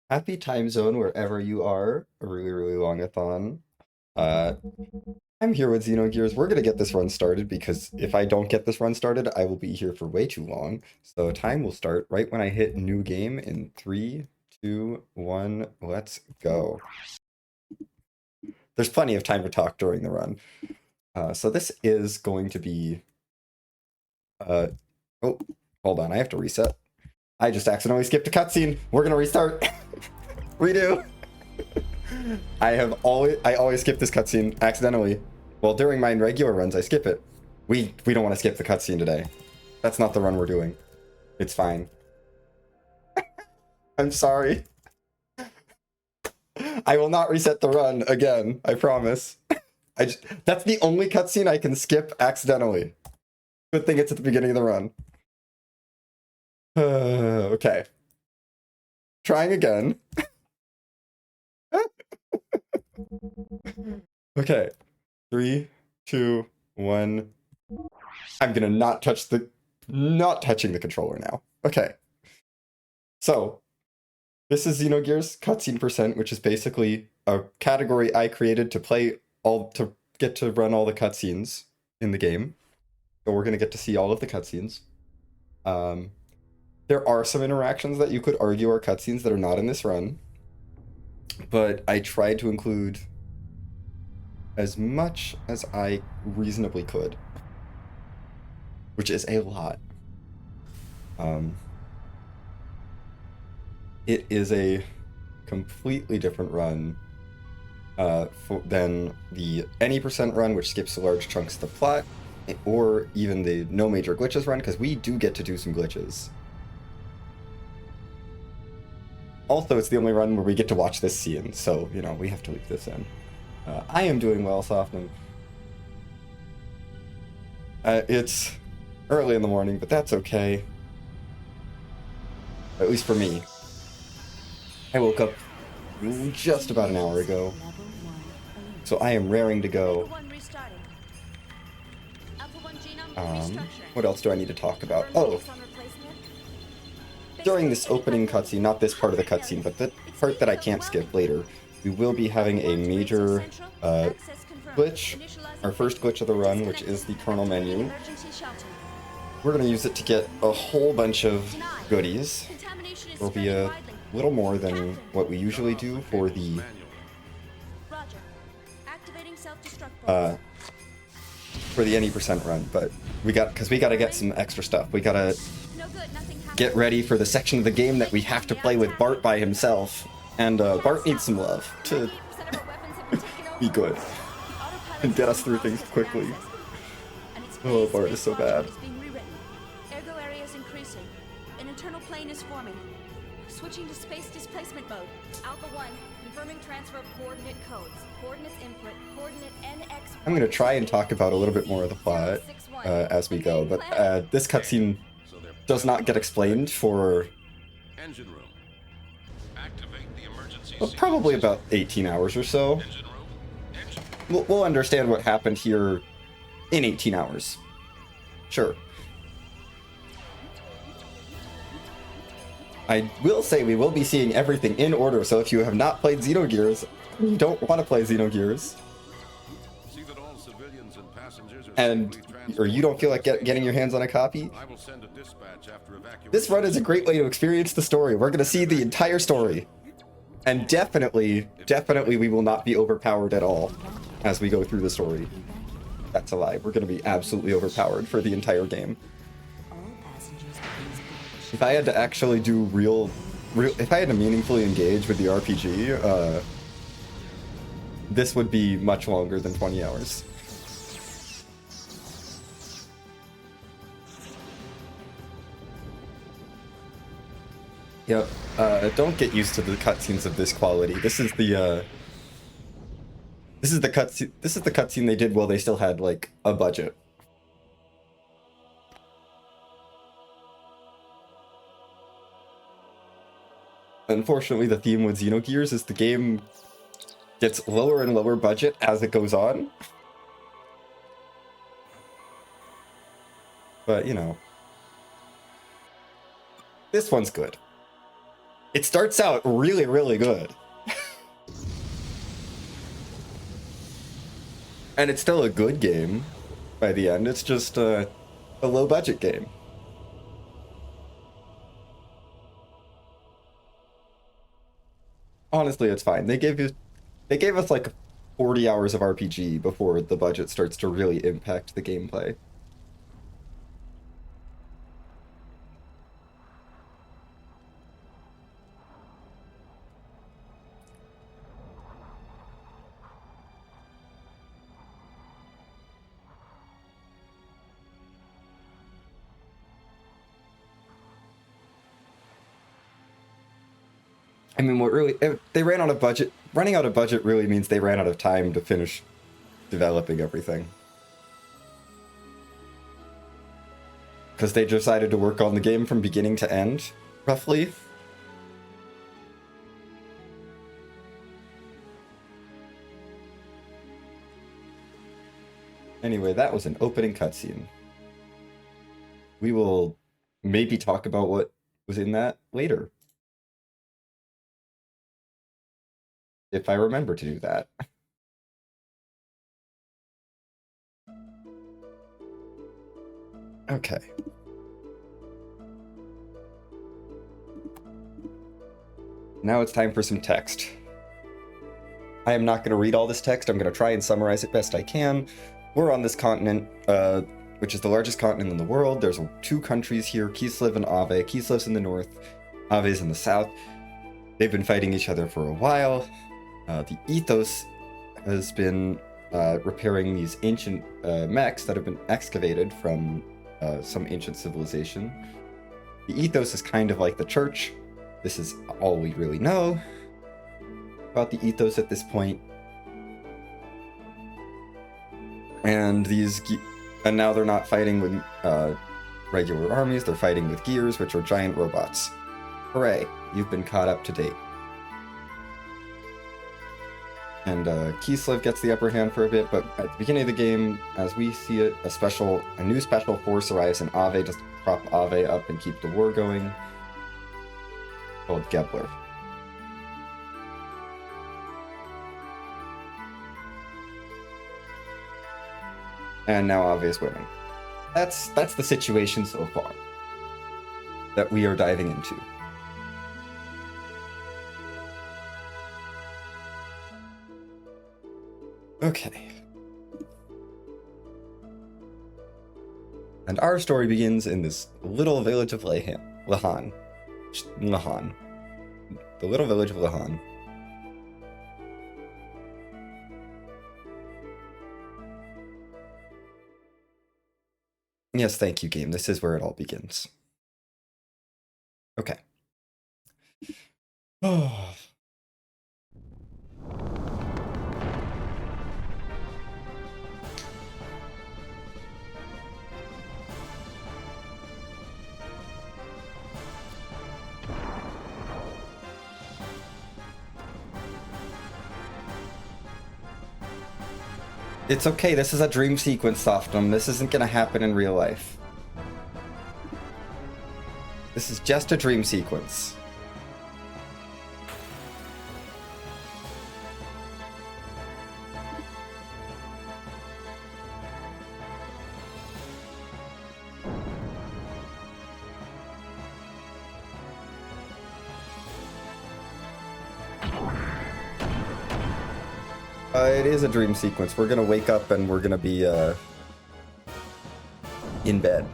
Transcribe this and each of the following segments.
Happy time zone wherever you are. A really, really long-a-thon. Uh, I'm here with Xenogears. We're gonna get this run started because if I don't get this run started, I will be here for way too long. So time will start right when I hit new game in 3, 2, 1, let's go. There's plenty of time to talk during the run. So this is going to be... oh, hold on, I have to reset. I just accidentally skipped a cutscene. We're gonna restart. Redo. I always skip this cutscene accidentally. Well, during my regular runs, I skip it. We don't want to skip the cutscene today. That's not the run we're doing. It's fine. I'm sorry. I will not reset the run again. I promise. That's the only cutscene I can skip accidentally. Good thing it's at the beginning of the run. Okay. Trying again. Okay. 3, 2, 1. I'm gonna not touching the controller now. Okay. So, this is Xenogears cutscene percent, which is basically a category I created to get to run all the cutscenes in the game. So we're gonna get to see all of the cutscenes. There are some interactions that you could argue are cutscenes that are not in this run, but I tried to include as much as I reasonably could, which is a lot. It is a completely different run than the any percent run, which skips large chunks of the plot, or even the no major glitches run, because we do get to do some glitches. Also, it's the only run where we get to watch this scene, so, you know, we have to leave this in. I am doing well, Soften. It's early in the morning, but that's okay. At least for me. I woke up just about an hour ago, so I am raring to go. What else do I need to talk about? Oh, during this opening cutscene, not this part of the cutscene, but the part that I can't skip later, we will be having a major glitch, our first glitch of the run, which is the kernel menu. We're going to use it to get a whole bunch of goodies. There'll be a little more than what we usually do for the any percent run, but because we got to get some extra stuff. We got to get ready for the section of the game that we have to play with Bart by himself, and Bart needs some love to be good and get us through things quickly. Oh, Bart is so bad. Switching to space displacement mode. Alpha 1, confirming transfer of coordinate codes. Coordinates input, coordinate NX. I'm going to try and talk about a little bit more of the plot as we go, but this cutscene does not get explained for probably about 18 hours or so. We'll understand what happened here in 18 hours. Sure. I will say we will be seeing everything in order, so if you have not played Xenogears, you don't want to play Xenogears, or you don't feel like getting your hands on a copy, this run is a great way to experience the story. We're going to see the entire story, and definitely we will not be overpowered at all as we go through the story. That's a lie. We're going to be absolutely overpowered for the entire game. If I had to actually do if I had to meaningfully engage with the RPG, this would be much longer than 20 hours. Yep. Don't get used to the cutscenes of this quality. This is the cutscene they did while they still had like a budget. Unfortunately, the theme with Xenogears is the game gets lower and lower budget as it goes on. But, you know, this one's good. It starts out really, really good. And it's still a good game by the end. It's just a low budget game. Honestly, it's fine. They gave us like 40 hours of RPG before the budget starts to really impact the gameplay. I mean, what really, they ran out of budget. Running out of budget really means they ran out of time to finish developing everything. Because they decided to work on the game from beginning to end, roughly. Anyway, that was an opening cutscene. We will maybe talk about what was in that later. If I remember to do that. Okay. Now it's time for some text. I am not going to read all this text. I'm going to try and summarize it best I can. We're on this continent, which is the largest continent in the world. There's 2 countries here, Kislev and Ave. Kislev's in the north, Ave's in the south. They've been fighting each other for a while. The Ethos has been repairing these ancient mechs that have been excavated from some ancient civilization. The Ethos is kind of like the church. This is all we really know about the Ethos at this point. And now they're not fighting with regular armies, they're fighting with gears, which are giant robots. Hooray, you've been caught up to date. And Kislev gets the upper hand for a bit, but at the beginning of the game, as we see it, a new special force arrives in Ave just to prop Ave up and keep the war going, called Gebler. And now Ave is winning. That's the situation so far that we are diving into. Okay. And our story begins in this little village of Lahan. The little village of Lahan. Yes, thank you, game. This is where it all begins. Okay. Oh. It's okay, this is a dream sequence, Softum. This isn't gonna happen in real life. This is just a dream sequence. It is a dream sequence. We're gonna wake up and we're gonna be in bed.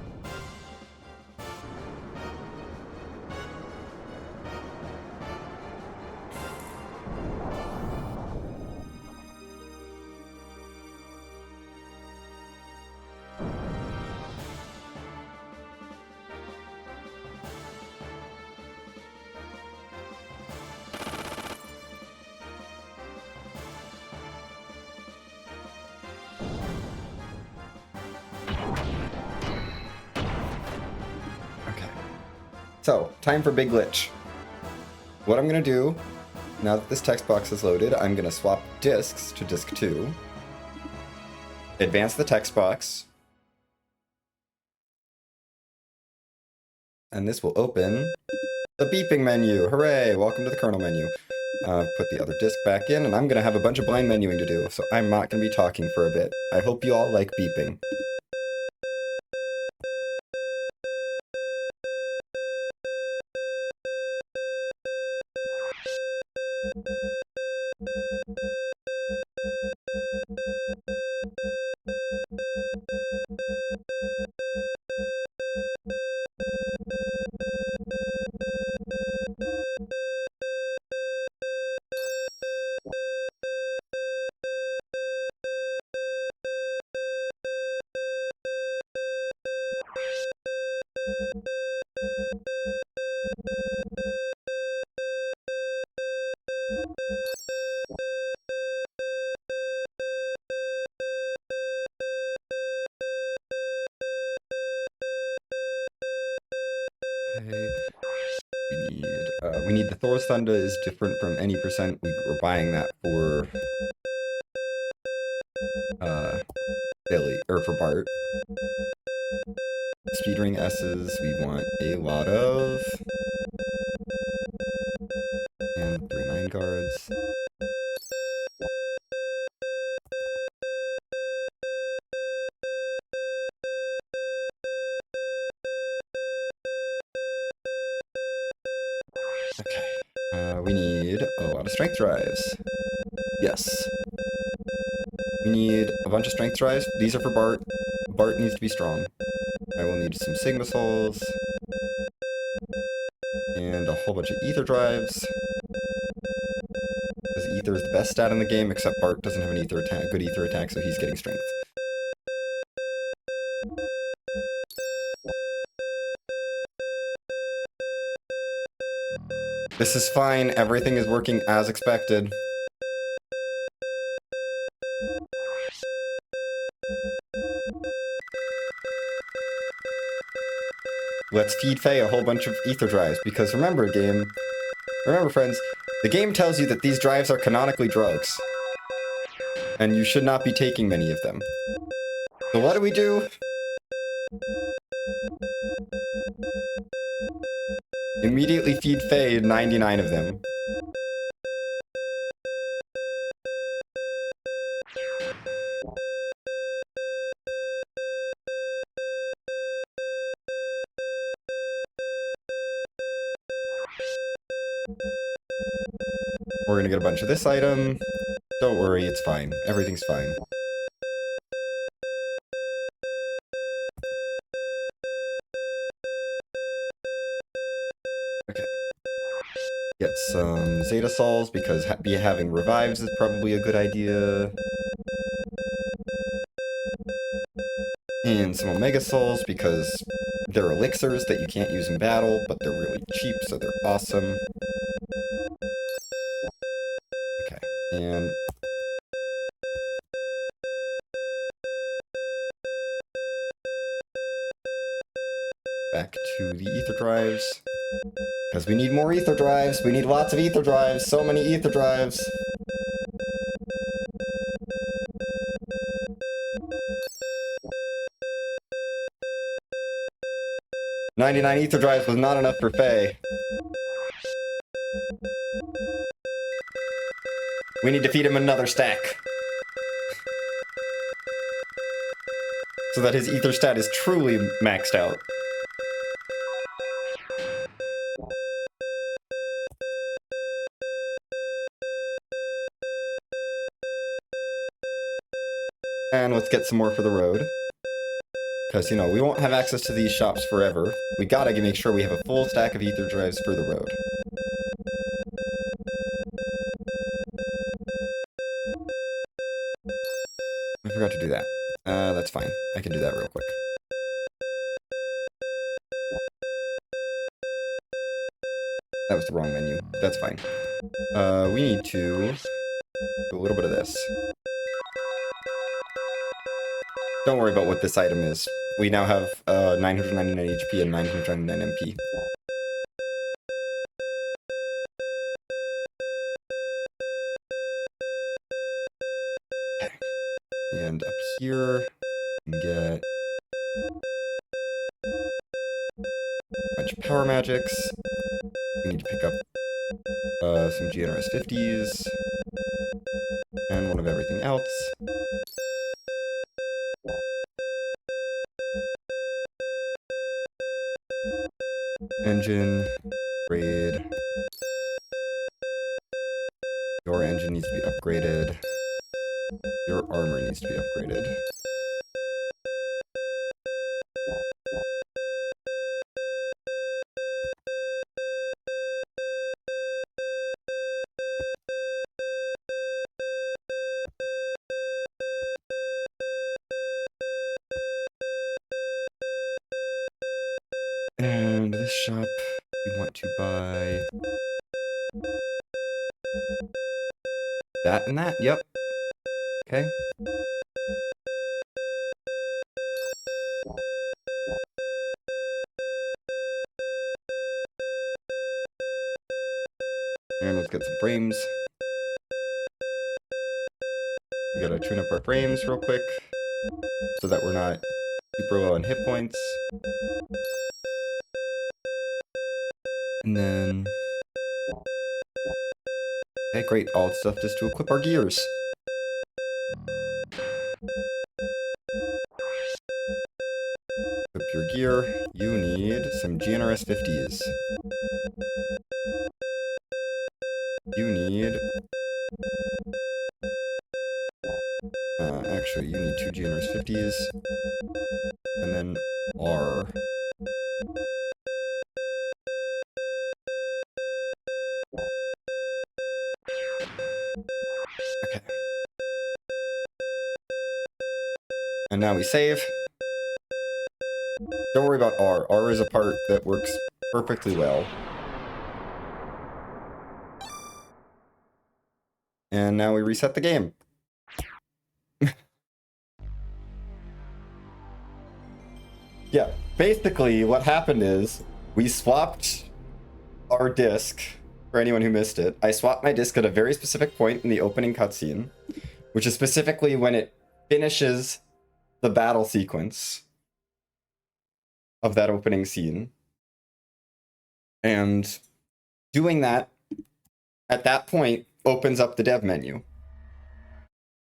So, time for Big Glitch. What I'm going to do, now that this text box is loaded, I'm going to swap disks to disk 2. Advance the text box. And this will open The beeping menu. Hooray! Welcome to the kernel menu. Put the other disk back in, and I'm gonna have a bunch of blind menuing to do, so I'm not gonna be talking for a bit. I hope you all like beeping. Okay. We need the Thor's Thunder is different from any percent. We're buying that for Billy, or for Bart. Speedring S's, we want a lot of. And 3 9 guards. Okay. We need a lot of strength drives. Yes. We need a bunch of strength drives. These are for Bart. Bart needs to be strong. I will need some Sigma Souls. And a whole bunch of Ether drives. Because Ether is the best stat in the game, except Bart doesn't have an Ether attack, good Ether attack, so he's getting strength. This is fine. Everything is working as expected. Let's feed Faye a whole bunch of ether drives, because remember, friends, the game tells you that these drives are canonically drugs. And you should not be taking many of them. So what do? Immediately feed Faye 99 of them. We're gonna get a bunch of this item. Don't worry, it's fine. Everything's fine. Okay. Get some Zeta Souls, because having revives is probably a good idea. And some Omega Souls, because they're elixirs that you can't use in battle, but they're really cheap, so they're awesome. Okay, and back to the ether drives. Because we need more ether drives. We need lots of ether drives. So many ether drives. "99 ether drives was not enough for Faye. We need to feed him another stack. So that his ether stat is truly maxed out. And let's get some more for the road. Because, you know, we won't have access to these shops forever. We gotta make sure we have a full stack of ether drives for the road. I forgot to do that. That's fine. I can do that real quick. That was the wrong menu. That's fine. We need to do a little bit of this. Don't worry about what this item is. We now have 999 HP and 999 MP. Okay. And up here, we can get a bunch of power magics. We need to pick up some GNRS 50s and one of everything else. Engine, upgrade. Your engine needs to be upgraded. Your armor needs to be upgraded. And this shop, we want to buy that and that. Yep. Okay. And let's get some frames. We gotta tune up our frames real quick so that we're not super low on hit points. And then... okay, great. All it's left is to equip our gears. Equip your gear. You need some GNRS 50s. You need... actually, you need 2 GNRS 50s. And then R. Okay. And now we save. Don't worry about R. R is a part that works perfectly well. And now we reset the game. Yeah, basically what happened is we swapped our disc. For anyone who missed it, I swapped my disc at a very specific point in the opening cutscene, which is specifically when it finishes the battle sequence of that opening scene. And doing that at that point opens up the dev menu.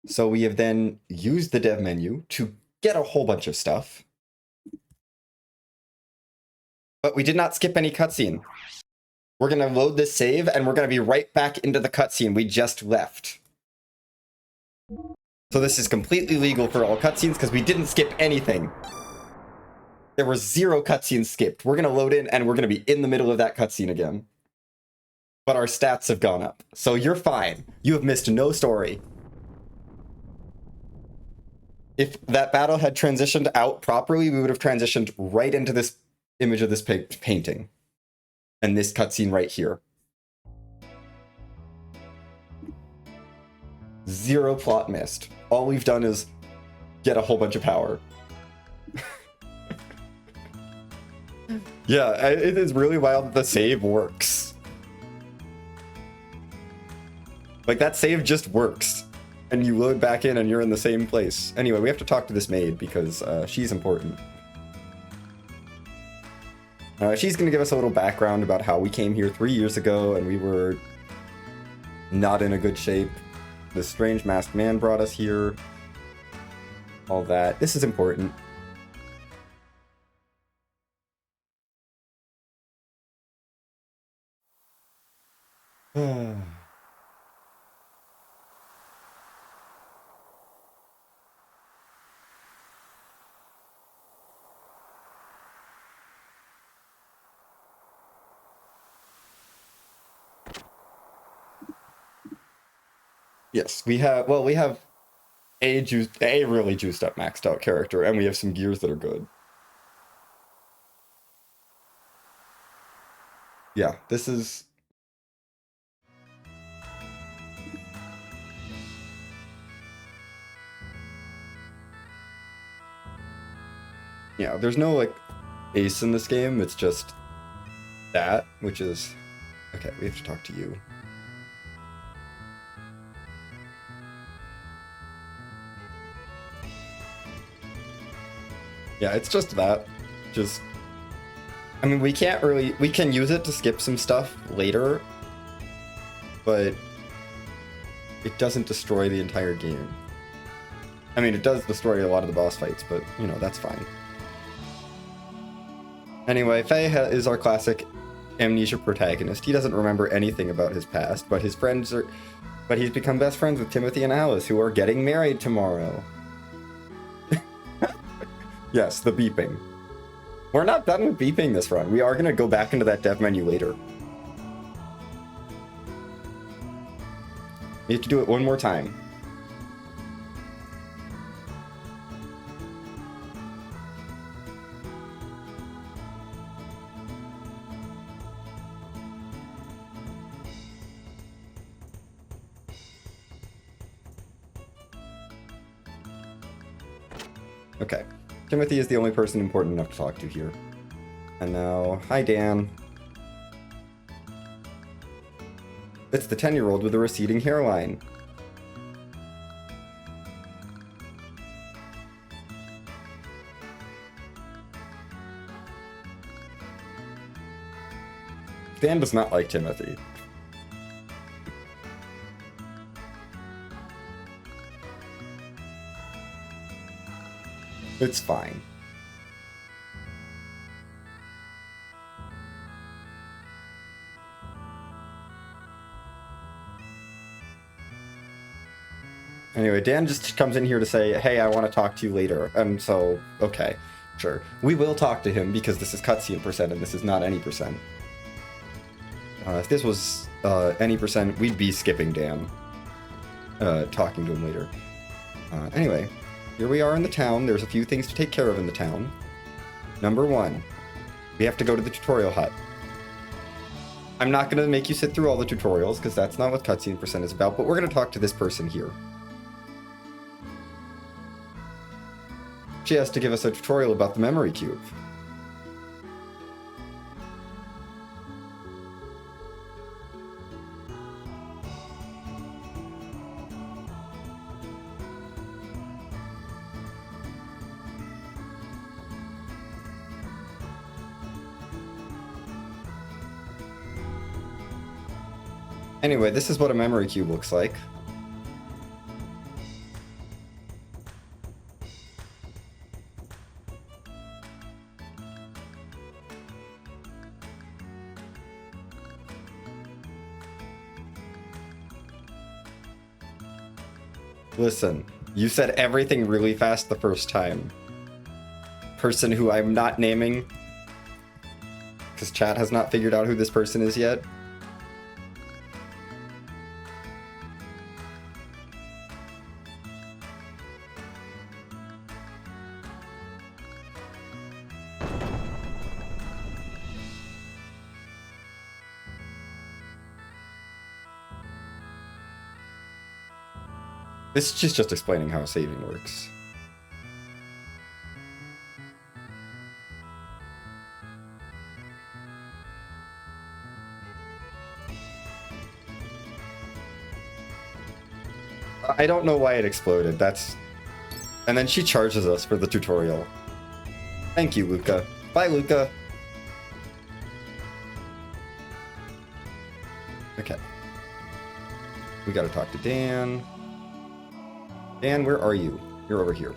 So we have then used the dev menu to get a whole bunch of stuff. But we did not skip any cutscene. We're going to load this save, and we're going to be right back into the cutscene we just left. So this is completely legal for all cutscenes, because we didn't skip anything. There were 0 cutscenes skipped. We're going to load in, and we're going to be in the middle of that cutscene again. But our stats have gone up. So you're fine. You have missed no story. If that battle had transitioned out properly, we would have transitioned right into this image of this painting. And this cutscene right here. 0 plot missed. All we've done is get a whole bunch of power. Yeah, it is really wild that the save works. Like, that save just works. And you load back in and you're in the same place. Anyway, we have to talk to this maid because she's important. She's going to give us a little background about how we came here 3 years ago and we were not in a good shape. This strange masked man brought us here. All that. This is important. Yes, we have a really juiced up maxed out character, and we have some gears that are good. Yeah, this is... yeah, there's no, like, ace in this game, it's just that, which is... okay, we have to talk to you. Yeah, it's just that. Just I mean, we can use it to skip some stuff later, but it doesn't destroy the entire game. I mean, it does destroy a lot of the boss fights, but, you know, that's fine. Anyway, Faye is our classic amnesia protagonist. He doesn't remember anything about his past, but he's become best friends with Timothy and Alice, who are getting married tomorrow. Yes, the beeping. We're not done with beeping this run. We are going to go back into that dev menu later. We have to do it one more time. Okay. Timothy is the only person important enough to talk to here. And now, hi Dan. It's the 10-year-old with a receding hairline. Dan does not like Timothy. It's fine. Anyway, Dan just comes in here to say, hey, I want to talk to you later. And so, okay, sure. We will talk to him because this is cutscene percent and this is not any percent. If this was any percent, we'd be skipping Dan. Talking to him later. Anyway, here we are in the town. There's a few things to take care of in the town. Number one, we have to go to the tutorial hut. I'm not going to make you sit through all the tutorials because that's not what cutscene percent is about, but we're going to talk to this person here. She has to give us a tutorial about the memory cube. Anyway, this is what a memory cube looks like. Listen, you said everything really fast the first time. Person who I'm not naming, because chat has not figured out who this person is yet. This is just explaining how saving works. I don't know why it exploded. And then she charges us for the tutorial. Thank you, Luca. Bye, Luca. Okay. We gotta talk to Dan. Dan, where are you? You're over here.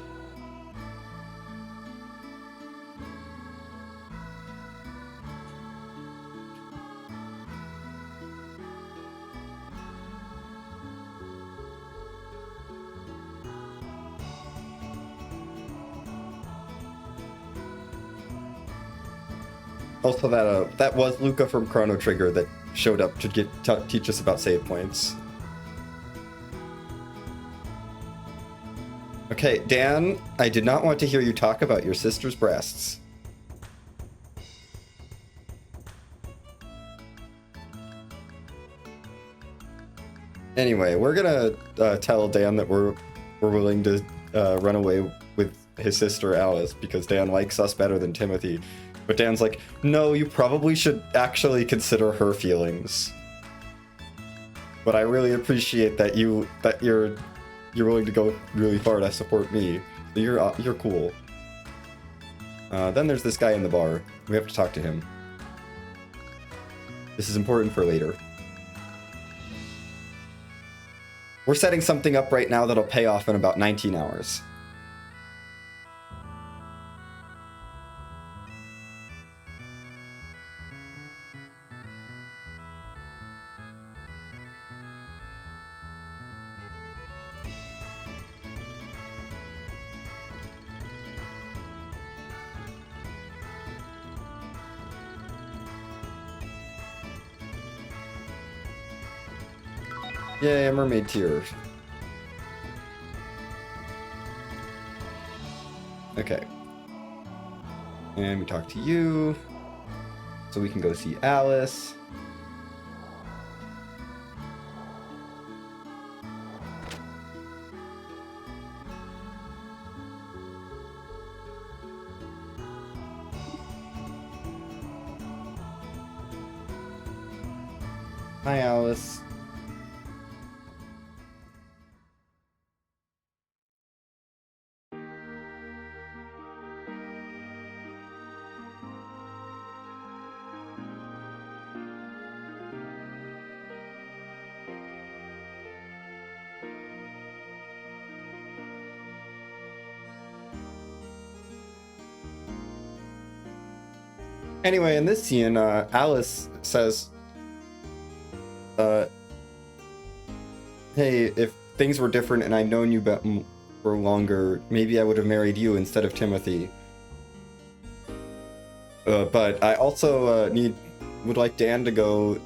Also, that was Luca from Chrono Trigger that showed up to teach us about save points. Okay, Dan, I did not want to hear you talk about your sister's breasts. Anyway, we're gonna tell Dan that we're willing to run away with his sister Alice because Dan likes us better than Timothy. But Dan's like, no, you probably should actually consider her feelings. But I really appreciate that you're willing to go really far to support me. So you're cool. Then there's this guy in the bar. We have to talk to him. This is important for later. We're setting something up right now that'll pay off in about 19 hours. Yay, a mermaid tier. Okay. And we talk to you. So we can go see Alice. Hi, Alice. Anyway, in this scene, Alice says, hey, if things were different and I'd known you for longer, maybe I would have married you instead of Timothy. But I also would like Dan to go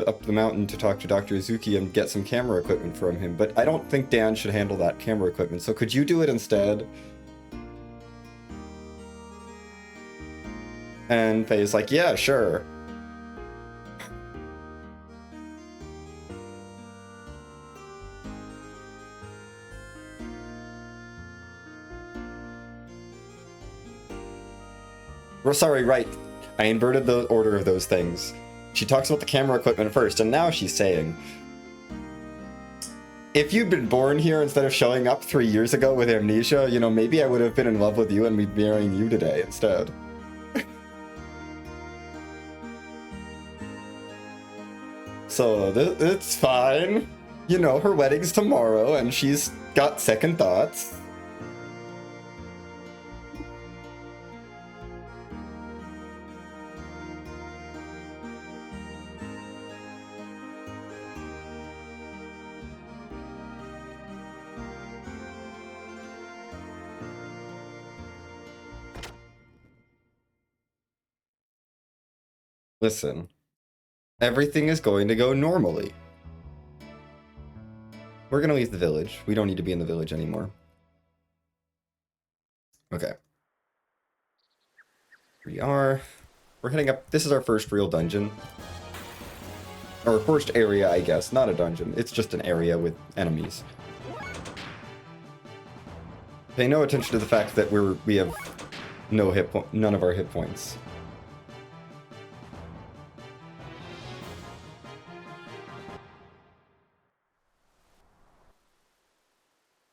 up the mountain to talk to Dr. Izuki and get some camera equipment from him. But I don't think Dan should handle that camera equipment, so could you do it instead? And Faye's like, yeah, sure. We're sorry, right. I inverted the order of those things. She talks about the camera equipment first, and now she's saying, if you'd been born here instead of showing up 3 years ago with amnesia, you know, maybe I would have been in love with you and we'd be marrying you today instead. So it's fine. You know, her wedding's tomorrow and she's got second thoughts. Listen, everything is going to go normally. We're gonna leave the village. We don't need to be in the village anymore. Okay. We're heading up. This is our first real dungeon. Or first area, I guess. Not a dungeon. It's just an area with enemies. Pay no attention to the fact that we have none of our hit points.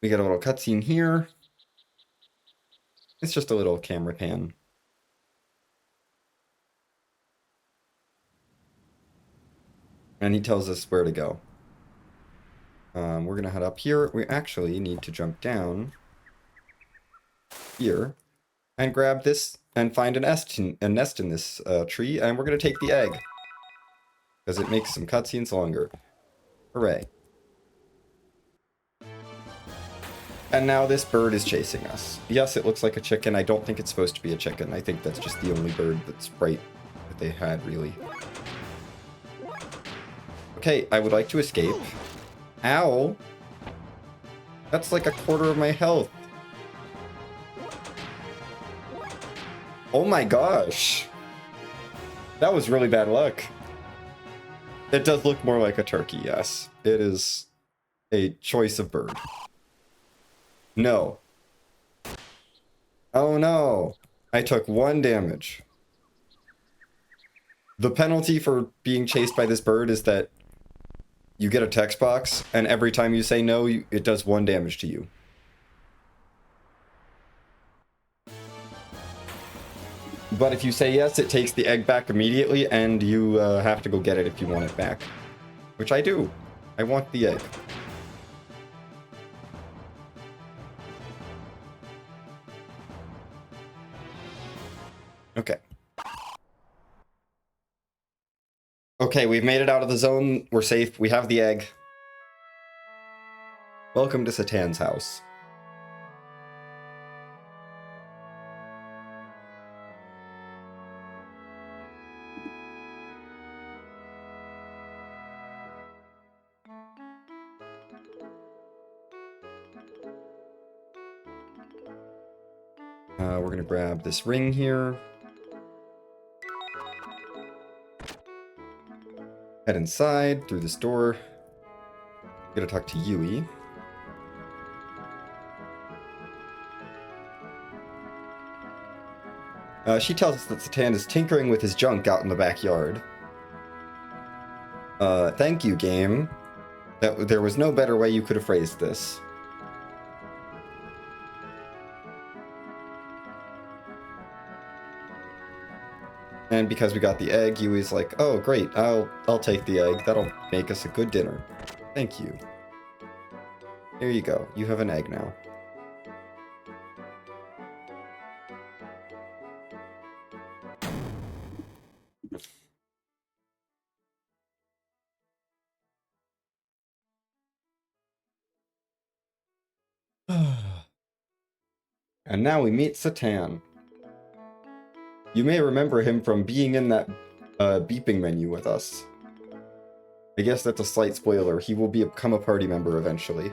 We get a little cutscene here. It's just a little camera pan. And he tells us where to go. We're gonna head up here. We actually need to jump down here and grab this and find a nest in this tree, and we're gonna take the egg because it makes some cutscenes longer. Hooray. And now this bird is chasing us. Yes, it looks like a chicken. I don't think it's supposed to be a chicken. I think that's just the only bird that's right that they had, really. Okay, I would like to escape. Ow! That's like a quarter of my health. Oh my gosh! That was really bad luck. It does look more like a turkey, yes. It is a choice of bird. No. Oh no. I took 1 damage. The penalty for being chased by this bird is that you get a text box, and every time you say no, it does 1 damage to you. But if you say yes, it takes the egg back immediately, and you have to go get it if you want it back. Which I do. I want the egg. Okay. Okay, we've made it out of the zone. We're safe. We have the egg. Welcome to Satan's house. We're gonna grab this ring here. Head inside through this door. Gotta talk to Yui. She tells us that Satan is tinkering with his junk out in the backyard. Thank you, game. There was no better way you could have phrased this. And because we got the egg, Yui's like, oh great, I'll take the egg. That'll make us a good dinner. Thank you. Here you go. You have an egg now. And now we meet Satan. You may remember him from being in that beeping menu with us. I guess that's a slight spoiler. He will become a party member eventually.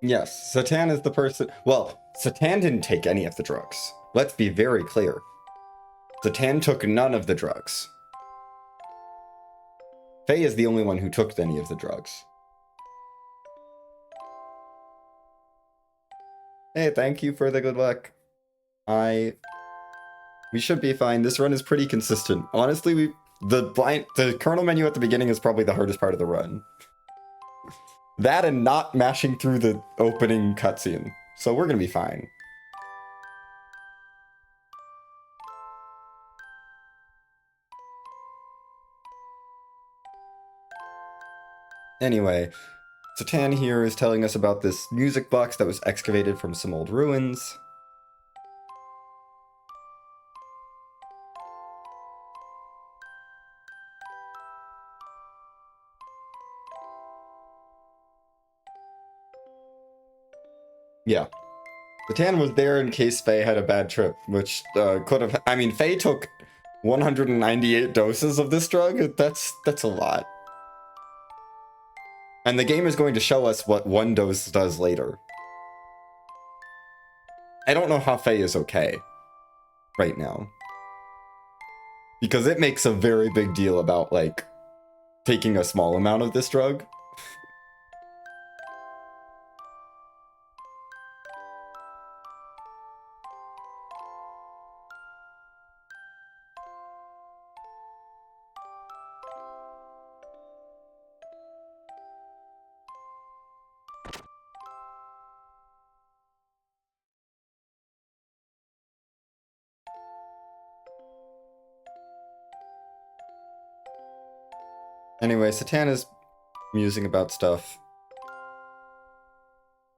Yes, Satan is the person... Well, Satan didn't take any of the drugs. Let's be very clear. Satan took none of the drugs. Faye is the only one who took any of the drugs. Hey, thank you for the good luck. We should be fine. This run is pretty consistent. Honestly, the kernel menu at the beginning is probably the hardest part of the run. That and not mashing through the opening cutscene. So we're gonna be fine. Anyway, Satan here is telling us about this music box that was excavated from some old ruins. Yeah. Satan was there in case Faye had a bad trip, which could have... I mean, Faye took 198 doses of this drug. That's a lot. And the game is going to show us what one dose does later. I don't know how Faye is okay right now. Because it makes a very big deal about, like, taking a small amount of this drug. Anyway, Satan is musing about stuff.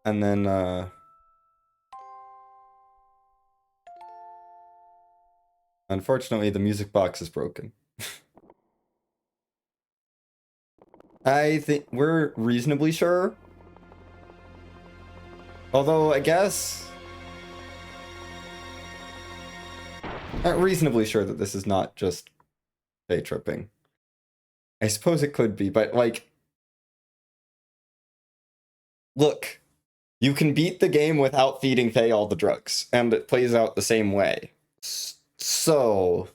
And then, unfortunately, the music box is broken. I think we're reasonably sure. Although, I guess... I'm reasonably sure that this is not just Faye tripping. I suppose it could be, but like, look, you can beat the game without feeding Faye all the drugs, and it plays out the same way. So,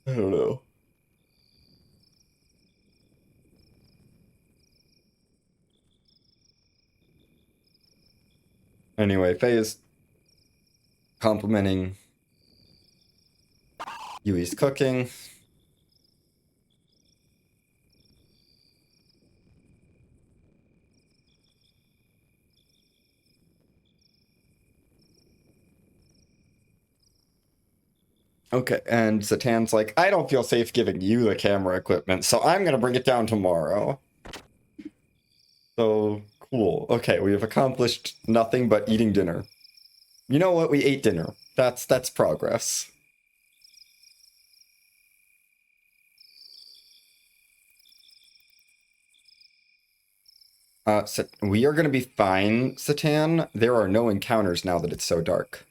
I don't know. Anyway, Faye is complimenting Yui's cooking. Okay, and Zatan's like, I don't feel safe giving you the camera equipment, so I'm gonna bring it down tomorrow. So, cool. Okay, we have accomplished nothing but eating dinner. You know what? We ate dinner. That's progress. We are gonna be fine, Satan. There are no encounters now that it's so dark.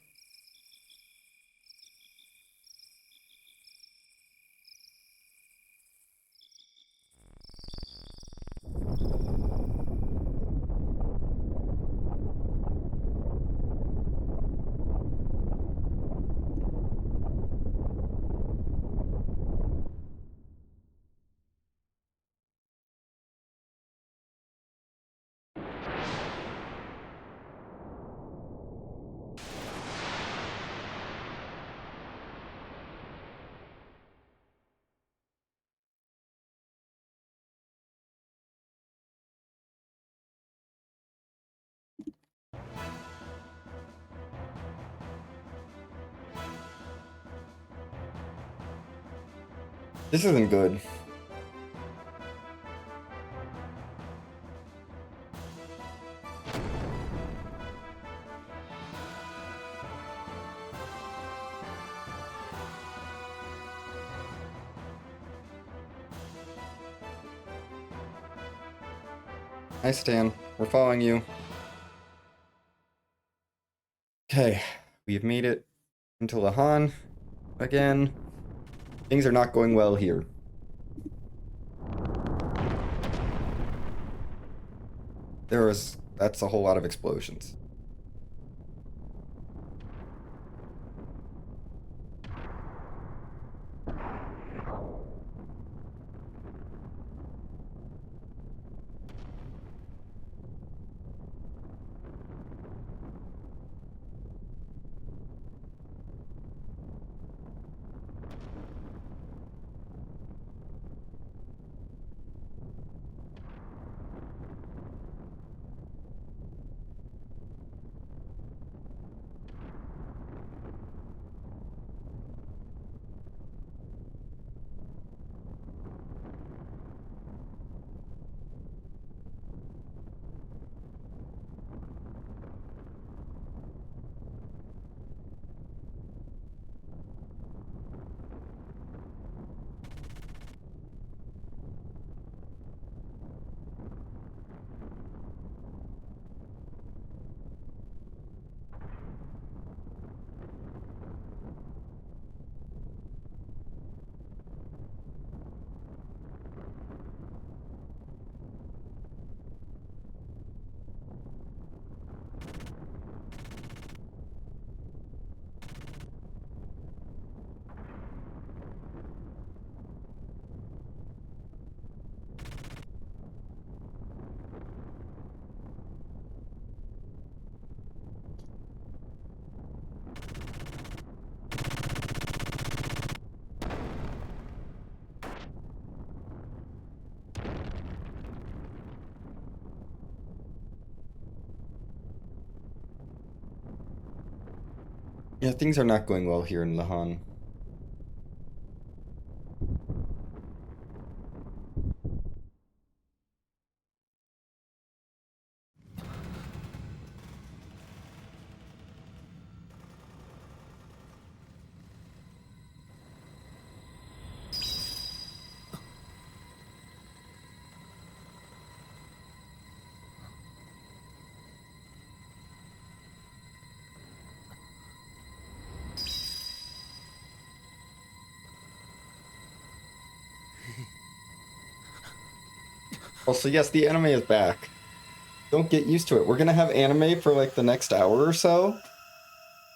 This isn't good. Hi, Stan. We're following you. Okay, we've made it into Lahan again. Things are not going well here. That's a whole lot of explosions. Yeah, things are not going well here in Lahan. Also, yes, the anime is back. Don't get used to it. We're gonna have anime for like the next hour or so.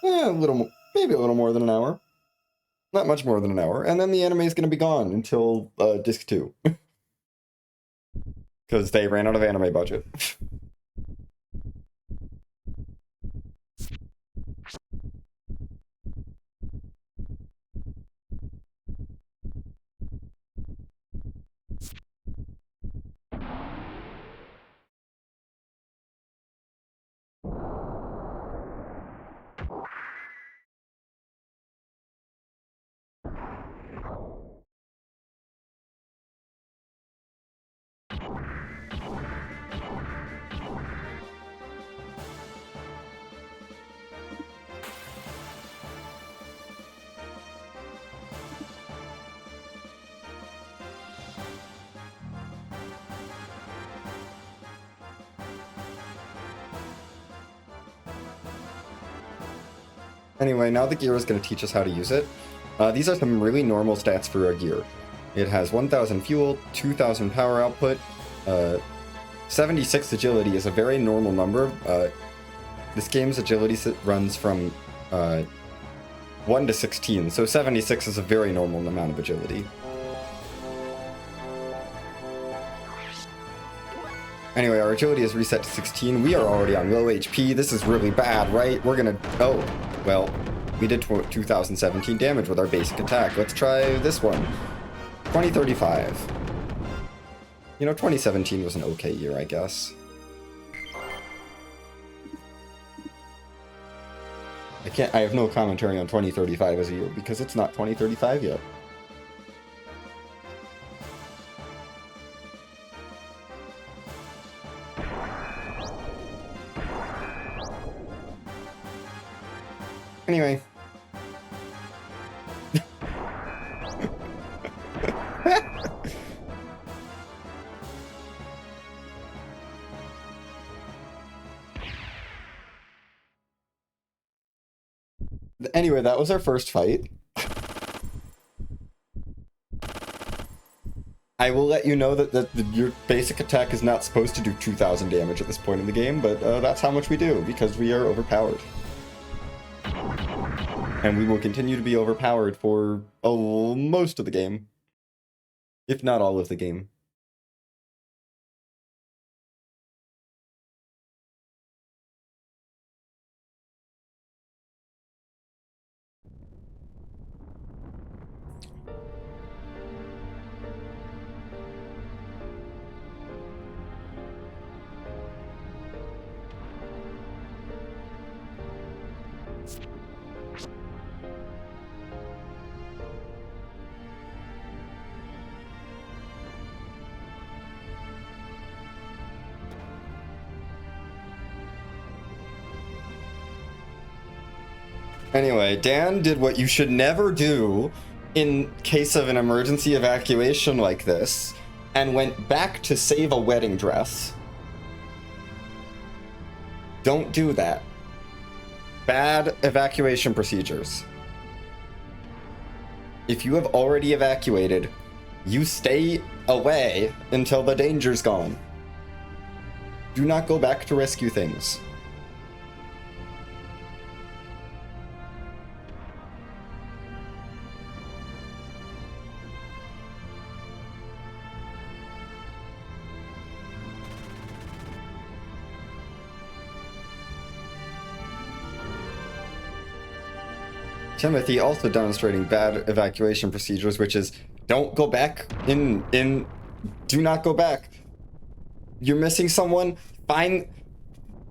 A little more, maybe a little more than an hour. Not much more than an hour. And then the anime is gonna be gone until disc 2. Because they ran out of anime budget. Anyway, now the gear is going to teach us how to use it. These are some really normal stats for a gear. It has 1000 fuel, 2000 power output, 76 agility is a very normal number. This game's agility runs from 1 to 16, so 76 is a very normal amount of agility. Anyway, our agility is reset to 16. We are already on low HP. This is really bad, right? We're gonna... Oh, well, we did 2017 damage with our basic attack. Let's try this one. 2035. You know, 2017 was an okay year, I guess. I have no commentary on 2035 as a year because it's not 2035 yet. Anyway. Anyway, that was our first fight. I will let you know that your basic attack is not supposed to do 2000 damage at this point in the game, but that's how much we do, because we are overpowered. And we will continue to be overpowered for most of the game. If not all of the game. Anyway, Dan did what you should never do in case of an emergency evacuation like this, and went back to save a wedding dress. Don't do that. Bad evacuation procedures. If you have already evacuated, you stay away until the danger's gone. Do not go back to rescue things. Timothy also demonstrating bad evacuation procedures, which is don't go back do not go back. You're missing someone,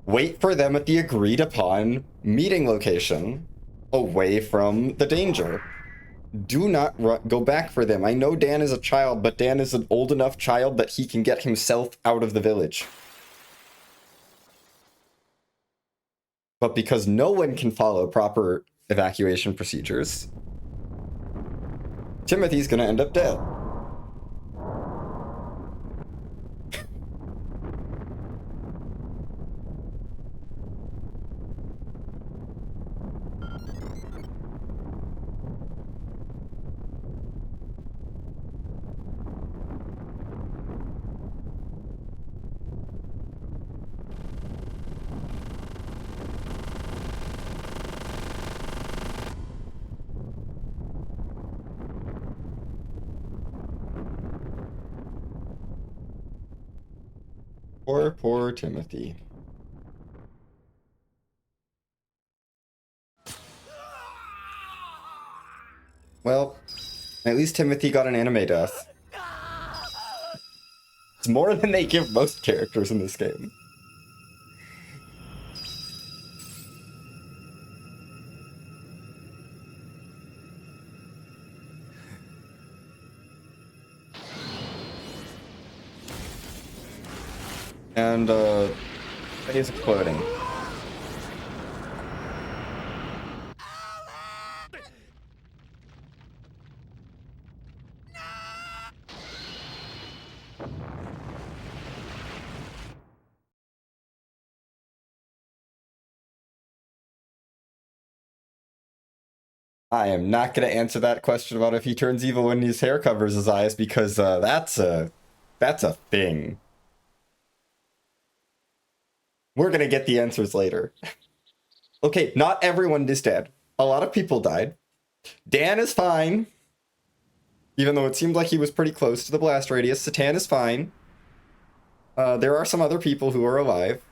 wait for them at the agreed upon meeting location away from the danger. Do not go back for them. I know Dan is a child, but Dan is an old enough child that he can get himself out of the village. But because no one can follow proper evacuation procedures, Timothy's gonna end up dead. Poor Timothy. Well, at least Timothy got an anime death. It's more than they give most characters in this game. And, he's exploding. I am not going to answer that question about if he turns evil when his hair covers his eyes, because that's a thing. We're going to get the answers later. Okay, not everyone is dead. A lot of people died. Dan is fine. Even though it seemed like he was pretty close to the blast radius, Satan is fine. There are some other people who are alive.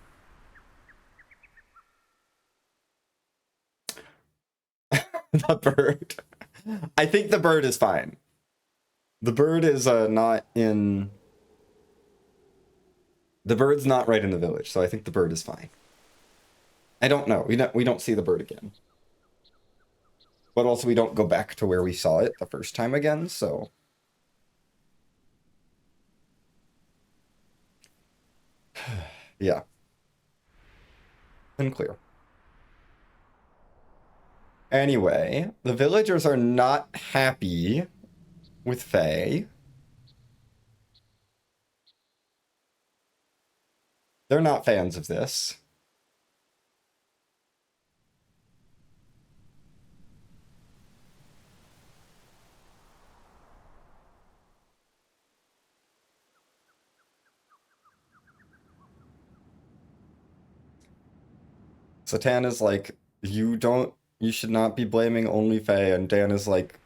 The bird. I think the bird is fine. The bird is not in... The bird's not right in the village, so I think the bird is fine. I don't know. We don't see the bird again. But also we don't go back to where we saw it the first time again, so... Yeah. Unclear. Anyway, the villagers are not happy with Faye. They're not fans of this. Satan is like, you should not be blaming only Faye, and Dan is like,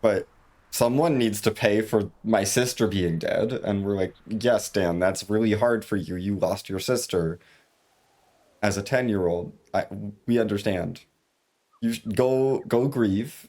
but someone needs to pay for my sister being dead, and we're like, yes, Dan, that's really hard for you. You lost your sister as a 10-year-old. We understand. You should go grieve.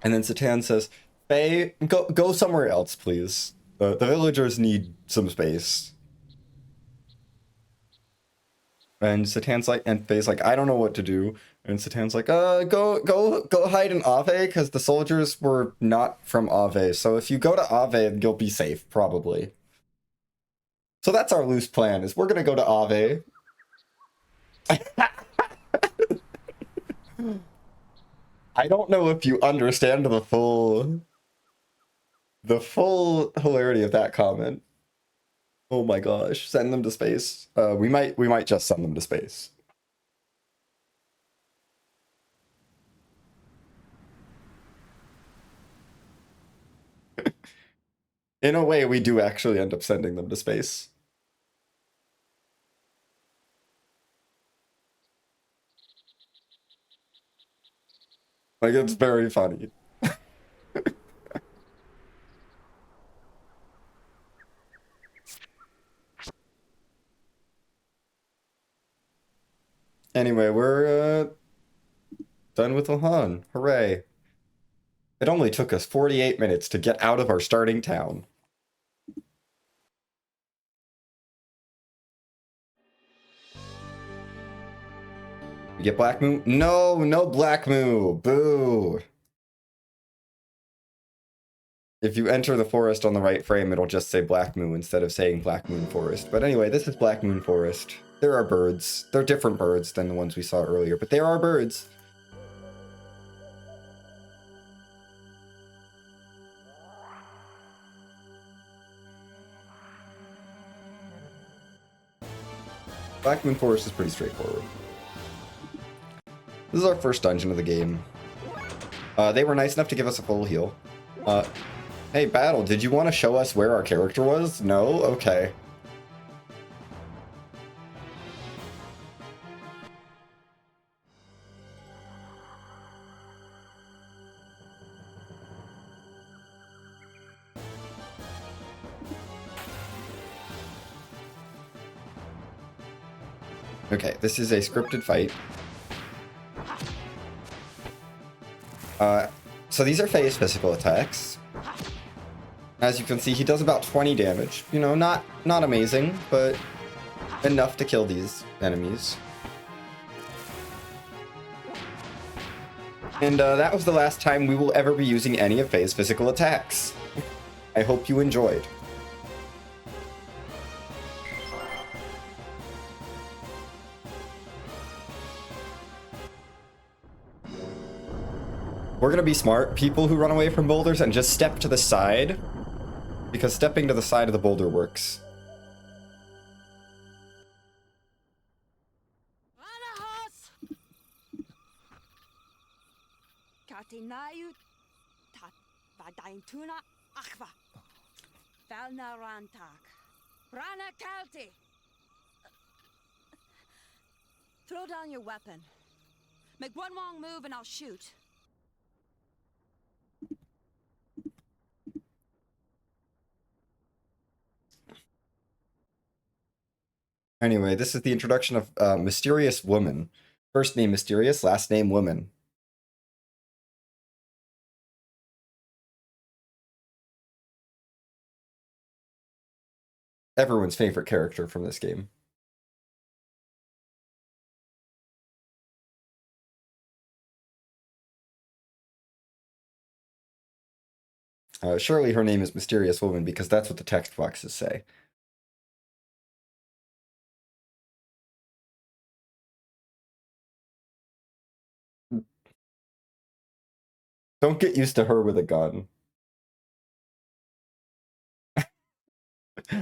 And then Satan says, Faye, go somewhere else, please. The villagers need some space. And Satan's like, and Faye's like, I don't know what to do. And Satan's like, go hide in Ave, because the soldiers were not from Ave. So if you go to Ave, you'll be safe, probably. So that's our loose plan, is we're gonna go to Ave. I don't know if you understand the full hilarity of that comment. Oh my gosh, send them to space. We might just send them to space. In a way, we do actually end up sending them to space. Like, it's very funny. Anyway, we're done with Lahan. Hooray. It only took us 48 minutes to get out of our starting town. We get Black Moo? No Black Moo. Boo. If you enter the forest on the right frame, it'll just say Black Moo instead of saying Black Moon Forest. But anyway, this is Black Moon Forest. There are birds. They're different birds than the ones we saw earlier, but there are birds. Black Moon Forest is pretty straightforward. This is our first dungeon of the game. They were nice enough to give us a full heal. Hey, Battle, did you want to show us where our character was? No? Okay. Okay, this is a scripted fight. So these are Faye's physical attacks. As you can see, he does about 20 damage. You know, not amazing, but enough to kill these enemies. And that was the last time we will ever be using any of Faye's physical attacks. I hope you enjoyed. We're gonna be smart people who run away from boulders and just step to the side, because stepping to the side of the boulder works. Throw down your weapon. Make one wrong move and I'll shoot. Anyway, this is the introduction of Mysterious Woman. First name Mysterious, last name Woman. Everyone's favorite character from this game. Surely her name is Mysterious Woman because that's what the text boxes say. Don't get used to her with a gun.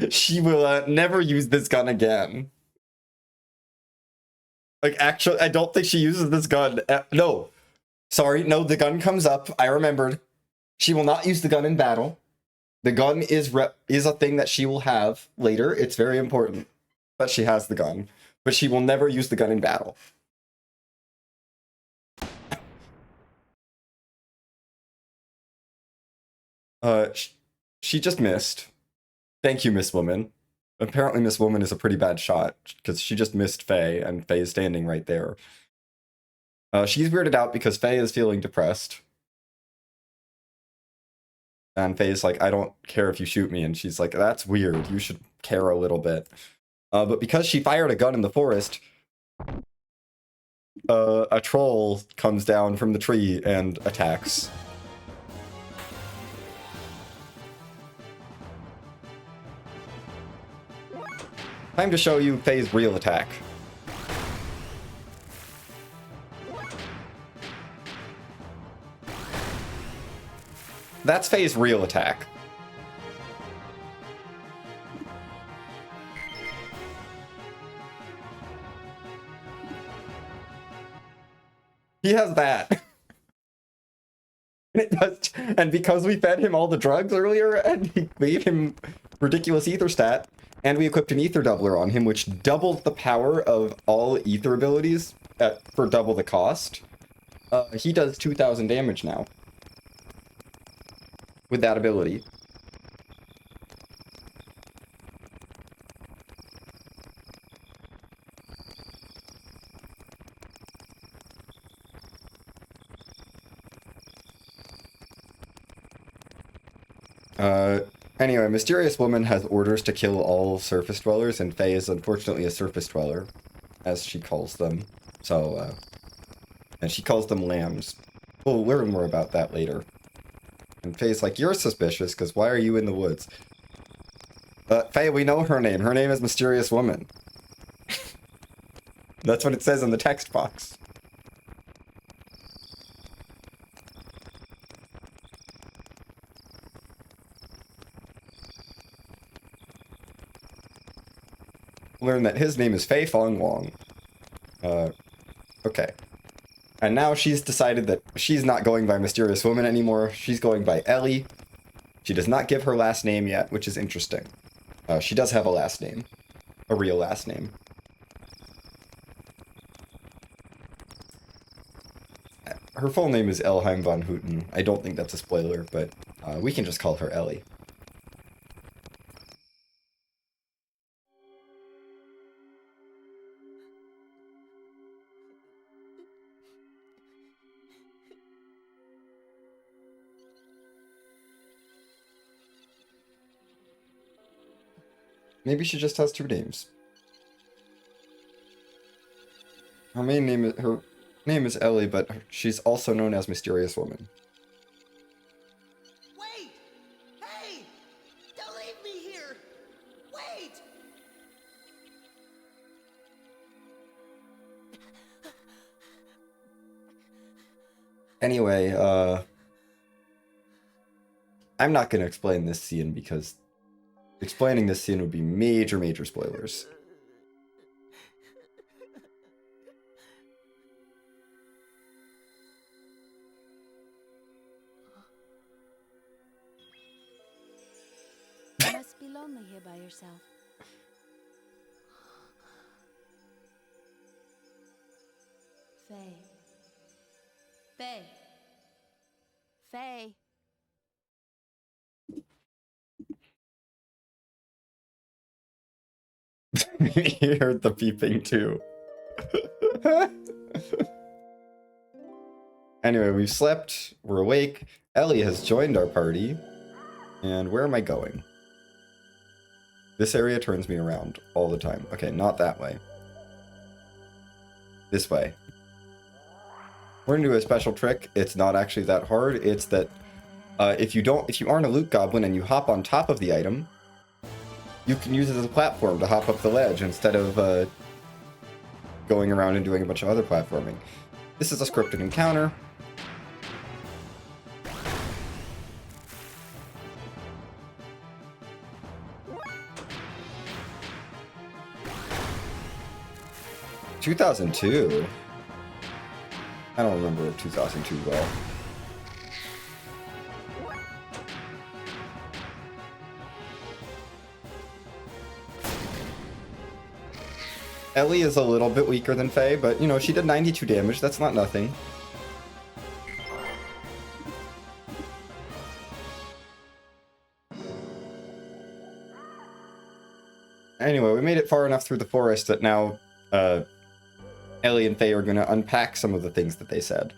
She will never use this gun again. Like, actually, I don't think she uses this gun. No. Sorry, no, the gun comes up. I remembered. She will not use the gun in battle. The gun is a thing that she will have later. It's very important that she has the gun. But she will never use the gun in battle. She just missed. Thank you, Miss Woman. Apparently Miss Woman is a pretty bad shot, because she just missed Faye, and Faye is standing right there. She's weirded out because Faye is feeling depressed. And Faye's like, I don't care if you shoot me, and she's like, that's weird, you should care a little bit. But because she fired a gun in the forest, a troll comes down from the tree and attacks. Time to show you Faye's real attack. That's Faye's real attack. He has that. And because we fed him all the drugs earlier and we gave him ridiculous ether stat, and we equipped an ether doubler on him, which doubled the power of all ether abilities for double the cost, he does 2,000 damage now with that ability. Anyway, Mysterious Woman has orders to kill all surface dwellers, and Faye is unfortunately a surface dweller, as she calls them. So, and she calls them lambs. We'll learn more about that later. And Faye's like, you're suspicious, because why are you in the woods? Faye, we know her name. Her name is Mysterious Woman. That's what it says in the text box. Learn that his name is Fei Fong Wong. Okay. And now she's decided that she's not going by Mysterious Woman anymore. She's going by Ellie. She does not give her last name yet, which is interesting. She does have a last name. A real last name. Her full name is Elheim von Houten. I don't think that's a spoiler, but we can just call her Ellie. Maybe she just has two names. Her name is Ellie, but she's also known as Mysterious Woman. Wait! Hey! Don't leave me here! Wait! Anyway, I'm not gonna explain this scene because explaining this scene would be major spoilers. You must be lonely here by yourself. Faye. Faye. Faye. He heard the beeping too. Anyway, we've slept, we're awake. Ellie has joined our party. And where am I going? This area turns me around all the time. Okay, not that way. This way. We're gonna do a special trick. It's not actually that hard. It's that if you aren't a loot goblin and you hop on top of the item, you can use it as a platform to hop up the ledge instead of going around and doing a bunch of other platforming. This is a scripted encounter. (2002). I don't remember 2002 well. Ellie is a little bit weaker than Faye, but you know, she did 92 damage, that's not nothing. Anyway, we made it far enough through the forest that now Ellie and Faye are going to unpack some of the things that they said.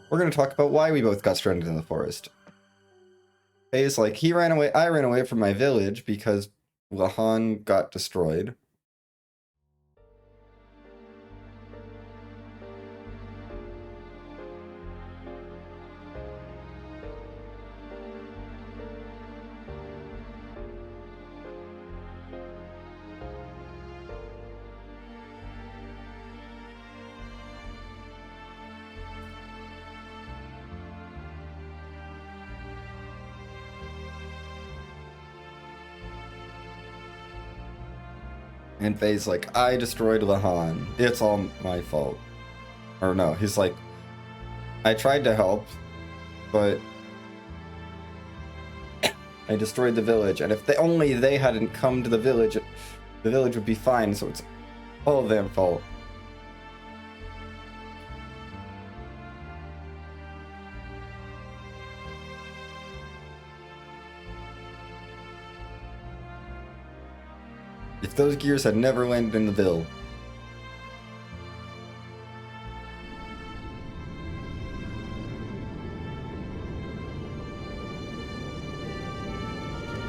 We're going to talk about why we both got stranded in the forest. Faye's like, he ran away, I ran away from my village because Lahan got destroyed. And Faye's like, I destroyed Lahan. It's all my fault. Or no, he's like, I tried to help, but I destroyed the village. And if only they hadn't come to the village would be fine. So it's all their fault. If those gears had never landed in the Ville.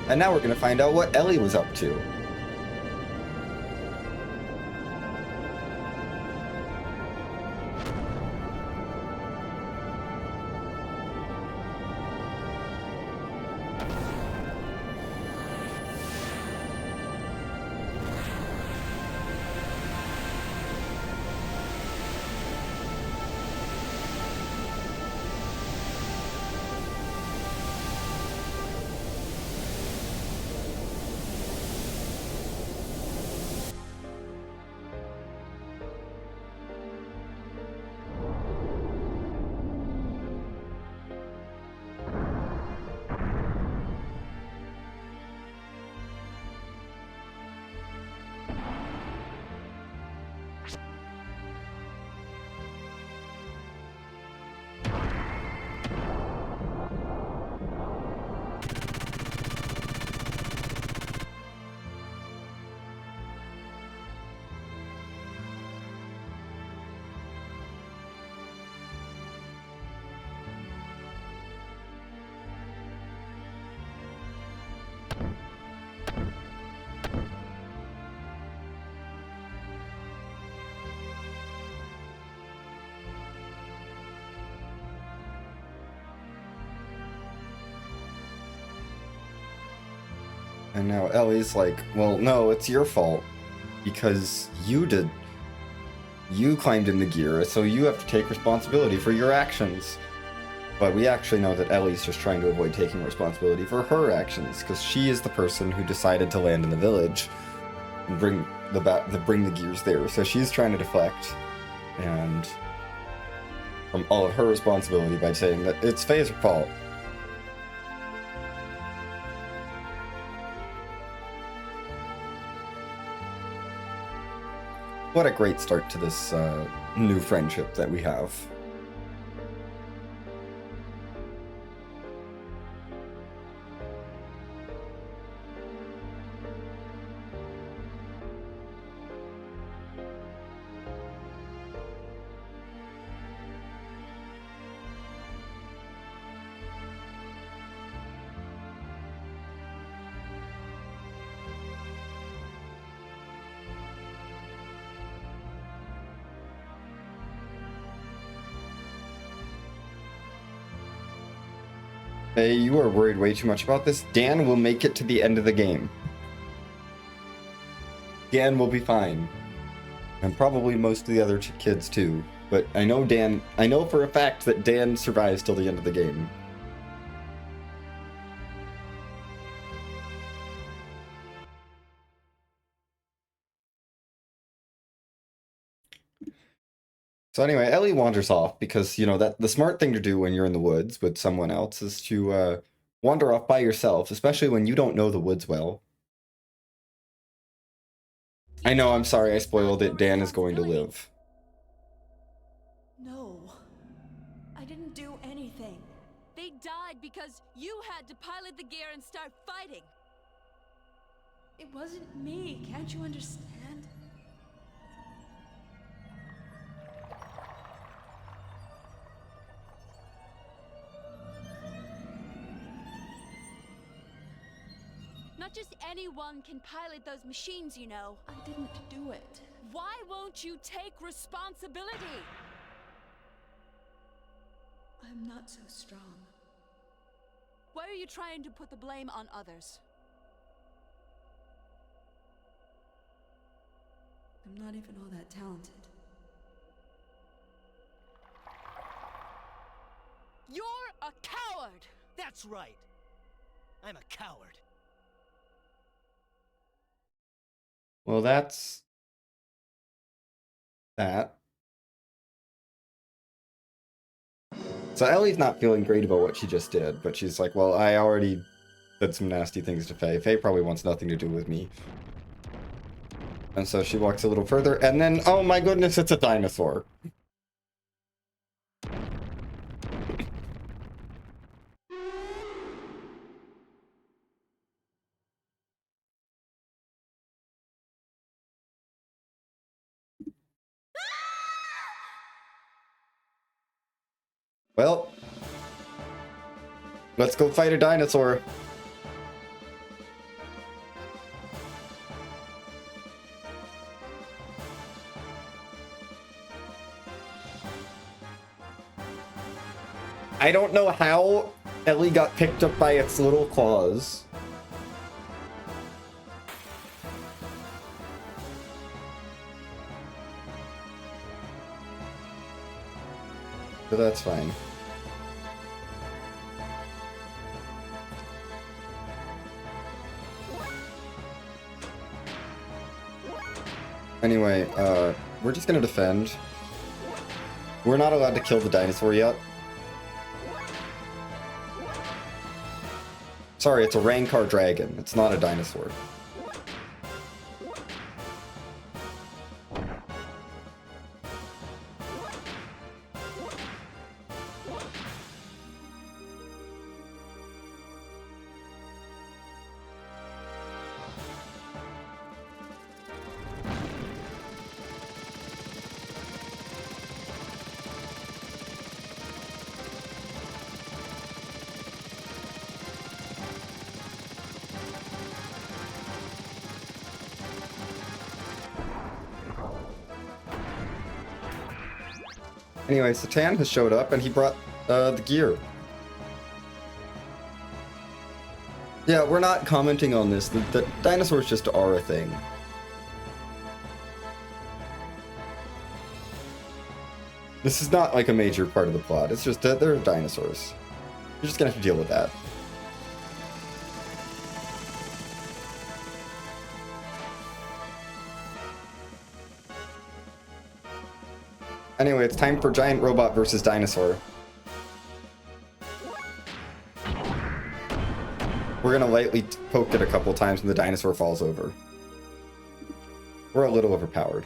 And now we're gonna find out what Ellie was up to. And now Ellie's like, well, no, it's your fault. Because you climbed in the gear, so you have to take responsibility for your actions. But we actually know that Ellie's just trying to avoid taking responsibility for her actions, because she is the person who decided to land in the village and bring the gears there. So she's trying to deflect and from all of her responsibility by saying that it's Faye's fault. What a great start to this new friendship that we have. Hey, you are worried way too much about this. Dan will make it to the end of the game. Dan will be fine. And probably most of the other kids too. But I know for a fact that Dan survives till the end of the game. So anyway, Ellie wanders off because, you know, that the smart thing to do when you're in the woods with someone else is to wander off by yourself, especially when you don't know the woods well. I know, I'm sorry I spoiled it. Dan is going to live. No. I didn't do anything. They died because you had to pilot the gear and start fighting. It wasn't me, can't you understand? Not just anyone can pilot those machines, you know. I didn't do it. Why won't you take responsibility? I'm not so strong. Why are you trying to put the blame on others? I'm not even all that talented. You're a coward! That's right. I'm a coward. Well, that's that. So Ellie's not feeling great about what she just did, but she's like, well, I already did some nasty things to Faye. Faye probably wants nothing to do with me. And so she walks a little further, and then, oh my goodness, it's a dinosaur. Well, let's go fight a dinosaur. I don't know how Ellie got picked up by its little claws. But that's fine. Anyway, we're just gonna defend. We're not allowed to kill the dinosaur yet. Sorry, it's a Rancor dragon. It's not a dinosaur. Anyway, Satan has showed up and he brought the gear. Yeah, we're not commenting on this. The dinosaurs just are a thing. This is not like a major part of the plot. It's just that they're dinosaurs. You're just gonna have to deal with that. Anyway, it's time for giant robot versus dinosaur. We're gonna lightly poke it a couple times when the dinosaur falls over. We're a little overpowered.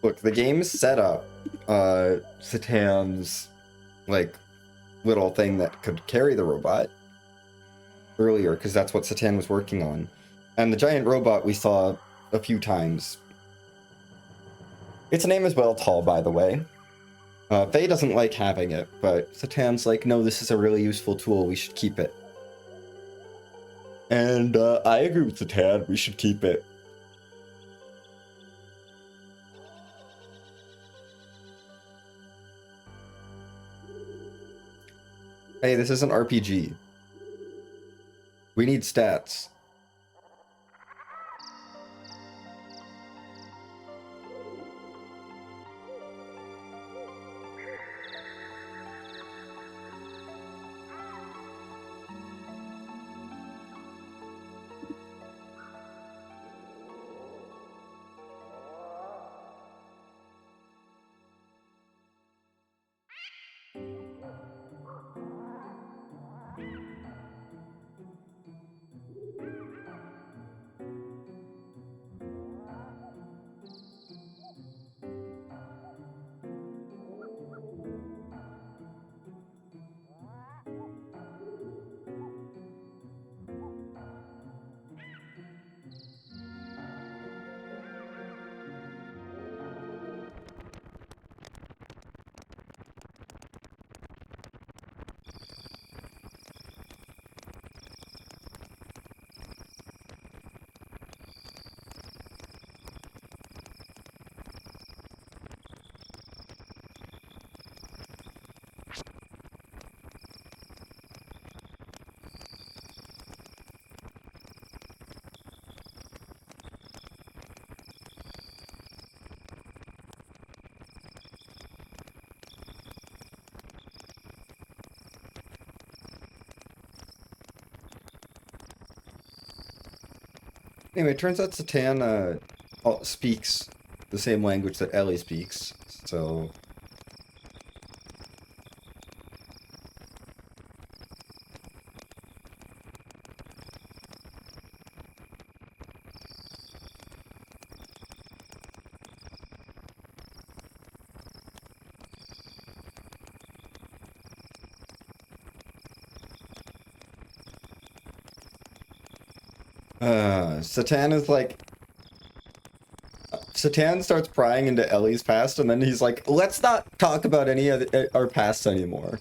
Look, the game set up Satan's like little thing that could carry the robot earlier, because that's what Satan was working on. And the giant robot we saw a few times. Its name is Well Tall, by the way. Faye doesn't like having it, but Satan's like, no, this is a really useful tool, we should keep it. And I agree with Satan, we should keep it. Hey, this is an RPG. We need stats. Anyway, it turns out Satan speaks the same language that Ellie speaks, so... Satan is like... Satan starts prying into Ellie's past, and then he's like, let's not talk about any of our pasts anymore.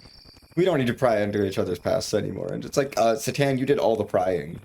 We don't need to pry into each other's pasts anymore. And it's like, Satan, you did all the prying.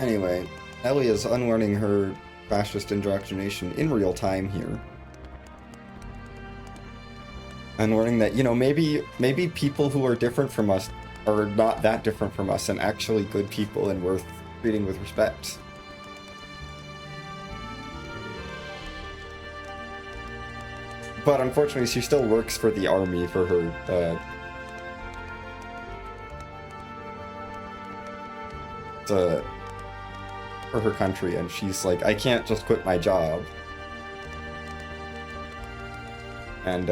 Anyway, Ellie is unlearning her fascist indoctrination in real time here. And learning that, you know, maybe people who are different from us are not that different from us and actually good people and worth treating with respect. But unfortunately, she still works for the army for her, for her country, and she's like, I can't just quit my job. And,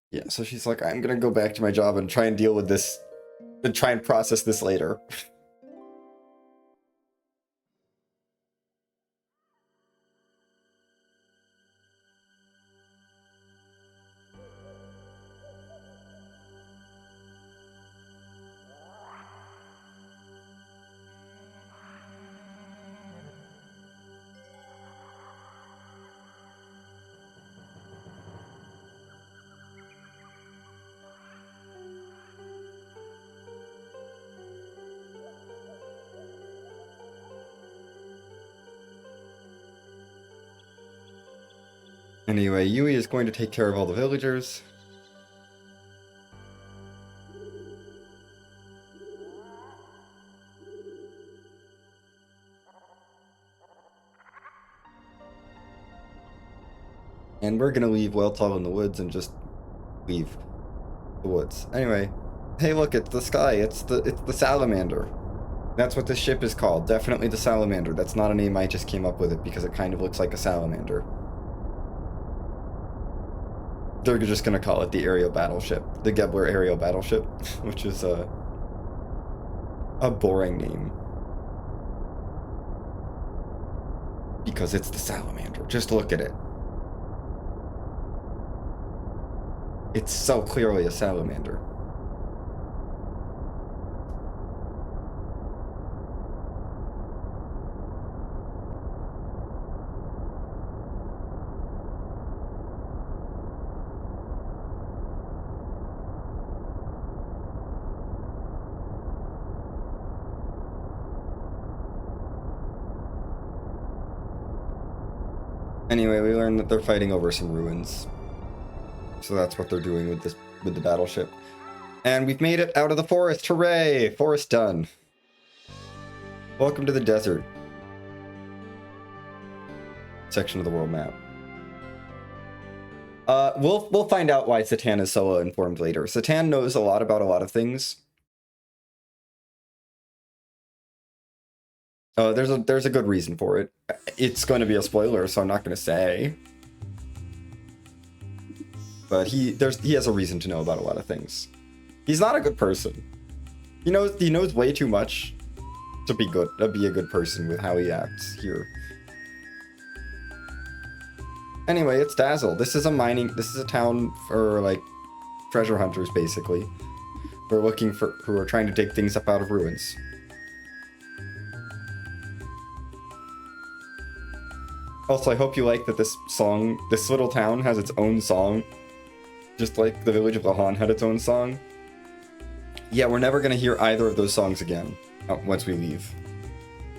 yeah, so she's like, I'm gonna go back to my job and try and deal with this, and try and process this later. Anyway, Yui is going to take care of all the villagers. And we're gonna leave Weltall in the woods and just leave the woods. Anyway, hey look, it's the sky, it's the salamander. That's what this ship is called, definitely the salamander. That's not a name, I just came up with it because it kind of looks like a salamander. They're just gonna call it the aerial battleship, the Gebler aerial battleship, which is a boring name. Because it's the salamander, just look at it. It's so clearly a salamander. Anyway, we learned that they're fighting over some ruins. So that's what they're doing with the battleship. And we've made it out of the forest. Hooray! Forest done. Welcome to the desert section of the world map. We'll find out why Satan is so informed later. Satan knows a lot about a lot of things. There's a good reason for it. It's going to be a spoiler, so I'm not going to say. But he has a reason to know about a lot of things. He's not a good person. He knows way too much to be a good person with how he acts here. Anyway, it's Dazzle. This is a town for like treasure hunters basically. Who are trying to dig things up out of ruins. Also, I hope you like that this little town has its own song. Just like the village of Lahan had its own song. Yeah, we're never gonna hear either of those songs again once we leave.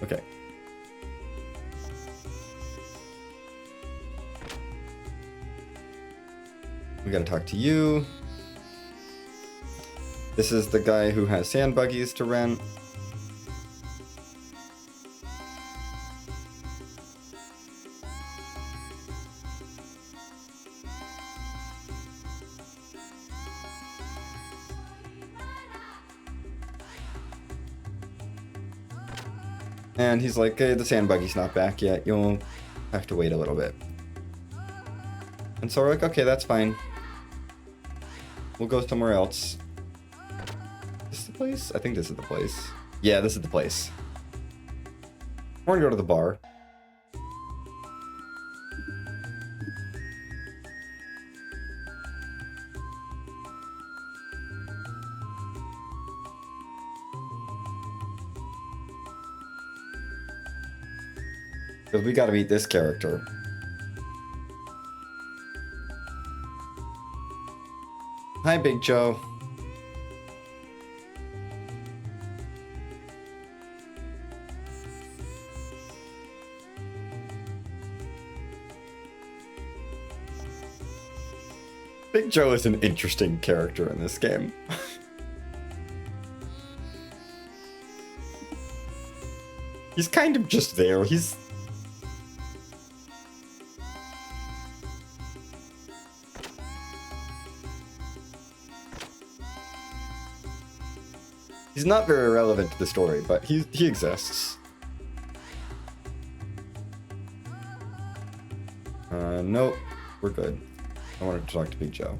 Okay. We gotta talk to you. This is the guy who has sand buggies to rent. And he's like, hey, the sand buggy's not back yet. You'll have to wait a little bit. And so we're like, okay, that's fine. We'll go somewhere else. Is this the place? I think this is the place. Yeah, this is the place. We're gonna go to the bar. Because we gotta meet this character. Hi, Big Joe. Big Joe is an interesting character in this game. He's kind of just there. He's not very relevant to the story, but he exists. Nope, we're good. I wanted to talk to Big Joe.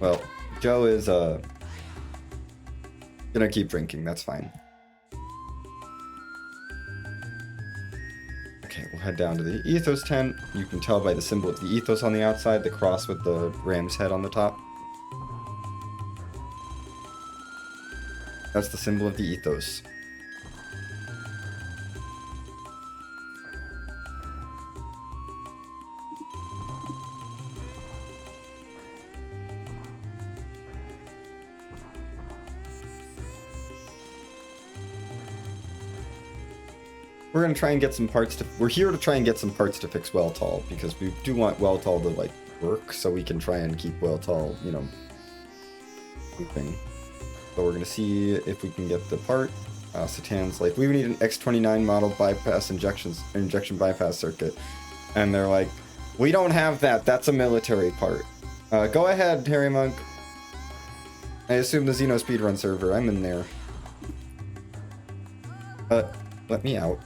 Well, Joe is gonna keep drinking, that's fine. Okay, we'll head down to the Ethos tent. You can tell by the symbol of the Ethos on the outside, the cross with the ram's head on the top. That's the symbol of the Ethos. We're gonna try and get some parts to. We're here to try and get some parts to fix Weltall because we do want Weltall to like work, so we can try and keep Weltall, you know, moving. So we're gonna see if we can get the part. Satan's like, we need an X29 model bypass injection bypass circuit, and they're like, we don't have that. That's a military part. Go ahead, Harry Monk. I assume the Xeno speedrun server. I'm in there. Let me out.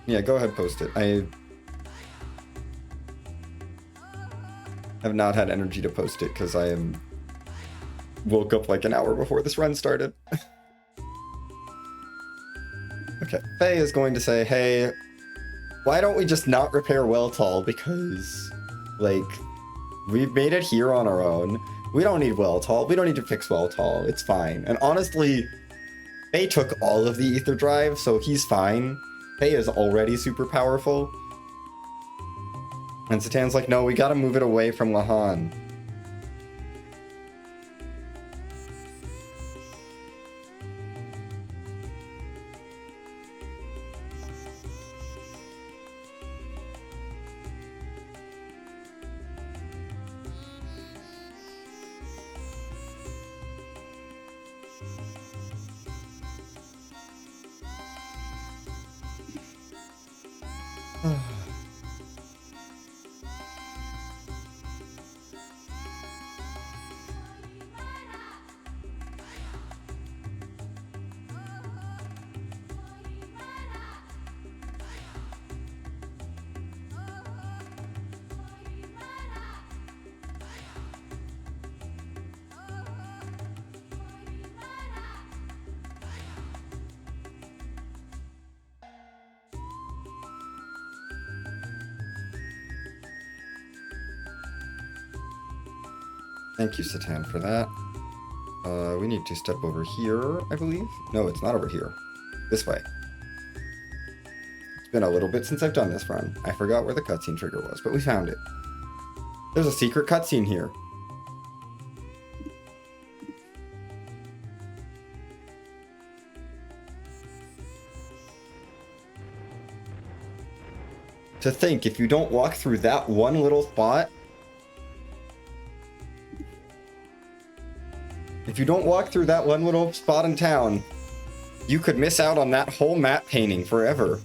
Yeah, go ahead, post it. I have not had energy to post it because I woke up like an hour before this run started. Okay, Faye is going to say, hey, why don't we just not repair Weltall? Because, like, we've made it here on our own. We don't need Weltall. We don't need to fix Weltall. It's fine. And honestly, Faye took all of the ether drive, so he's fine. Faye is already super powerful. And Satan's like, no, we gotta move it away from Lahan. Thank you, Satan, for that. We need to step over here, I believe. No, it's not over here. This way. It's been a little bit since I've done this run. I forgot where the cutscene trigger was, but we found it. There's a secret cutscene here. To think, if you don't walk through that one little spot, if you don't walk through that one little spot in town, you could miss out on that whole map painting forever.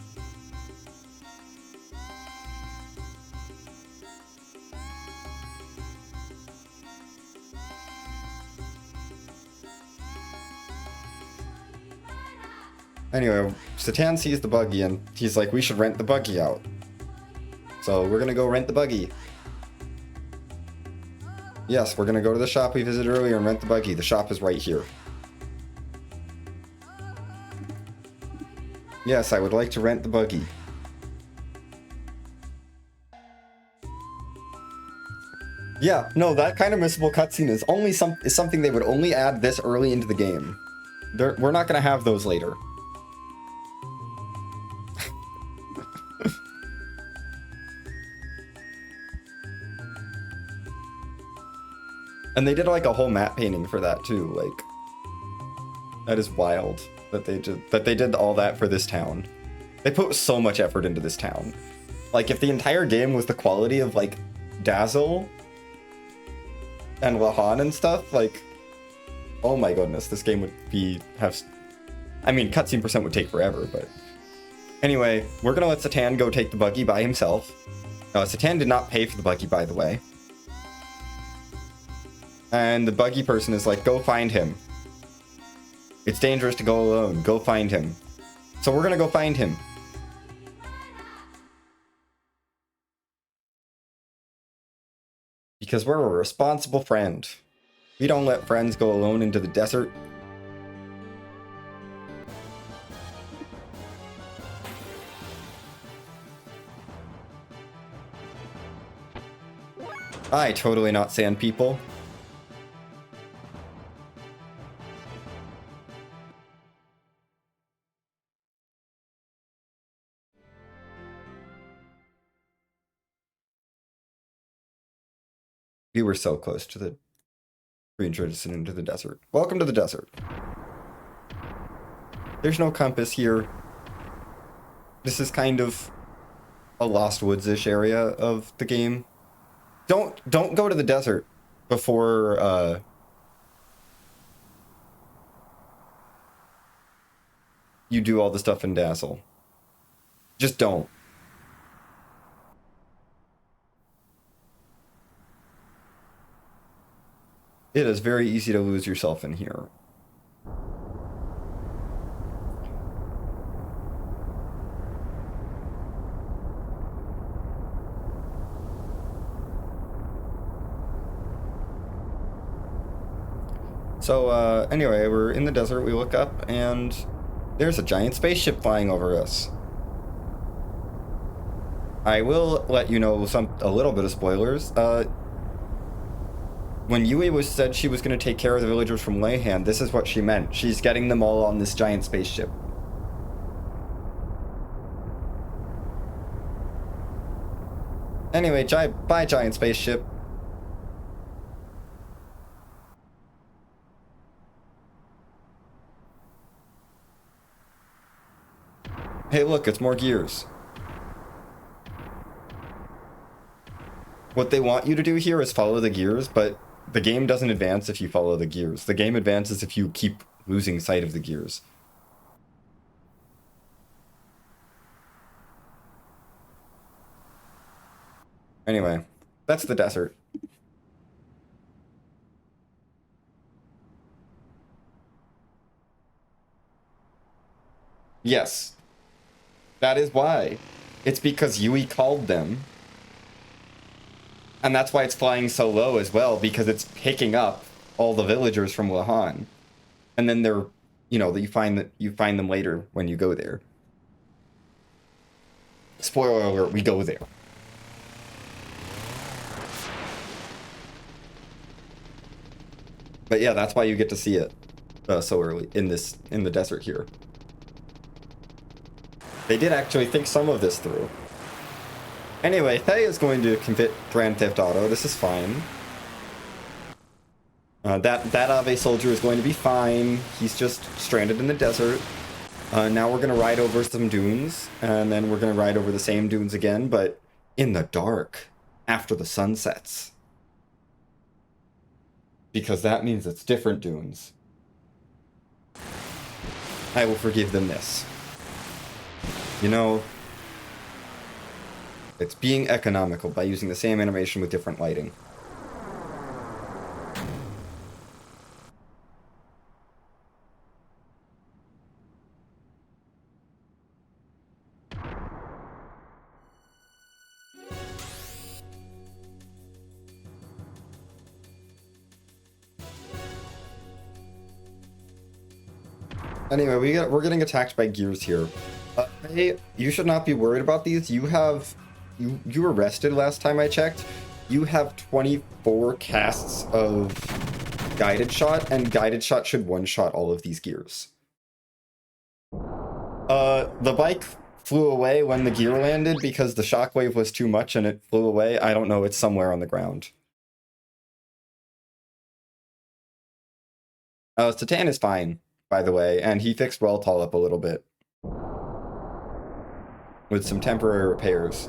Anyway, Satan sees the buggy and he's like, we should rent the buggy out. So we're gonna go rent the buggy. Yes, we're gonna go to the shop we visited earlier and rent the buggy. The shop is right here. Yes, I would like to rent the buggy. Yeah, no, that kind of missable cutscene is only something they would only add this early into the game. We're not gonna have those later. And they did like a whole map painting for that too. Like, that is wild that they did all that for this town. They put so much effort into this town. Like, if the entire game was the quality of like Dazzle and Lahan and stuff, like, oh my goodness, this game would I mean, cutscene percent would take forever, but anyway, we're gonna let Satan go take the buggy by himself. Satan did not pay for the buggy, by the way. And the buggy person is like, go find him. It's dangerous to go alone. Go find him. So we're gonna go find him. Because we're a responsible friend. We don't let friends go alone into the desert. I totally not sand people. We were so close to the reintroduction into the desert. Welcome to the desert. There's no compass here. This is kind of a Lost Woods-ish area of the game. Don't go to the desert before you do all the stuff in Dazzle. Just don't. It is very easy to lose yourself in here. So, anyway, we're in the desert, we look up, and there's a giant spaceship flying over us. I will let you know a little bit of spoilers. When Yui said she was going to take care of the villagers from Leyhan, this is what she meant. She's getting them all on this giant spaceship. Anyway, bye giant spaceship. Hey look, it's more gears. What they want you to do here is follow the gears, but the game doesn't advance if you follow the gears. The game advances if you keep losing sight of the gears. Anyway, that's the desert. Yes. That is why. It's because Yui called them. And that's why it's flying so low as well, because it's picking up all the villagers from Lahan. And then they're, you know, you find them later when you go there. Spoiler alert, we go there. But yeah, that's why you get to see it so early in the desert here. They did actually think some of this through. Anyway, Thay is going to commit Grand Theft Auto. This is fine. That Ave soldier is going to be fine. He's just stranded in the desert. Now we're going to ride over some dunes, and then we're going to ride over the same dunes again, but in the dark, after the sun sets. Because that means it's different dunes. I will forgive them this. You know, it's being economical by using the same animation with different lighting. Anyway, we're getting attacked by gears here. Hey, you should not be worried about these. You were rested last time I checked. You have 24 casts of guided shot, and guided shot should one-shot all of these gears. The bike flew away when the gear landed because the shockwave was too much and it flew away. I don't know, it's somewhere on the ground. Satan is fine, by the way, and he fixed Weltall up a little bit. With some temporary repairs.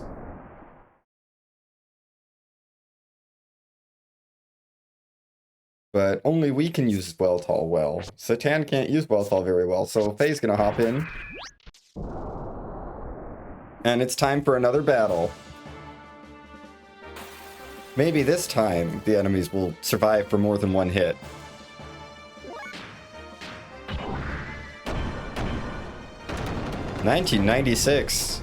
But only we can use Weltall well. Satan can't use Weltall very well, so Faye's gonna hop in. And it's time for another battle. Maybe this time the enemies will survive for more than one hit. $1996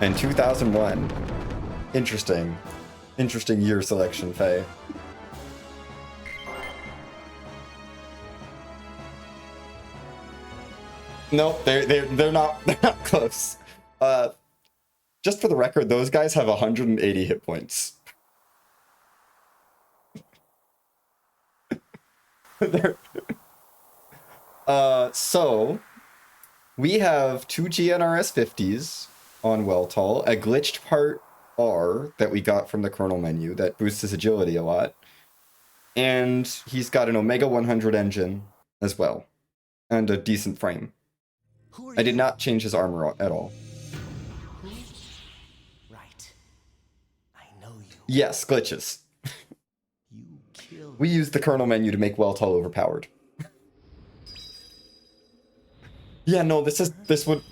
and 2001. Interesting year selection, Faye. Nope, they're not close. Just for the record, those guys have 180 hit points. So we have two GNRS 50s on Weltall, a glitched part R that we got from the kernel menu that boosts his agility a lot, and he's got an Omega 100 engine as well, and a decent frame. I did not change his armor at all. Right. I know you. Yes, glitches. You killed. We used the kernel menu to make Weltall overpowered. Yeah, no,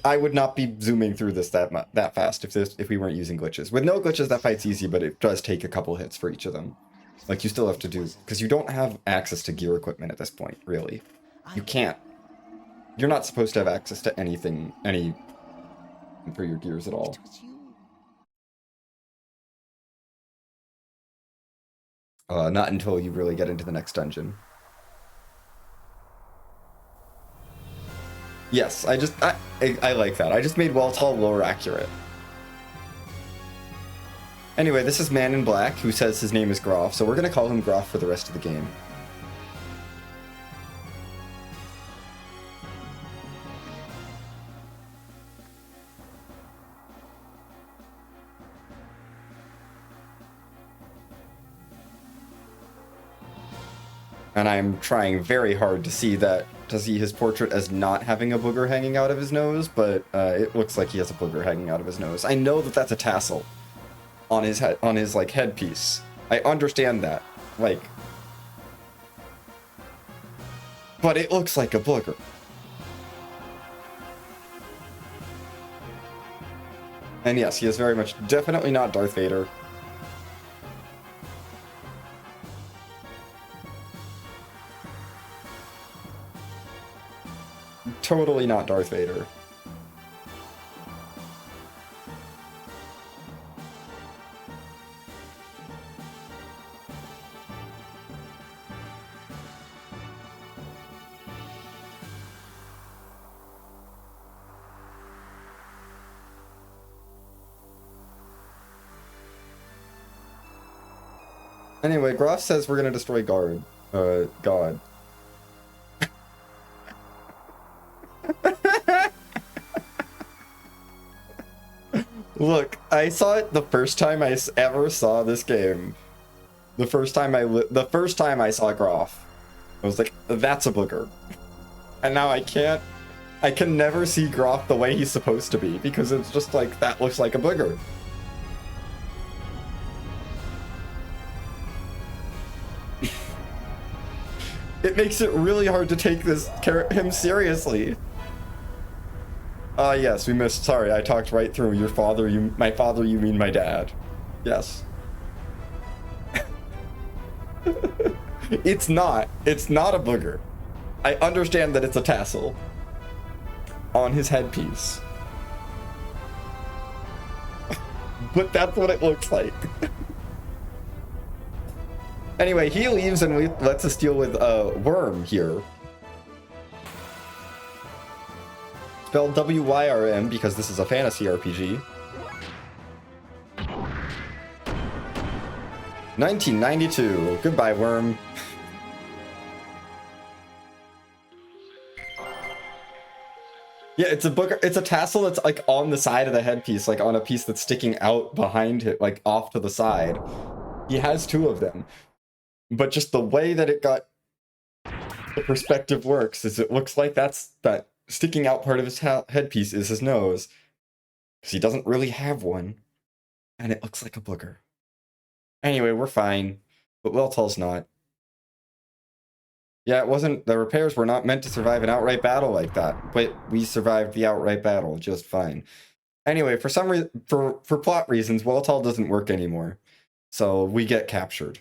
I would not be zooming through this that fast if we weren't using glitches. With no glitches, that fight's easy, but it does take a couple hits for each of them. Like, you still have to do, because you don't have access to gear equipment at this point, really. You can't. You're not supposed to have access to anything for your gears at all. It was you. Not until you really get into the next dungeon. Yes, I like that. I just made Weltall lower accurate. Anyway, this is Man in Black, who says his name is Groff, so we're gonna call him Groff for the rest of the game. And I'm trying very hard to see his portrait as not having a booger hanging out of his nose, but it looks like he has a booger hanging out of his nose. I know that that's a tassel on his head, on his like headpiece. I understand that, like, but it looks like a booger. And yes, he is very much definitely not Darth Vader. Totally not Darth Vader. Anyway, Groff says we're gonna destroy God. Look, I saw it the first time I ever saw this game. The first time I saw Groff, I was like, that's a booger. And now I can never see Groff the way he's supposed to be, because it's just like, that looks like a booger. It makes it really hard to take him seriously. Yes, we missed. Sorry, I talked right through your father. My father, you mean my dad. Yes. It's not a booger. I understand that it's a tassel on his headpiece. But that's what it looks like. Anyway, he leaves and lets us deal with Worm here. Spelled W-Y-R-M because this is a fantasy RPG. 1992. Goodbye, Worm. Yeah, it's a booger. It's a tassel that's like on the side of the headpiece, like on a piece that's sticking out behind it, like off to the side. He has two of them. But just the way that it got the perspective works is it looks like that sticking out part of his headpiece is his nose. Because he doesn't really have one. And it looks like a booger. Anyway, we're fine. But Weltall's not. Yeah, the repairs were not meant to survive an outright battle like that. But we survived the outright battle just fine. Anyway, for some reason, for plot reasons, Weltall doesn't work anymore. So we get captured.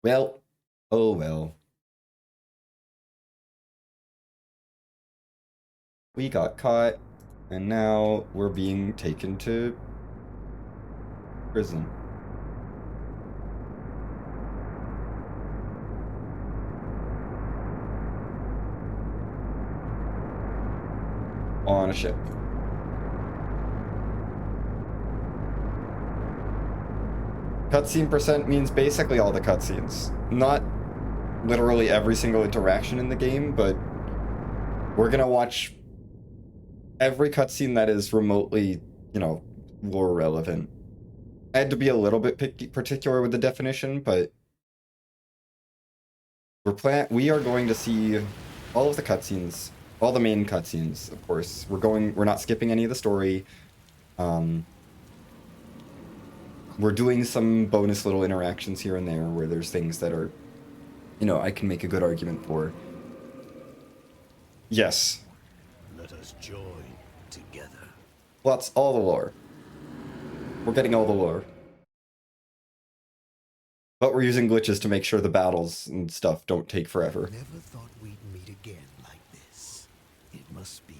Well, oh well. We got caught, and now we're being taken to prison. On a ship. Cutscene percent means basically all the cutscenes. Not literally every single interaction in the game, but we're gonna watch every cutscene that is remotely, you know, lore relevant. I had to be a little bit particular with the definition, but we are going to see all of the cutscenes, all the main cutscenes, of course. We're not skipping any of the story. We're doing some bonus little interactions here and there where there's things that are, you know, I can make a good argument for. Yes. Let us join together. Well, that's all the lore. We're getting all the lore. But we're using glitches to make sure the battles and stuff don't take forever. Never thought we'd meet again like this. It must be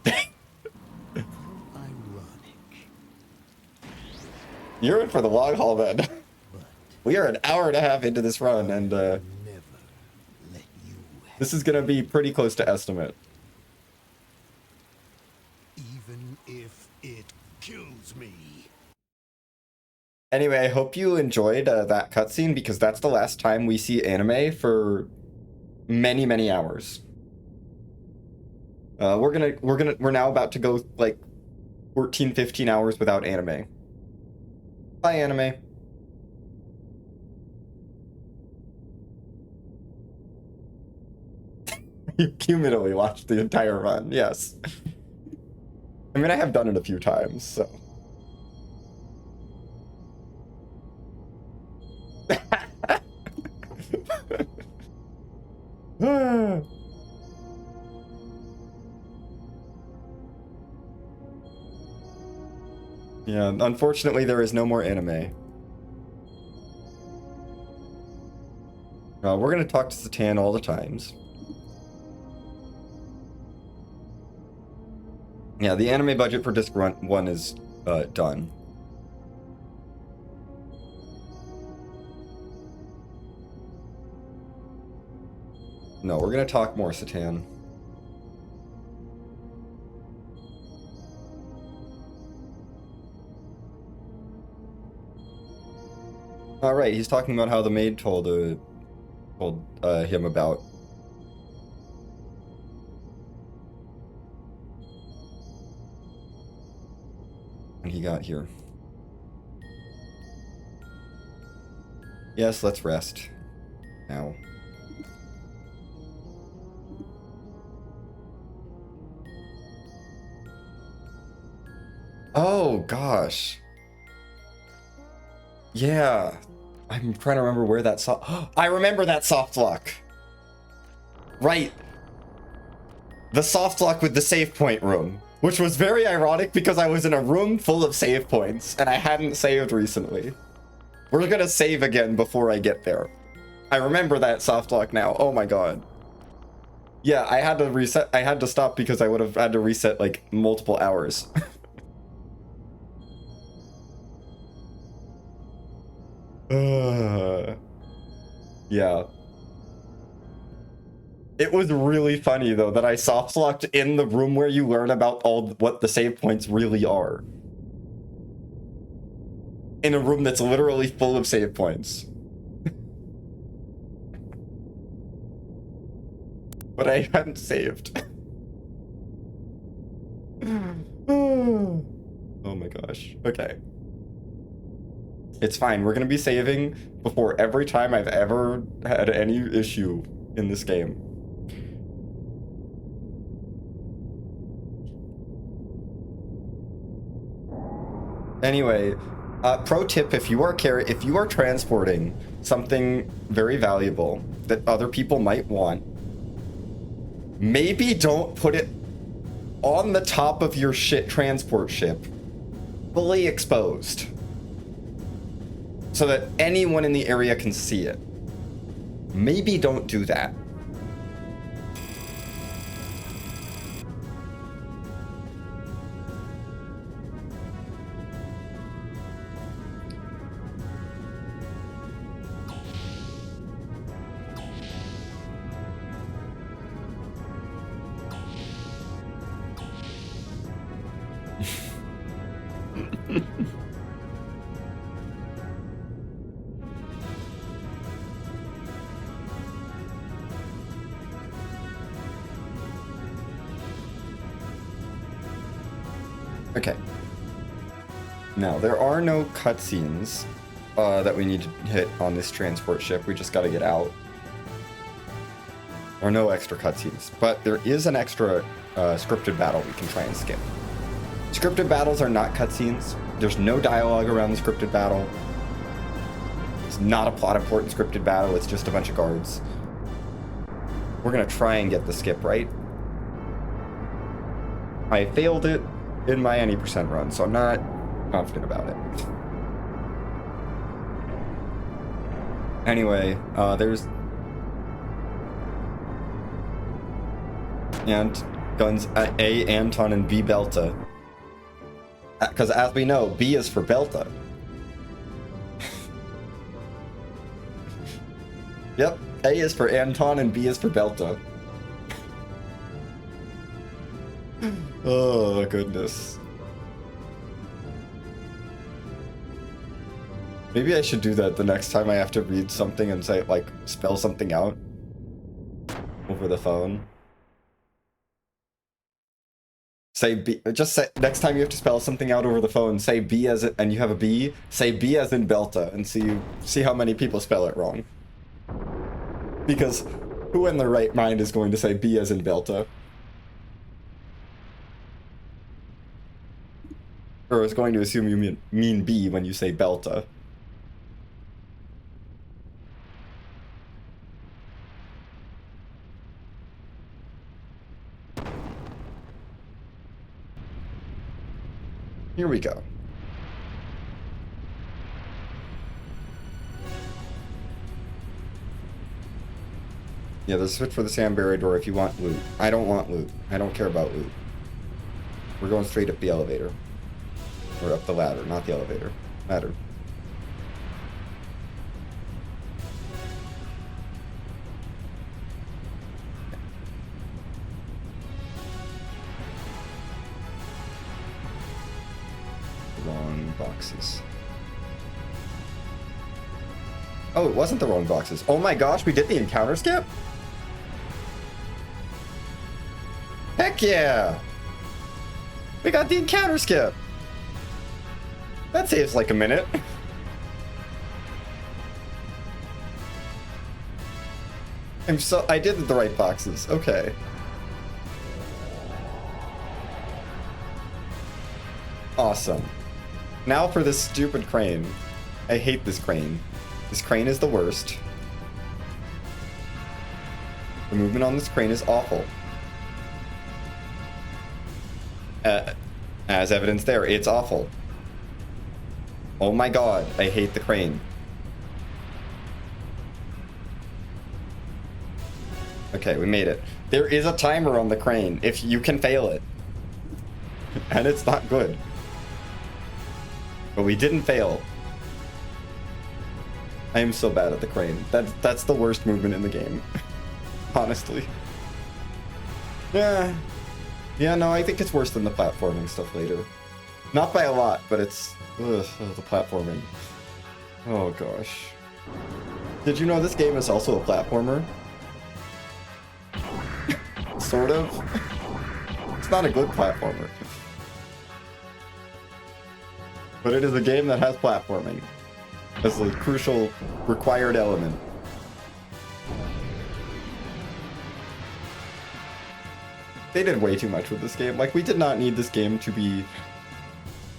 fate. Ironic. You're in for the long haul then. But We are an hour and a half into this run, and never let you this is gonna be pretty close to estimate. even if it kills me. Anyway, I hope you enjoyed that cutscene, because that's the last time we see anime for many, many hours. We're now about to go like 14, 15 hours without anime. Bye, anime. You cumulatively watched the entire run, yes. I mean, I have done it a few times, so. Yeah, unfortunately there is no more anime. We're gonna talk to Satan all the times. Yeah, the anime budget for disc 1 is done. No, we're gonna talk more, Satan. Alright, he's talking about how the maid told him about. When he got here. Yes, let's rest. Now. Oh, gosh. Yeah. I'm trying to remember where that I remember that soft lock. Right. The soft lock with the save point room. Which was very ironic because I was in a room full of save points and I hadn't saved recently. We're gonna save again before I get there. I remember that soft lock now. Oh my god. Yeah, I had to reset. I had to stop because I would have had to reset like multiple hours. Yeah. It was really funny though that I soft locked in the room where you learn about what the save points really are. In a room that's literally full of save points. But I hadn't saved. Oh my gosh. Okay. It's fine. We're gonna be saving before every time I've ever had any issue in this game. Anyway, pro tip: if you are transporting something very valuable that other people might want, maybe don't put it on the top of your transport ship, fully exposed, so that anyone in the area can see it. Maybe don't do that. Okay. Now, there are no cutscenes that we need to hit on this transport ship. We just gotta get out. Or no extra cutscenes. But there is an extra scripted battle we can try and skip. Scripted battles are not cutscenes. There's no dialogue around the scripted battle. It's not a plot important scripted battle. It's just a bunch of guards. We're gonna try and get the skip right. I failed it in my any percent run, so I'm not confident about it. Anyway, there's and guns A, Anton, and B, Belta. Because as we know, B is for Belta. Yep, A is for Anton and B is for Belta. Oh, goodness. Maybe I should do that the next time I have to read something and say, like, spell something out over the phone. Say B, just say, next time you have to spell something out over the phone, say B as it, and you have a B, say B as in Belta, and see how many people spell it wrong. Because who in their right mind is going to say B as in Belta? Or is going to assume you mean B when you say Belta. Here we go. Yeah, there's a switch for the Sandberry door if you want loot. I don't want loot. I don't care about loot. We're going straight up the elevator. Or up the ladder, not the elevator. Ladder. Wrong boxes. Oh, it wasn't the wrong boxes. Oh my gosh, we did the encounter skip? Heck yeah! We got the encounter skip! That saves like a minute. I did the right boxes. Okay. Awesome. Now for this stupid crane. I hate this crane. This crane is the worst. The movement on this crane is awful. As evidence there, it's awful. Oh my god, I hate the crane. Okay, we made it. There is a timer on the crane, if you can fail it. And it's not good. But we didn't fail. I am so bad at the crane. That's the worst movement in the game. Honestly. Yeah. Yeah, no, I think it's worse than the platforming stuff later. Not by a lot, but it's... Ugh, the platforming. Oh gosh. Did you know this game is also a platformer? Sort of. It's not a good platformer. But it is a game that has platforming as a crucial required element. They did way too much with this game. Like, we did not need this game to be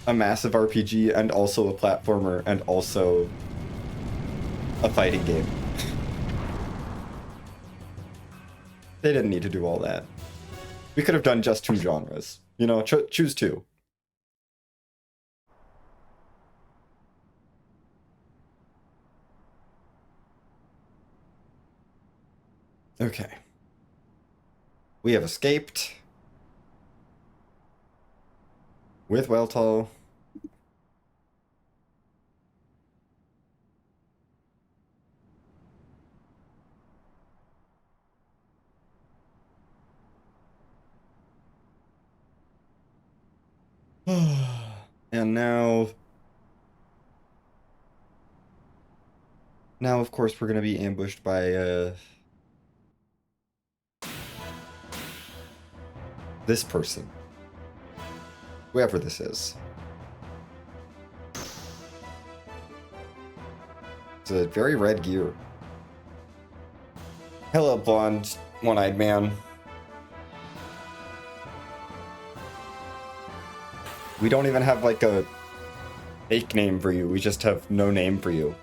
a massive RPG and also a platformer and also a fighting game. They didn't need to do all that. We could have done just 2 genres. You know, choose 2. Okay. We have escaped. With Weltall. And now of course we're gonna be ambushed by this person, whoever this is. It's a very red gear. Hello, blonde, one-eyed man. We don't even have like a fake name for you. We just have no name for you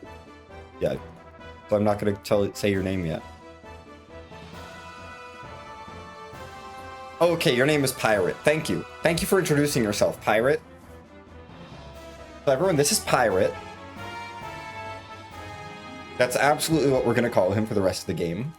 yet. So I'm not gonna say your name yet. Okay, your name is Pirate. Thank you. Thank you for introducing yourself, Pirate. So everyone, this is Pirate. That's absolutely what we're gonna call him for the rest of the game.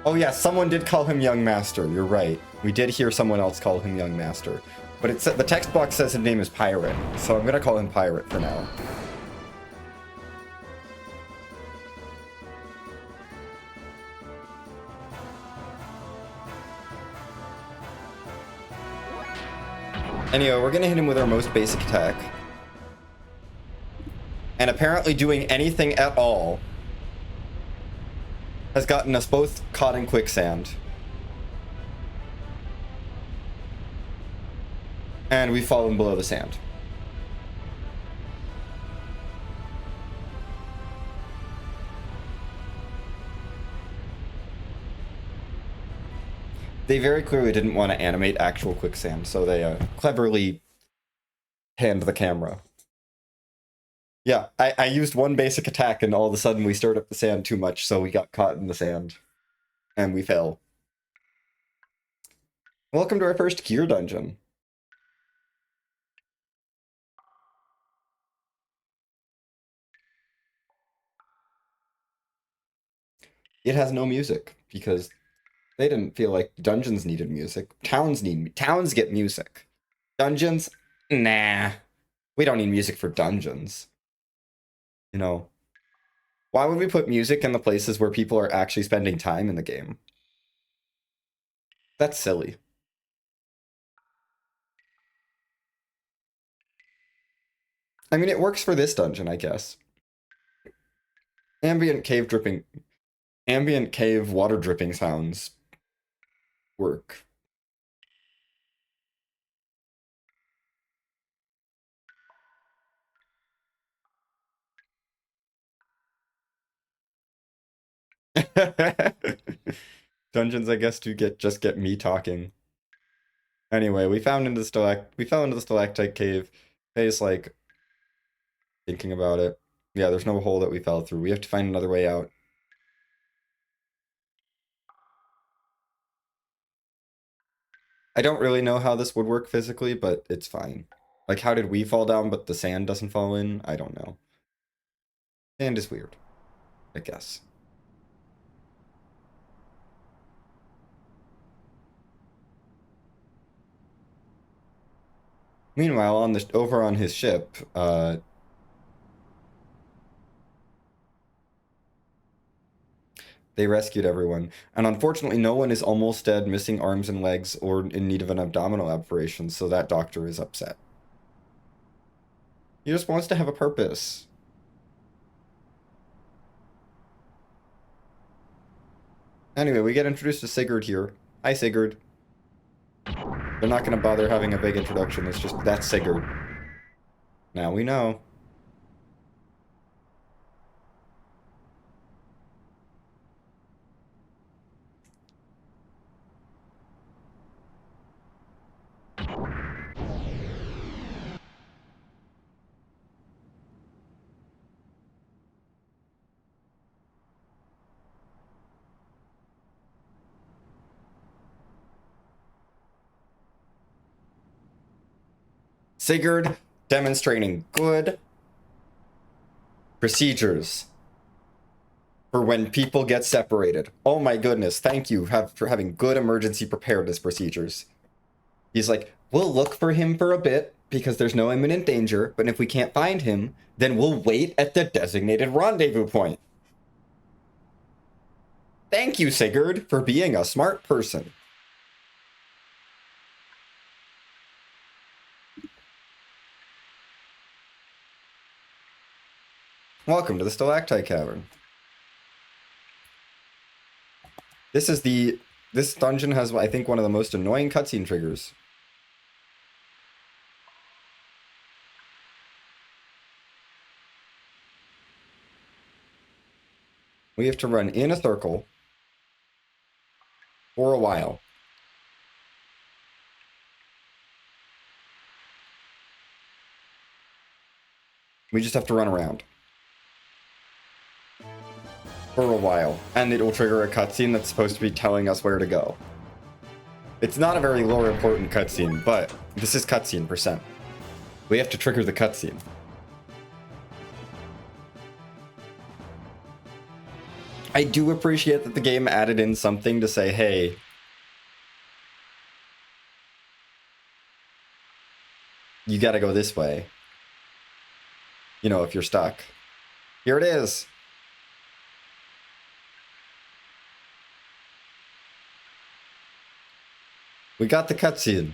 Oh yeah, someone did call him Young Master. You're right. We did hear someone else call him Young Master. But it said, the text box says his name is Pirate, so I'm gonna call him Pirate for now. Anyway, we're gonna hit him with our most basic attack. And apparently doing anything at all has gotten us both caught in quicksand. And we've fallen below the sand. They very clearly didn't want to animate actual quicksand, so they cleverly panned the camera. Yeah, I used one basic attack and all of a sudden we stirred up the sand too much, so we got caught in the sand. And we fell. Welcome to our first gear dungeon. It has no music, because they didn't feel like dungeons needed music. Towns get music. Dungeons? Nah. We don't need music for dungeons. You know, why would we put music in the places where people are actually spending time in the game? That's silly. I mean, it works for this dungeon, I guess. Ambient cave water dripping sounds work. Dungeons, I guess, just get me talking. Anyway, we fell into the stalactite cave. Faye's like thinking about it. Yeah, there's no hole that we fell through. We have to find another way out. I don't really know how this would work physically, but it's fine. Like, how did we fall down, but the sand doesn't fall in? I don't know. Sand is weird, I guess. Meanwhile, over on his ship, they rescued everyone. And unfortunately, no one is almost dead, missing arms and legs, or in need of an abdominal operation, so that doctor is upset. He just wants to have a purpose. Anyway, we get introduced to Sigurd here. Hi, Sigurd. They're not gonna bother having a big introduction. It's just, that's Sigurd. Now we know. Sigurd demonstrating good procedures for when people get separated. Oh my goodness, thank you for having good emergency preparedness procedures. He's like, we'll look for him for a bit because there's no imminent danger, but if we can't find him, then we'll wait at the designated rendezvous point. Thank you, Sigurd, for being a smart person. Welcome to the Stalactite Cavern. This dungeon has, I think, one of the most annoying cutscene triggers. We have to run in a circle for a while. We just have to run around for a while, and it will trigger a cutscene that's supposed to be telling us where to go. It's not a very lore important cutscene, but this is cutscene %. We have to trigger the cutscene. I do appreciate that the game added in something to say, hey, you gotta go this way. You know, if you're stuck. Here it is. We got the cutscene.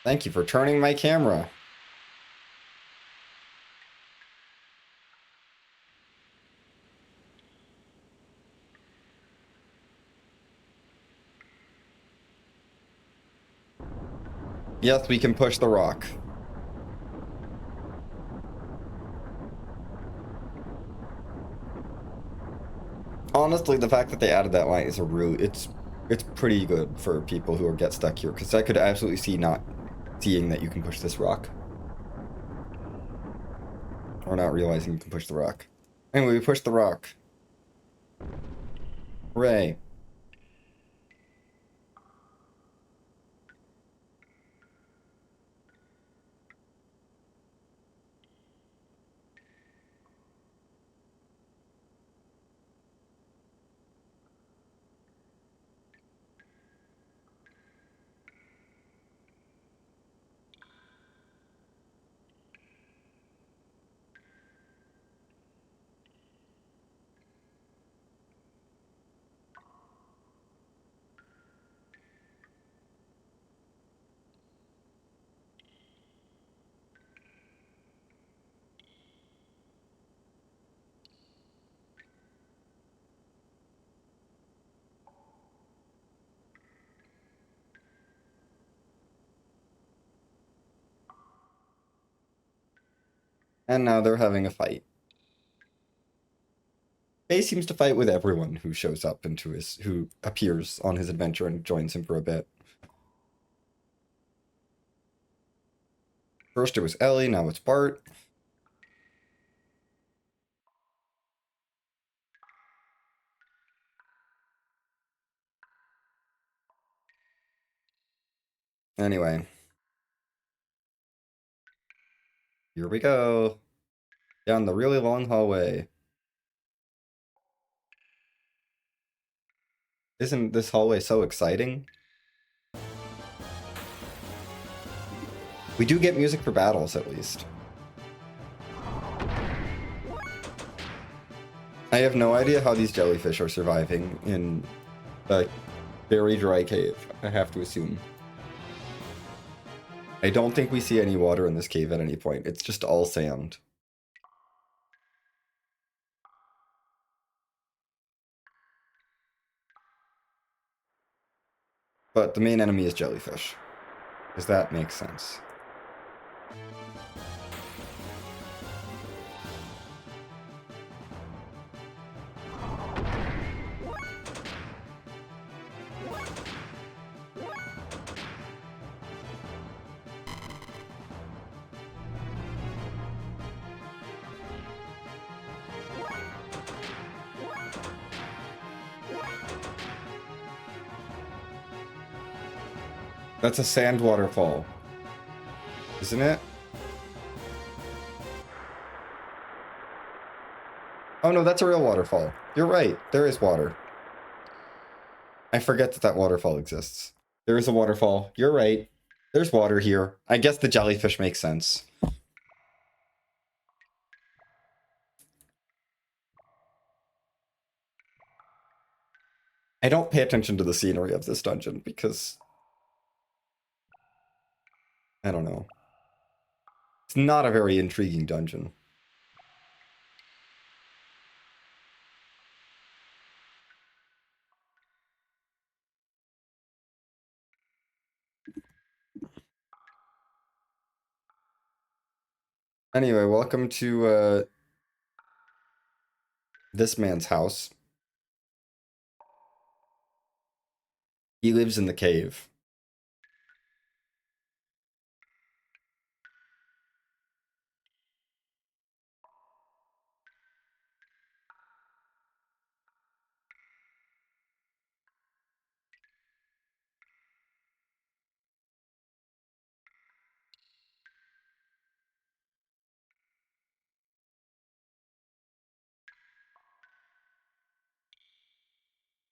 Thank you for turning my camera. Yes, we can push the rock. Honestly, the fact that they added that line is it's pretty good for people who get stuck here, because I could absolutely see not seeing that you can push this rock. Or not realizing you can push the rock. Anyway, we pushed the rock. Hooray. And now they're having a fight. Faye seems to fight with everyone who shows up who appears on his adventure and joins him for a bit. First it was Ellie, now it's Bart. Anyway. Here we go. Down the really long hallway. Isn't this hallway so exciting? We do get music for battles, at least. I have no idea how these jellyfish are surviving in a very dry cave, I have to assume. I don't think we see any water in this cave at any point. It's just all sand. but the main enemy is jellyfish. Does that make sense? That's a sand waterfall, isn't it? Oh no, that's a real waterfall. You're right, there is water. I forget that that waterfall exists. There is a waterfall. You're right. There's water here. I guess the jellyfish makes sense. I don't pay attention to the scenery of this dungeon because... I don't know. It's not a very intriguing dungeon. Anyway, welcome to this man's house. He lives in the cave.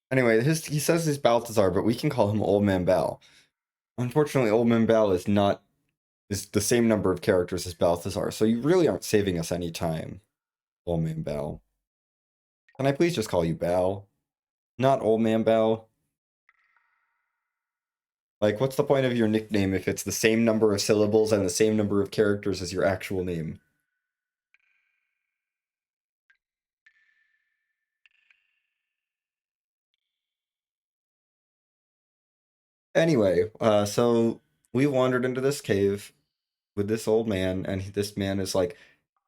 Anyway, he says he's Balthazar, but we can call him Old Man Bal. Unfortunately, Old Man Bal is the same number of characters as Balthazar, so you really aren't saving us any time, Old Man Bal. Can I please just call you Bal? Not Old Man Bal? Like, what's the point of your nickname if it's the same number of syllables and the same number of characters as your actual name? Anyway, so we wandered into this cave with this old man, and this man is like,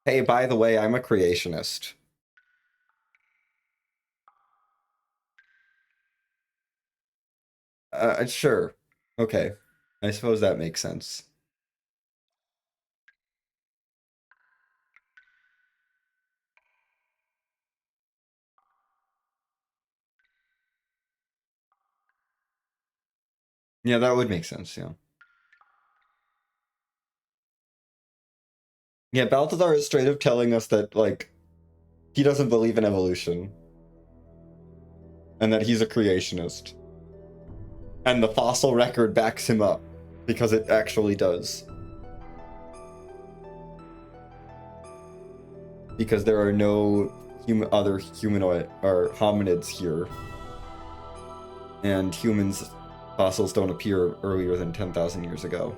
hey, by the way, I'm a creationist. Sure. Okay. I suppose that makes sense. Yeah, that would make sense, yeah. Yeah, Balthazar is straight up telling us that, like, he doesn't believe in evolution. And that he's a creationist. And the fossil record backs him up, because it actually does. Because there are no other humanoid or hominids here. And humans' fossils don't appear earlier than 10,000 years ago.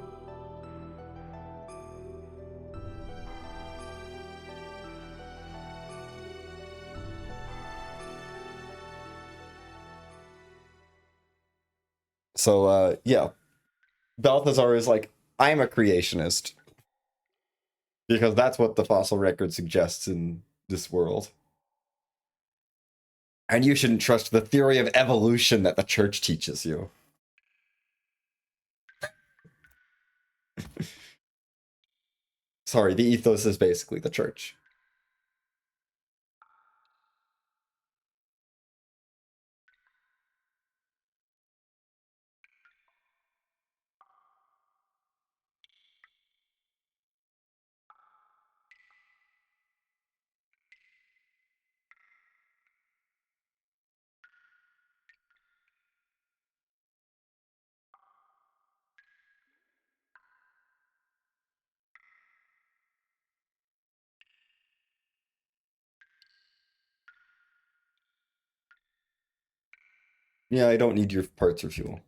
So, yeah. Balthazar is like, I'm a creationist. Because that's what the fossil record suggests in this world. And you shouldn't trust the theory of evolution that the church teaches you. Sorry, the ethos is basically the church. Yeah, I don't need your parts or fuel.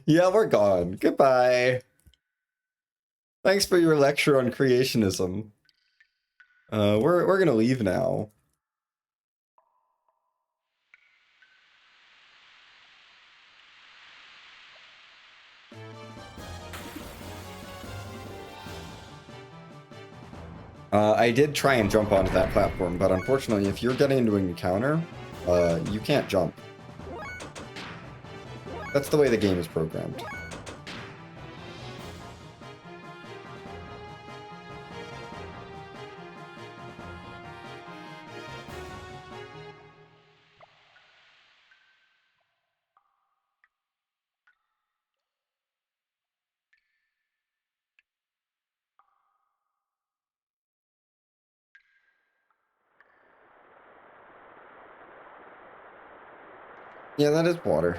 Yeah, we're gone. Goodbye. Thanks for your lecture on creationism. We're gonna leave now. I did try and jump onto that platform, but unfortunately, if you're getting into an encounter, you can't jump. That's the way the game is programmed. Yeah, that is water.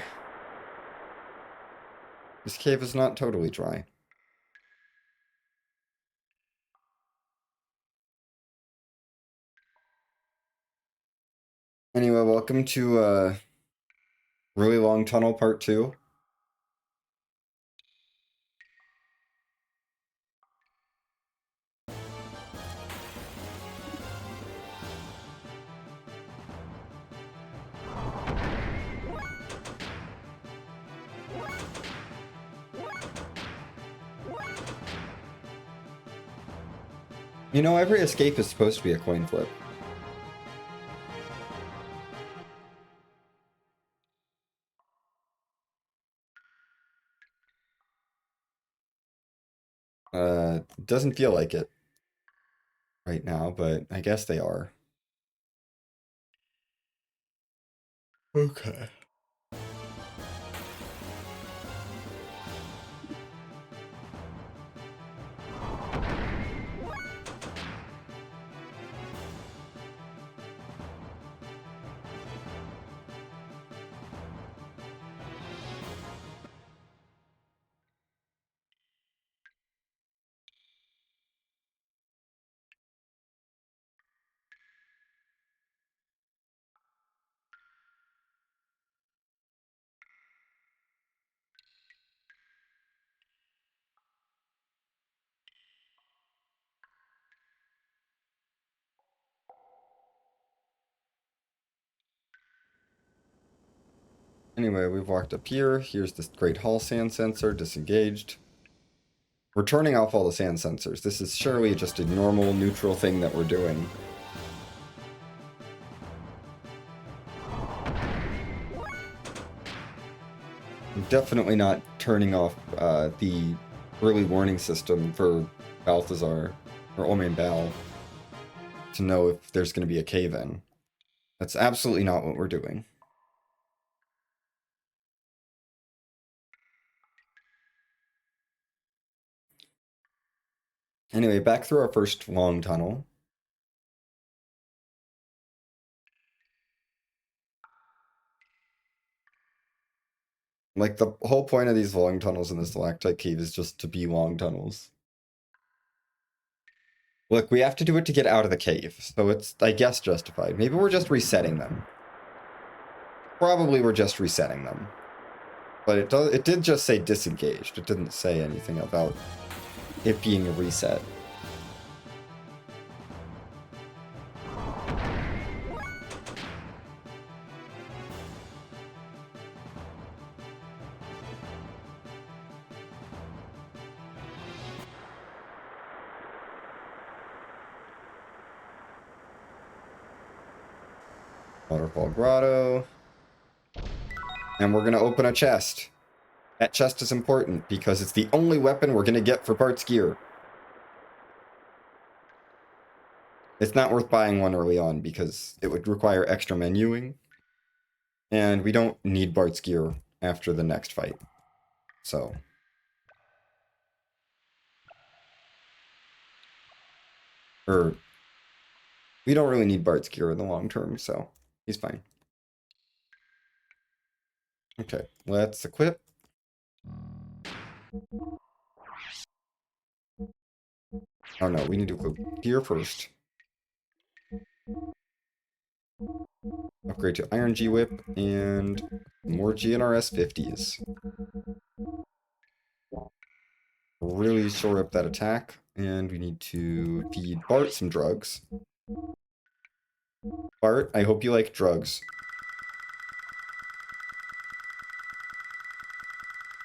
This cave is not totally dry. Anyway, welcome to Really Long Tunnel Part 2. You know, every escape is supposed to be a coin flip. Doesn't feel like it right now, but I guess they are. Okay. Anyway, we've walked up here. Here's this Great Hall sand sensor, disengaged. We're turning off all the sand sensors. This is surely just a normal, neutral thing that we're doing. I'm definitely not turning off the early warning system for Balthazar, or Old Man Bal, to know if there's going to be a cave-in. That's absolutely not what we're doing. Anyway, back through our first long tunnel. Like, the whole point of these long tunnels in the stalactite cave is just to be long tunnels. Look, we have to do it to get out of the cave, so it's, I guess, justified. Maybe we're just resetting them. Probably we're just resetting them. But it did just say disengaged. It didn't say anything about it being a reset. Waterfall Grotto. And we're going to open a chest. That chest is important because it's the only weapon we're going to get for Bart's gear. It's not worth buying one early on because it would require extra menuing. And we don't need Bart's gear after the next fight. So. We don't really need Bart's gear in the long term, so he's fine. Okay, let's equip. Oh no, we need to equip gear first. Upgrade to Iron G-Whip and more GNRS 50s. Really shore up that attack, and we need to feed Bart some drugs. Bart, I hope you like drugs.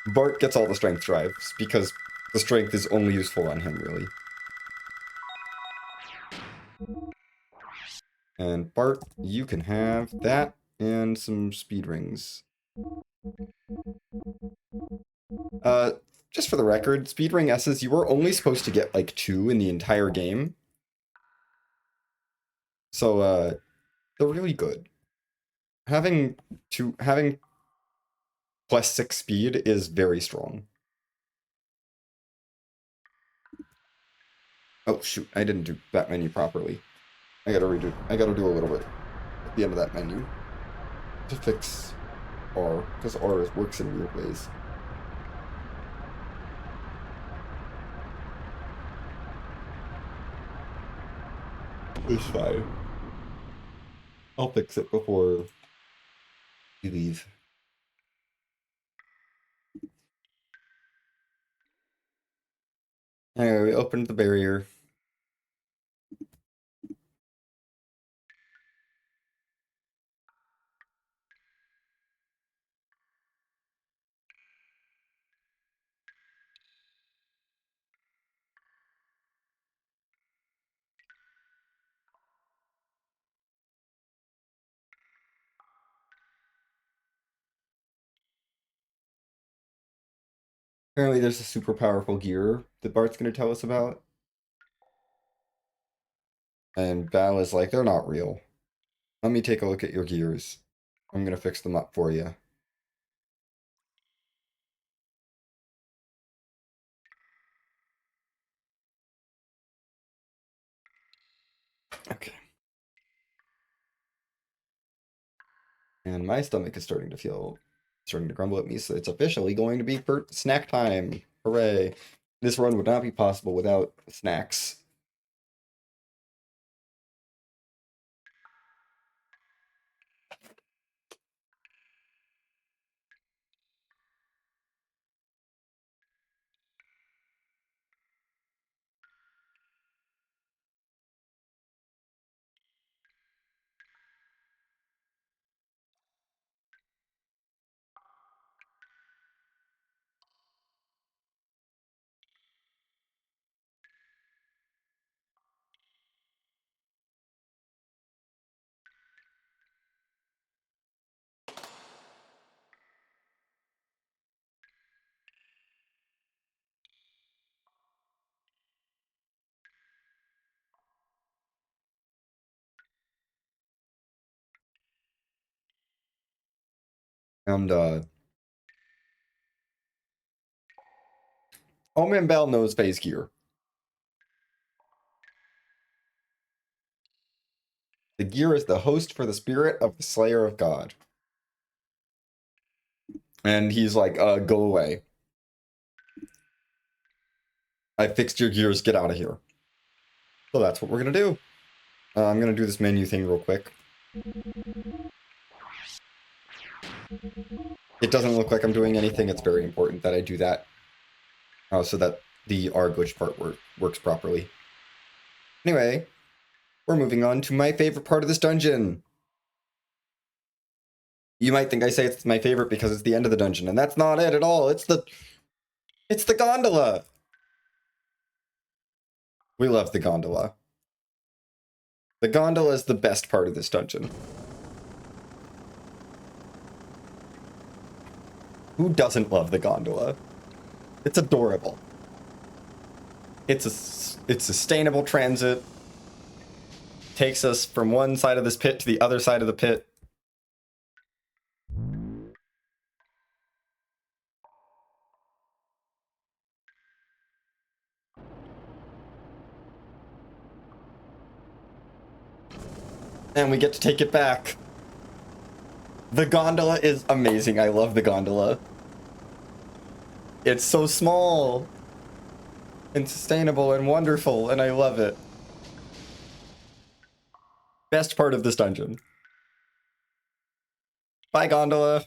Bart gets all the strength drives because the strength is only useful on him, really. And Bart, you can have that and some speed rings. Just for the record, speed ring S's, you were only supposed to get like 2 in the entire game. So, they're really good. Having +6 speed is very strong. Oh shoot, I didn't do that menu properly. I gotta do a little bit at the end of that menu to fix R, because R works in weird ways. It's fine. I'll fix it before you leave. Anyway, we opened the barrier. Apparently there's a super powerful gear that Bart's going to tell us about. And Val is like, they're not real. Let me take a look at your gears. I'm going to fix them up for you. Okay. And my stomach is starting to grumble at me, so it's officially going to be for snack time. Hooray. This run would not be possible without snacks. And, Omen Bell knows phase gear. The gear is the host for the spirit of the Slayer of God. And he's like, go away. I fixed your gears, get out of here. So that's what we're gonna do. I'm gonna do this menu thing real quick. It doesn't look like I'm doing anything. It's very important that I do that. So that the R glitch part works properly. Anyway, we're moving on to my favorite part of this dungeon. You might think I say it's my favorite because it's the end of the dungeon, and that's not it at all. It's the gondola. We love the gondola. The gondola is the best part of this dungeon. Who doesn't love the gondola? It's adorable. It's sustainable transit. Takes us from one side of this pit to the other side of the pit. And we get to take it back. The gondola is amazing. I love the gondola. It's so small and sustainable and wonderful, and I love it. Best part of this dungeon. Bye, gondola.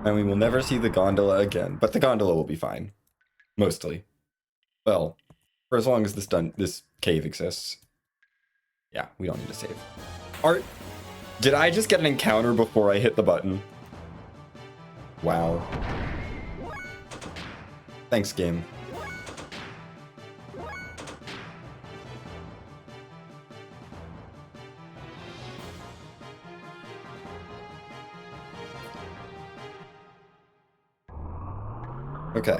And we will never see the gondola again, but the gondola will be fine. Mostly. Well, for as long as this cave exists. Yeah, we don't need to save. Art, did I just get an encounter before I hit the button? Wow. Thanks, game. Okay.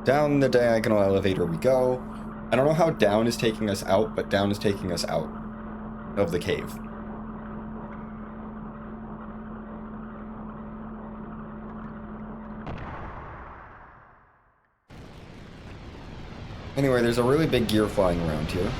Down the diagonal elevator we go. I don't know how down is taking us out, but down is taking us out of the cave. Anyway, there's a really big gear flying around here.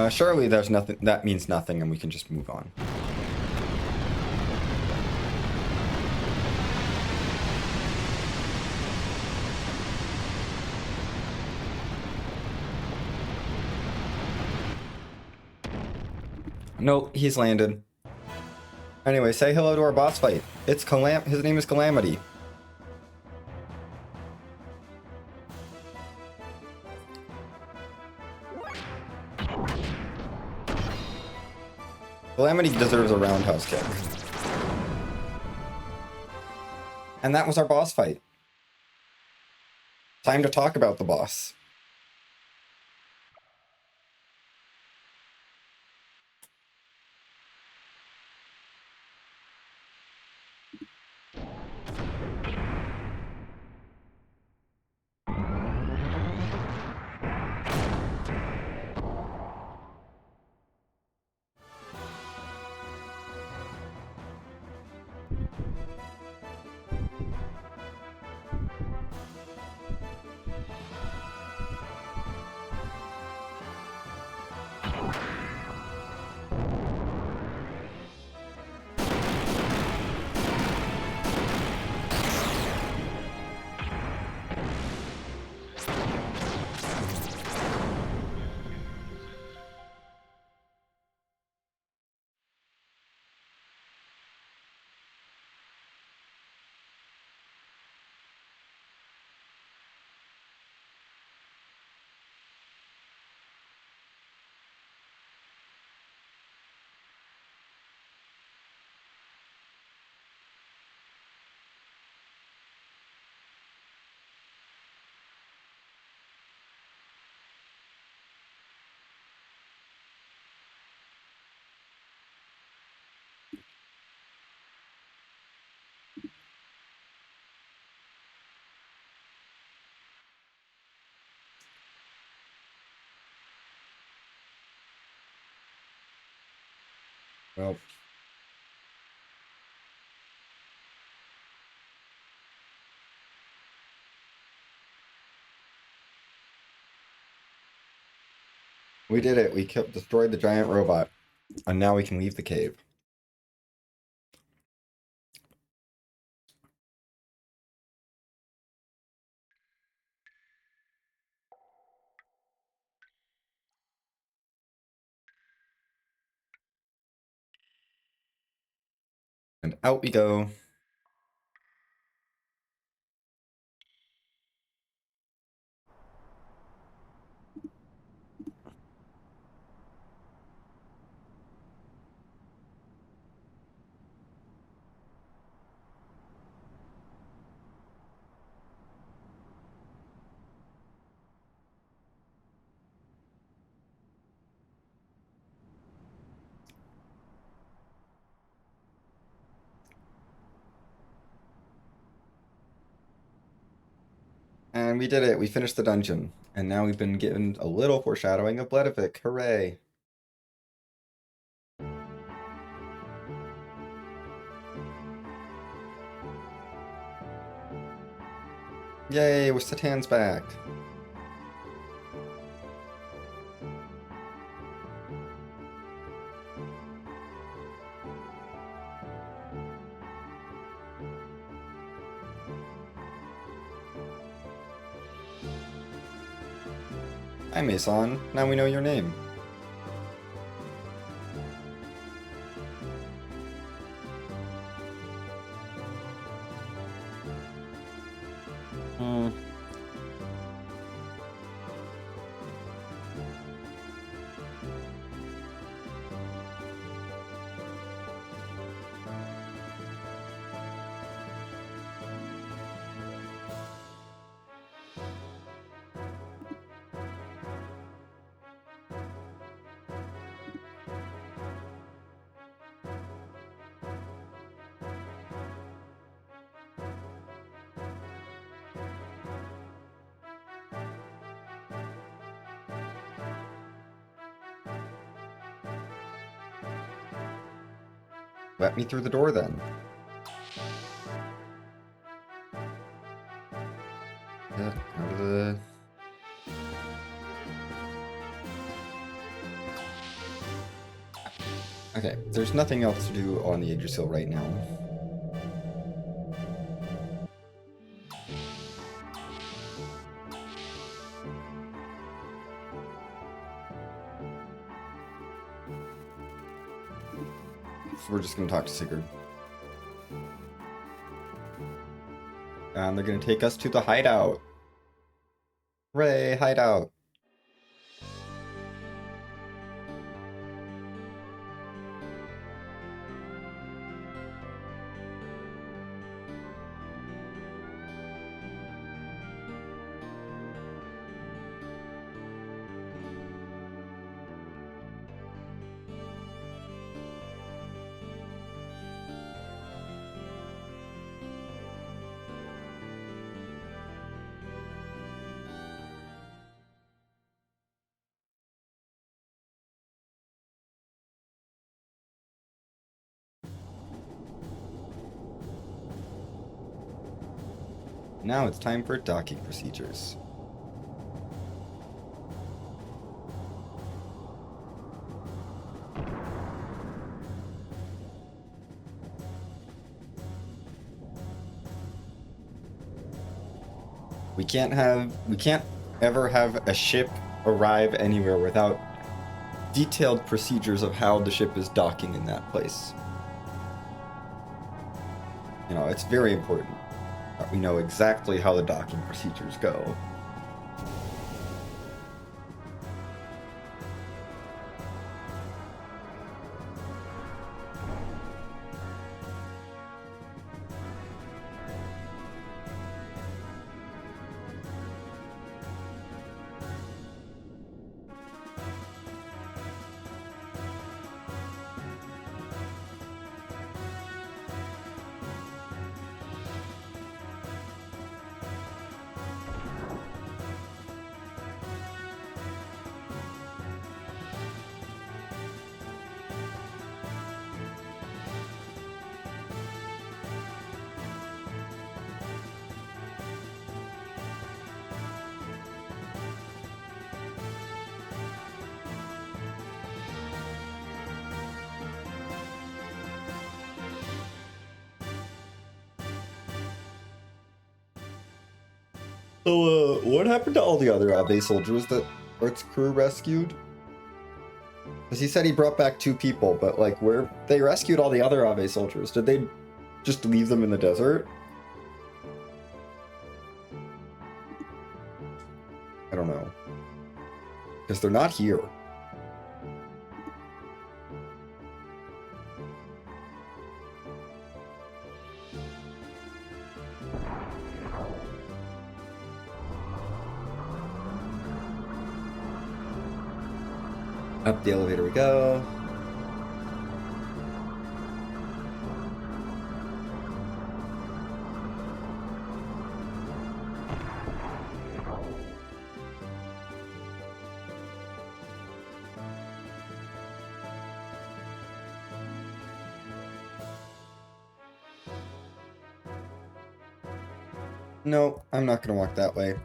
Surely there's nothing, that means nothing and we can just move on. Nope, he's landed. Anyway, say hello to our boss fight. It's his name is Calamity. Calamity deserves a roundhouse kick. And that was our boss fight. Time to talk about the boss. Well, we did it. We destroyed the giant robot. And now we can leave the cave. And out we go. And we did it. We finished the dungeon. And now we've been given a little foreshadowing of Bledivic. Hooray. Yay, we're Satan's back. Hi, Mason. Now we know your name. Let me through the door then. Yeah, out of the... Okay, there's nothing else to do on the Yggdrasil right now. So we're just gonna talk to Sigurd. And they're gonna take us to the hideout. Hooray, hideout. Now it's time for docking procedures. We can't ever have a ship arrive anywhere without detailed procedures of how the ship is docking in that place. You know, it's very important that we know exactly how the docking procedures go. So, what happened to all the other Abe soldiers that Art's crew rescued? Because he said he brought back 2 people, but like, where they rescued all the other Abe soldiers? Did they just leave them in the desert? I don't know. Because they're not here. Up the elevator we go. No, I'm not gonna walk that way.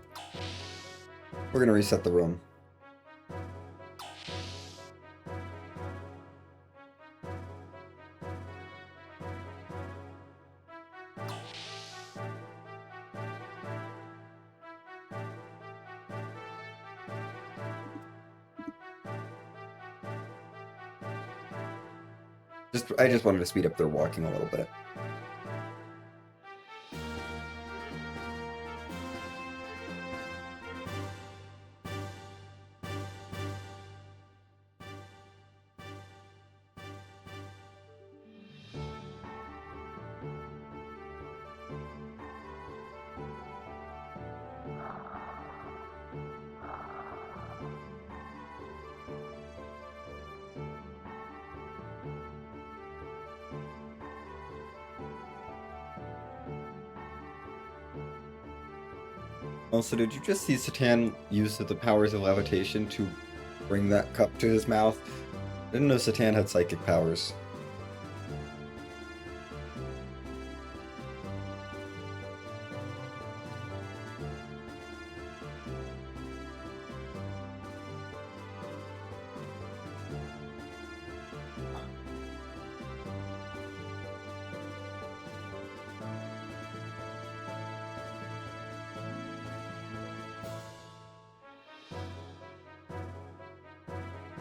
We're gonna reset the room. I just wanted to speed up their walking a little bit. Also, did you just see Satan use the powers of levitation to bring that cup to his mouth? Didn't know Satan had psychic powers.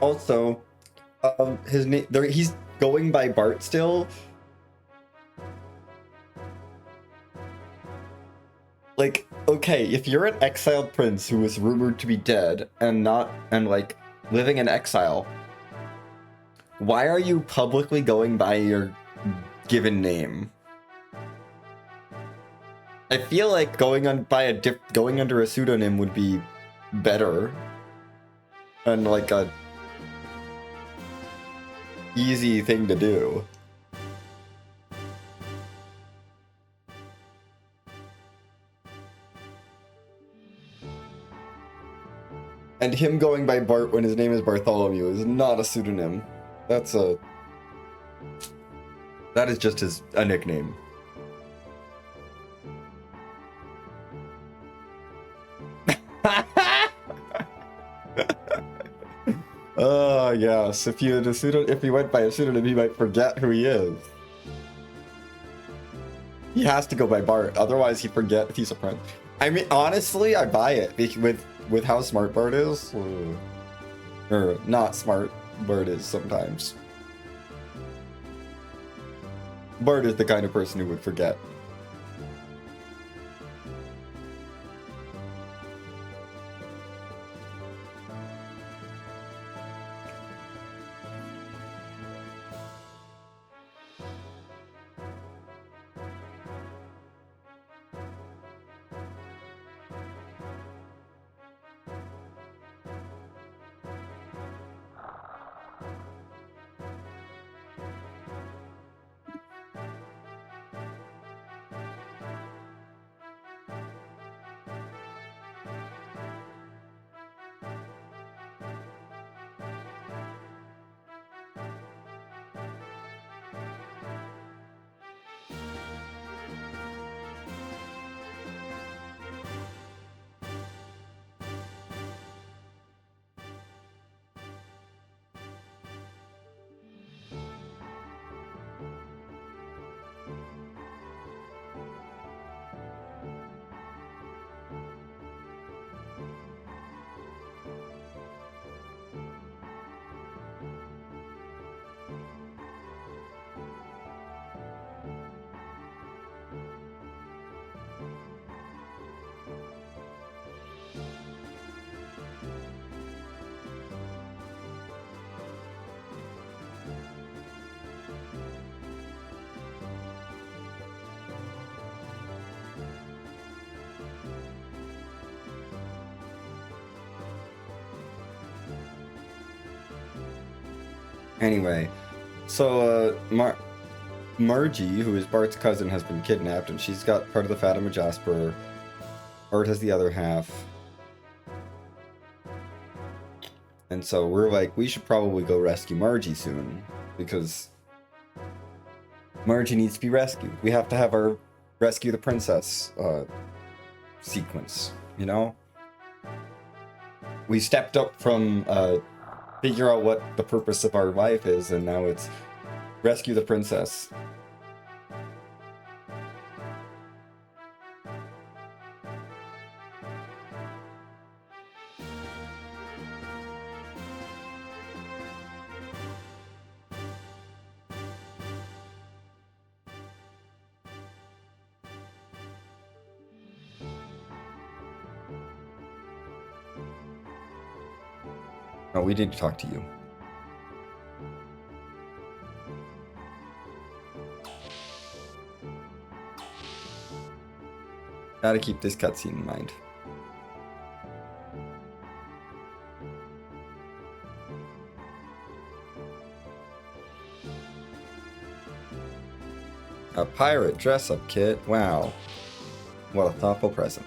Also, his name, he's going by Bart still. Like, okay, if you're an exiled prince who is rumored to be dead and like living in exile, why are you publicly going by your given name? I feel like going under a pseudonym would be better and like a easy thing to do. And him going by Bart when his name is Bartholomew is not a pseudonym. That is just a nickname. Oh yes, if you went by a pseudonym, he might forget who he is. He has to go by Bart, otherwise he'd forget if he's a prince. I mean, honestly, I buy it with how smart Bart is, or not smart Bart is sometimes. Bart is the kind of person who would forget. Anyway, so Margie, who is Bart's cousin, has been kidnapped, and she's got part of the Fatima Jasper. Bart has the other half. And so we're like, we should probably go rescue Margie soon, because Margie needs to be rescued. We have to have our rescue the princess sequence, you know? We stepped up from figure out what the purpose of our life is, and now it's rescue the princess. Oh, we need to talk to you. Gotta keep this cutscene in mind. A pirate dress-up kit. Wow. What a thoughtful present.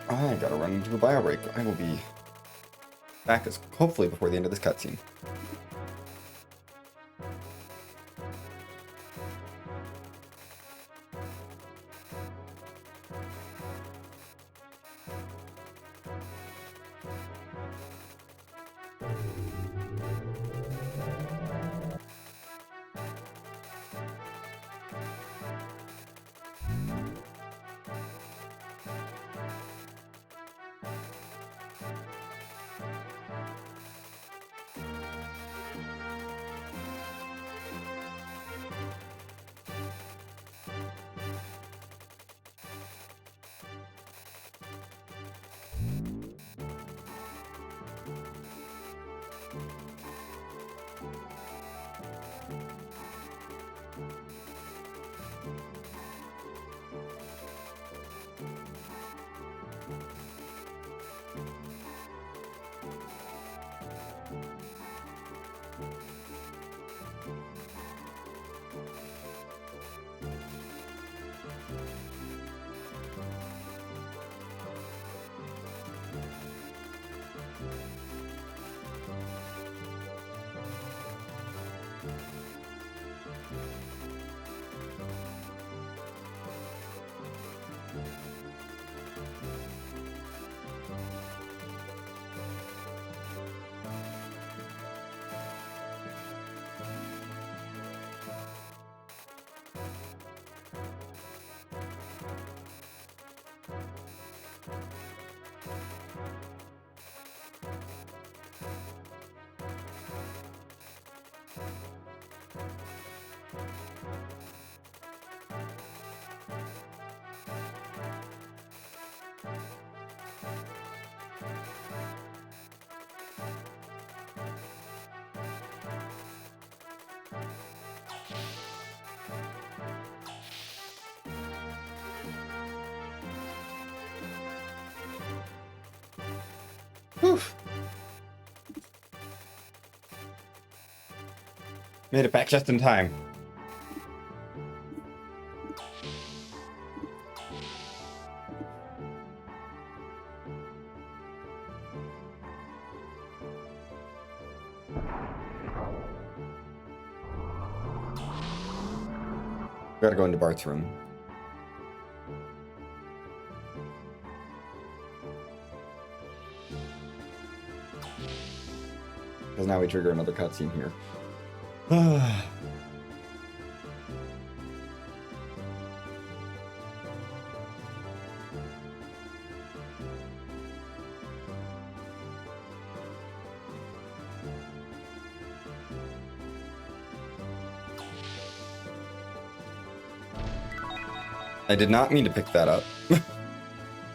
I gotta run into a bio break. I will be back as hopefully before the end of this cutscene. Whew. Made it back just in time. Gotta go into Bart's room. Because now we trigger another cutscene here. I did not mean to pick that up.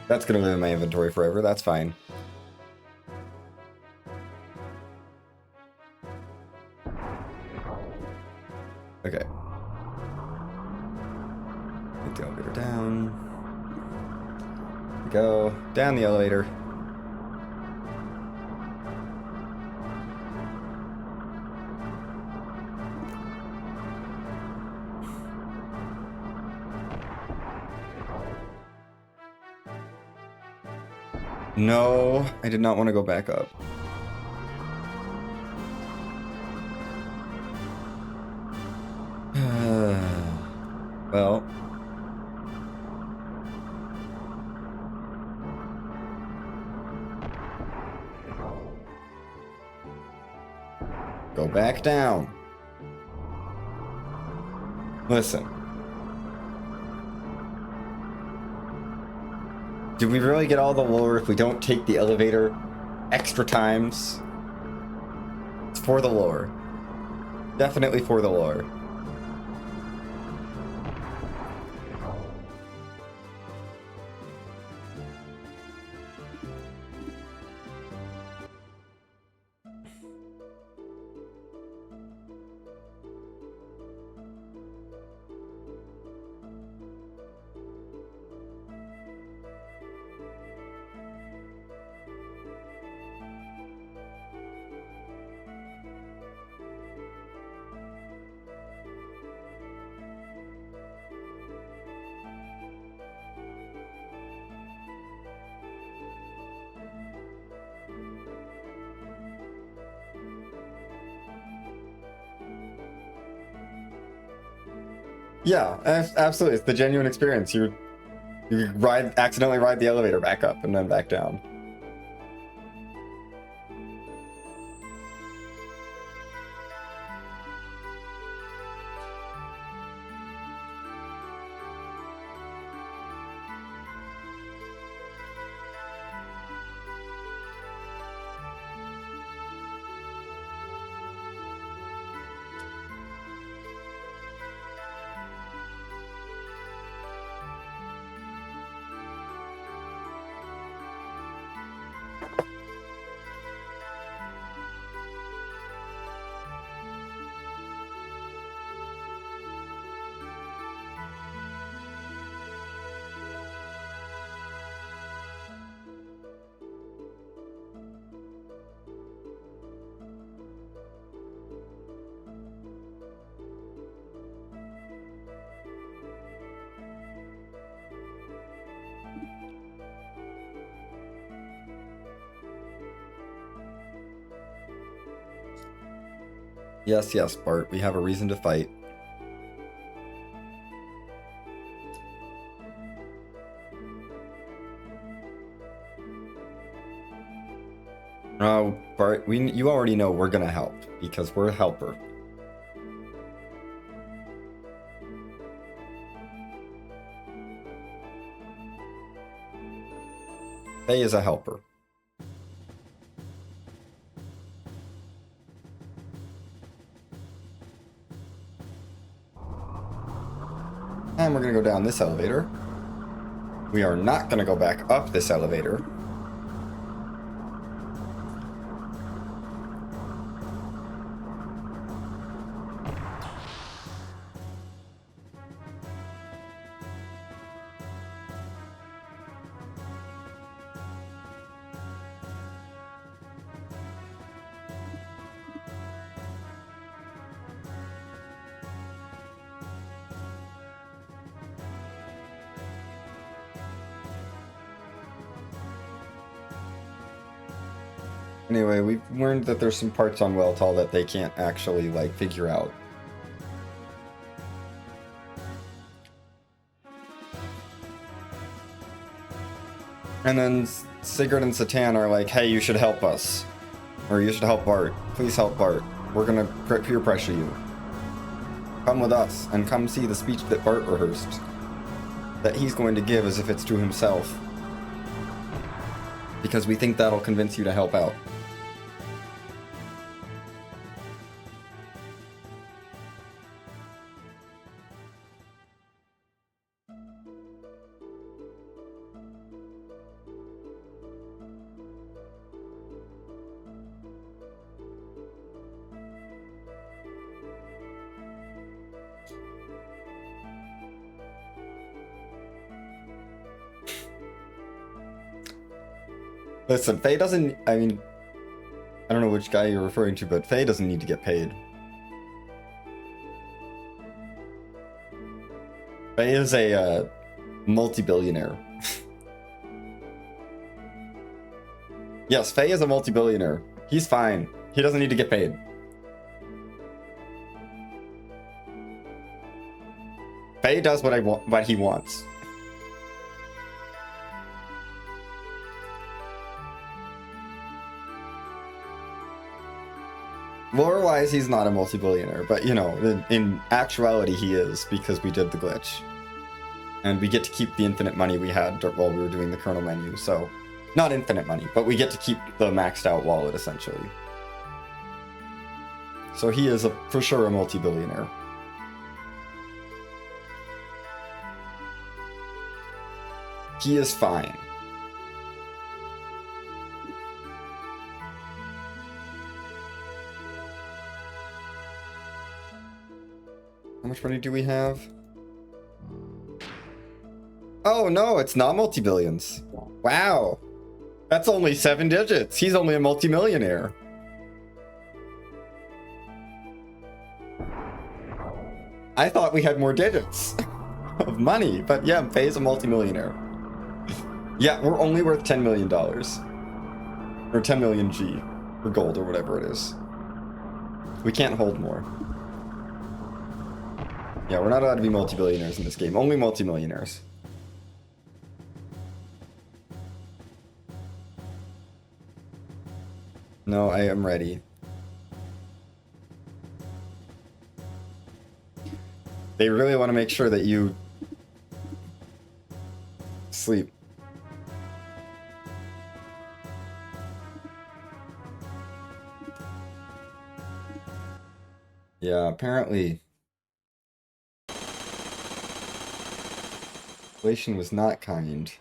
That's gonna live in my inventory forever, that's fine. Okay. Get the elevator down. Go down the elevator. No, I did not want to go back up. Well. Go back down. Listen. Do we really get all the lore if we don't take the elevator extra times? It's for the lore. Definitely for the lore. Yeah, absolutely. It's the genuine experience. You accidentally ride the elevator back up and then back down. Yes, yes, Bart, we have a reason to fight. Oh, Bart, you already know we're gonna help, because we're a helper. Faye is a helper. And we're gonna go down this elevator. We are not gonna go back up this elevator. Anyway, we've learned that there's some parts on Weltall that they can't actually, like, figure out. And then Sigurd and Satan are like, hey, you should help us. Or you should help Bart. Please help Bart. We're gonna peer pressure you. Come with us, and come see the speech that Bart rehearsed. That he's going to give as if it's to himself. Because we think that'll convince you to help out. Listen, Faye doesn't, I mean, I don't know which guy you're referring to, but Faye doesn't need to get paid. Faye is a multi-billionaire. Yes, Faye is a multi-billionaire. He's fine. He doesn't need to get paid. Faye does what he wants. Lore-wise, he's not a multi-billionaire, but, you know, in actuality, he is, because we did the glitch. And we get to keep the infinite money we had while we were doing the kernel menu, so... Not infinite money, but we get to keep the maxed out wallet, essentially. So he is, for sure, a multi-billionaire. He is fine. How much money do we have? Oh no, it's not multi-billions. Wow. That's only 7 digits. He's only a multi-millionaire. I thought we had more digits of money, but yeah, Faye's a multi-millionaire. Yeah, we're only worth $10 million. Or 10 million G. Or gold, or whatever it is. We can't hold more. Yeah, we're not allowed to be multi-billionaires in this game. Only multi-millionaires. No, I am ready. They really want to make sure that you sleep. Yeah, apparently inflation was not kind.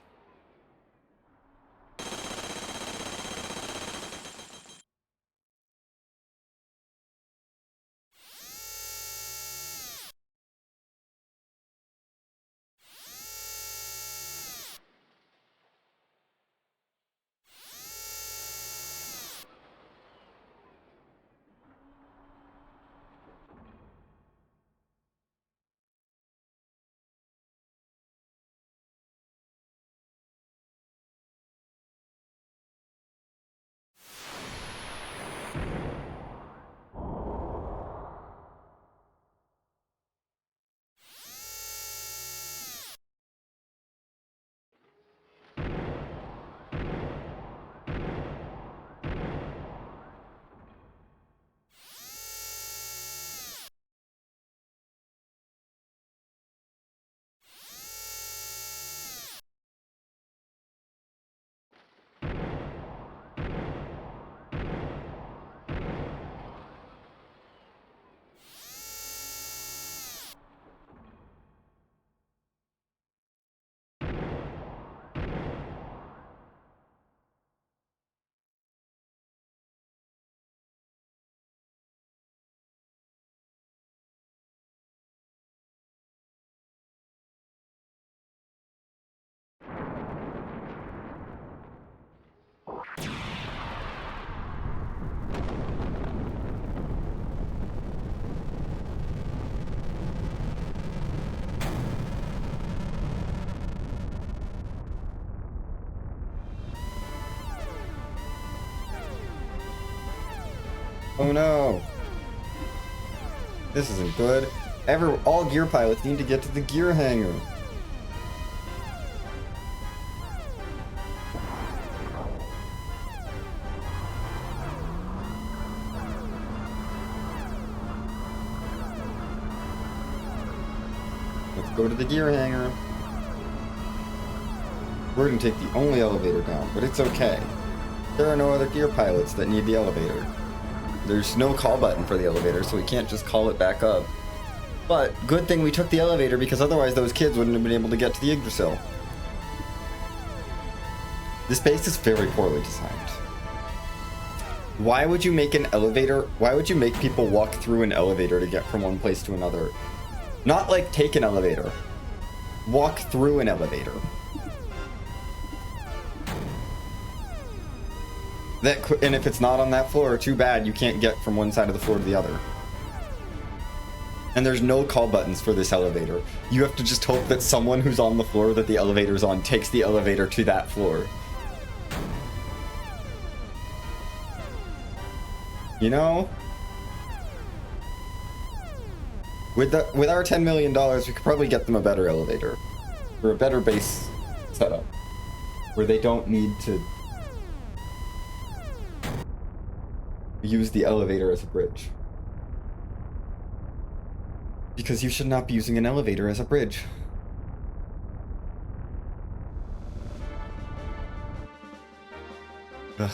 Oh no. This isn't good. All gear pilots need to get to the gear hangar. Let's go to the gear hangar. We're gonna take the only elevator down, but it's okay. There are no other gear pilots that need the elevator. There's no call button for the elevator, so we can't just call it back up. But good thing we took the elevator, because otherwise those kids wouldn't have been able to get to the Yggdrasil. This base is very poorly designed. Why would you make an elevator? Why would you make people walk through an elevator to get from one place to another? Not like take an elevator. Walk through an elevator. And if it's not on that floor, too bad, you can't get from one side of the floor to the other. And there's no call buttons for this elevator. You have to just hope that someone who's on the floor that the elevator's on takes the elevator to that floor. You know? With our $10 million, we could probably get them a better elevator. Or a better base setup. Where they don't need to use the elevator as a bridge. Because you should not be using an elevator as a bridge. Ugh.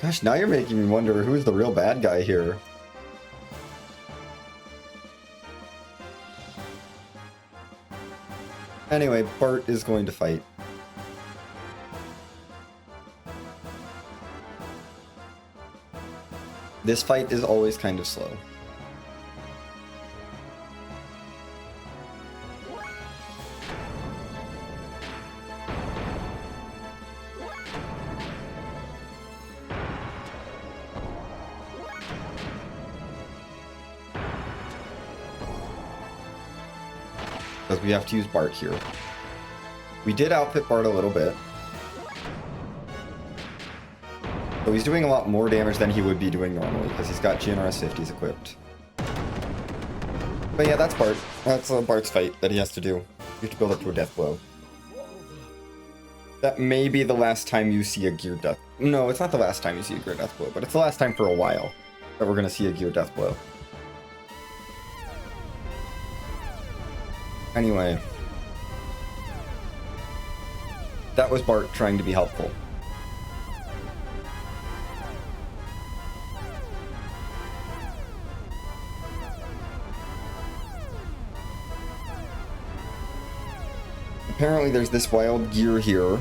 Gosh, now you're making me wonder who's the real bad guy here. Anyway, Bart is going to fight. This fight is always kind of slow. Because we have to use Bart here. We did outfit Bart a little bit. So he's doing a lot more damage than he would be doing normally, because he's got GNRS 50s equipped. But yeah, that's Bart. That's Bart's fight that he has to do. You have to build up to a death blow. That may be the last time you see a gear death... No, it's not the last time you see a gear death blow, but it's the last time for a while that we're going to see a gear death blow. Anyway. That was Bart trying to be helpful. Apparently there's this wild gear here,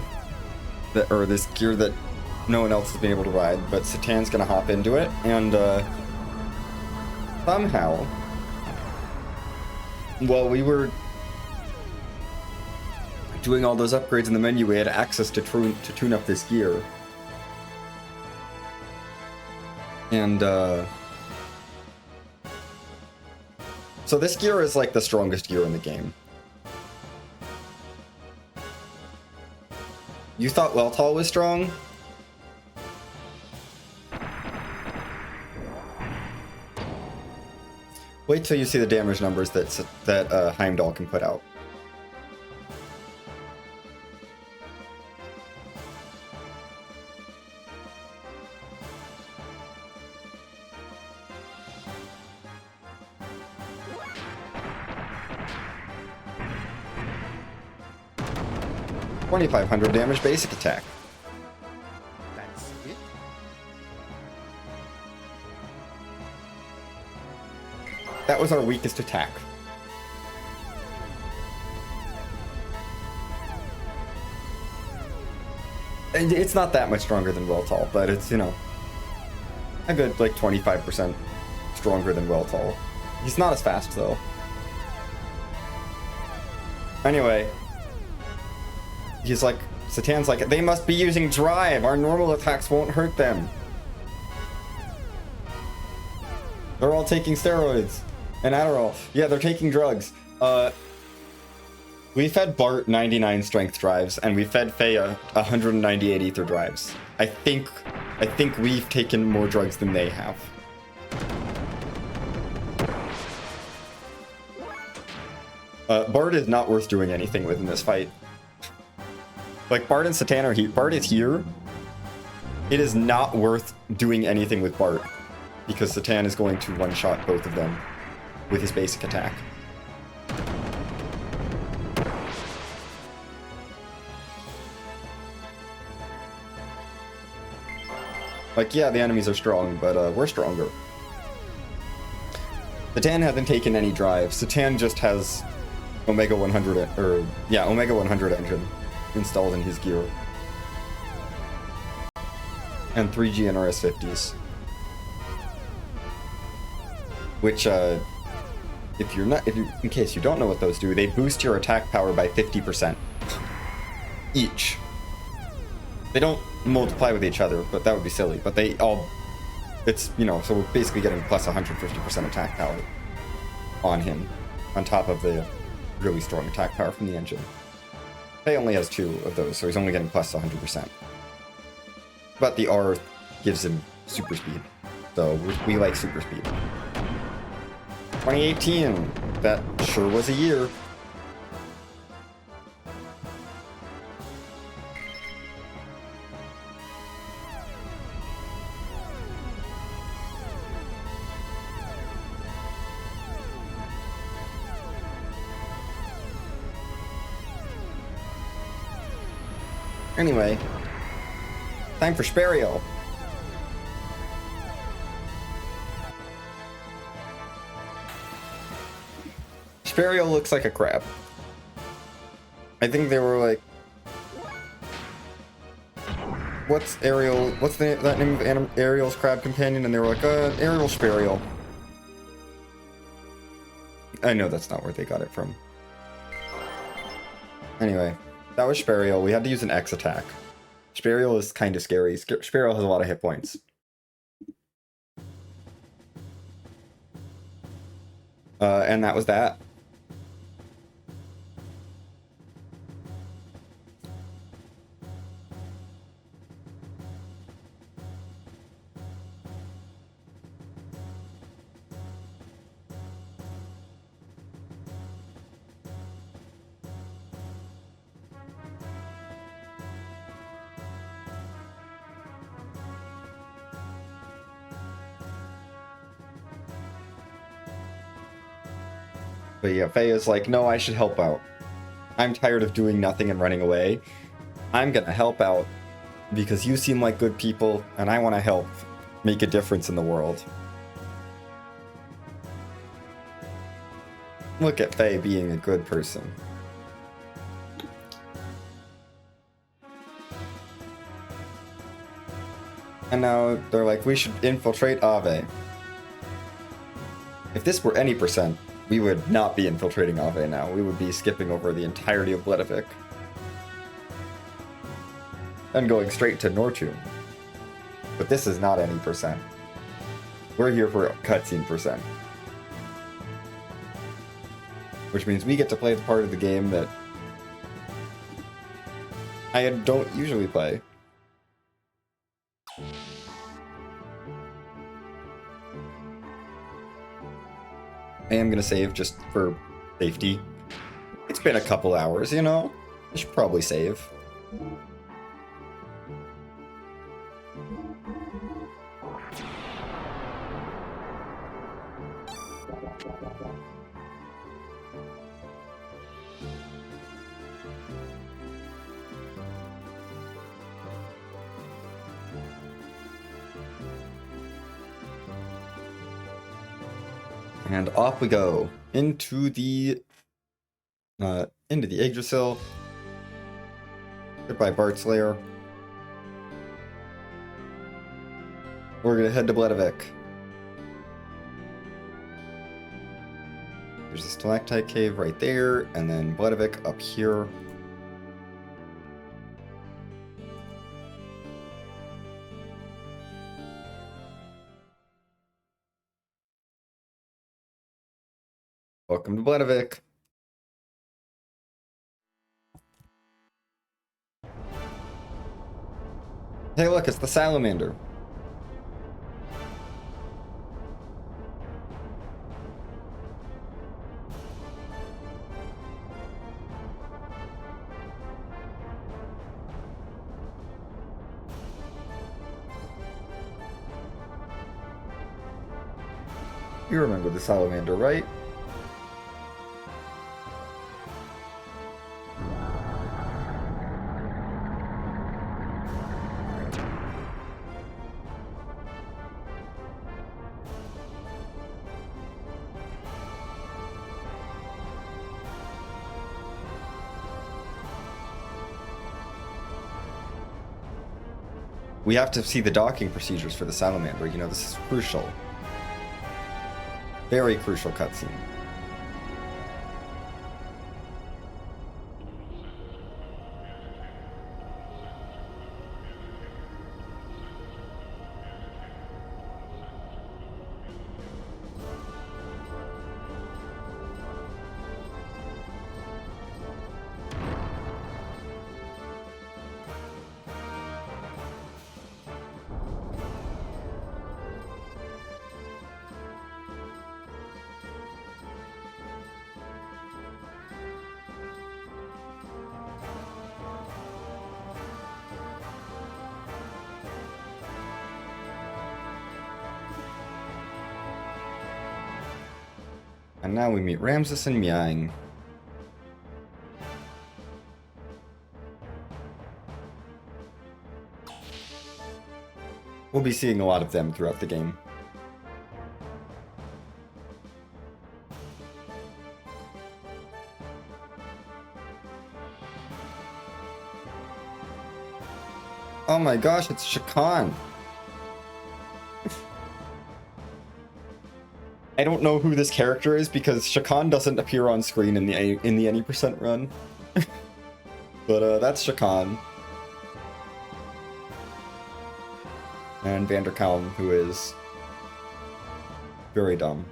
or this gear that no one else has been able to ride, but Satan's gonna hop into it, and somehow, while we were doing all those upgrades in the menu, we had access to tune up this gear. And so this gear is like the strongest gear in the game. You thought Weltall was strong? Wait till you see the damage numbers that Heimdall can put out. $2,500 damage basic attack. That's it? That was our weakest attack. And it's not that much stronger than Weltall, but it's, you know, a good, like, 25% stronger than Weltall. He's not as fast, though. Anyway. He's like, Satan's like, they must be using drive. Our normal attacks won't hurt them. They're all taking steroids and Adderall. Yeah, they're taking drugs. We fed Bart 99 strength drives, and we fed Faya 198 ether drives. I think I think we've taken more drugs than they have. Bard is not worth doing anything with in this fight. Like, Bard and Satan are here. Bard is here. It is not worth doing anything with Bard, because Satan is going to one-shot both of them with his basic attack. Like, yeah, the enemies are strong, but we're stronger. Satan hasn't taken any drive. Satan just has Omega 100, Omega 100 engine installed in his gear. And 3G and RS50s. Which, in case you don't know what those do, they boost your attack power by 50%. Each. They don't multiply with each other, but that would be silly. But they all, so we're basically getting plus 150% attack power on him, on top of the really strong attack power from the engine. He only has 2 of those, so he's only getting plus 100%. But the R gives him super speed, so we like super speed. 2018, that sure was a year. Anyway, time for Sperio. Sperio looks like a crab. I think they were like, what's Ariel? What's that name of Ariel's crab companion? And they were like, Ariel Sperio. I know that's not where they got it from. Anyway. That was Sperio. We had to use an X attack. Sperio is kind of scary. Sperio has a lot of hit points. And that was that. But yeah, Faye is like, no, I should help out. I'm tired of doing nothing and running away. I'm gonna help out because you seem like good people and I want to help make a difference in the world. Look at Faye being a good person. And now they're like, we should infiltrate Ave. If this were any percent, we would not be infiltrating Ave now. We would be skipping over the entirety of Bledavik. And going straight to Nortune. But this is not any percent. We're here for cutscene percent. Which means we get to play the part of the game that I don't usually play. I am gonna save just for safety. It's been a couple hours, you know? I should probably save. And off we go into the Yggdrasil. Goodbye, Bart's Lair. We're gonna head to Bledavik. There's a stalactite cave right there, and then Bledavik up here. Welcome to Bledavik. Hey look, it's the salamander. You remember the salamander, right? We have to see the docking procedures for the salamander. You know, this is crucial. Very crucial cutscene. And now we meet Ramses and Miang. We'll be seeing a lot of them throughout the game. Oh my gosh, it's Shakan! I don't know who this character is because Shakan doesn't appear on screen in the any percent run. But that's Shakan. And Vanderkalm, who is very dumb.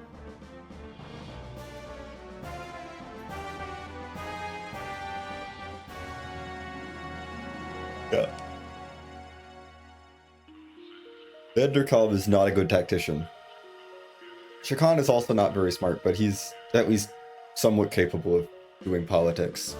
Yeah. Vanderkalm is not a good tactician. Shakan is also not very smart, but he's at least somewhat capable of doing politics.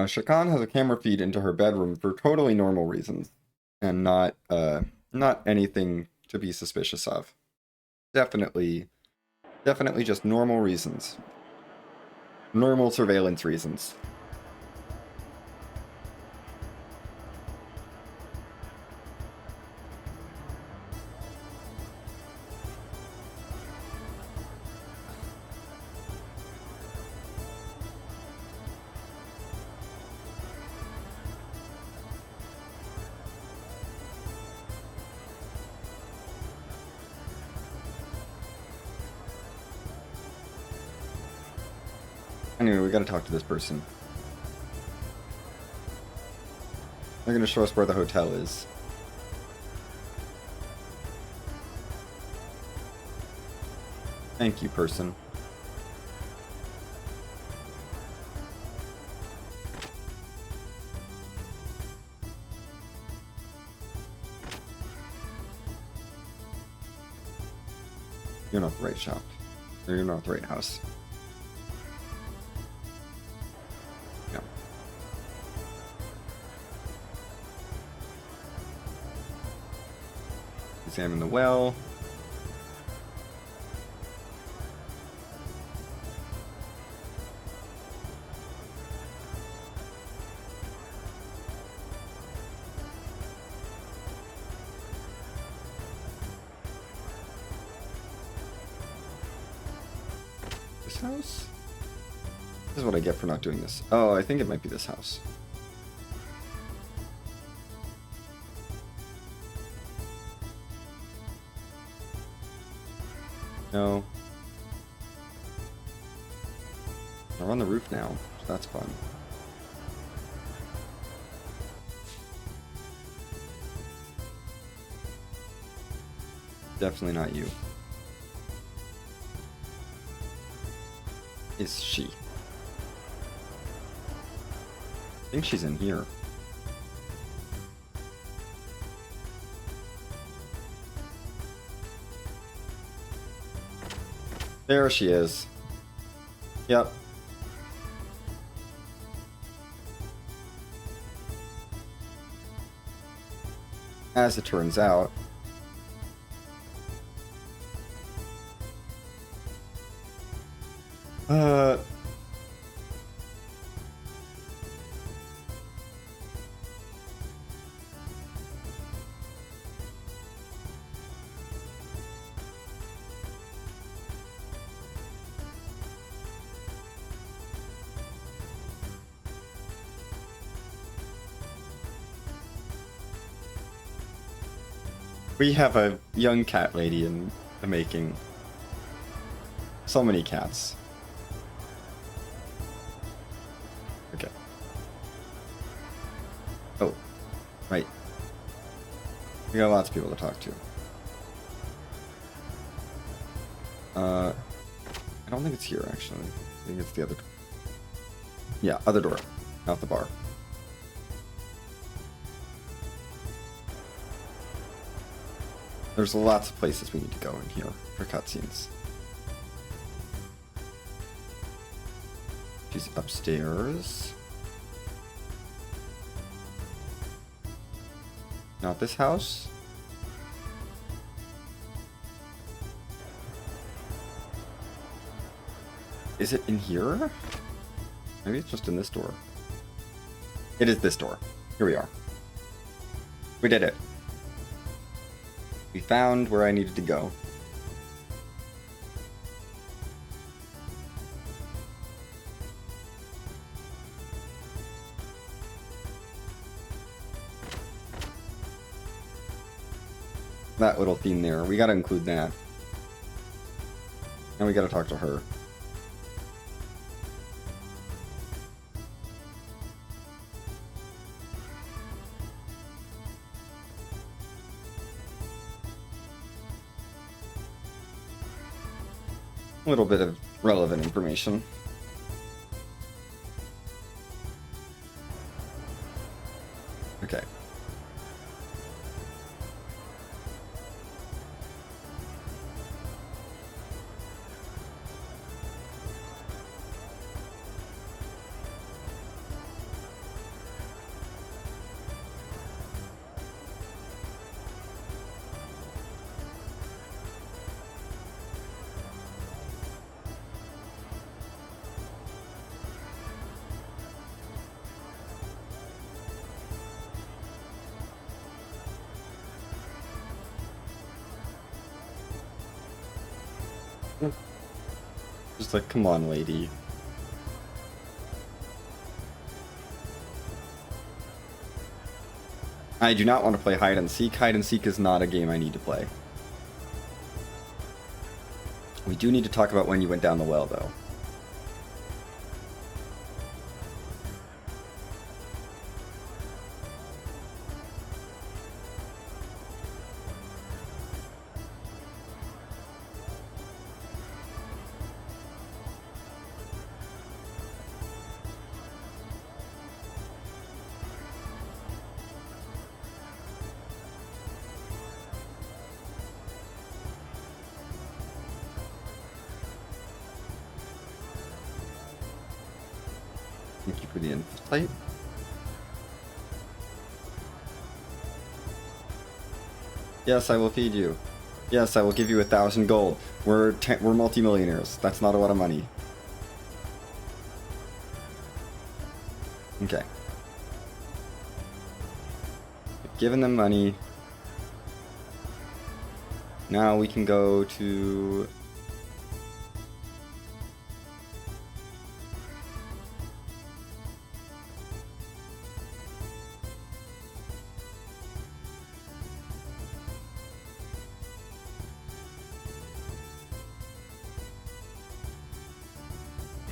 Shakan has a camera feed into her bedroom for totally normal reasons, and not anything to be suspicious of. Definitely just normal reasons. Normal surveillance reasons. Anyway, we gotta talk to this person. They're gonna show us where the hotel is. Thank you, person. You're not the right shop. Or you're not the right house. No. Examine the well. This house? This is what I get for not doing this. Oh, I think it might be this house. No. They're on the roof now, so that's fun. Definitely not you. Is she? I think she's in here. There she is. Yep. As it turns out, we have a young cat lady in the making. So many cats. Okay. Oh, right. We got lots of people to talk to. I don't think it's here, actually. I think it's the other... Yeah, other door. Out the bar. There's lots of places we need to go in here for cutscenes. She's upstairs. Not this house. Is it in here? Maybe it's just in this door. It is this door. Here we are. We did it. We found where I needed to go. That little theme there, we gotta include that. And we gotta talk to her. A little bit of relevant information. Okay. Just like, come on, lady. I do not want to play hide and seek. Hide and seek is not a game I need to play. We do need to talk about when you went down the well, though. Thank you for the insight. Yes, I will feed you. Yes, I will give you 1,000 gold. We're multimillionaires. That's not a lot of money. Okay. I've given them money. Now we can go to...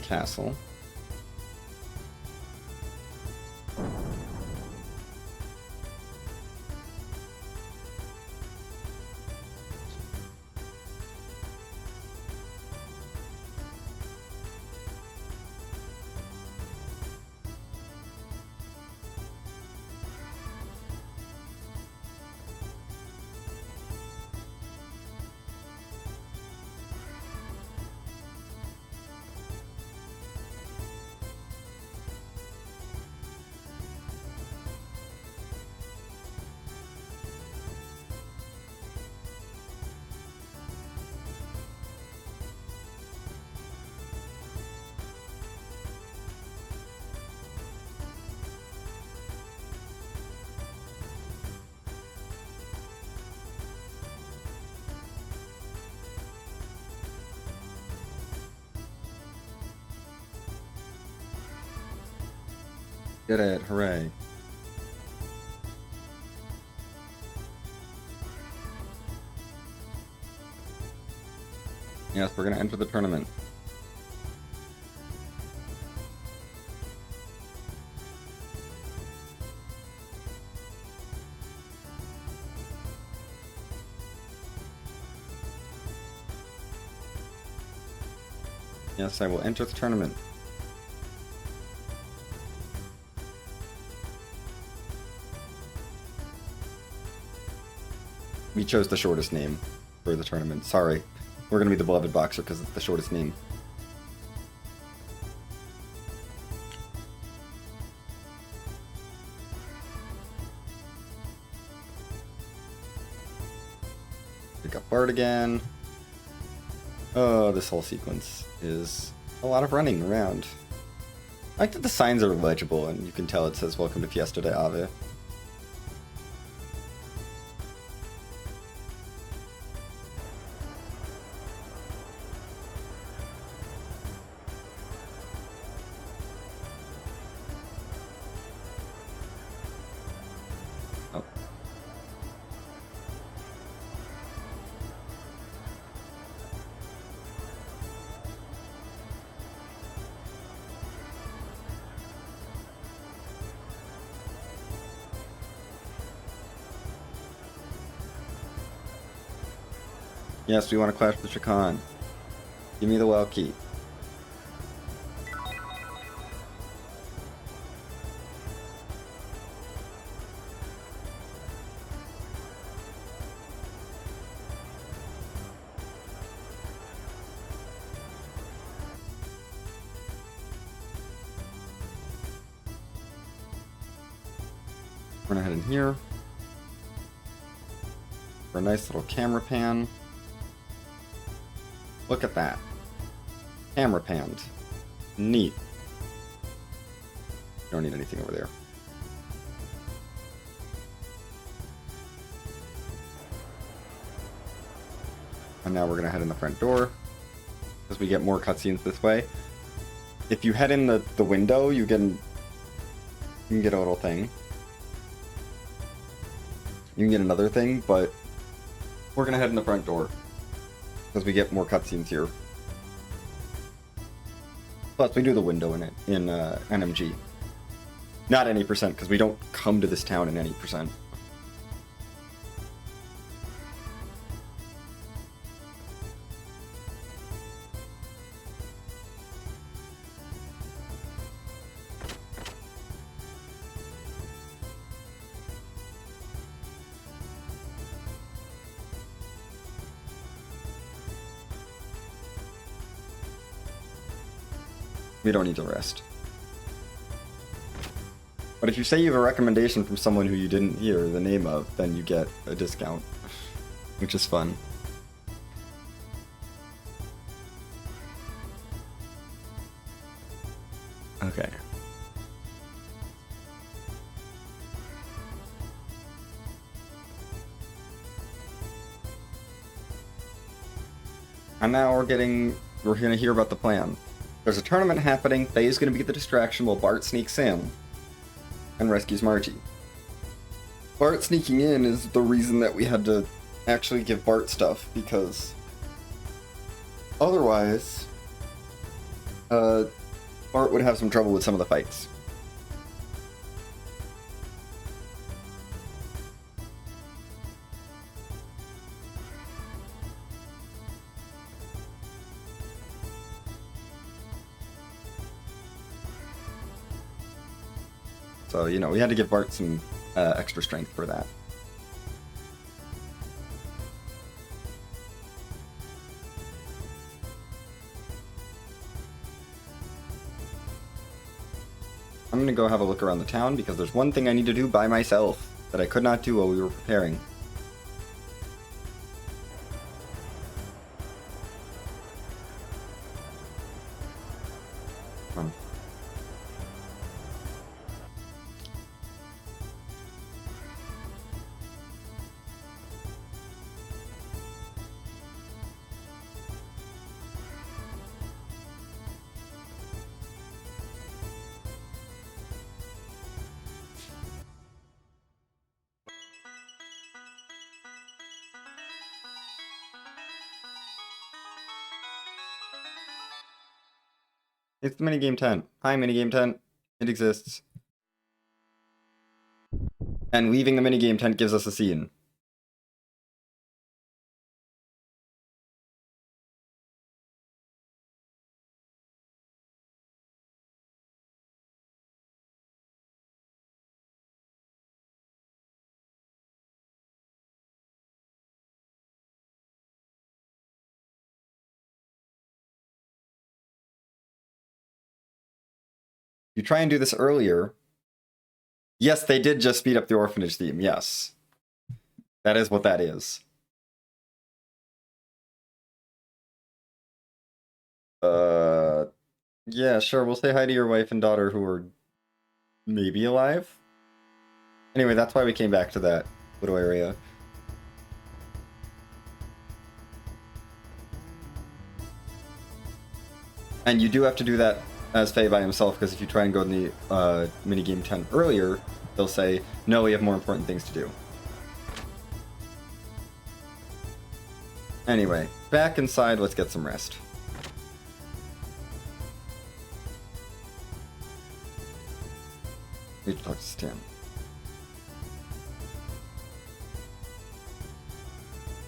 castle. Did it, hooray. Yes, we're gonna enter the tournament. Yes, I will enter the tournament. We chose the shortest name for the tournament. Sorry. We're going to be the Beloved Boxer because it's the shortest name. Pick up Bart again. Oh, this whole sequence is a lot of running around. I like that the signs are legible and you can tell it says Welcome to Fiesta de Ave. Oh. Yes, we want to clash with Shakan. Give me the well key. We're gonna head in here for a nice little camera pan. Look at that. Camera panned. Neat. Don't need anything over there. And now we're gonna head in the front door. because we get more cutscenes this way. If you head in the window, you can get a little thing. You can get another thing, but we're gonna head in the front door because we get more cutscenes here. Plus, we do the window in NMG. Not any percent, because we don't come to this town in any percent. We don't need to rest. But if you say you have a recommendation from someone who you didn't hear the name of, then you get a discount, which is fun. Okay. And now we're gonna hear about the plan. There's a tournament happening, Faye's gonna be the distraction while Bart sneaks in and rescues Margie. Bart sneaking in is the reason that we had to actually give Bart stuff, because otherwise, Bart would have some trouble with some of the fights. So, you know, we had to give Bart some extra strength for that. I'm gonna go have a look around the town because there's one thing I need to do by myself that I could not do while we were preparing. Come on. It's the minigame tent. Hi, minigame tent. It exists. And leaving the minigame tent gives us a scene. You try and do this earlier. Yes, they did just speed up the orphanage theme, yes. That is what that is. Yeah, sure, we'll say hi to your wife and daughter who are maybe alive? Anyway, that's why we came back to that little area. And you do have to do that as Faye by himself, because if you try and go in the minigame tent earlier, they'll say, no, we have more important things to do. Anyway, back inside, let's get some rest. Need to talk to Stan.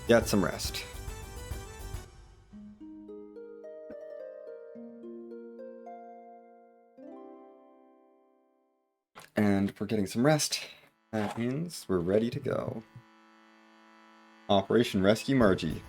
Get some rest. And if we're getting some rest, that means we're ready to go. Operation Rescue Margie.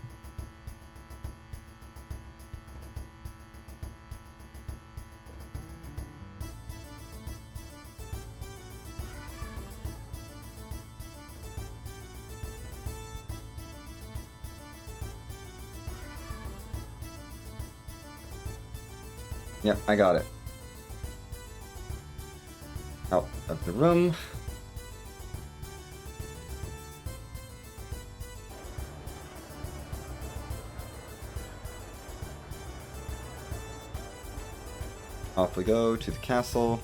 Yep, I got it. Out of the room. Off we go to the castle.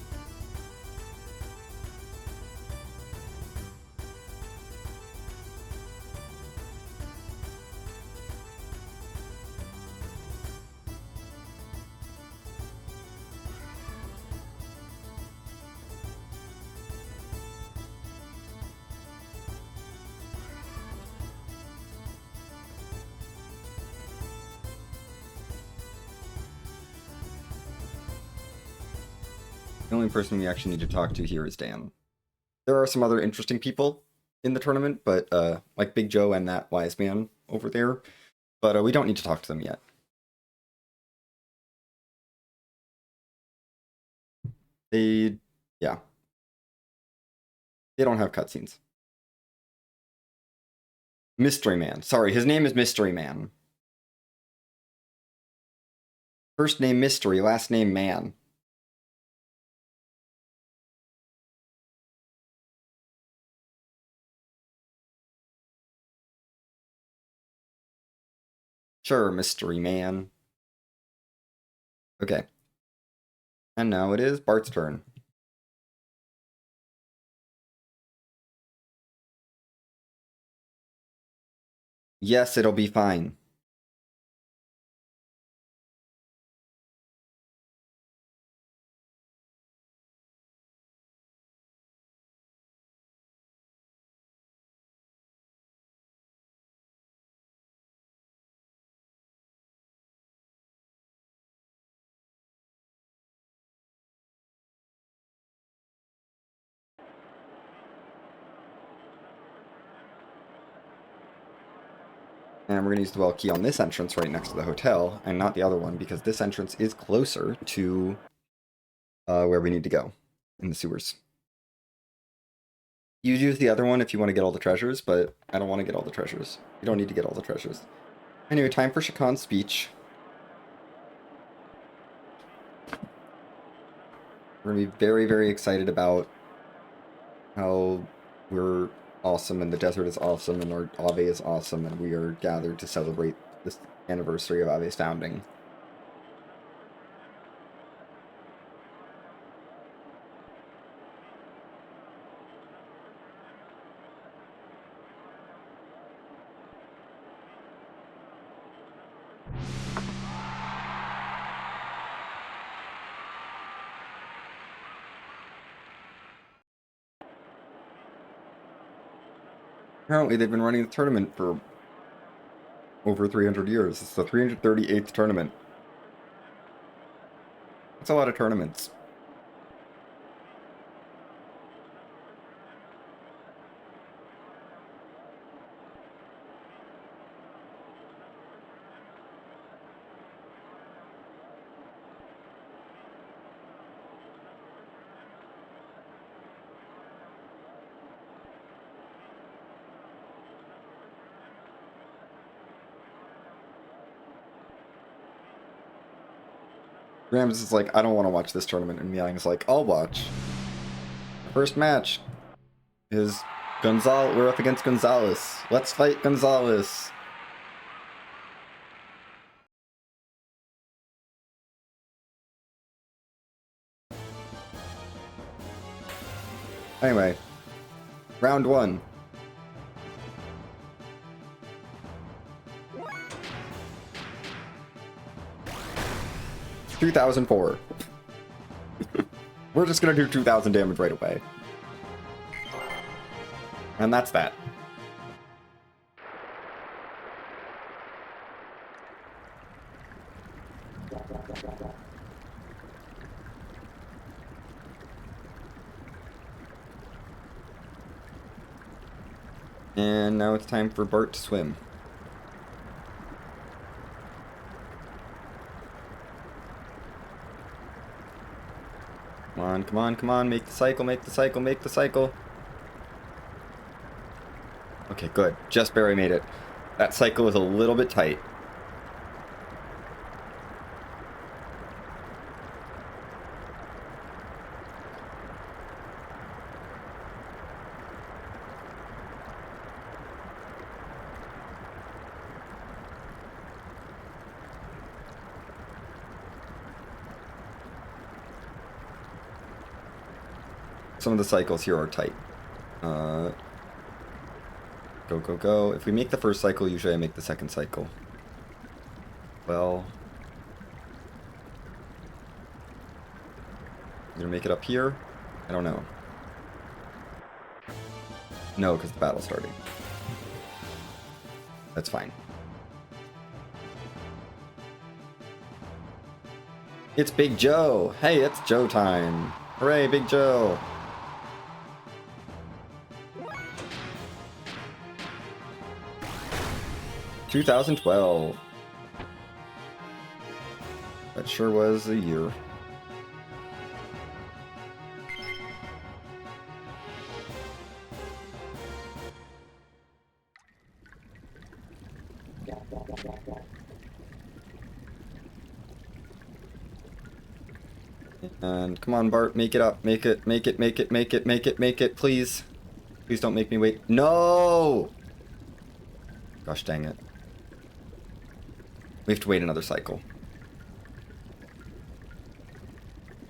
The only person we actually need to talk to here is Dan. There are some other interesting people in the tournament, but like Big Joe and that wise man over there, but we don't need to talk to them yet. Yeah. They don't have cutscenes. Mystery Man. Sorry, his name is Mystery Man. First name Mystery, last name Man. Sure, Mystery Man. Okay. And now it is Bart's turn. Yes, it'll be fine. And we're going to use the well key on this entrance right next to the hotel, and not the other one, because this entrance is closer to where we need to go, in the sewers. You use the other one if you want to get all the treasures, but I don't want to get all the treasures. You don't need to get all the treasures. Anyway, time for Shakan's speech. We're going to be very, very excited about how we're awesome, and the desert is awesome, and our Ave is awesome, and we are gathered to celebrate this anniversary of Ave's founding. Apparently, they've been running the tournament for over 300 years. It's the 338th tournament. That's a lot of tournaments. Rams is like, I don't want to watch this tournament, and Miang's like, I'll watch. First match is Gonzalez. We're up against Gonzalez. Let's fight Gonzalez. Anyway, round one. $2,004. We're just gonna do 2,000 damage right away. And that's that. And now it's time for Bart to swim. Come on, come on, come on, make the cycle, make the cycle, make the cycle. Okay, good. Just barely made it. That cycle is a little bit tight. Some of the cycles here are tight. Go, go, go. If we make the first cycle, usually I make the second cycle. Well... I'm gonna make it up here? I don't know. No, because the battle's starting. That's fine. It's Big Joe! Hey, it's Joe time! Hooray, Big Joe! ...2012. That sure was a year. And come on, Bart, make it up. Make it, make it, make it, make it, make it, make it, please. Please don't make me wait. No! Gosh dang it. We have to wait another cycle.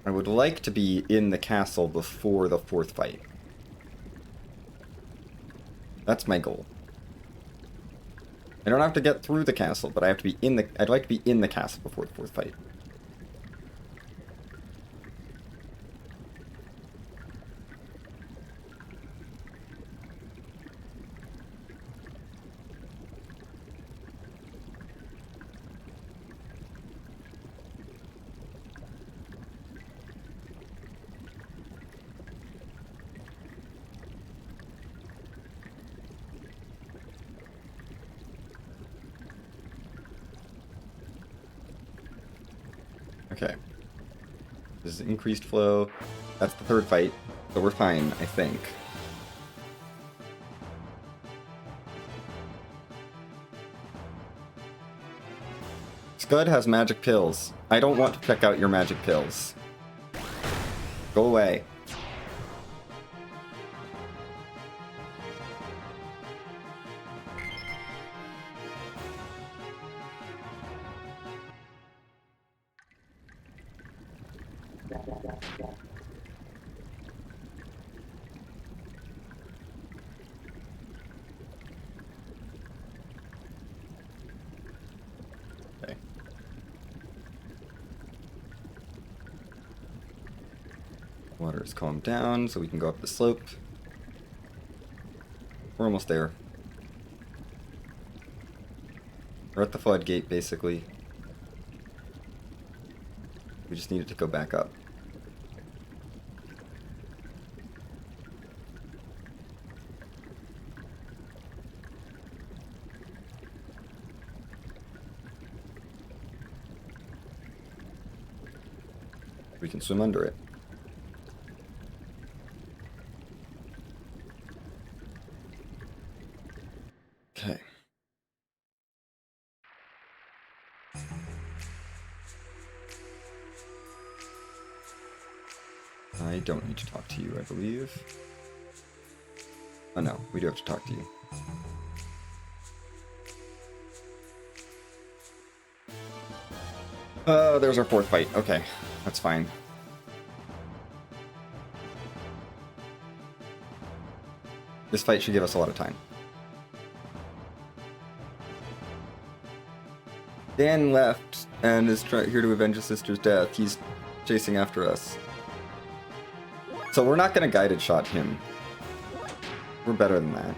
I would like to be in the castle before the fourth fight. That's my goal. I don't have to get through the castle, but I have to be in the... I'd like to be in the castle before the fourth fight. Okay. This is increased flow. That's the third fight, so we're fine, I think. Scud has magic pills. I don't want to check out your magic pills. Go away. Okay. Water's calmed down, so we can go up the slope. We're almost there. We're at the floodgate, basically. We just need it to go back up. We can swim under it. Okay. I don't need to talk to you, I believe. Oh no, we do have to talk to you. Oh, there's our fourth fight. Okay, that's fine. This fight should give us a lot of time. Dan left and is here to avenge his sister's death. He's chasing after us. So we're not going to guided shot him. We're better than that.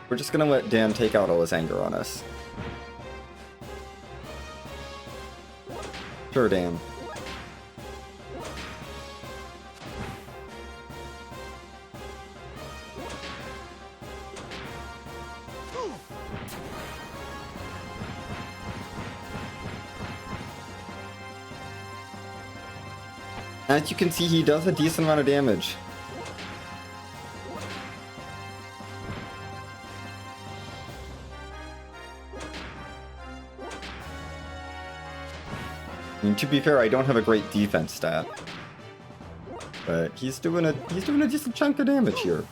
We're just going to let Dan take out all his anger on us. Sure, Dan. As you can see, he does a decent amount of damage. I mean, to be fair, I don't have a great defense stat, but he's doing a decent chunk of damage here.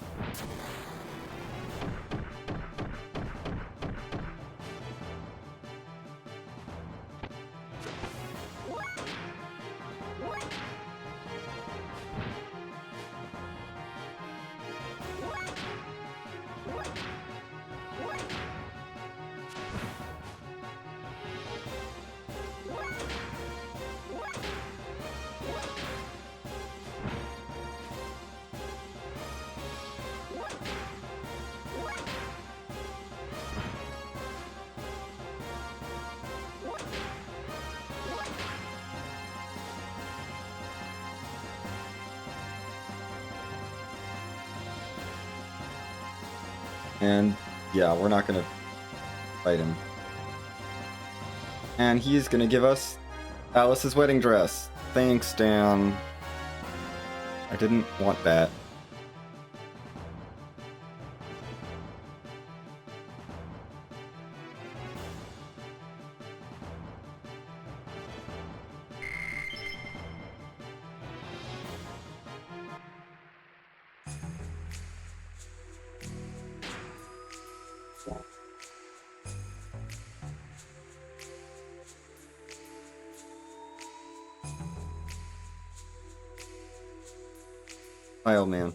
And yeah, we're not gonna fight him. And he's gonna give us Alice's wedding dress. Thanks, Dan. I didn't want that. Hi, old man.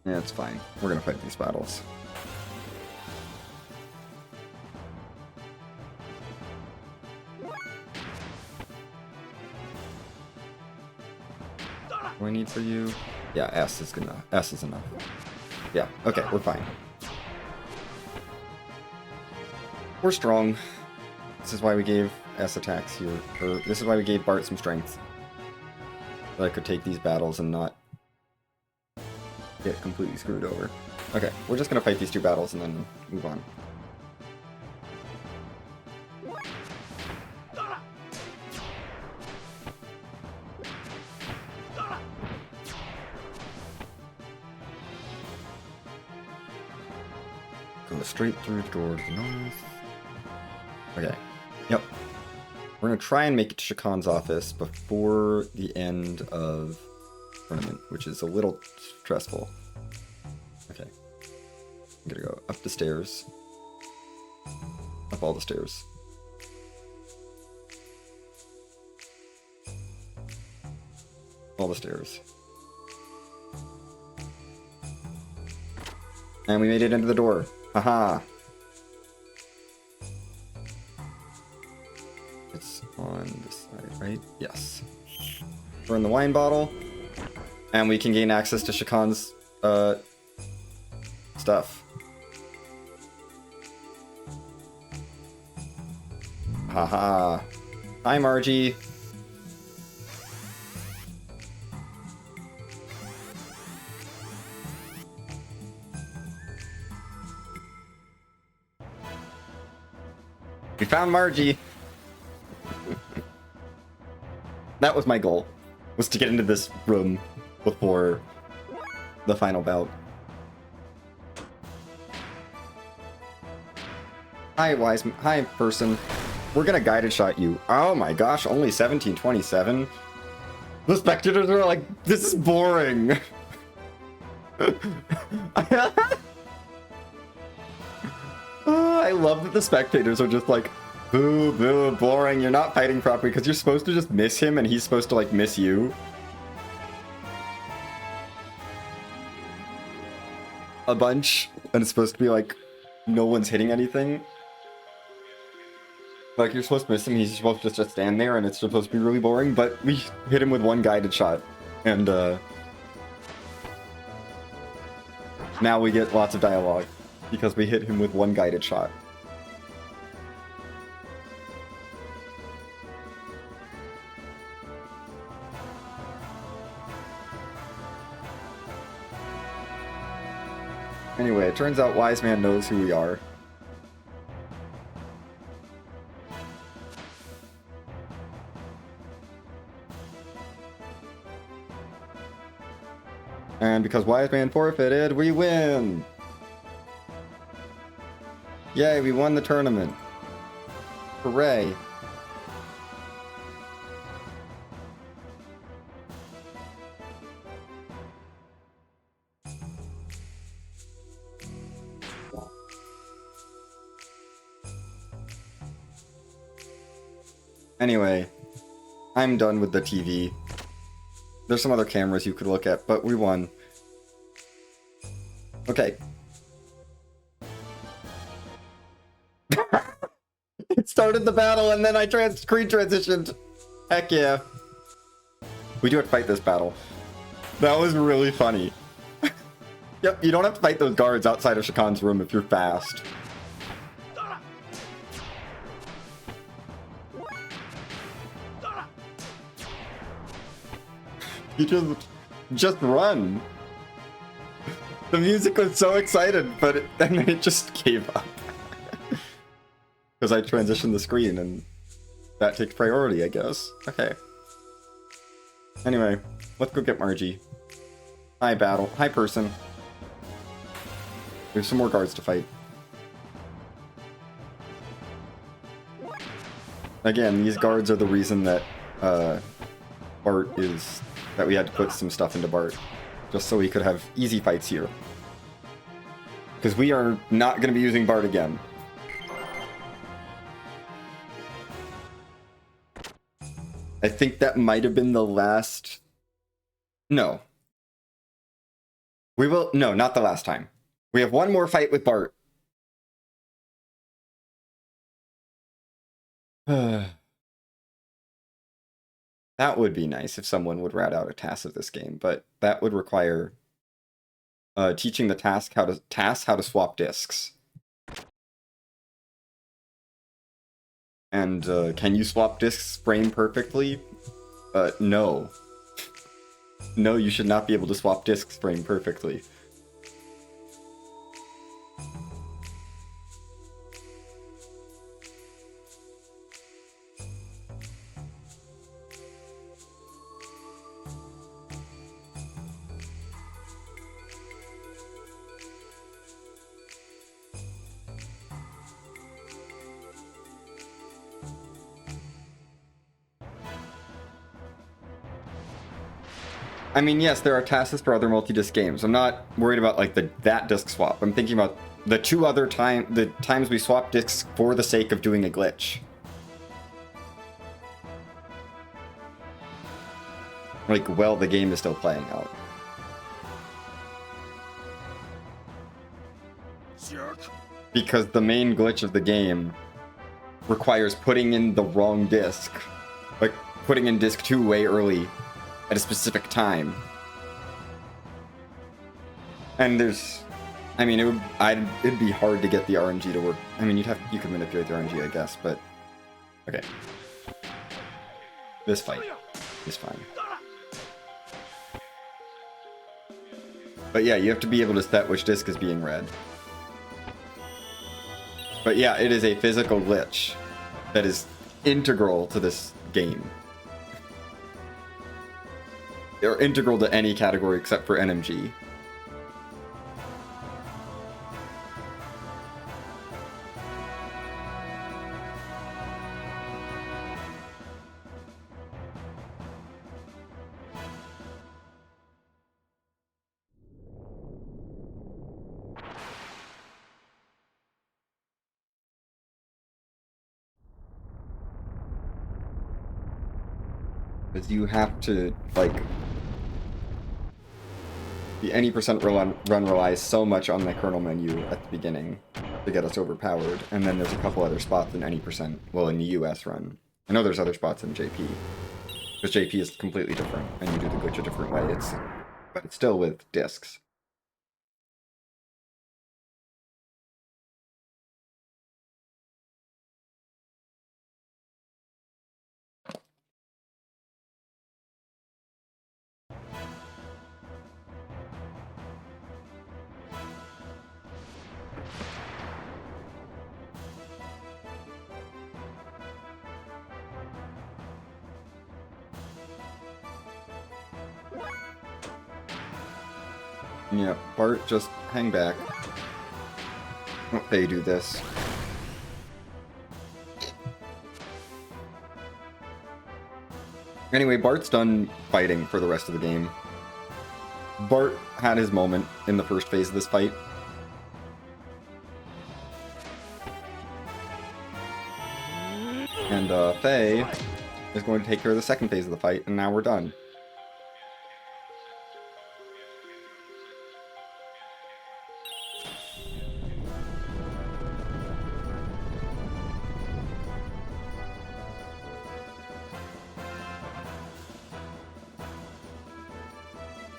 Yeah, it's fine. We're gonna fight these battles. What do I need for you? Yeah, S is enough. Yeah, okay, we're fine. We're strong. This is why we gave S attacks here. Or this is why we gave Bart some strength. So I could take these battles and not get completely screwed over. Okay, we're just gonna fight these two battles and then move on. Go straight through the door to the north. Okay, yep. We're gonna try and make it to Shakan's office before the end of tournament, which is a little stressful. Okay. I'm gonna go up the stairs. Up all the stairs. All the stairs. And we made it into the door. Haha. It's on this side, right? Yes. We're in the wine bottle. And we can gain access to Shakan's stuff. Haha. Hi, Margie. We found Margie. That was my goal, was to get into this room before the final bout. Hi, hi, person. We're gonna guided shot you. Oh my gosh, only 1727? The spectators are like, this is boring. I love that the spectators are just like, boo, boo, boring, you're not fighting properly, because you're supposed to just miss him and he's supposed to like miss you. A bunch, and it's supposed to be like, no one's hitting anything. Like, you're supposed to miss him, he's supposed to just stand there, and it's supposed to be really boring, but we hit him with one guided shot. And, now we get lots of dialogue, because we hit him with one guided shot. Anyway, it turns out Wise Man knows who we are. And because Wise Man forfeited, we win! Yay, we won the tournament. Hooray. Anyway, I'm done with the TV. There's some other cameras you could look at, but we won. Okay. It's started the battle and then I screen transitioned. Heck yeah. We do have to fight this battle. That was really funny. Yep, you don't have to fight those guards outside of Shakan's room if you're fast. You just run. The music was so excited, but then it just gave up. Because I transitioned the screen and that takes priority, I guess. Okay. Anyway, let's go get Margie. Hi, battle. Hi, person. We have some more guards to fight. Again, these guards are the reason that Bart is... that we had to put some stuff into Bart. Just so we could have easy fights here. Because we are not going to be using Bart again. I think that might have been the last... No. We will... No, not the last time. We have one more fight with Bart. That would be nice if someone would rat out a task of this game, but that would require teaching the task how to swap discs. And can you swap discs frame perfectly? No. No, you should not be able to swap discs frame perfectly. I mean, yes, there are tasks for other multi-disc games. I'm not worried about like that disc swap. I'm thinking about the the times we swap discs for the sake of doing a glitch. Like, well, the game is still playing out. Jerk. Because the main glitch of the game requires putting in the wrong disc. Like, putting in disc 2 way early at a specific time. And there's... I mean, it'd be hard to get the RNG to work. I mean, you could manipulate the RNG, I guess, but... Okay. This fight is fine. But yeah, you have to be able to set which disc is being read. But yeah, it is a physical glitch that is integral to this game. Or integral to any category except for NMG. Because you have to, like... The any percent run relies so much on the kernel menu at the beginning to get us overpowered, and then there's a couple other spots in any percent, well, in the US run. I know there's other spots in JP, because JP is completely different, and you do the glitch a different way, but it's still with discs. Yeah, Bart, just hang back. Let they do this. Anyway, Bart's done fighting for the rest of the game. Bart had his moment in the first phase of this fight. And Faye is going to take care of the second phase of the fight, and now we're done.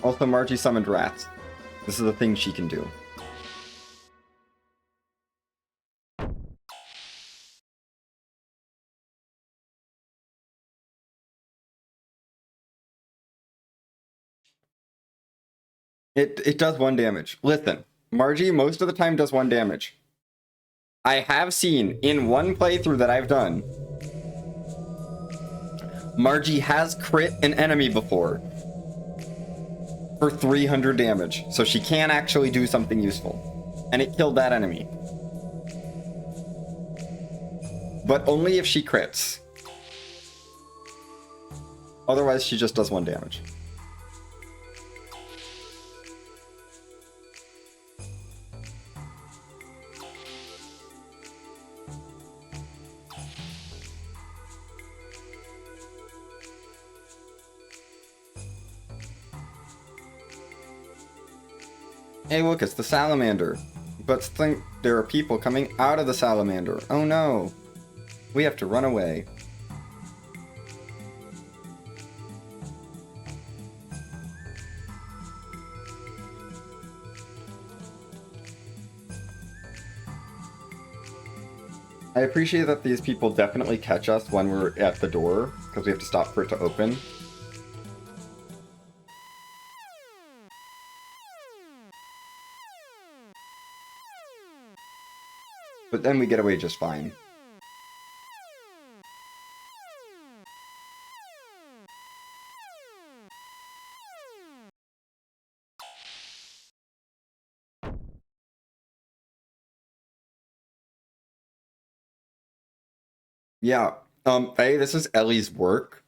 Also, Margie summoned rats. This is a thing she can do. It does 1 damage. Listen, Margie most of the time does 1 damage. I have seen in one playthrough that I've done, Margie has crit an enemy before for 300 damage, so she can actually do something useful. And it killed that enemy. But only if she crits. Otherwise, she just does 1 damage. Hey, look, it's the salamander. But think there are people coming out of the salamander. Oh no. We have to run away. I appreciate that these people definitely catch us when we're at the door, because we have to stop for it to open. But then we get away just fine. Yeah, hey, this is Ellie's work.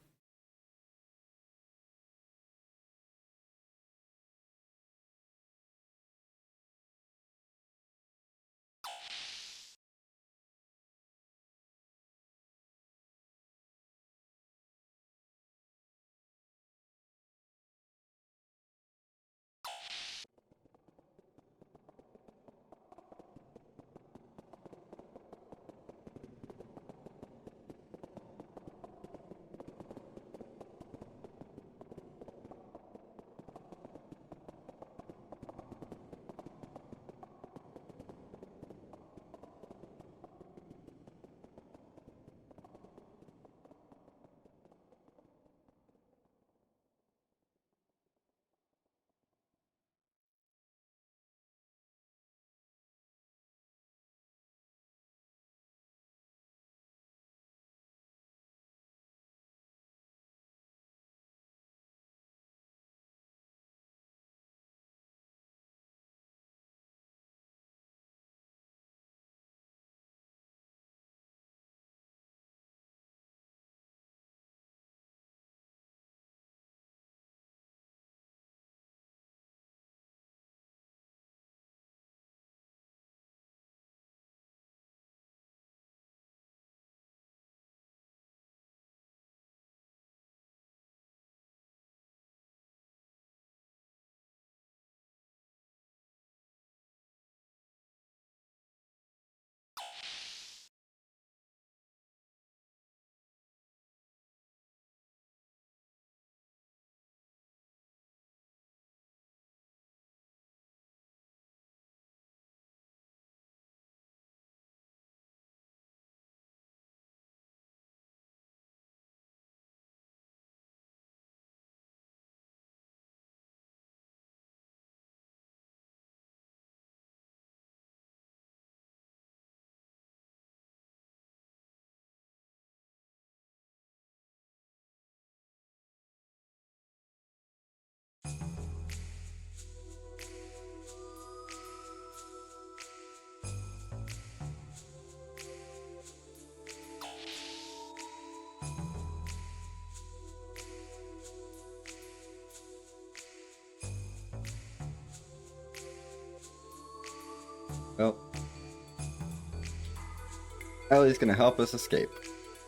Well, Ellie's gonna help us escape.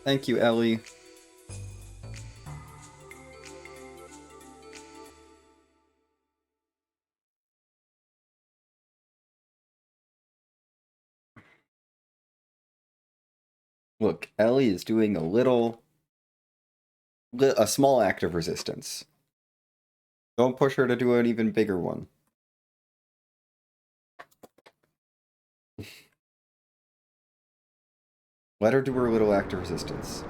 Thank you, Ellie. Look, Ellie is doing a small act of resistance. Don't push her to do an even bigger one. Let her do her little act of resistance.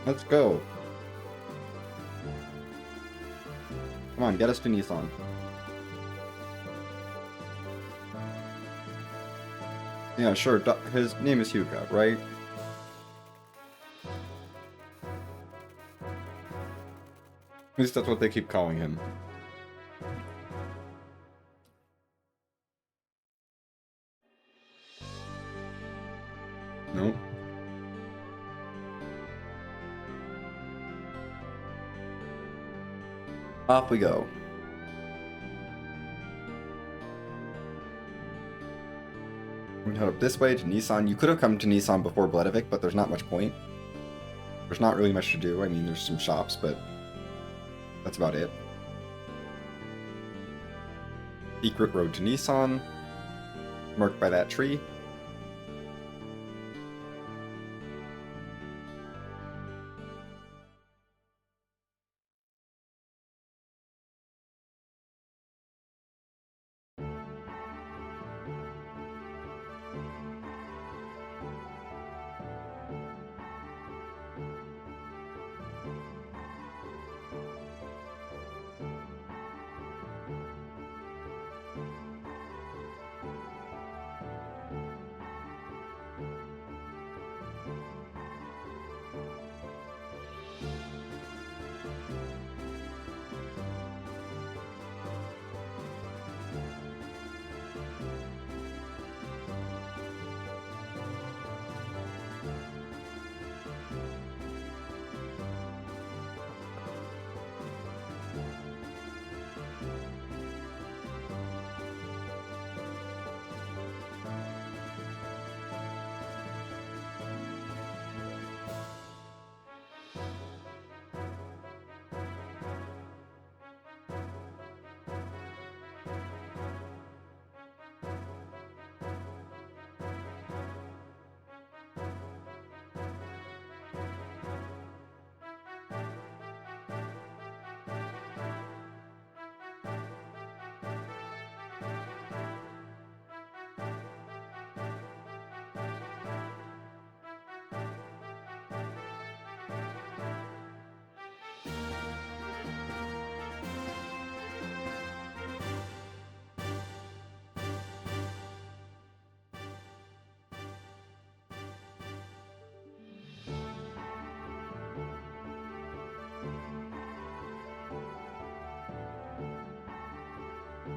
Let's go. Come on, get us to Nissan. Yeah, sure. His name is Hyuga, right? At least that's what they keep calling him. Nope. Off we go. We head up this way to Nissan. You could have come to Nissan before Bledavik, but there's not much point. There's not really much to do. I mean, there's some shops, but that's about it. Secret road to Nissan, marked by that tree.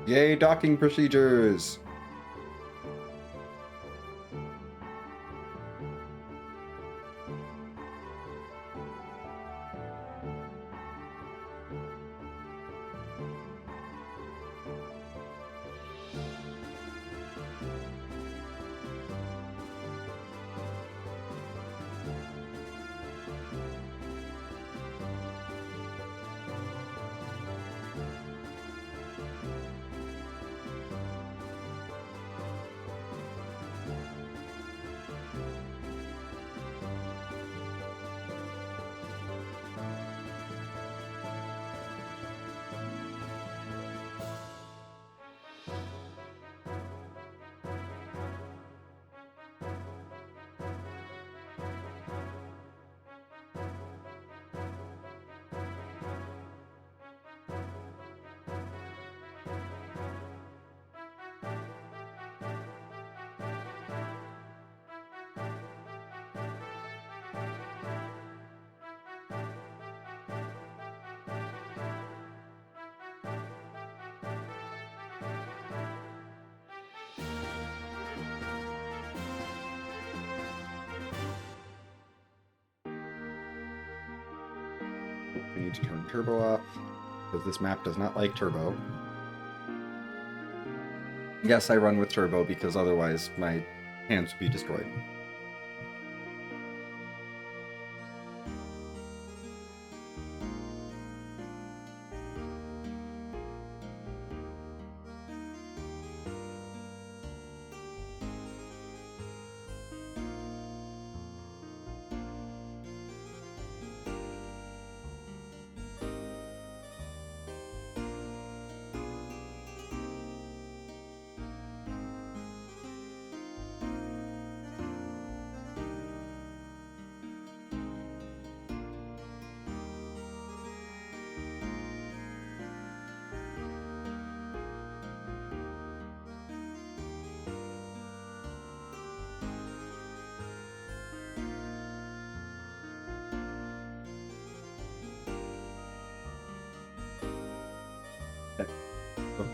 Yay, docking procedures! We need to turn turbo off, because this map does not like turbo. Yes, I run with turbo, because otherwise my hands would be destroyed.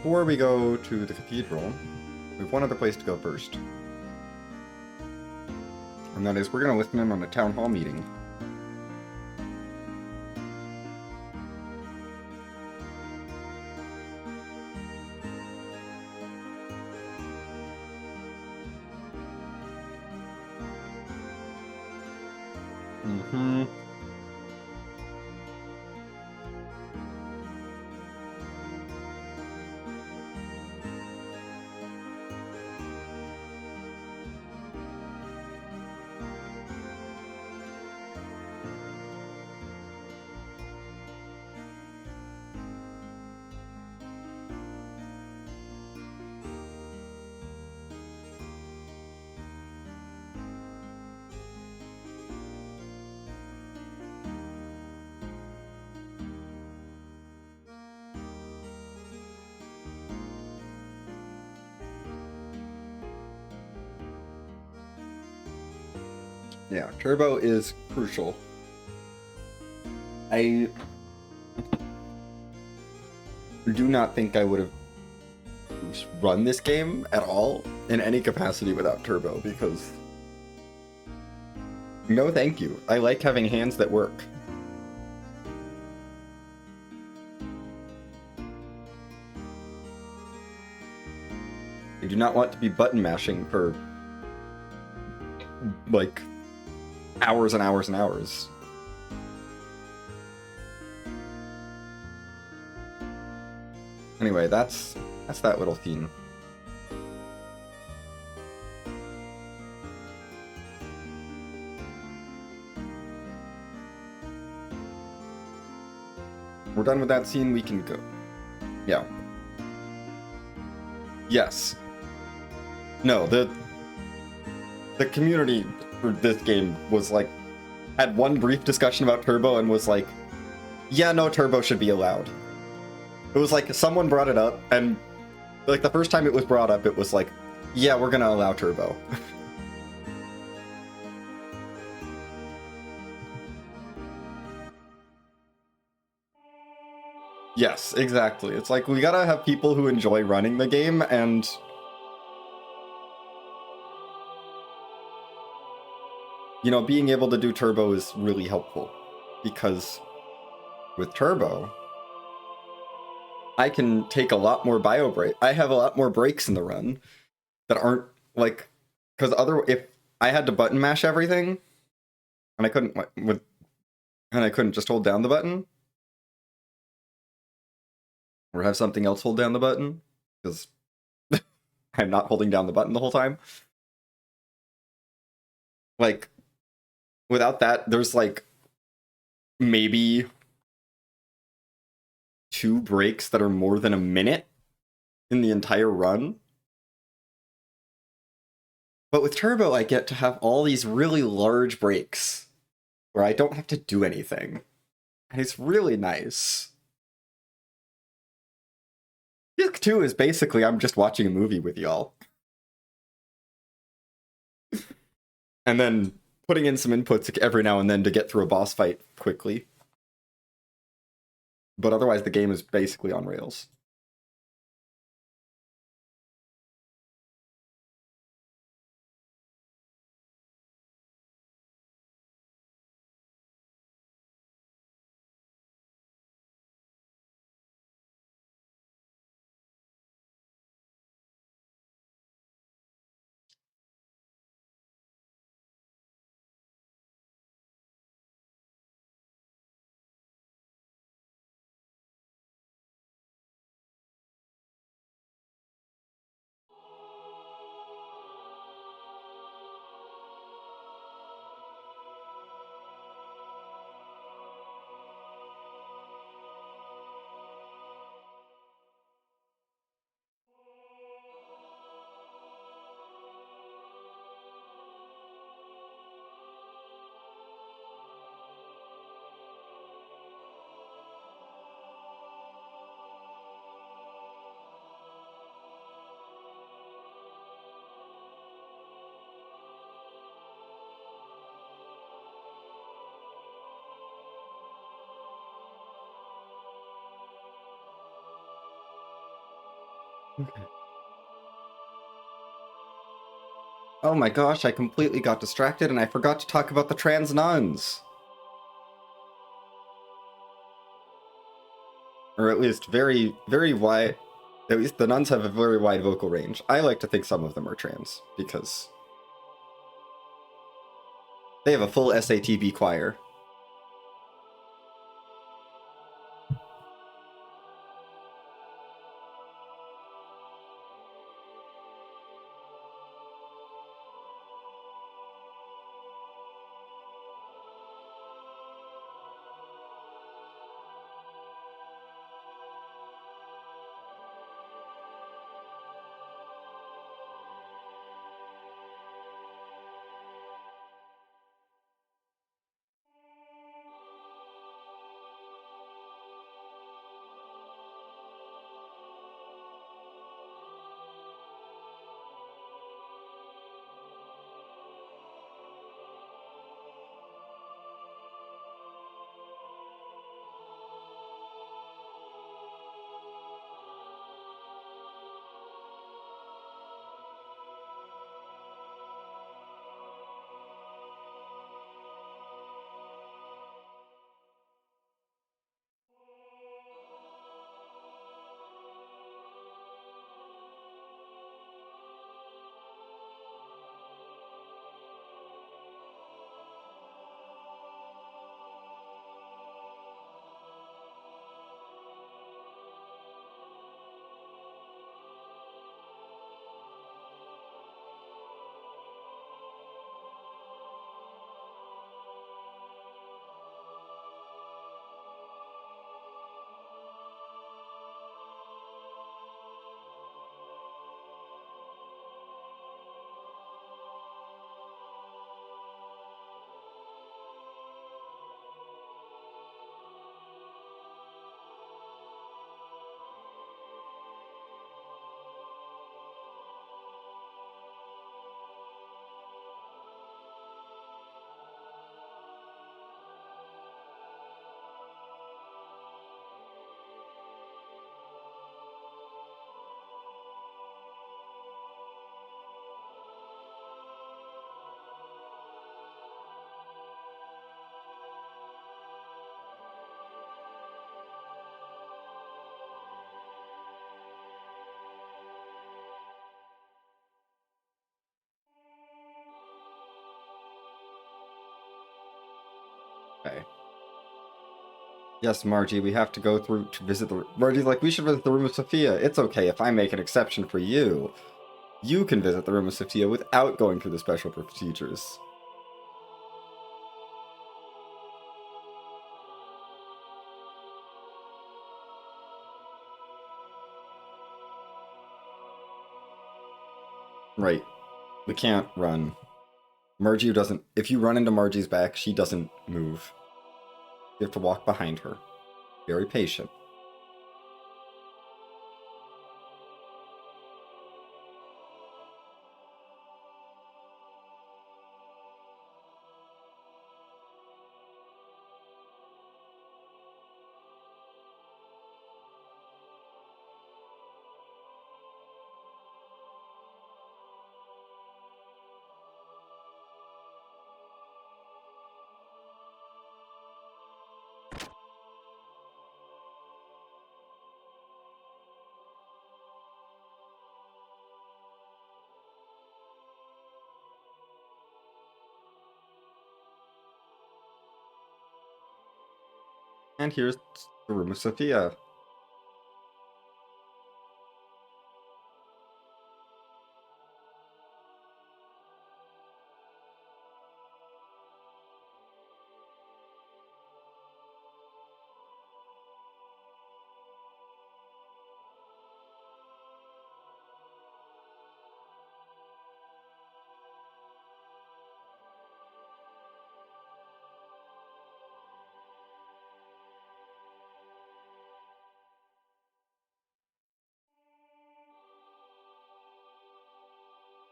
before we go to the cathedral, we have one other place to go first. And that is, we're going to listen in on a town hall meeting. Mm-hmm. Yeah, turbo is crucial. I do not think I would have run this game at all in any capacity without turbo, because no thank you. I like having hands that work. I do not want to be button mashing for like hours and hours and hours. Anyway, that's that little theme. We're done with that scene, we can go. Yeah. Yes. No, the community for this game was like, had one brief discussion about turbo and was like, yeah, no, turbo should be allowed. It was like someone brought it up, and like the first time it was brought up, it was like, yeah, we're gonna allow turbo. Yes, exactly. It's like, we gotta have people who enjoy running the game, and you know, being able to do turbo is really helpful, because with turbo, I can take a lot more bio break. I have a lot more breaks in the run that aren't like, because if I had to button mash everything, and I couldn't and I couldn't just hold down the button, or have something else hold down the button, because I'm not holding down the button the whole time. Like, without that, there's like maybe 2 breaks that are more than a minute in the entire run. But with turbo, I get to have all these really large breaks where I don't have to do anything. And it's really nice. Disc 2 is basically, I'm just watching a movie with y'all. And then putting in some inputs every now and then to get through a boss fight quickly. But otherwise, the game is basically on rails. Okay. Oh my gosh, I completely got distracted and I forgot to talk about the trans nuns. Or at least very, very wide. At least the nuns have a very wide vocal range. I like to think some of them are trans, because they have a full SATB choir. Okay. Yes, Margie, we have to go through to visit the... Margie's like, we should visit the room of Sophia. It's okay if I make an exception for you. You can visit the room of Sophia without going through the special procedures. Right. We can't run. Margie doesn't... If you run into Margie's back, she doesn't move. You have to walk behind her. Very patient. And here's the room of Sophia.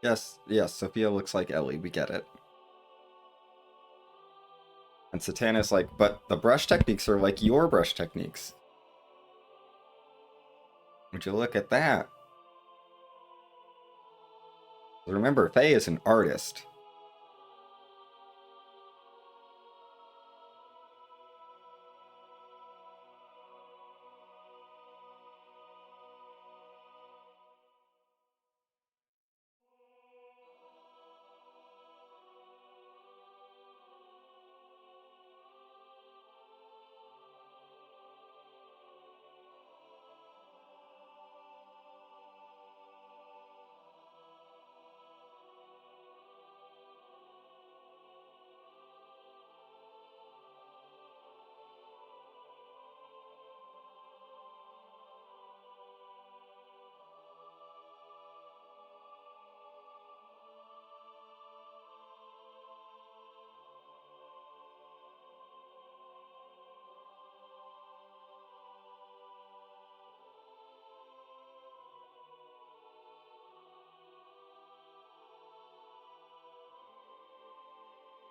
Yes, yes, Sophia looks like Ellie, we get it. And Satana's like, but the brush techniques are like your brush techniques. Would you look at that? Remember, Faye is an artist.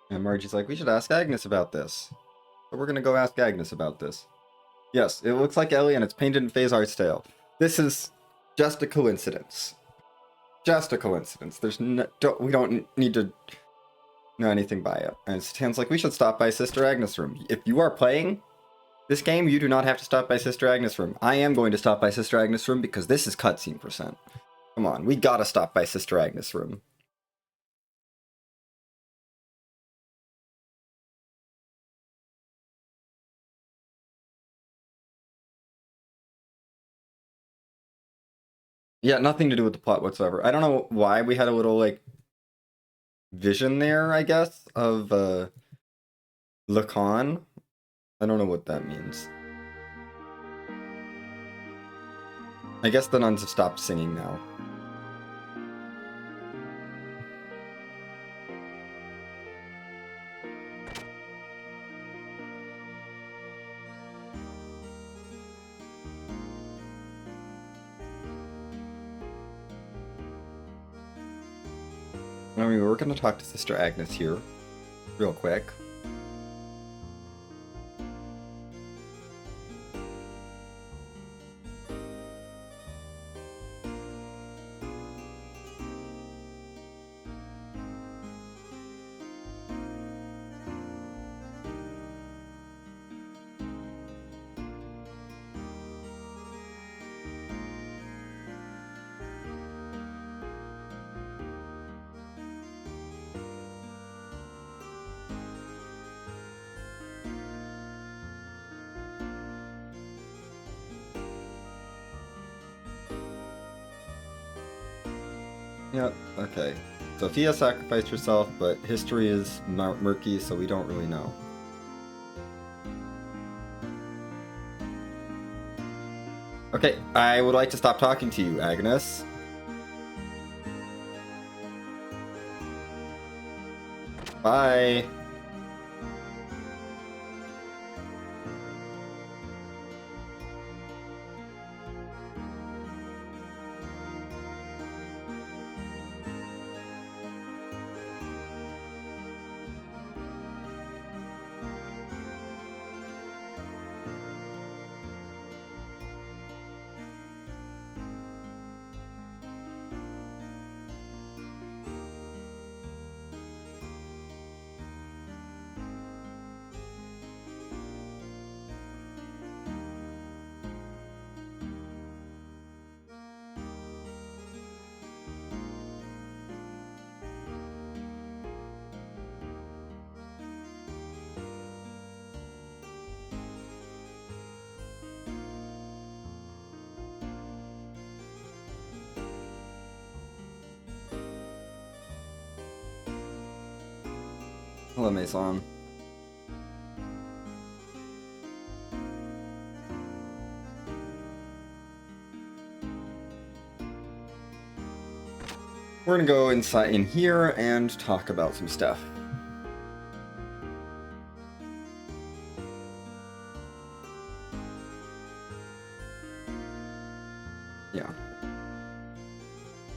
And Margie's like, we should ask Agnes about this. So we're gonna go ask Agnes about this. Yes, it looks like Ellie and it's painted in Faye's art style. This is just a coincidence. Just a coincidence. We don't need to know anything by it. And Stan's like, we should stop by Sister Agnes' room. If you are playing this game, you do not have to stop by Sister Agnes' room. I am going to stop by Sister Agnes' room because this is cutscene %. Come on, we gotta stop by Sister Agnes' room. Yeah, nothing to do with the plot whatsoever. I don't know why we had a little, like, vision there, I guess, of, Lacan. I don't know what that means. I guess the nuns have stopped singing now. I mean, we're gonna talk to Sister Agnes here, real quick. Yep, okay. Sophia sacrificed herself, but history is murky, so we don't really know. Okay, I would like to stop talking to you, Agnes. Bye. Hello, Maison. We're gonna go inside in here and talk about some stuff. Yeah.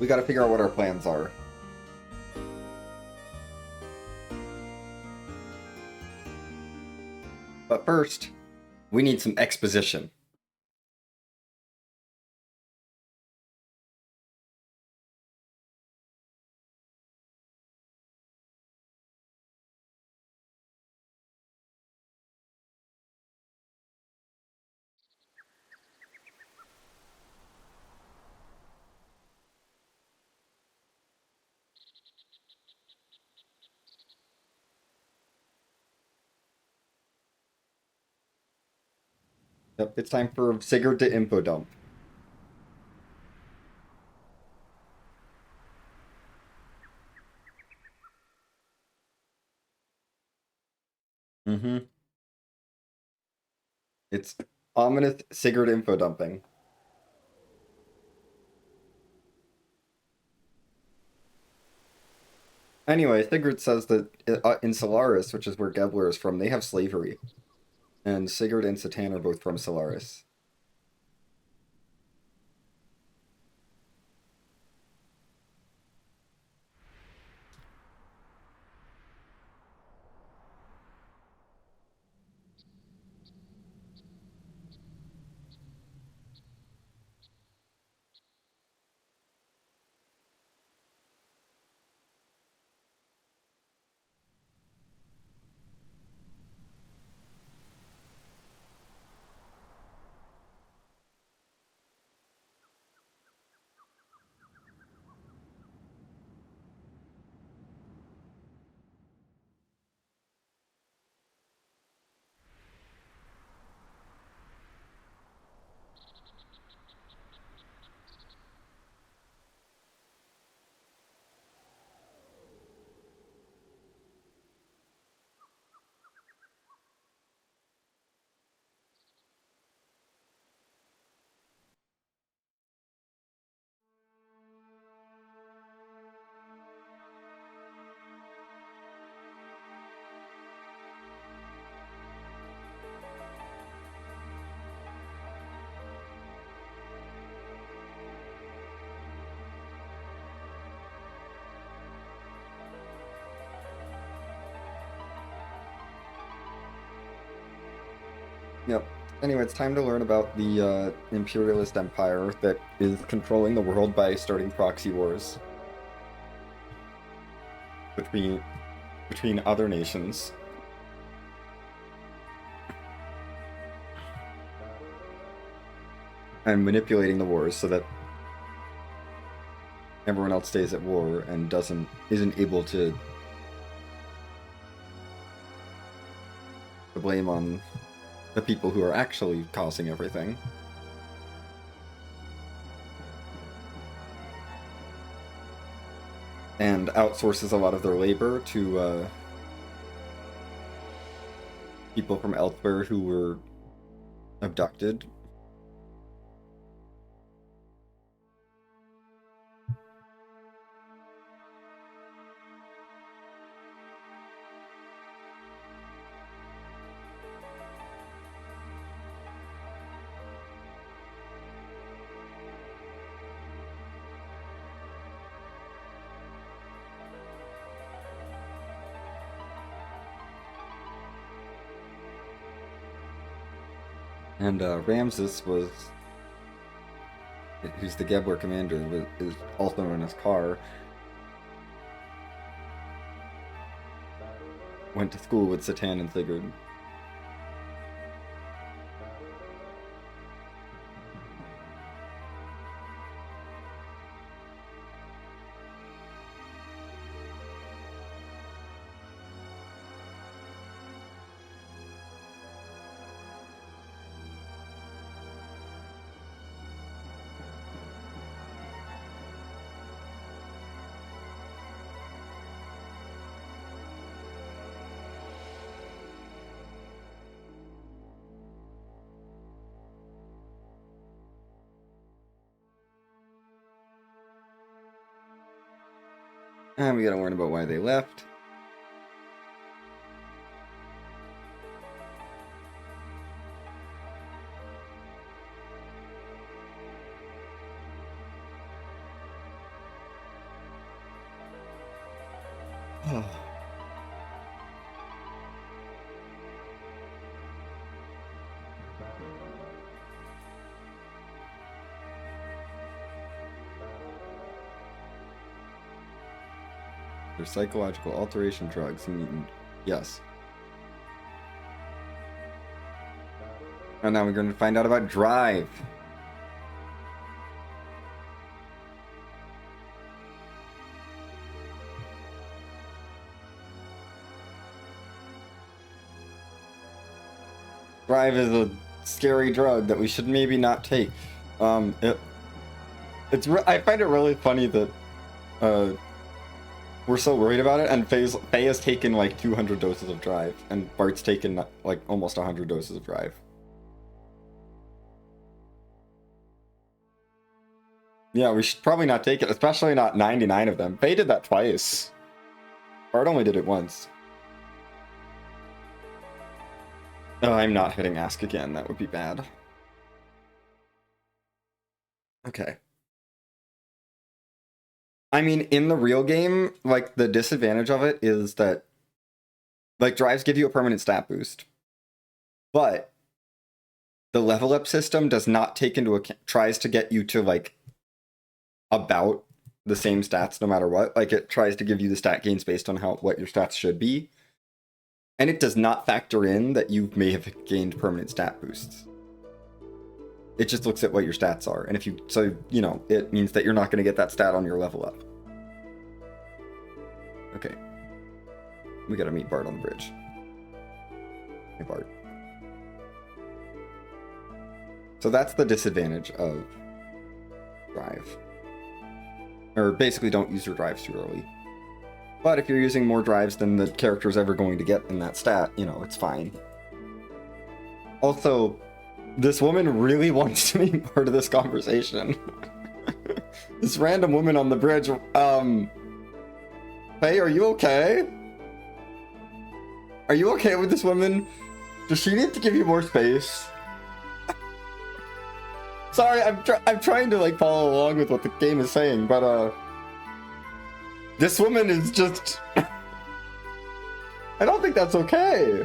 We gotta figure out what our plans are. But first, we need some exposition. Yep, it's time for Sigurd to info dump. Mm-hmm. It's ominous Sigurd info dumping. Anyway, Sigurd says that in Solaris, which is where Gebler is from, they have slavery. And Sigurd and Satan are both from Solaris. Yep. Anyway, it's time to learn about the imperialist empire that is controlling the world by starting proxy wars between other nations. And manipulating the wars so that everyone else stays at war and isn't able to blame on the people who are actually causing everything. And outsources a lot of their labor to people from elsewhere who were abducted. And Ramses who's the Gebler commander, is also known as Kar, went to school with Satan and Sigurd. And we gotta learn about why they left. There's psychological alteration drugs. Yes. And now we're going to find out about drive. Drive is a scary drug that we should maybe not take. I find it really funny that we're so worried about it, and Faye has taken like 200 doses of Drive, and Bart's taken like almost 100 doses of Drive. Yeah, we should probably not take it, especially not 99 of them. Faye did that twice. Bart only did it once. Oh, I'm not hitting ask again. That would be bad. Okay. I mean, in the real game, like, the disadvantage of it is that, like, drives give you a permanent stat boost. But the level up system does not take into account, tries to get you to, like, about the same stats no matter what. Like, it tries to give you the stat gains based on what your stats should be. And it does not factor in that you may have gained permanent stat boosts. It just looks at what your stats are. And if you, so, you know, it means that you're not going to get that stat on your level up. Okay. We gotta meet Bart on the bridge. Hey, Bart. So that's the disadvantage of Drive. Or basically don't use your drives too early. But if you're using more drives than the character's ever going to get in that stat, you know, it's fine. Also, this woman really wants to be part of this conversation. This random woman on the bridge, Hey, are you okay? Are you okay with this woman? Does she need to give you more space? Sorry, I'm trying to like follow along with what the game is saying, but this woman is just I don't think that's okay.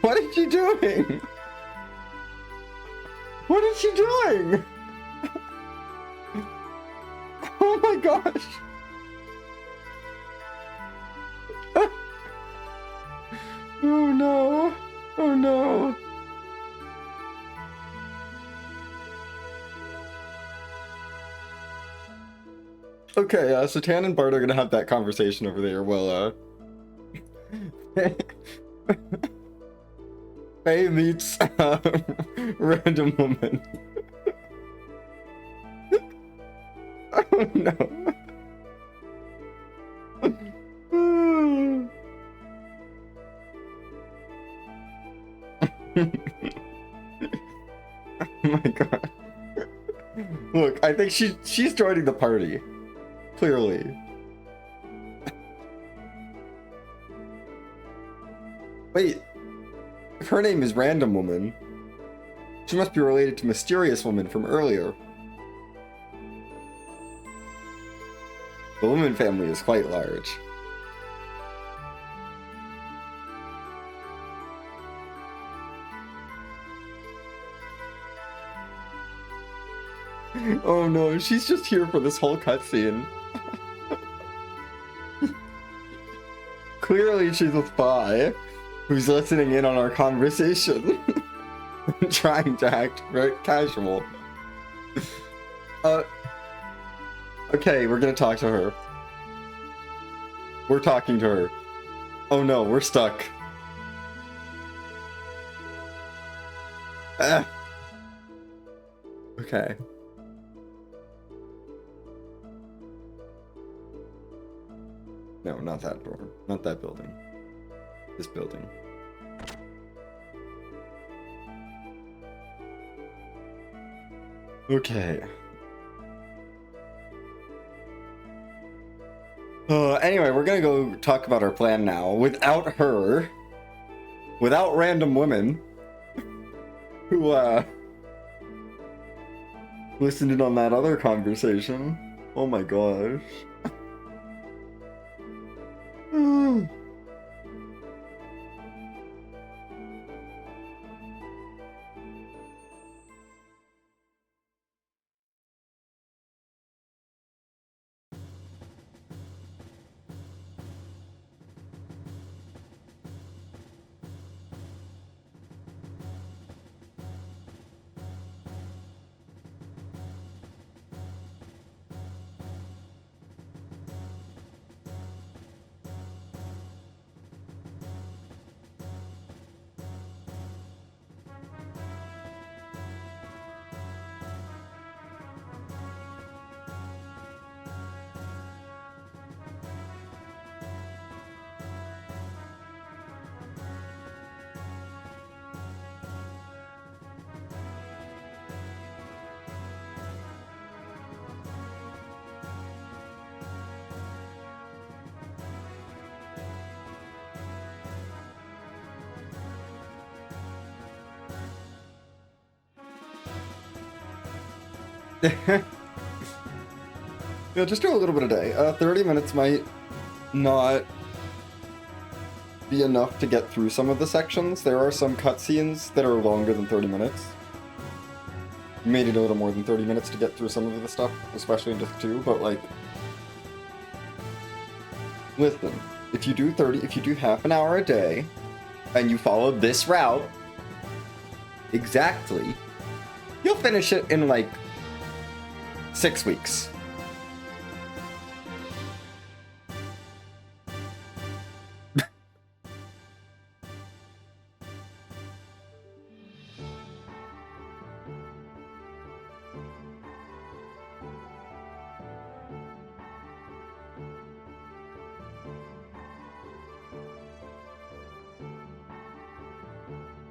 What is she doing? What is she doing? Oh my gosh. Oh no. Oh no. Okay, Satan and Bart are gonna have that conversation over there while Faye meets random woman. Oh no. Oh my god. Look, I think she's joining the party. Clearly. Wait. If her name is Random Woman, she must be related to Mysterious Woman from earlier. The woman family is quite large. Oh no, she's just here for this whole cutscene. Clearly she's a spy who's listening in on our conversation. Trying to act very casual. Okay, we're gonna talk to her. We're talking to her. Oh no, we're stuck. Okay. No, not that door. Not that building. This building. Okay. Anyway, we're gonna go talk about our plan now. Without her. Without Random Women. Who, listened in on that other conversation. Oh my gosh. Yeah, just do a little bit a day. 30 minutes might not be enough to get through some of the sections. There are some cutscenes that are longer than 30 minutes. You may need a little more than 30 minutes to get through some of the stuff, especially in Disc 2, but like... Listen, if you do half an hour a day, and you follow this route, exactly, you'll finish it in like 6 weeks.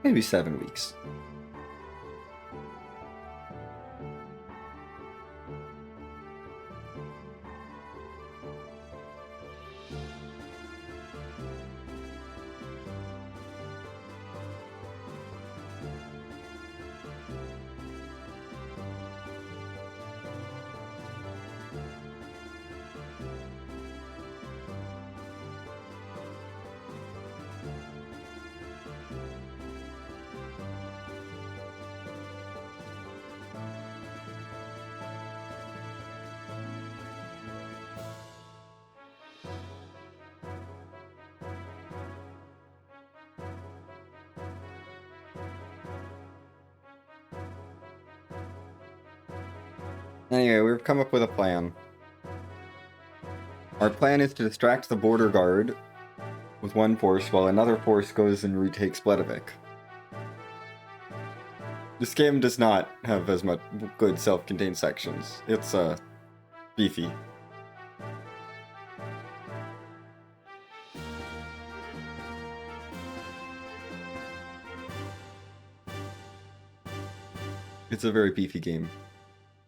Maybe 7 weeks. Anyway, we've come up with a plan. Our plan is to distract the border guard with one force while another force goes and retakes Bledavik. This game does not have as much good self-contained sections. It's, beefy. It's a very beefy game.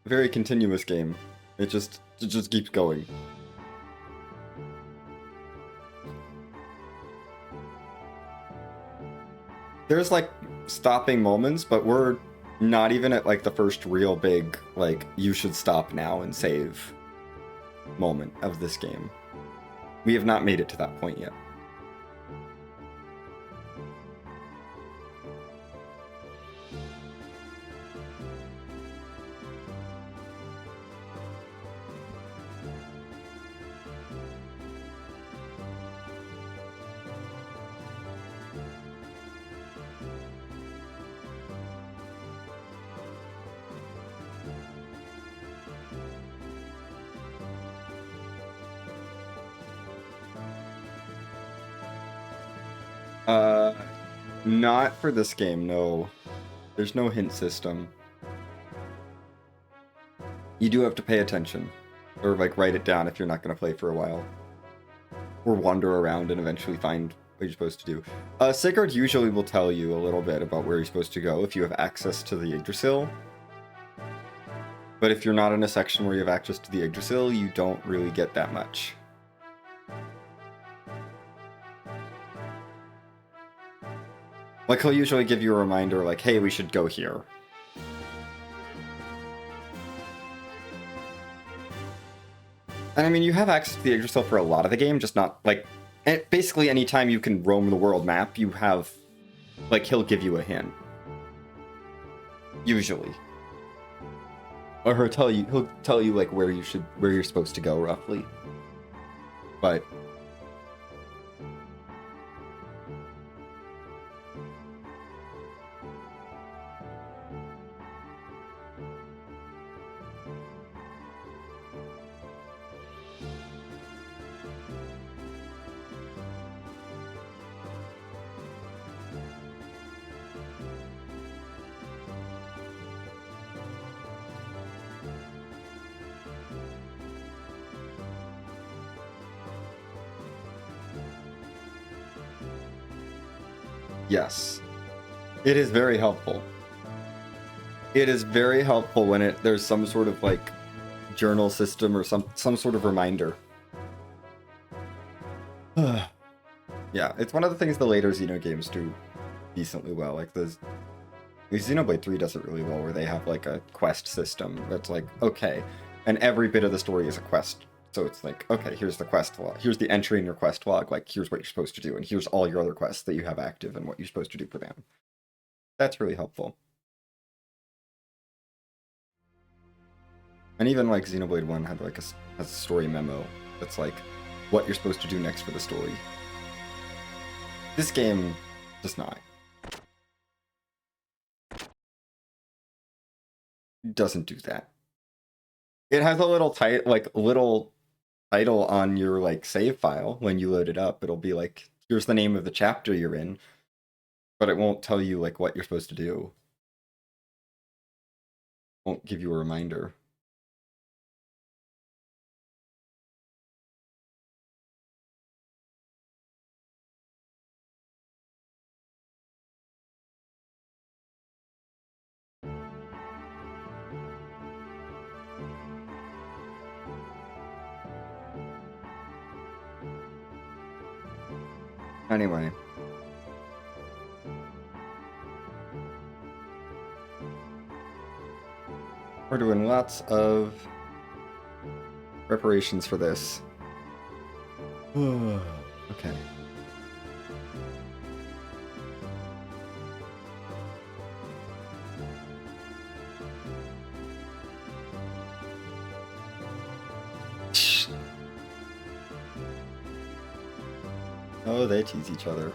A very continuous game. It just keeps going. There's like stopping moments, but we're not even at like the first real big, like, you should stop now and save moment of this game. We have not made it to that point yet. Not for this game, no. There's no hint system. You do have to pay attention. Or, like, write it down if you're not going to play for a while. Or wander around and eventually find what you're supposed to do. Sigurd usually will tell you a little bit about where you're supposed to go if you have access to the Yggdrasil. But if you're not in a section where you have access to the Yggdrasil, you don't really get that much. Like, he'll usually give you a reminder, like, hey, we should go here. And I mean, you have access to the Yggdrasil for a lot of the game, just not, like, basically anytime you can roam the world map, you have, like, he'll give you a hint. Usually. Or he'll tell you, like, where you're supposed to go, roughly. But... Yes. It is very helpful. It is very helpful when there's some sort of, like, journal system or some sort of reminder. Yeah, it's one of the things the later Xenogames do decently well. Like, Xenoblade 3 does it really well, where they have like a quest system that's like, okay, and every bit of the story is a quest. So it's like, okay, here's the quest log, here's the entry in your quest log, like here's what you're supposed to do, and here's all your other quests that you have active and what you're supposed to do for them. That's really helpful. And even like Xenoblade 1 had like has a story memo that's like what you're supposed to do next for the story. This game does not. Doesn't do that. It has a little little title on your like save file when you load it up. It'll be like, here's the name of the chapter you're in, but it won't tell you like what you're supposed to do. Won't give you a reminder. Anyway. We're doing lots of preparations for this. Okay. Oh, they tease each other.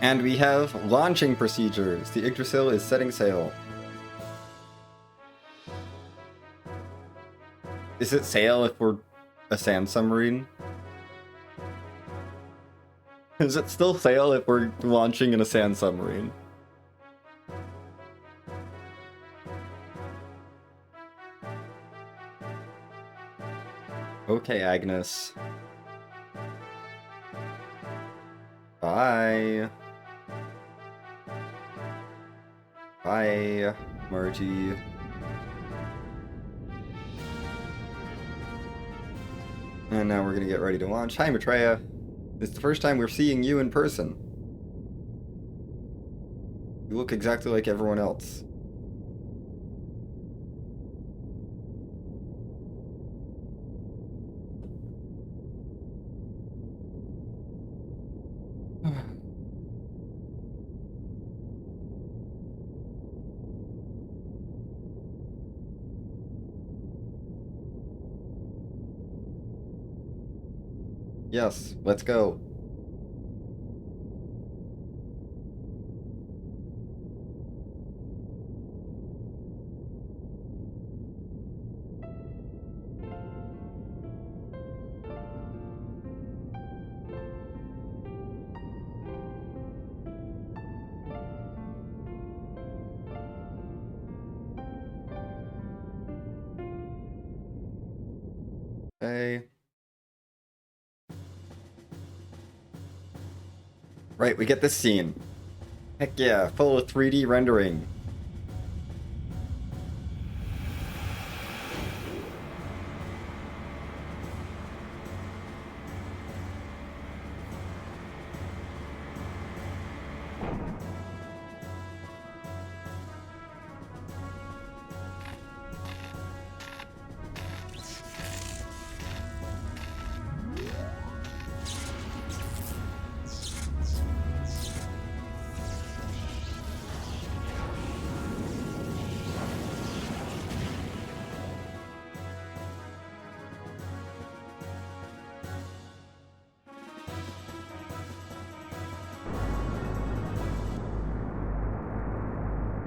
And we have launching procedures. The Yggdrasil is setting sail. Is it sail if we're a sand submarine? Is it still sail if we're launching in a sand submarine? Okay, Agnes. Bye. Bye, Margie. And now we're gonna get ready to launch. Hi, Maitreya. It's the first time we're seeing you in person. You look exactly like everyone else. Yes, let's go. Okay. Right, we get this scene. Heck yeah, full of 3D rendering.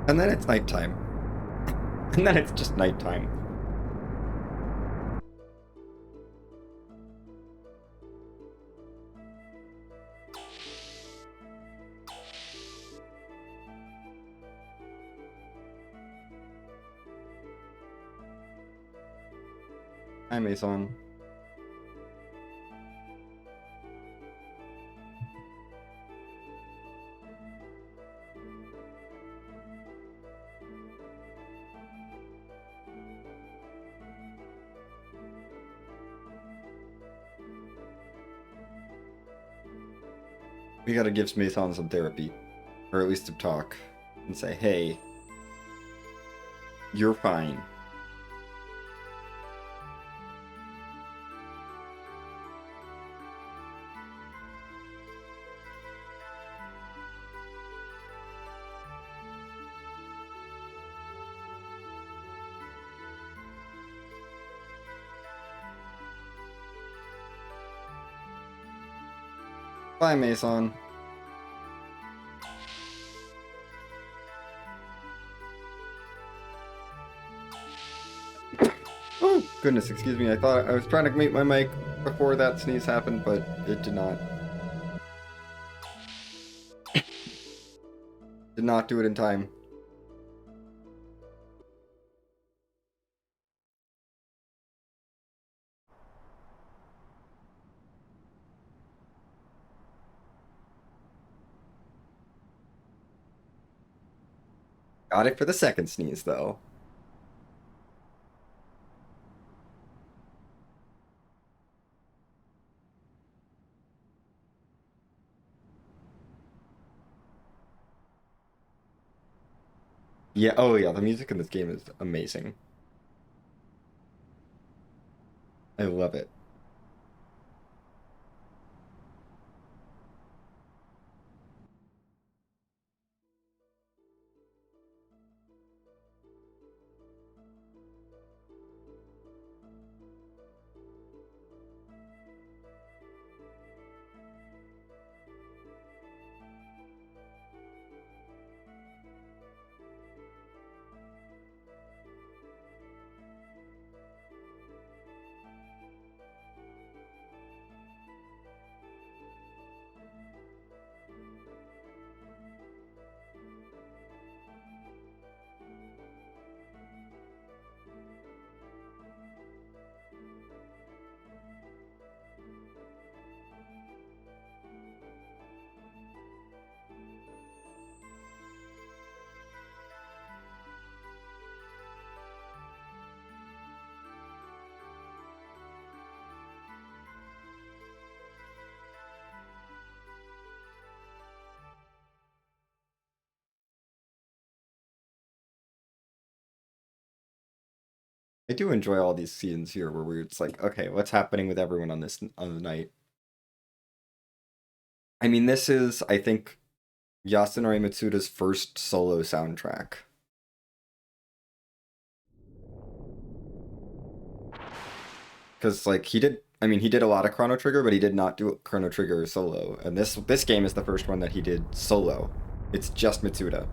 And then it's nighttime. And then it's just nighttime. Hi, Mason. We gotta give Smathon some therapy. Or at least a talk. And say, hey, you're fine. Bye, Mason. Oh, goodness, excuse me. I thought I was trying to mute my mic before that sneeze happened, but it did not. Did not do it in time. Got it for the second sneeze, though. Yeah, oh yeah, the music in this game is amazing. I love it. I do enjoy all these scenes here where it's like, okay, what's happening with everyone on the night? I mean, this is, I think, Yasunori Mitsuda's first solo soundtrack. Because, like, he did a lot of Chrono Trigger, but he did not do Chrono Trigger solo. And this game is the first one that he did solo. It's just Mitsuda.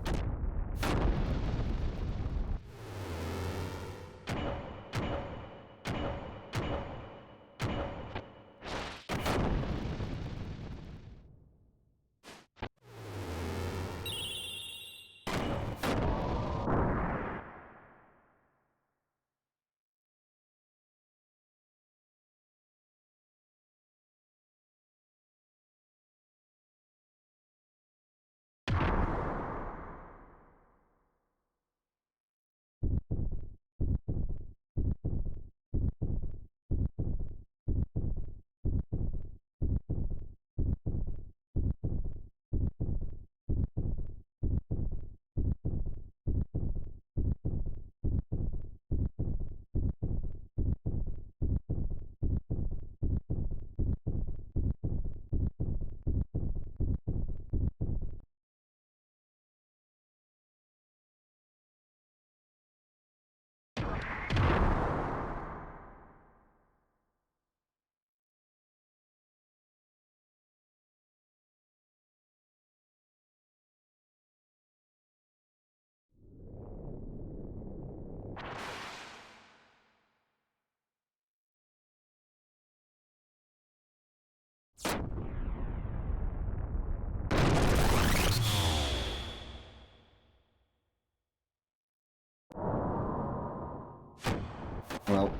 Well,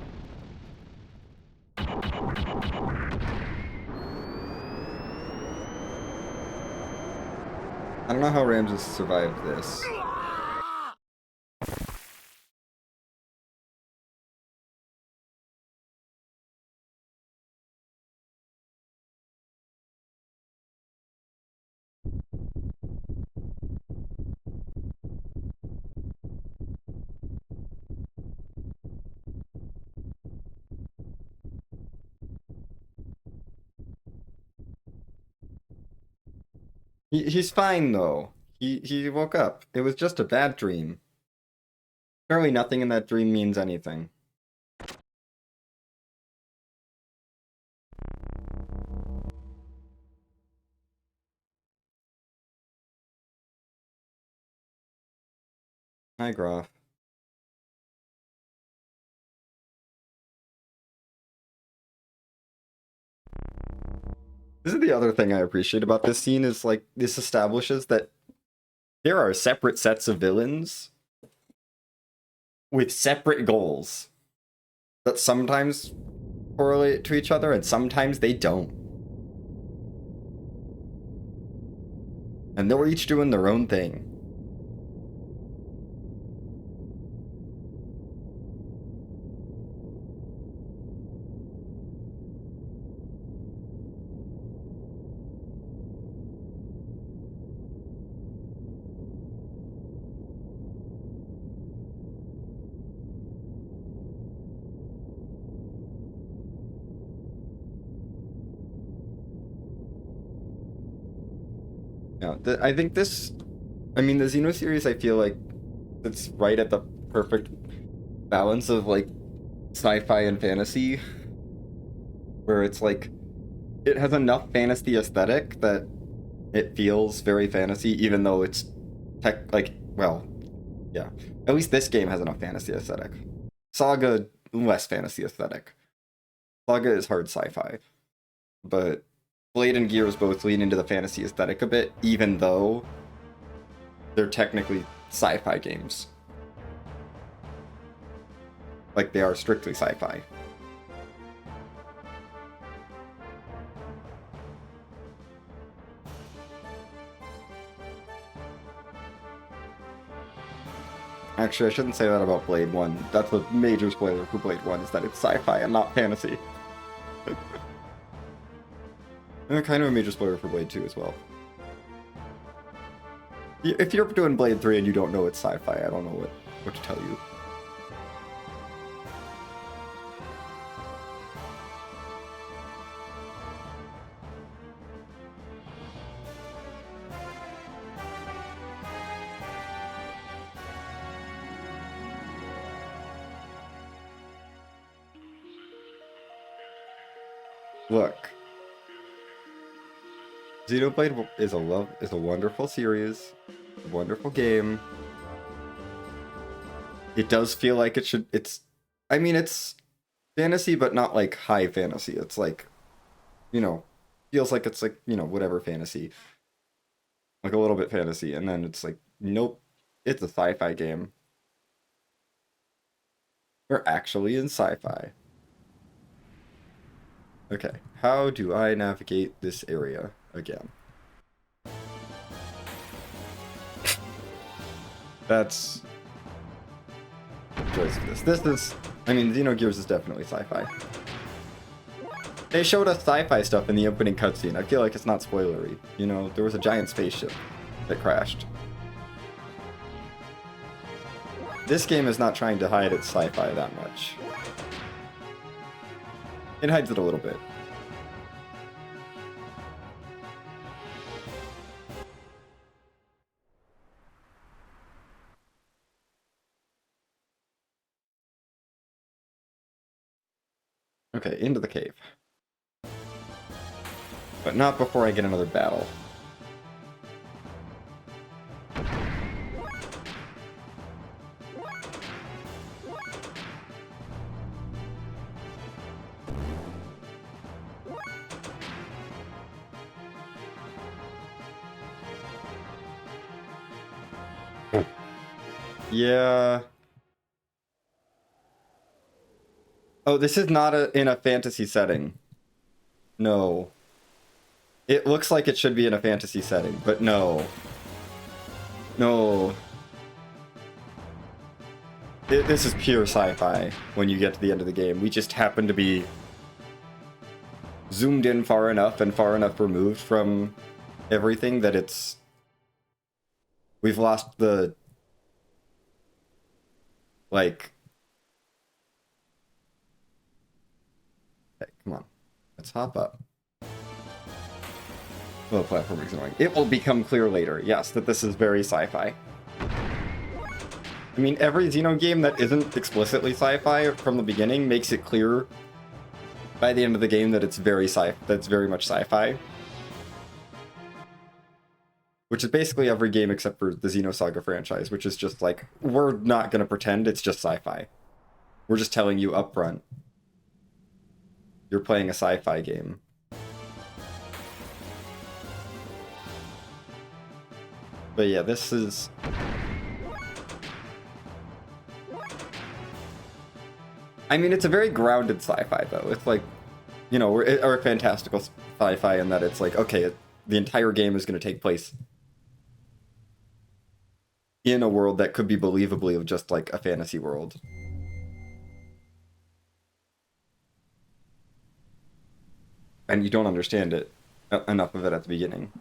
I don't know how Ramses survived this. He's fine though. He woke up. It was just a bad dream. Apparently nothing in that dream means anything. Hi, Groff. This is the other thing I appreciate about this scene is like this establishes that there are separate sets of villains with separate goals that sometimes correlate to each other and sometimes they don't. And they're each doing their own thing. Yeah, I think this, I mean, the Xeno series, I feel like it's right at the perfect balance of like sci-fi and fantasy, where it's like it has enough fantasy aesthetic that it feels very fantasy, even though it's tech like, well, yeah, at least this game has enough fantasy aesthetic. Saga, less fantasy aesthetic. Saga is hard sci-fi, but Blade and Gears both lean into the fantasy aesthetic a bit, even though they're technically sci-fi games. Like, they are strictly sci-fi. Actually, I shouldn't say that about Blade 1. That's a major spoiler for Blade 1, is that it's sci-fi and not fantasy. And kind of a major spoiler for Blade 2 as well. If you're doing Blade 3 and you don't know it's sci-fi, I don't know what to tell you. Look, Xenoblade is a wonderful series, a wonderful game. It does feel like I mean, it's fantasy, but not like high fantasy. It's like, you know, feels like it's like, you know, whatever fantasy. Like a little bit fantasy, and then it's like, nope, it's a sci-fi game. We're actually in sci-fi. Okay, how do I navigate this area again? That's choice of this. This is, I mean, Xenogears is definitely sci-fi. They showed us sci-fi stuff in the opening cutscene. I feel like it's not spoilery. You know, there was a giant spaceship that crashed. This game is not trying to hide its sci-fi that much. It hides it a little bit. Okay, into the cave. But not before I get another battle. Yeah. Oh, this is not in a fantasy setting. No. It looks like it should be in a fantasy setting, but no. No. This is pure sci-fi when you get to the end of the game. We just happen to be zoomed in far enough and far enough removed from everything that it's... We've lost the... Like... Okay, come on. Let's hop up. Well, the platforming's annoying. It will become clear later, yes, that this is very sci-fi. I mean, every Xeno game that isn't explicitly sci-fi from the beginning makes it clear by the end of the game that it's very much sci-fi. Which is basically every game except for the Xenosaga franchise, which is just like, we're not gonna pretend it's just sci-fi. We're just telling you upfront. You're playing a sci-fi game. But yeah, this is... I mean, it's a very grounded sci-fi, though. It's like, you know, or fantastical sci-fi in that it's like, okay, the entire game is going to take place in a world that could be believably of just like a fantasy world. And you don't understand it, enough of it at the beginning.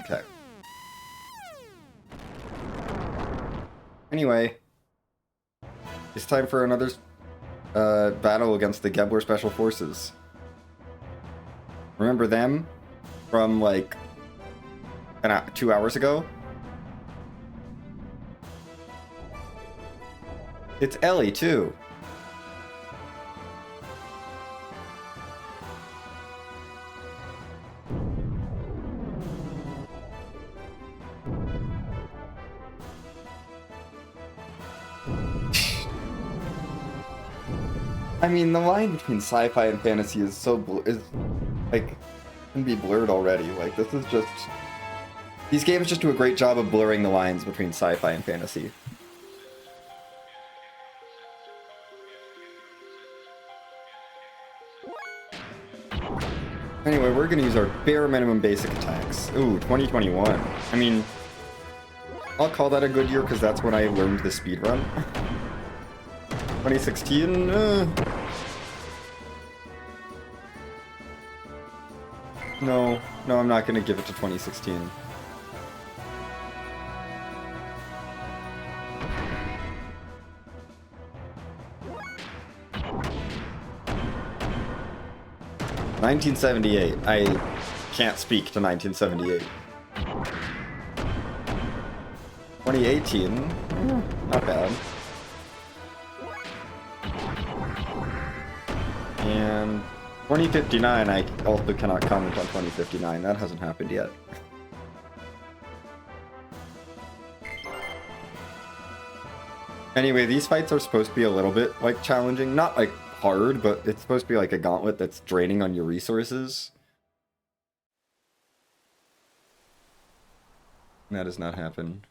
Okay. Anyway, it's time for another battle against the Gebler Special Forces. Remember them from like 2 hours ago? It's Ellie too. I mean, the line between sci-fi and fantasy is like can be blurred already. Like this is just these games just do a great job of blurring the lines between sci-fi and fantasy. Anyway, we're gonna use our bare minimum basic attacks. Ooh, 2021. I mean, I'll call that a good year because that's when I learned the speedrun. 2016, No, I'm not gonna give it to 2016. $1978. I can't speak to 1978. 2018, not bad. And 2059, I also cannot comment on 2059. That hasn't happened yet. Anyway, these fights are supposed to be a little bit, like, challenging. Not, like, hard, but it's supposed to be like a gauntlet that's draining on your resources. That has not happened.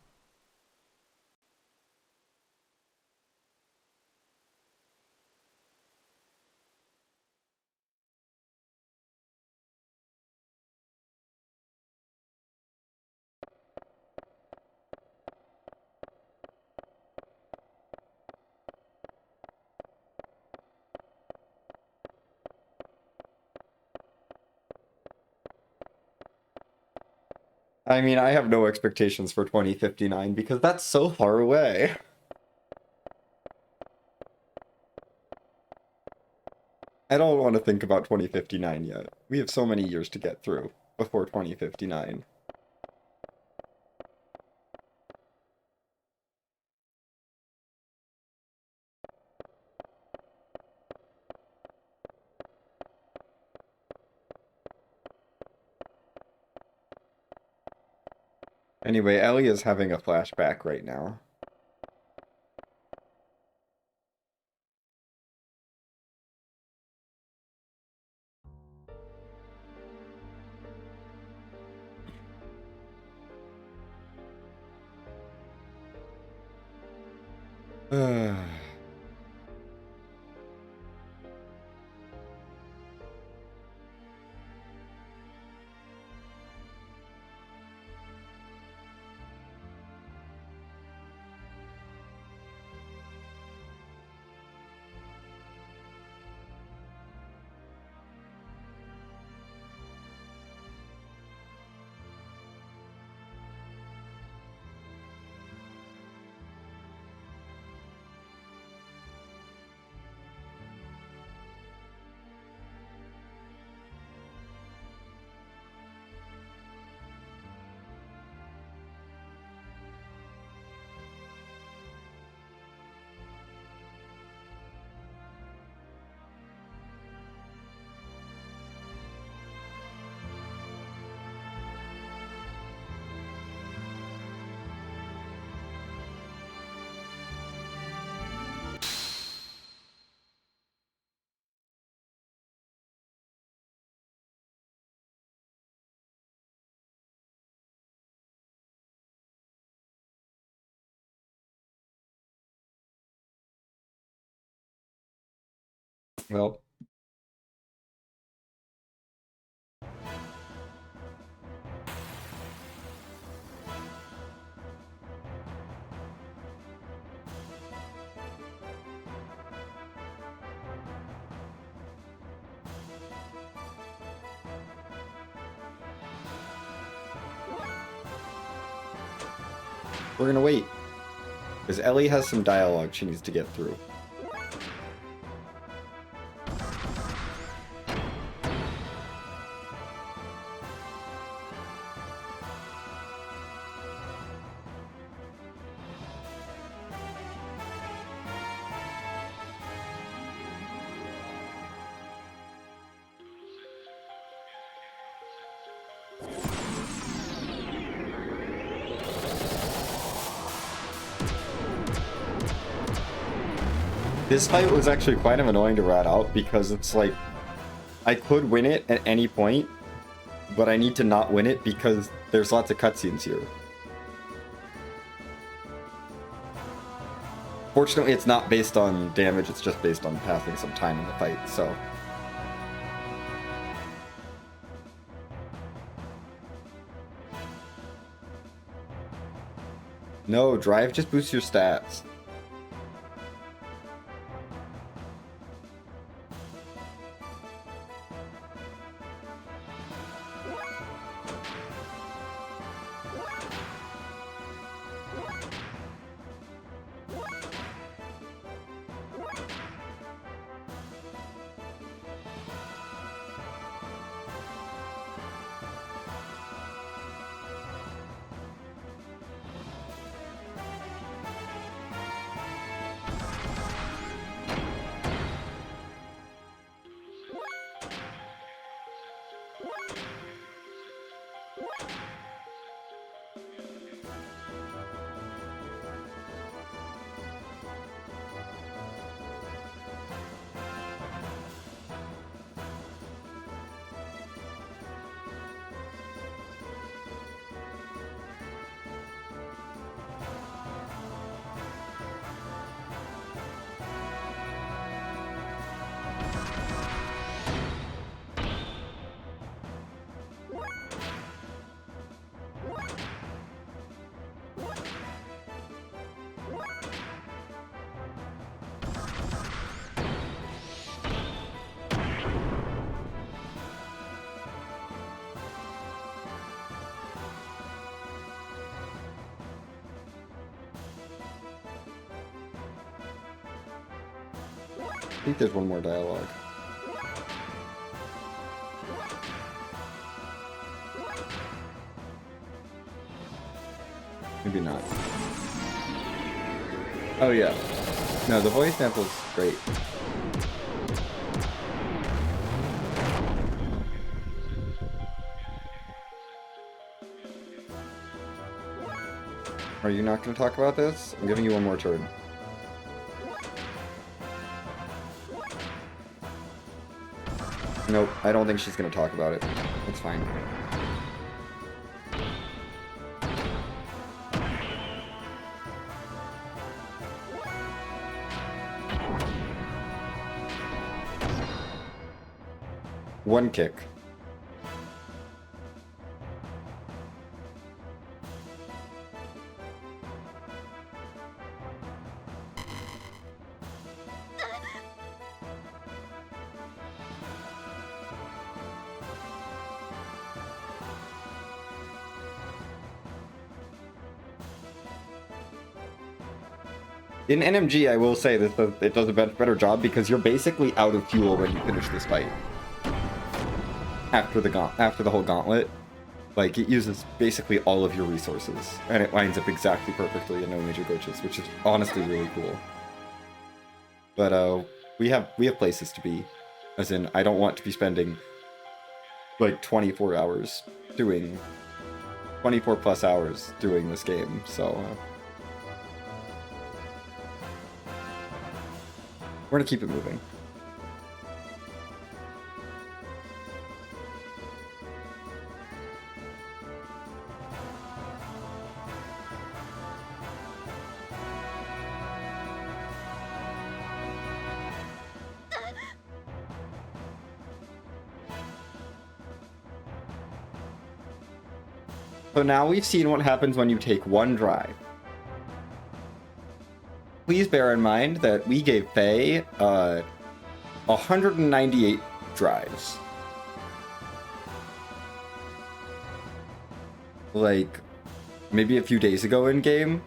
I mean, I have no expectations for 2059 because that's so far away. I don't want to think about 2059 yet. We have so many years to get through before 2059. Anyway, Ellie is having a flashback right now. Well. We're gonna wait. Because Ellie has some dialogue she needs to get through. This fight was actually quite annoying to rat out because it's like, I could win it at any point, but I need to not win it because there's lots of cutscenes here. Fortunately, it's not based on damage, it's just based on passing some time in the fight, so... No, drive just boosts your stats. I think there's one more dialogue. Maybe not. Oh yeah. No, the voice sample's great. Are you not going to talk about this? I'm giving you one more turn. Nope, I don't think she's going to talk about it. It's fine. One kick. In NMG, I will say that it does a better job because you're basically out of fuel when you finish this fight. After the whole gauntlet, like, it uses basically all of your resources, and it lines up exactly perfectly and no major glitches, which is honestly really cool. But we have places to be, as in I don't want to be spending like 24 hours doing 24 plus hours doing this game, so we're gonna keep it moving. So now we've seen what happens when you take one drive. Please bear in mind that we gave Faye 198 drives. Like, maybe a few days ago in game.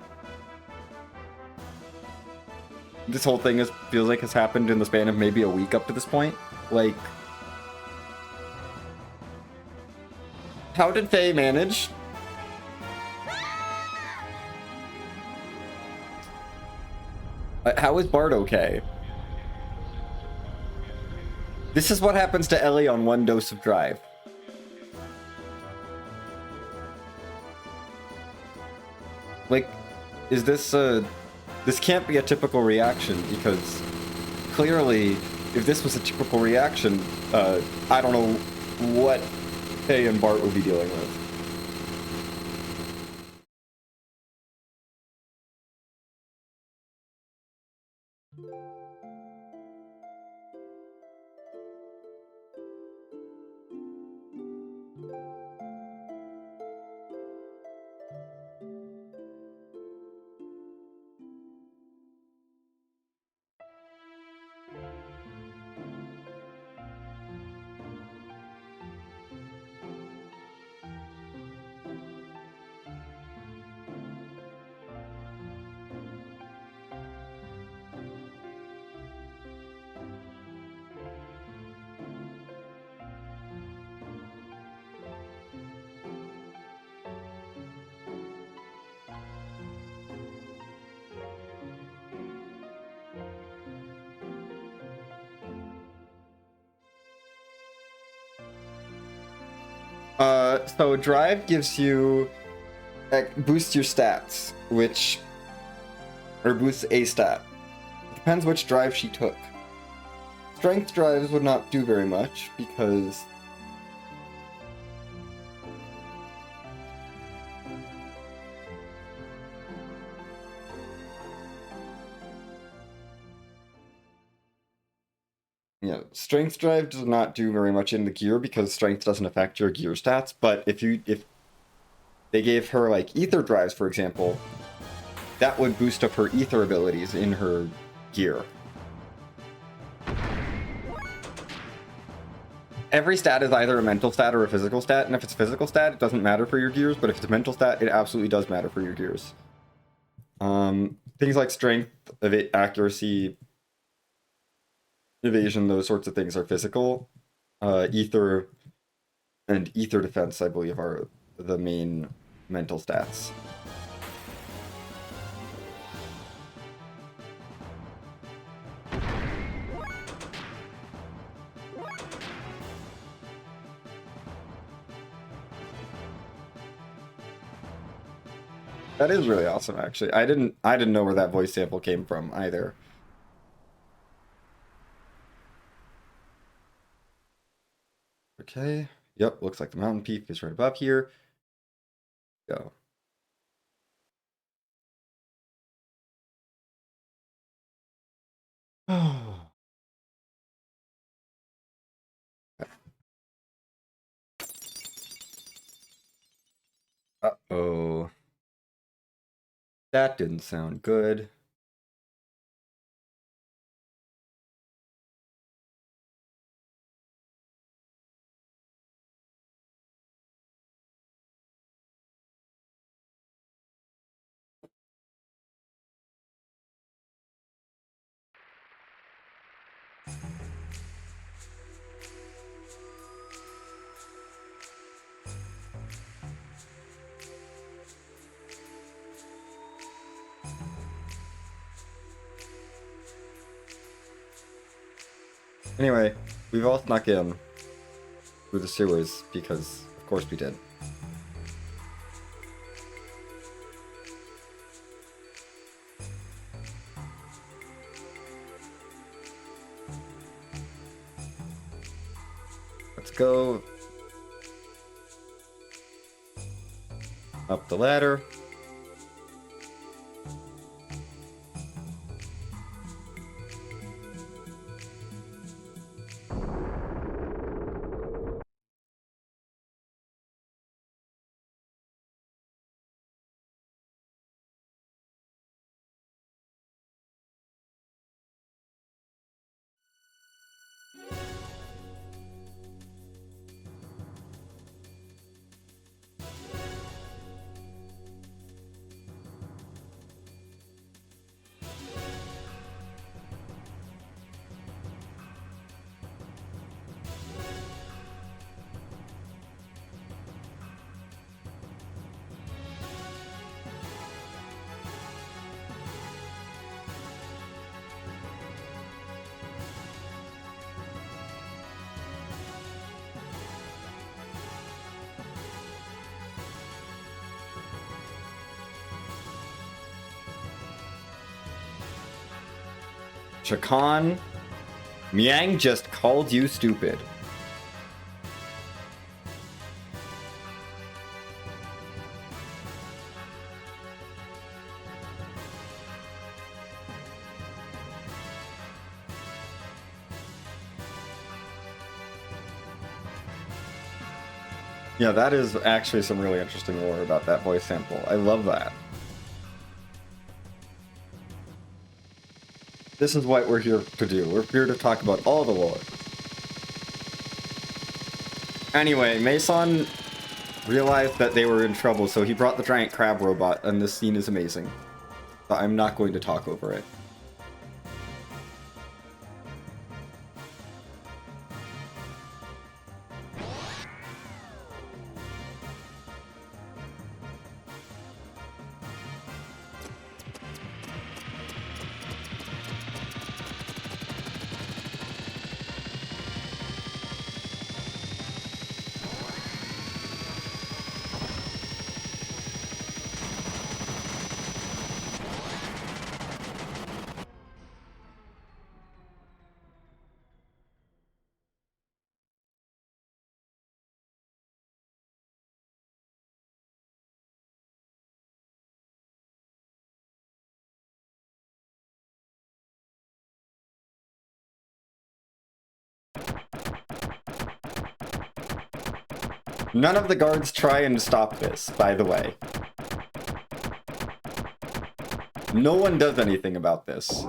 This whole thing feels like has happened in the span of maybe a week up to this point. Like, how did Faye manage? How is Bart okay? This is what happens to Ellie on one dose of drive. Like, is this this can't be a typical reaction, because clearly, if this was a typical reaction, I don't know what Faye and Bart would be dealing with. So drive gives you, boosts your stats, or boosts a stat. It depends which drive she took. Strength drives would not do very much, because yeah, strength drive does not do very much in the gear, because strength doesn't affect your gear stats. But if they gave her like ether drives, for example, that would boost up her ether abilities in her gear. Every stat is either a mental stat or a physical stat, and if it's a physical stat, it doesn't matter for your gears, but if it's a mental stat, it absolutely does matter for your gears. Things like strength, accuracy, evasion, those sorts of things are physical. Ether and ether defense, I believe, are the main mental stats. That is really awesome, actually. I didn't know where that voice sample came from either. Okay. Yep, looks like the mountain peak is right above here. Go. Oh. Uh-oh. That didn't sound good. Anyway, we've all snuck in through the sewers, because of course we did. Let's go up the ladder. Chakan, Miang just called you stupid. Yeah, that is actually some really interesting lore about that voice sample. I love that. This is what we're here to do. We're here to talk about all the lore. Anyway, Mason realized that they were in trouble, so he brought the giant crab robot, and this scene is amazing. But I'm not going to talk over it. None of the guards try and stop this, by the way. No one does anything about this.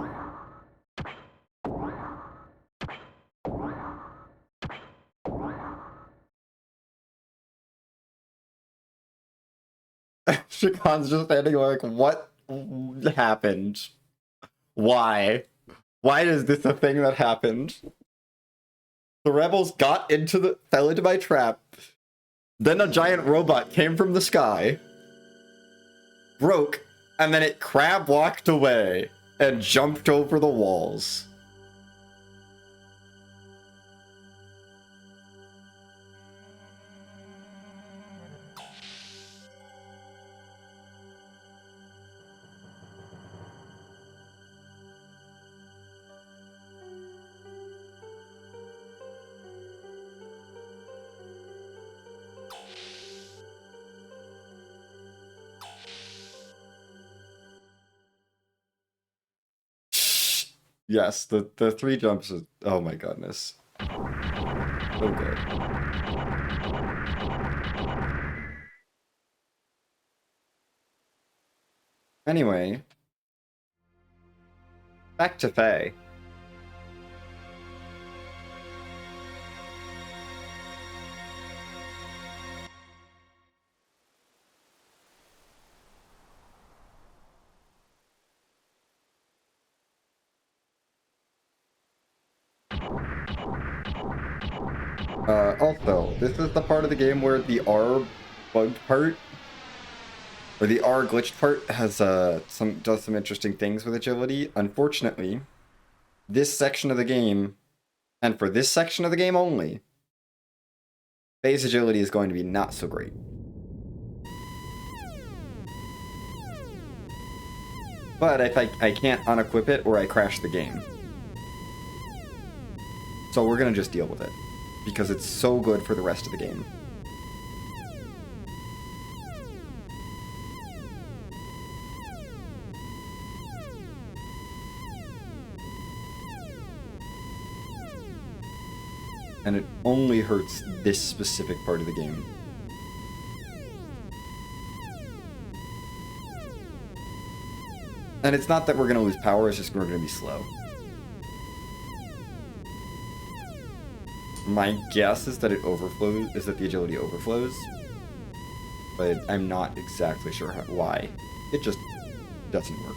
Shakan's just standing there like, what happened? Why? Why is this a thing that happened? The rebels fell into my trap. Then a giant robot came from the sky, broke, and then it crab walked away and jumped over the walls. Yes, the three jumps is, oh my goodness. So good. Anyway, back to Faye. Also, this is the part of the game where the R bugged part, or the R glitched part, has does some interesting things with agility. Unfortunately, this section of the game, and for this section of the game only, Faye's agility is going to be not so great. But if I can't unequip it or I crash the game. So we're gonna just deal with it, because it's so good for the rest of the game. And it only hurts this specific part of the game. And it's not that we're gonna lose power, it's just we're gonna be slow. My guess is that it overflows, is that the agility overflows. But I'm not exactly sure why. It just doesn't work.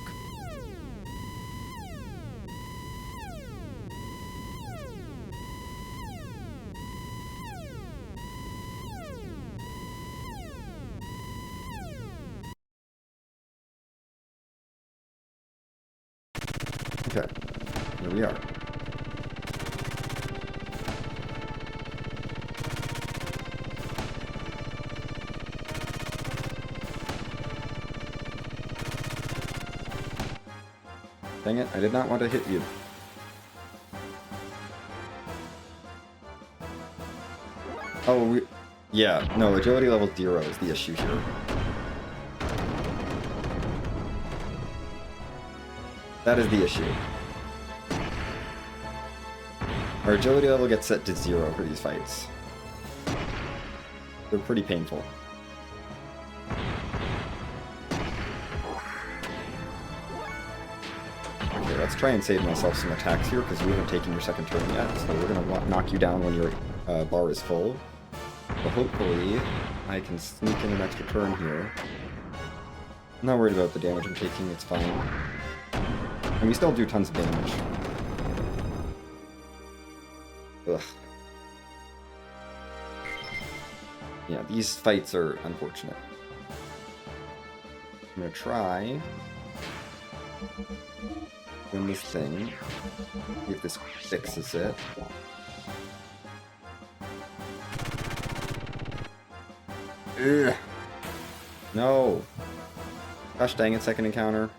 Okay, here we are. Dang it, I did not want to hit you. Oh, yeah. No, agility level 0 is the issue here. That is the issue. Our agility level gets set to 0 for these fights. They're pretty painful. Okay, let's try and save myself some attacks here, because you haven't taken your second turn yet, so we're going to knock you down when your bar is full. But hopefully, I can sneak in an extra turn here. I'm not worried about the damage I'm taking, it's fine. And we still do tons of damage. Ugh. Yeah, these fights are unfortunate. I'm gonna try win this thing. See if this fixes it. Ugh. No. Gosh dang it, second encounter.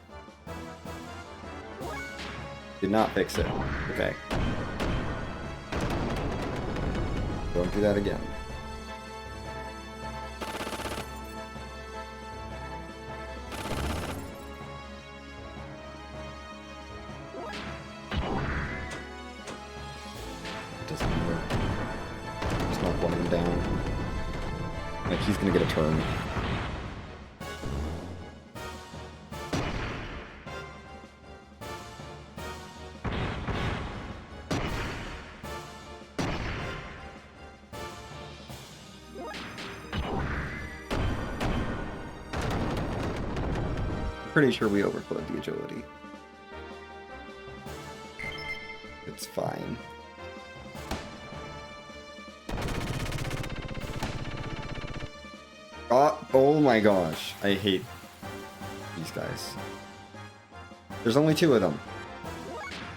Did not fix it. Okay. Don't do that again. It doesn't matter. Just knock one of them down. Like, he's gonna get a turn. Pretty sure we overflowed the agility. It's fine. Oh my gosh, I hate these guys. There's only 2 of them.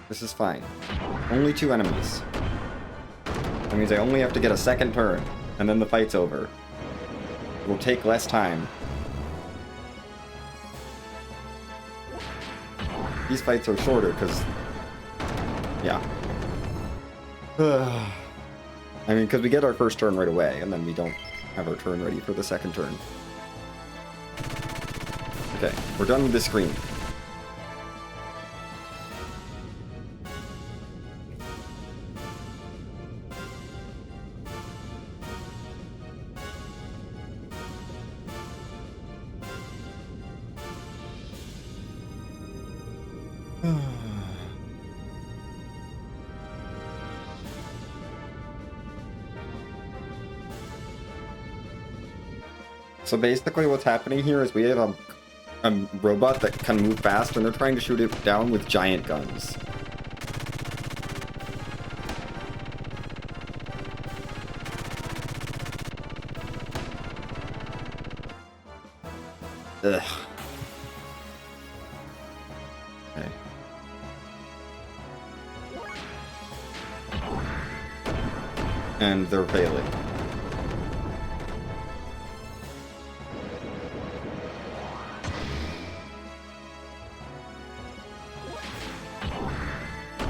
This is fine. Only 2 enemies. That means I only have to get a second turn, and then the fight's over. It will take less time. These fights are shorter because, yeah. I mean, because we get our first turn right away, and then we don't have our turn ready for the second turn. Okay, we're done with this screen. So basically what's happening here is we have a robot that can move fast, and they're trying to shoot it down with giant guns. Ugh. Okay. And they're failing.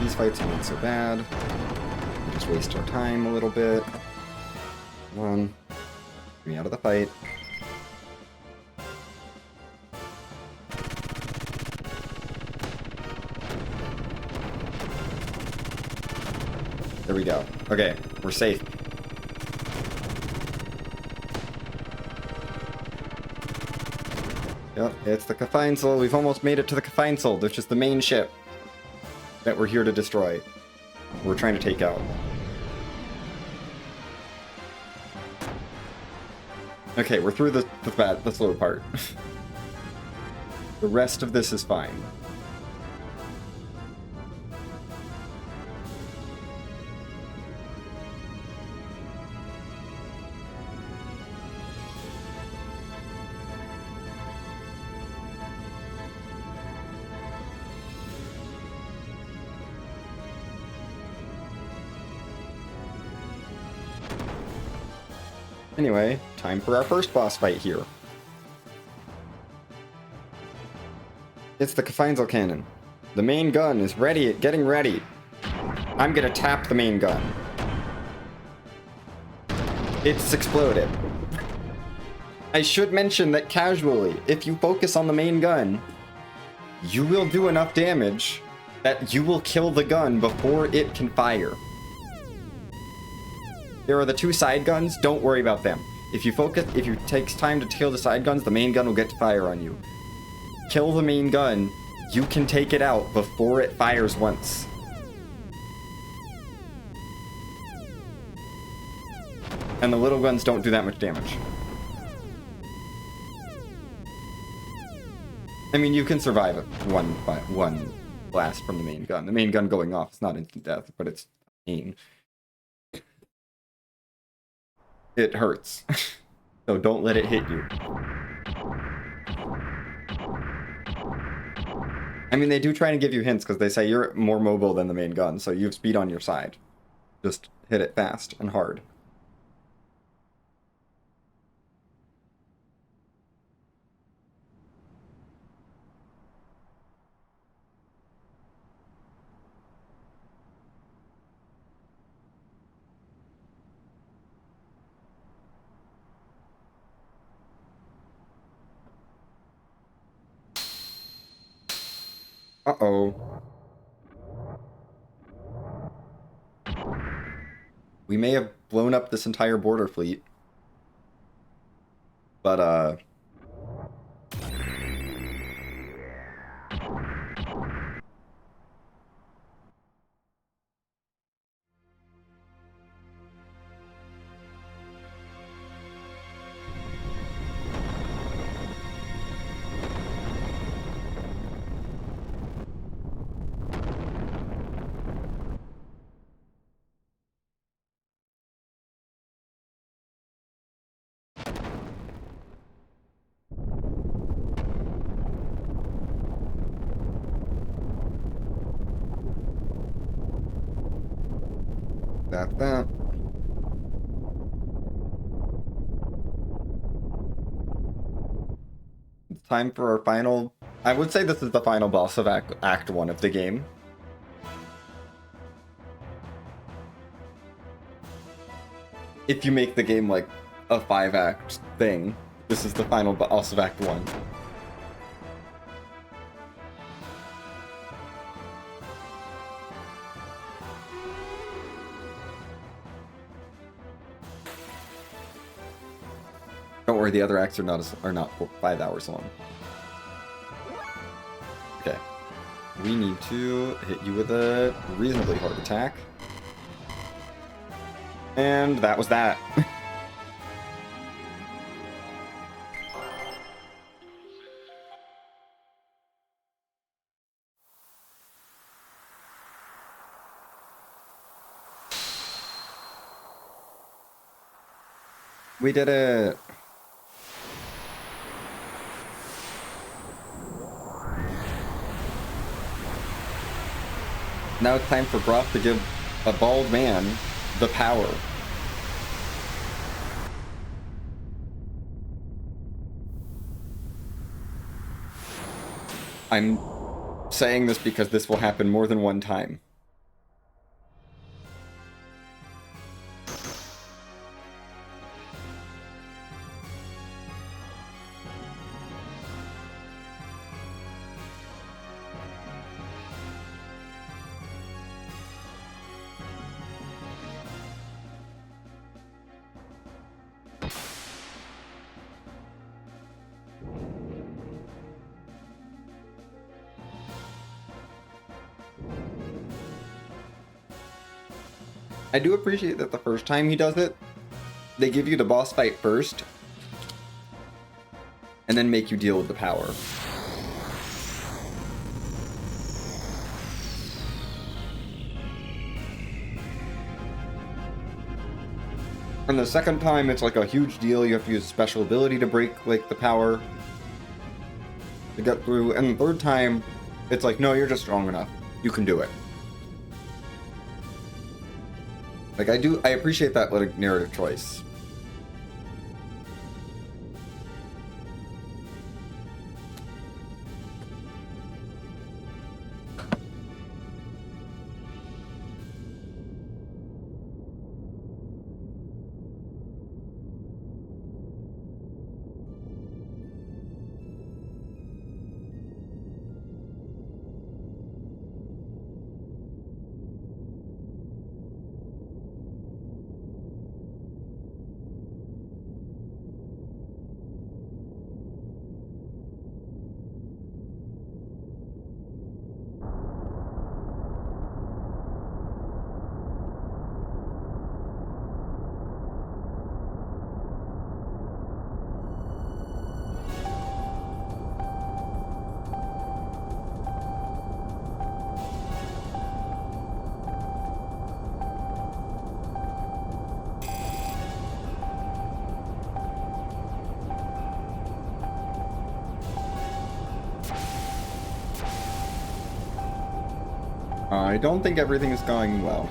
These fights are not so bad. We just waste our time a little bit. Come on. Get me out of the fight. There we go. Okay, we're safe. Yep, it's the Kafinesel. We've almost made it to the Kafinesel, which is the main ship that we're here to destroy. We're trying to take out. Okay, we're through the slow part. The rest of this is fine. Anyway, time for our first boss fight here. It's the Kafinesel cannon. The main gun is ready, getting ready. I'm gonna tap the main gun. It's exploded. I should mention that casually, if you focus on the main gun, you will do enough damage that you will kill the gun before it can fire. There are the two side guns, don't worry about them. If you takes time to kill the side guns, the main gun will get to fire on you. Kill the main gun, you can take it out before it fires once. And the little guns don't do that much damage. I mean, you can survive one blast from the main gun. The main gun going off is not instant death, but it's pain. It hurts. So don't let it hit you. I mean, they do try and give you hints because they say you're more mobile than the main gun, so you have speed on your side. Just hit it fast and hard. Uh-oh. We may have blown up this entire border fleet. But, that. It's time for our final... I would say this is the final boss of Act 1 of the game. If you make the game like a 5-act thing, this is the final boss of Act 1. Don't worry, the other acts are not 5 hours long. Okay. We need to hit you with a reasonably hard attack. And that was that. We did it. Now it's time for Groff to give a bald man the power. I'm saying this because this will happen more than one time. I do appreciate that the first time he does it, they give you the boss fight first, and then make you deal with the power. And the second time, it's like a huge deal. You have to use a special ability to break like the power to get through. And the third time, it's like, no, you're just strong enough. You can do it. Like, I appreciate that like narrative choice. I don't think everything is going well.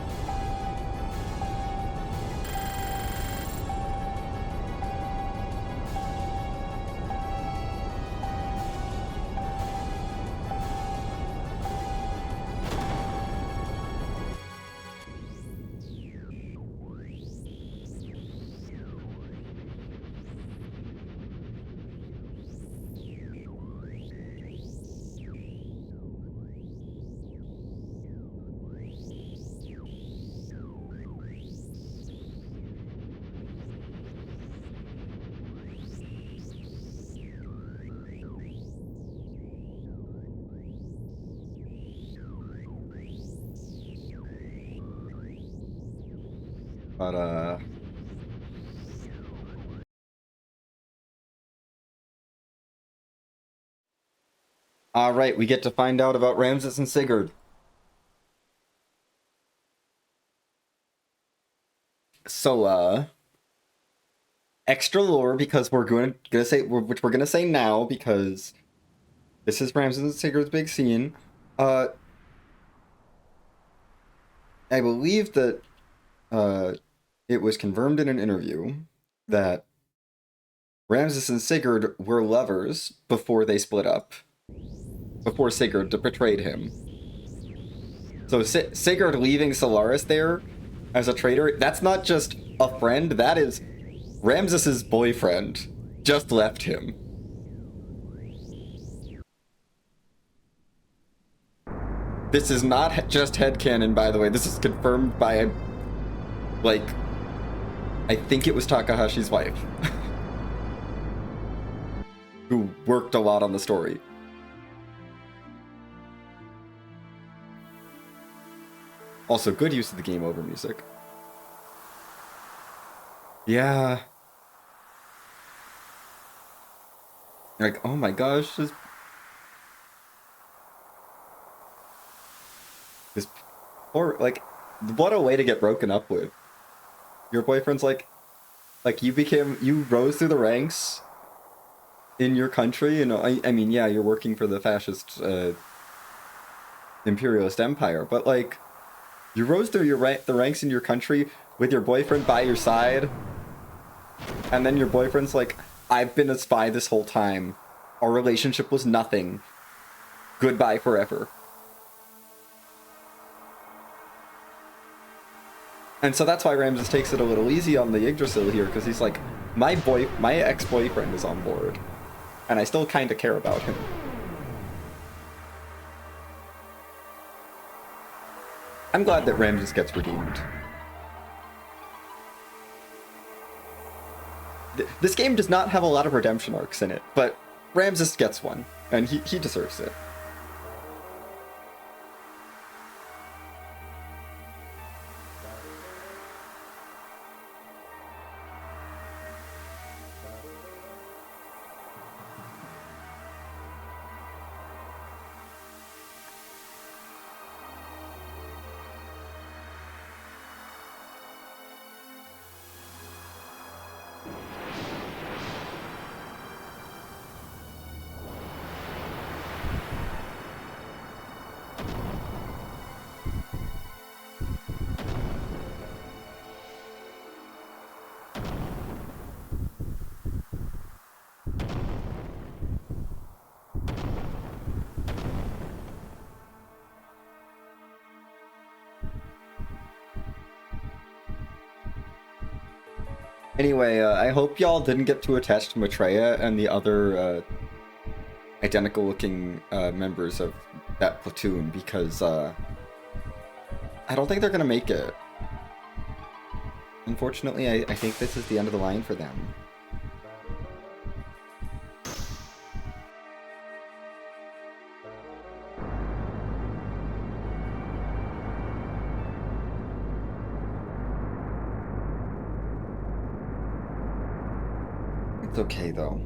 But, alright, we get to find out about Ramses and Sigurd. So, extra lore, because we're gonna say, which we're gonna say now, because this is Ramses and Sigurd's big scene. I believe that, it was confirmed in an interview that Ramses and Sigurd were lovers before they split up. Before Sigurd betrayed him. So Sigurd leaving Solaris there as a traitor, that's not just a friend, that is Ramses's boyfriend. Just left him. This is not just headcanon, by the way. This is confirmed by, like, I think it was Takahashi's wife. Who worked a lot on the story. Also, good use of the game over music. Yeah. Like, oh my gosh, this poor, like, what a way to get broken up with. Your boyfriend's like you rose through the ranks in your country, and I mean, yeah, you're working for the fascist, imperialist empire, but like, you rose through the ranks in your country with your boyfriend by your side, and then your boyfriend's like, I've been a spy this whole time. Our relationship was nothing. Goodbye forever. And so that's why Ramses takes it a little easy on the Yggdrasil here, because he's like, my ex-boyfriend is on board, and I still kind of care about him. I'm glad that Ramses gets redeemed. This game does not have a lot of redemption arcs in it, but Ramses gets one, and he deserves it. Anyway, I hope y'all didn't get too attached to Maitreya and the other identical-looking members of that platoon, because I don't think they're gonna make it. Unfortunately, I think this is the end of the line for them. It's okay, though.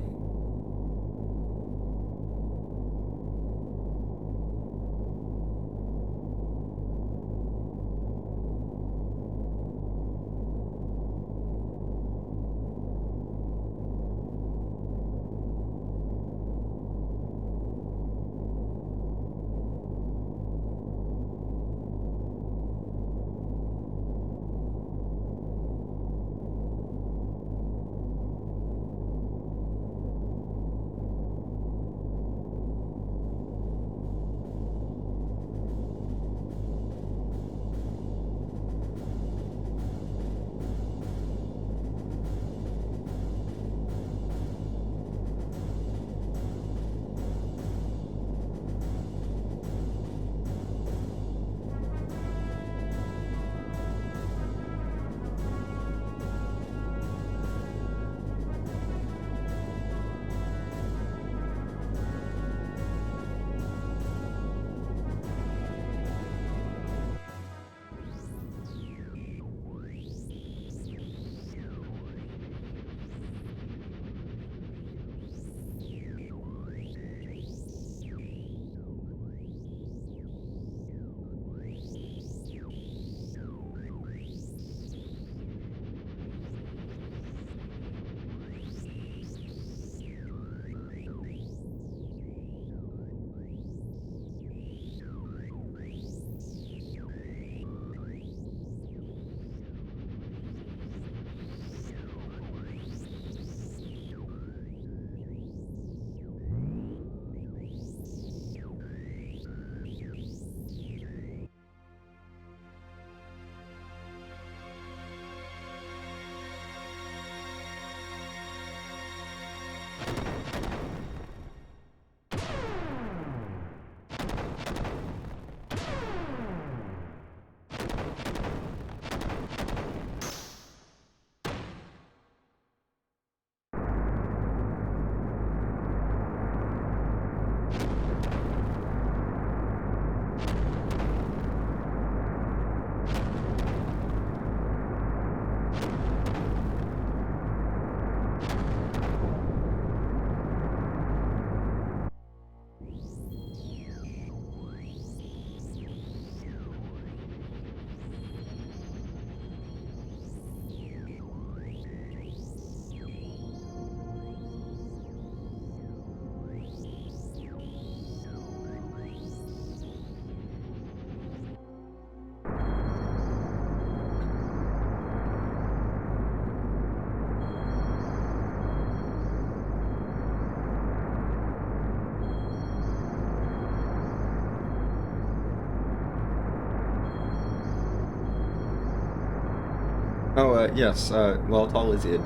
Oh, yes, Weltall is id.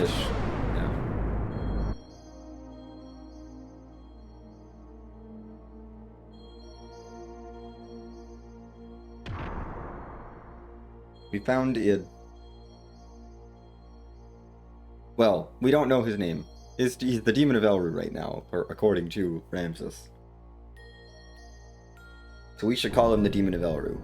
Ish. Yeah. We found id. Well, we don't know his name. He's the Demon of Elru right now, according to Ramses. So we should call him the Demon of Elru.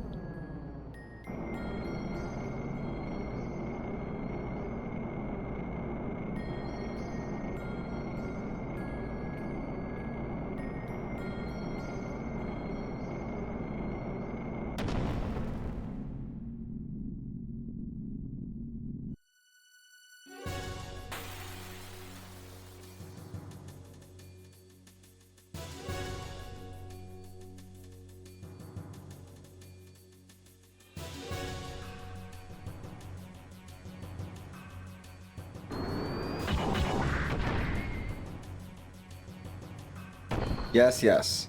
Yes, yes.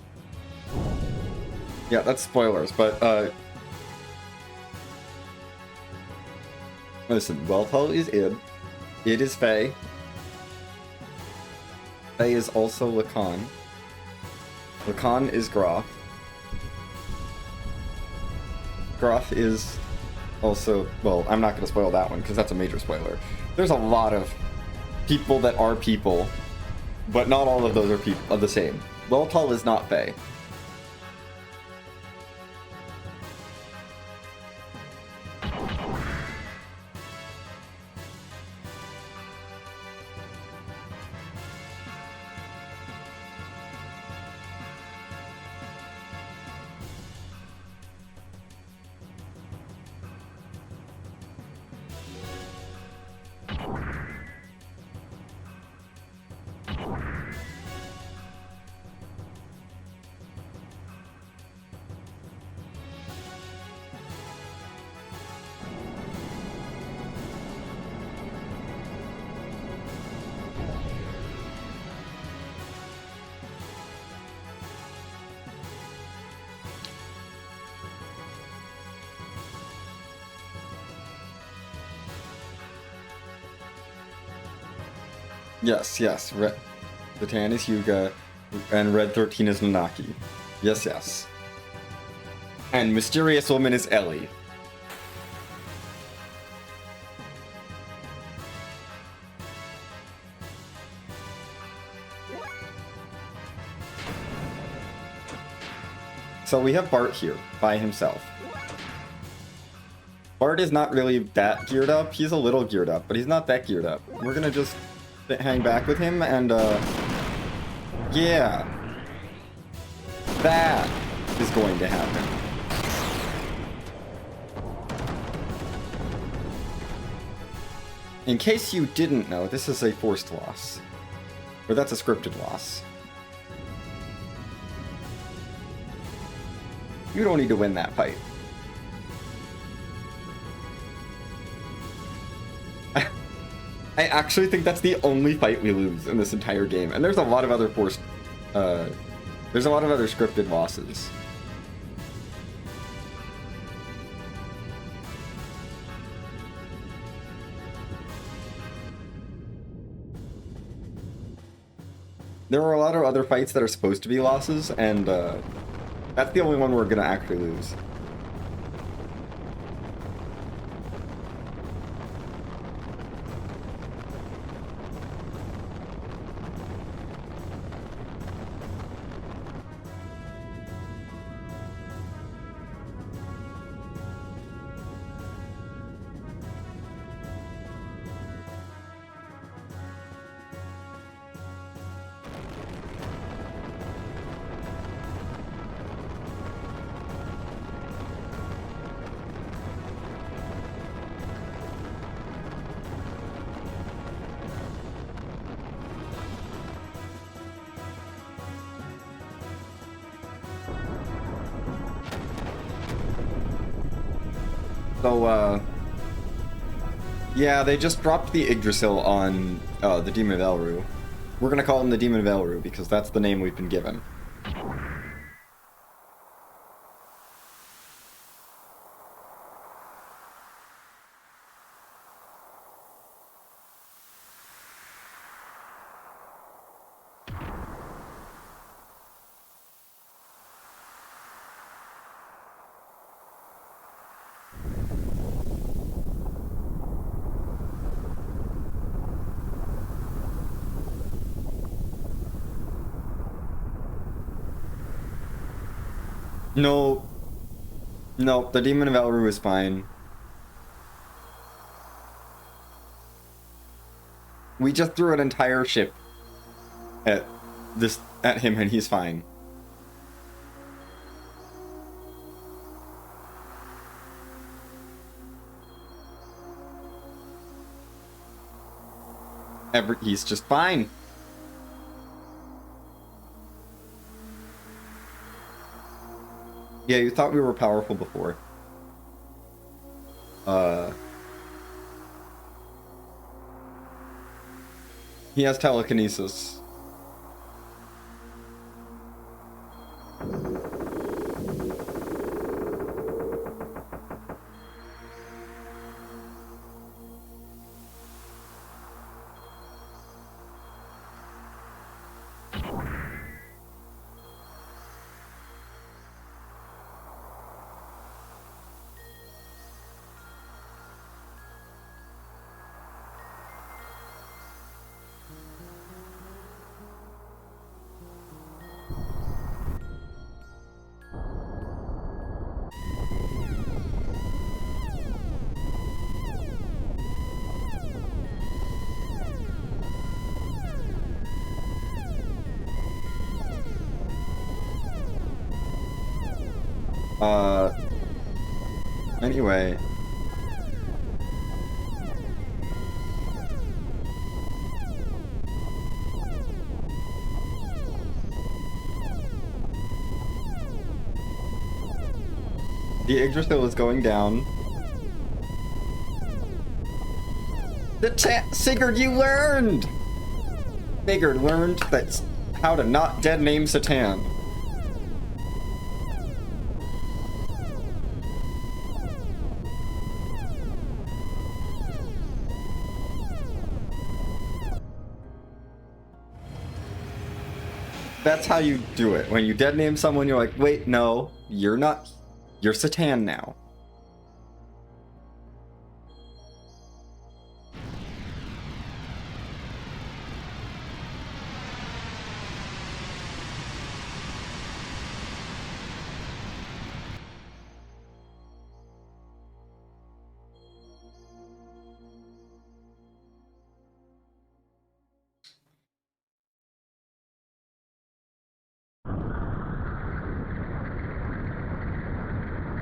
Yeah, that's spoilers, but, listen, Weltall is id. Id is Faye. Faye is also Lacan. Lacan is Groth. Groth is also... Well, I'm not going to spoil that one, because that's a major spoiler. There's a lot of people that are people, but not all of those are people of the same. Weltall is not Faye. Yes, yes. The tan is Hyuga, and Red 13 is Nanaki. Yes, yes. And Mysterious Woman is Ellie. So we have Bart here, by himself. Bart is not really that geared up. He's a little geared up, but he's not that geared up. We're gonna just hang back with him and, yeah. That is going to happen. In case you didn't know, this is a forced loss. Or that's a scripted loss. You don't need to win that fight. I actually think that's the only fight we lose in this entire game, and there's a lot of other forced, there's a lot of other scripted losses. There are a lot of other fights that are supposed to be losses, and that's the only one we're gonna actually lose. So, yeah, they just dropped the Yggdrasil on the Demon of Elru. We're gonna call him the Demon of Elru because that's the name we've been given. No. No, the Demon of Elru is fine. We just threw an entire ship at him and he's fine. He's just fine. Yeah, you thought we were powerful before. He has telekinesis. Anyway. The Yggdrasil is going down. Sigurd, you learned! Sigurd learned that's how to not dead name Satan. That's how you do it. When you dead name someone, you're like, wait, no, you're not. You're Satan now.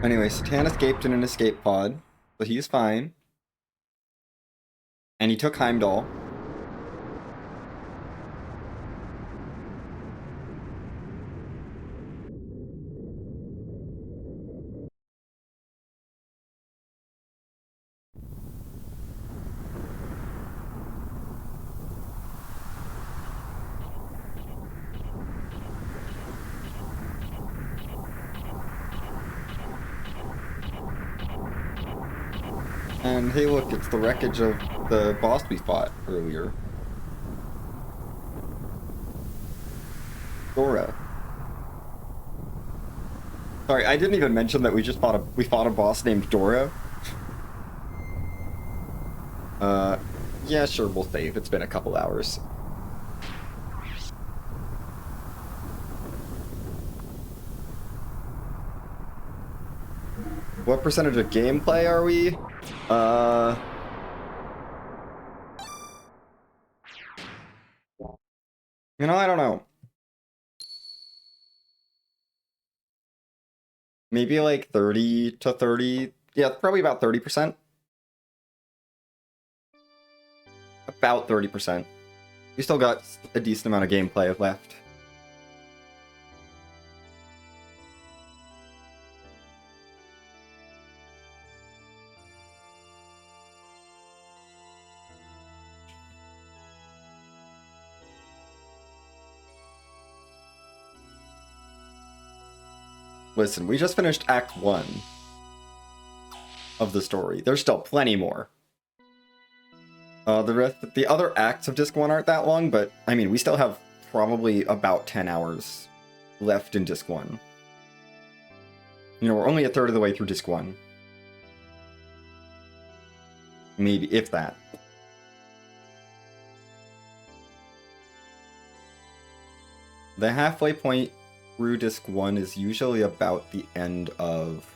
Anyway, Satan escaped in an escape pod, but he's fine. And he took Heimdall. And hey look, it's the wreckage of the boss we fought earlier. Dora. Sorry, I didn't even mention that we fought a boss named Dora. Yeah, sure, we'll save. It's been a couple hours. What percentage of gameplay are we? You know, I don't know. Maybe like 30 to 30. Yeah, probably about 30%. About 30%. We still got a decent amount of gameplay left. Listen, we just finished Act 1 of the story. There's still plenty more. The other acts of Disc 1 aren't that long, but, I mean, we still have probably about 10 hours left in Disc 1. You know, we're only a third of the way through Disc 1. Maybe, if that. The halfway point through disc 1 is usually about the end of...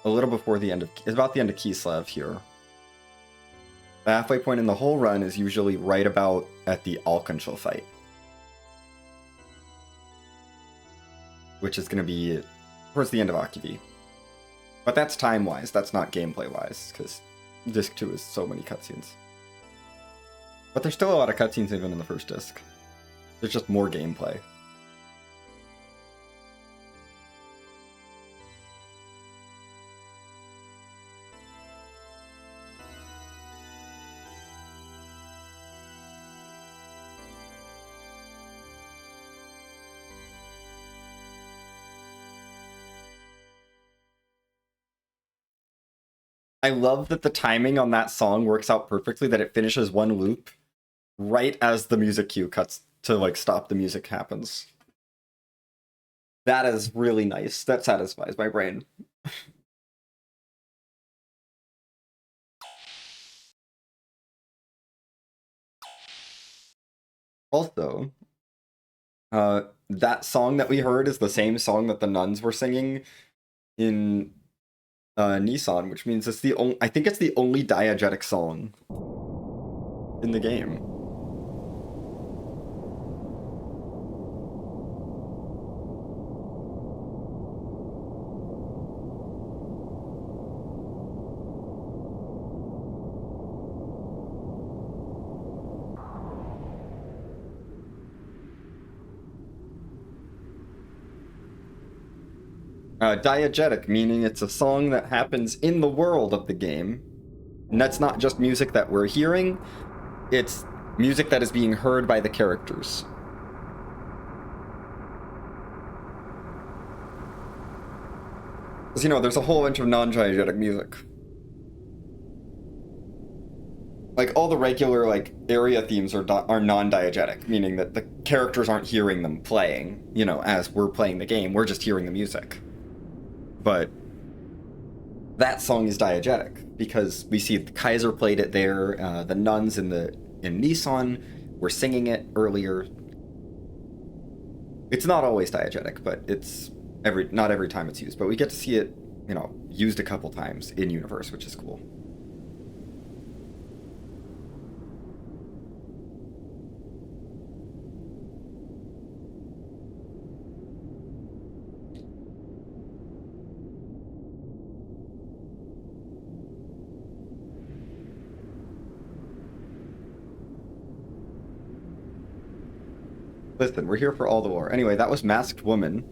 a little before the end of... it's about the end of Kislev here. The halfway point in the whole run is usually right about at the Alconchal fight. Which is going to be towards the end of Akivi. But that's time-wise, that's not gameplay-wise, because disc 2 is so many cutscenes. But there's still a lot of cutscenes even in the first disc. There's just more gameplay. I love that the timing on that song works out perfectly, that it finishes one loop right as the music cue cuts to, like, stop the music happens. That is really nice. That satisfies my brain. Also, that song that we heard is the same song that the nuns were singing in Nissan, which means it's the only, I think it's the only diegetic song in the game. Diegetic, meaning it's a song that happens in the world of the game. And that's not just music that we're hearing, it's music that is being heard by the characters. Because, you know, there's a whole bunch of non-diegetic music. Like, all the regular, like, area themes are non-diegetic, meaning that the characters aren't hearing them playing, you know, as we're playing the game, we're just hearing the music. But that song is diegetic because we see the Kaiser played it there. The nuns in Nissan were singing it earlier. It's not always diegetic, but it's not every time it's used. But we get to see it, you know, used a couple times in universe, which is cool. Listen, we're here for all the war. Anyway, that was Masked Woman.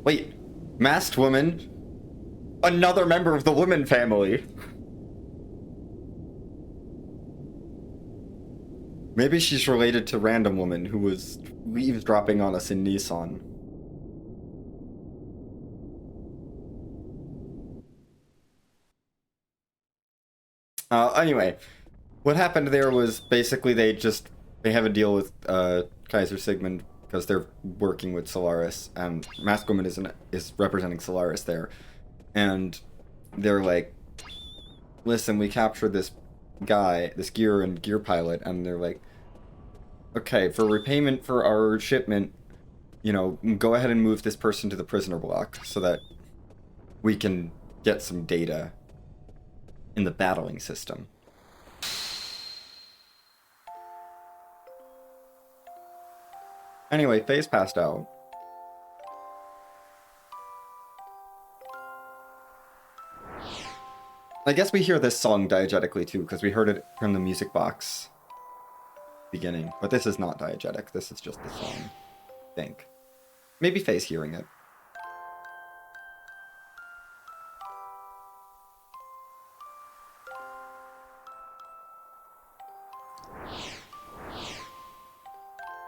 Wait, Masked Woman? Another member of the Woman family. Maybe she's related to Random Woman, who was eavesdropping on us in Nissan. Anyway, what happened there was basically they have a deal with Kaiser Sigmund because they're working with Solaris, and Masked Woman is representing Solaris there, and they're like, listen, we captured this guy, this gear pilot, and they're like, okay, for repayment for our shipment, you know, go ahead and move this person to the prisoner block so that we can get some data in the battling system. Anyway, Faye's passed out. I guess we hear this song diegetically too, because we heard it from the music box beginning. But this is not diegetic, this is just the song, I think. Maybe Faye's hearing it.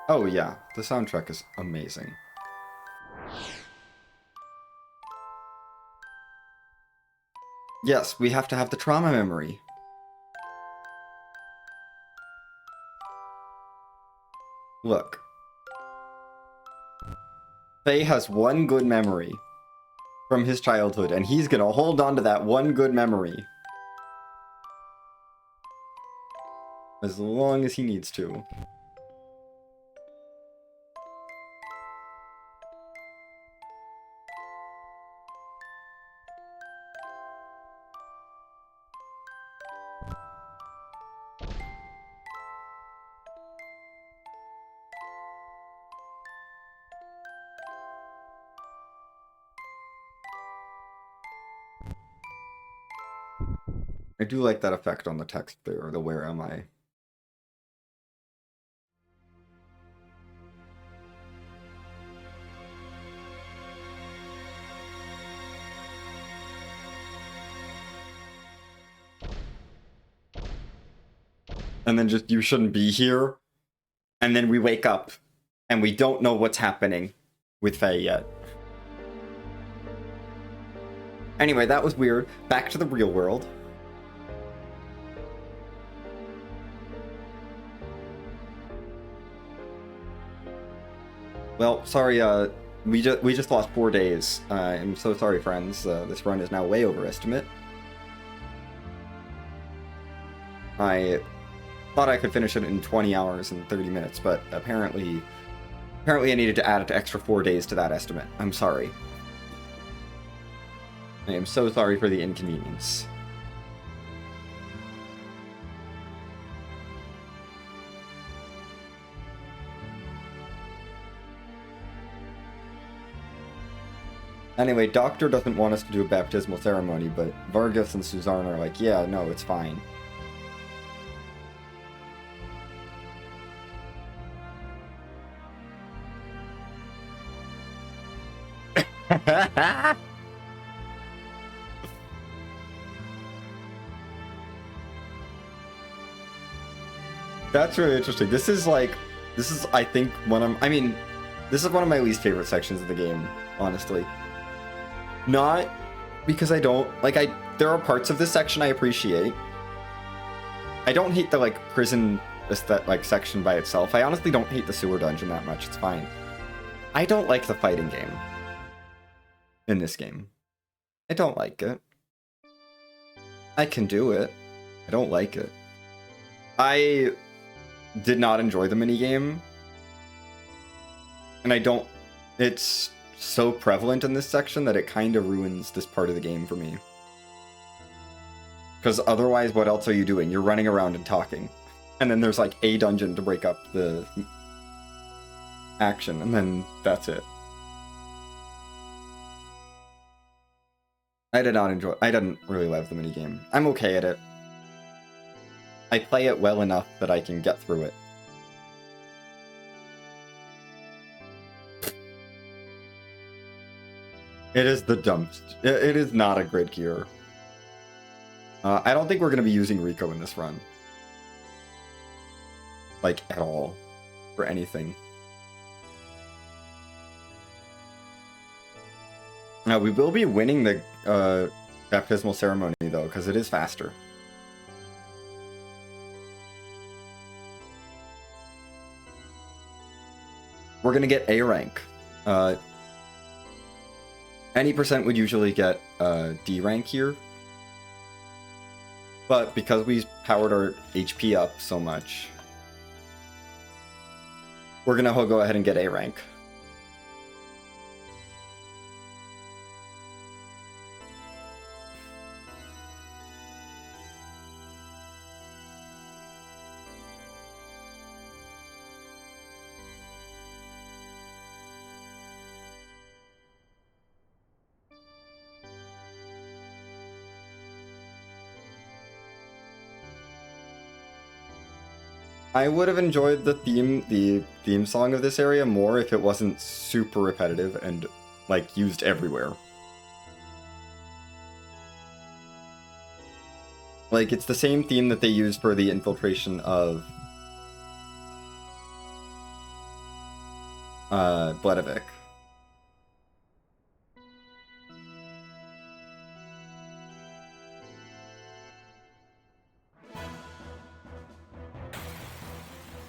Oh yeah, the soundtrack is amazing. Yes, we have to have the trauma memory. Look. Faye has one good memory from his childhood, and he's gonna hold on to that one good memory as long as he needs to. I do like that effect on the text there, the where am I. And then just, you shouldn't be here. And then we wake up, and we don't know what's happening with Faye yet. Anyway, that was weird. Back to the real world. Well, sorry, we just lost 4 days. I'm so sorry, friends. This run is now way over estimate. I thought I could finish it in 20 hours and 30 minutes, but apparently I needed to add an extra 4 days to that estimate. I'm sorry. I am so sorry for the inconvenience. Anyway, Doctor doesn't want us to do a baptismal ceremony, but Vargas and Suzanne are like, yeah, no, it's fine. That's really interesting. This is, I think, this is one of my least favorite sections of the game, honestly. Not because I don't, there are parts of this section I appreciate. I don't hate the, prison section by itself. I honestly don't hate the sewer dungeon that much. It's fine. I don't like the fighting game in this game. I don't like it. I can do it. I don't like it. I did not enjoy the minigame. And it's so prevalent in this section that it kind of ruins this part of the game for me. Because otherwise, what else are you doing? You're running around and talking. And then there's a dungeon to break up the action, and then that's it. I didn't really love the minigame. I'm okay at it. I play it well enough that I can get through it. It is the dumbest. It is not a grid gear. I don't think we're going to be using Rico in this run. At all. For anything. Now, we will be winning the baptismal ceremony, though, because it is faster. We're going to get A rank. Any percent would usually get D rank here. But because we powered our HP up so much, we're going to go ahead and get A rank. I would have enjoyed the theme song of this area more if it wasn't super repetitive and used everywhere. It's the same theme that they used for the infiltration of Bledavik.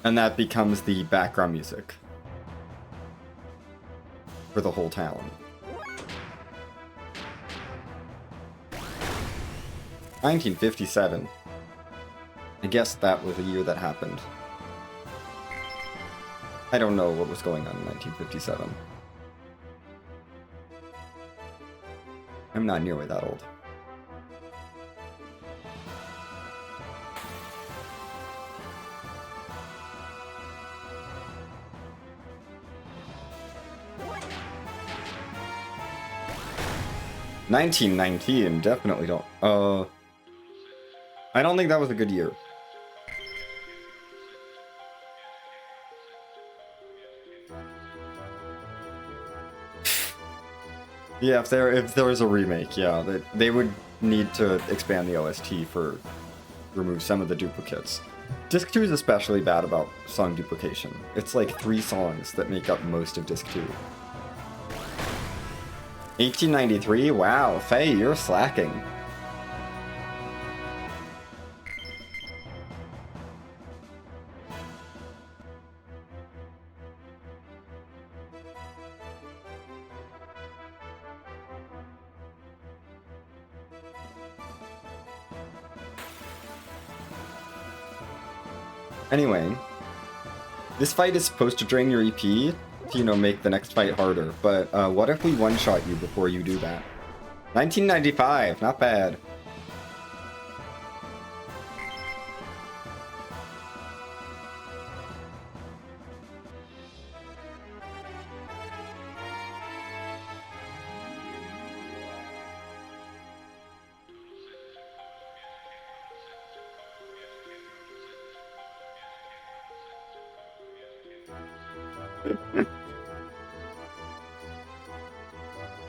And that becomes the background music for the whole town. 1957. I guess that was the year that happened. I don't know what was going on in 1957. I'm not nearly that old. '1919, definitely don't. I don't think that was a good year. Yeah, if there was a remake, yeah, they would need to expand the OST for remove some of the duplicates. Disc 2 is especially bad about song duplication. It's like 3 songs that make up most of Disc 2. 1893? Wow, Faye, you're slacking. Anyway, this fight is supposed to drain your EP to, you know, make the next fight harder, but what if we one-shot you before you do that? 1995, not bad.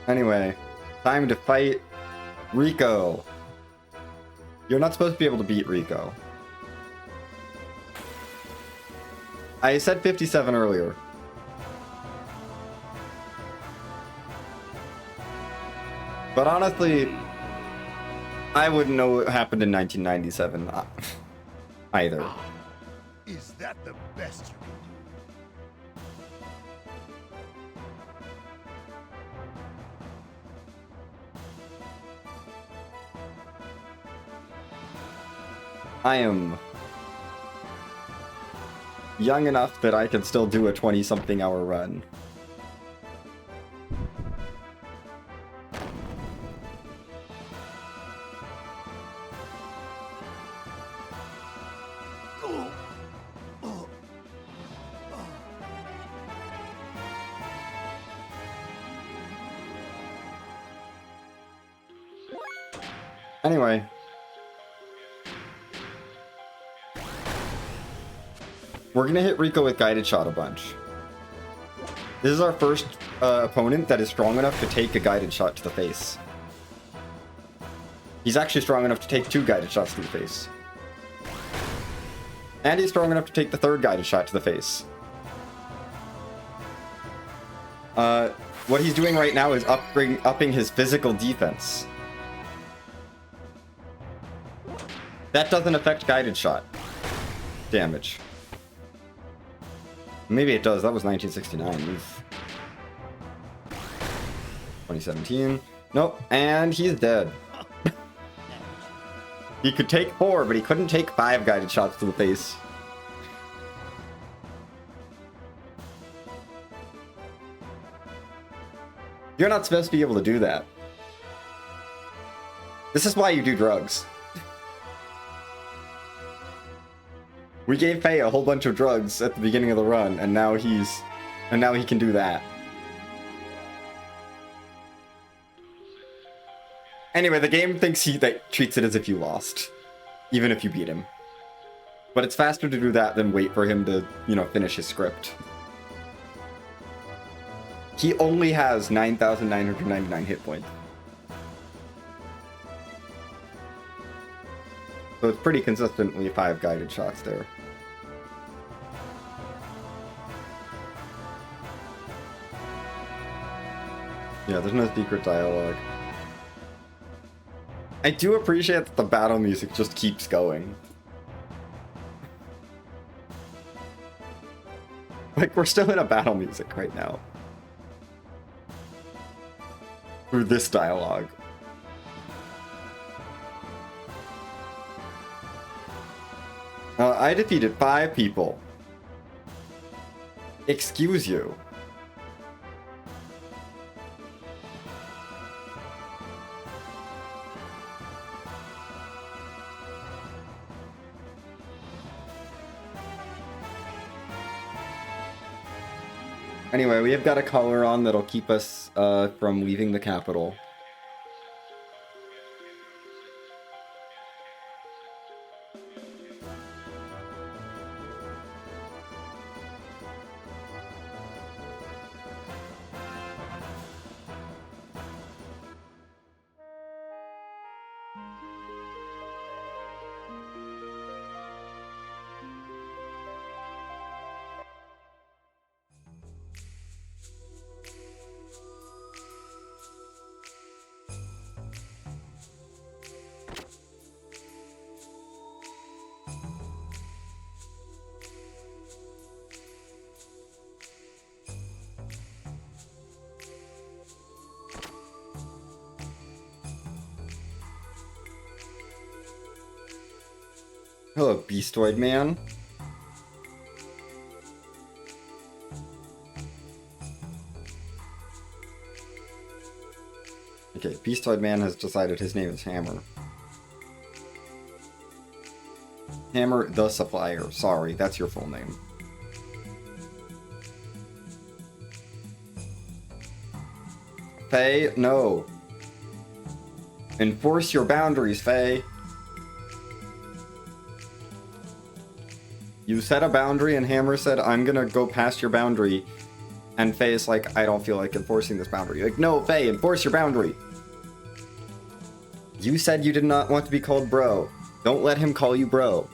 Anyway, time to fight Rico. You're not supposed to be able to beat Rico. I said 57 earlier. But honestly, I wouldn't know what happened in 1997 either. Is that the best you can do? I am young enough that I can still do a 20-something hour run. Anyway. We're gonna hit Rico with Guided Shot a bunch. This is our first opponent that is strong enough to take a Guided Shot to the face. He's actually strong enough to take 2 Guided Shots to the face. And he's strong enough to take the 3rd Guided Shot to the face. What he's doing right now is upping his physical defense. That doesn't affect Guided Shot damage. Maybe it does. That was 1969. Oof. 2017. Nope. And he's dead. He could take 4, but he couldn't take 5 Guided Shots to the face. You're not supposed to be able to do that. This is why you do drugs. We gave Faye a whole bunch of drugs at the beginning of the run, and now he can do that. Anyway, the game thinks that treats it as if you lost, even if you beat him. But it's faster to do that than wait for him to, you know, finish his script. He only has 9,999 hit points. So it's pretty consistently 5 Guided Shots there. Yeah, there's no secret dialogue. I do appreciate that the battle music just keeps going. Like, we're still in a battle music right now. Through this dialogue. I defeated 5 people. Excuse you. Anyway, we have got a collar on that'll keep us from leaving the capital. Hello, Beastoid Man. Okay, Beastoid Man has decided his name is Hammer. Hammer the Supplier. Sorry, that's your full name. Faye, no. Enforce your boundaries, Faye. You set a boundary and Hammer said, I'm gonna go past your boundary. And Faye is like, I don't feel like enforcing this boundary. Like, no, Faye, enforce your boundary. You said you did not want to be called bro. Don't let him call you bro.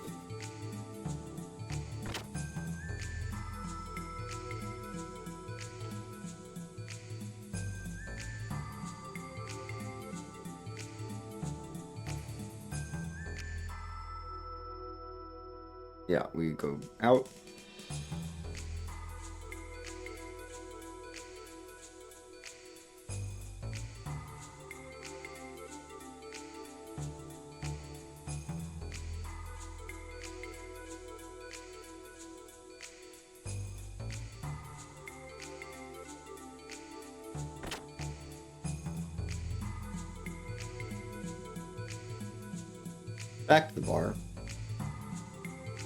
Yeah, we go out. Back to the bar.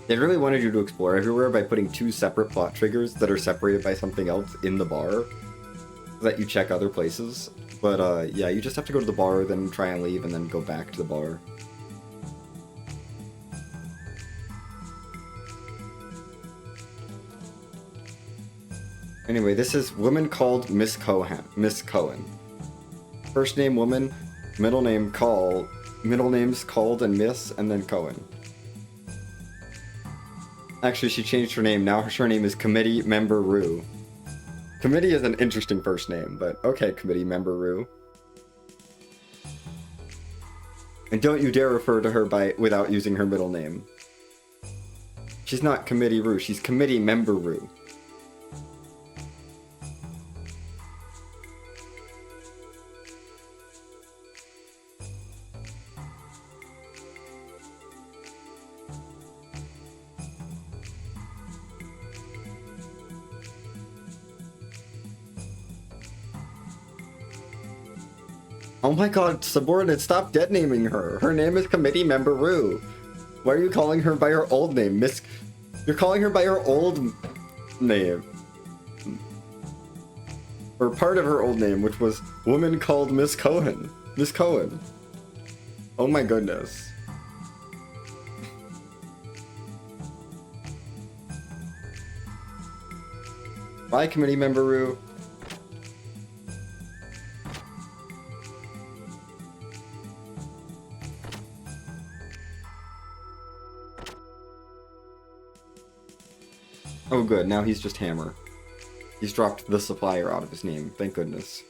They really wanted you to explore everywhere by putting 2 separate plot triggers that are separated by something else in the bar, so that you check other places. But yeah, you just have to go to the bar, then try and leave, and then go back to the bar. Anyway, this is woman called Miss Cohen. Miss Cohen. First name woman, middle name call, middle names called and Miss, and then Cohen. Actually, she changed her name. Now her name is Committee Member Rue. Committee is an interesting first name, but okay, Committee Member Rue. And don't you dare refer to her without using her middle name. She's not Committee Rue, she's Committee Member Rue. Oh my god, subordinate, stop dead naming her. Her name is Committee Member Rue. Why are you calling her by her old name? You're calling her by her old name. Or part of her old name, which was woman called Miss Cohen. Miss Cohen. Oh my goodness. Bye, Committee Member Rue. Oh good, now he's just Hammer. He's dropped the supplier out of his name, thank goodness.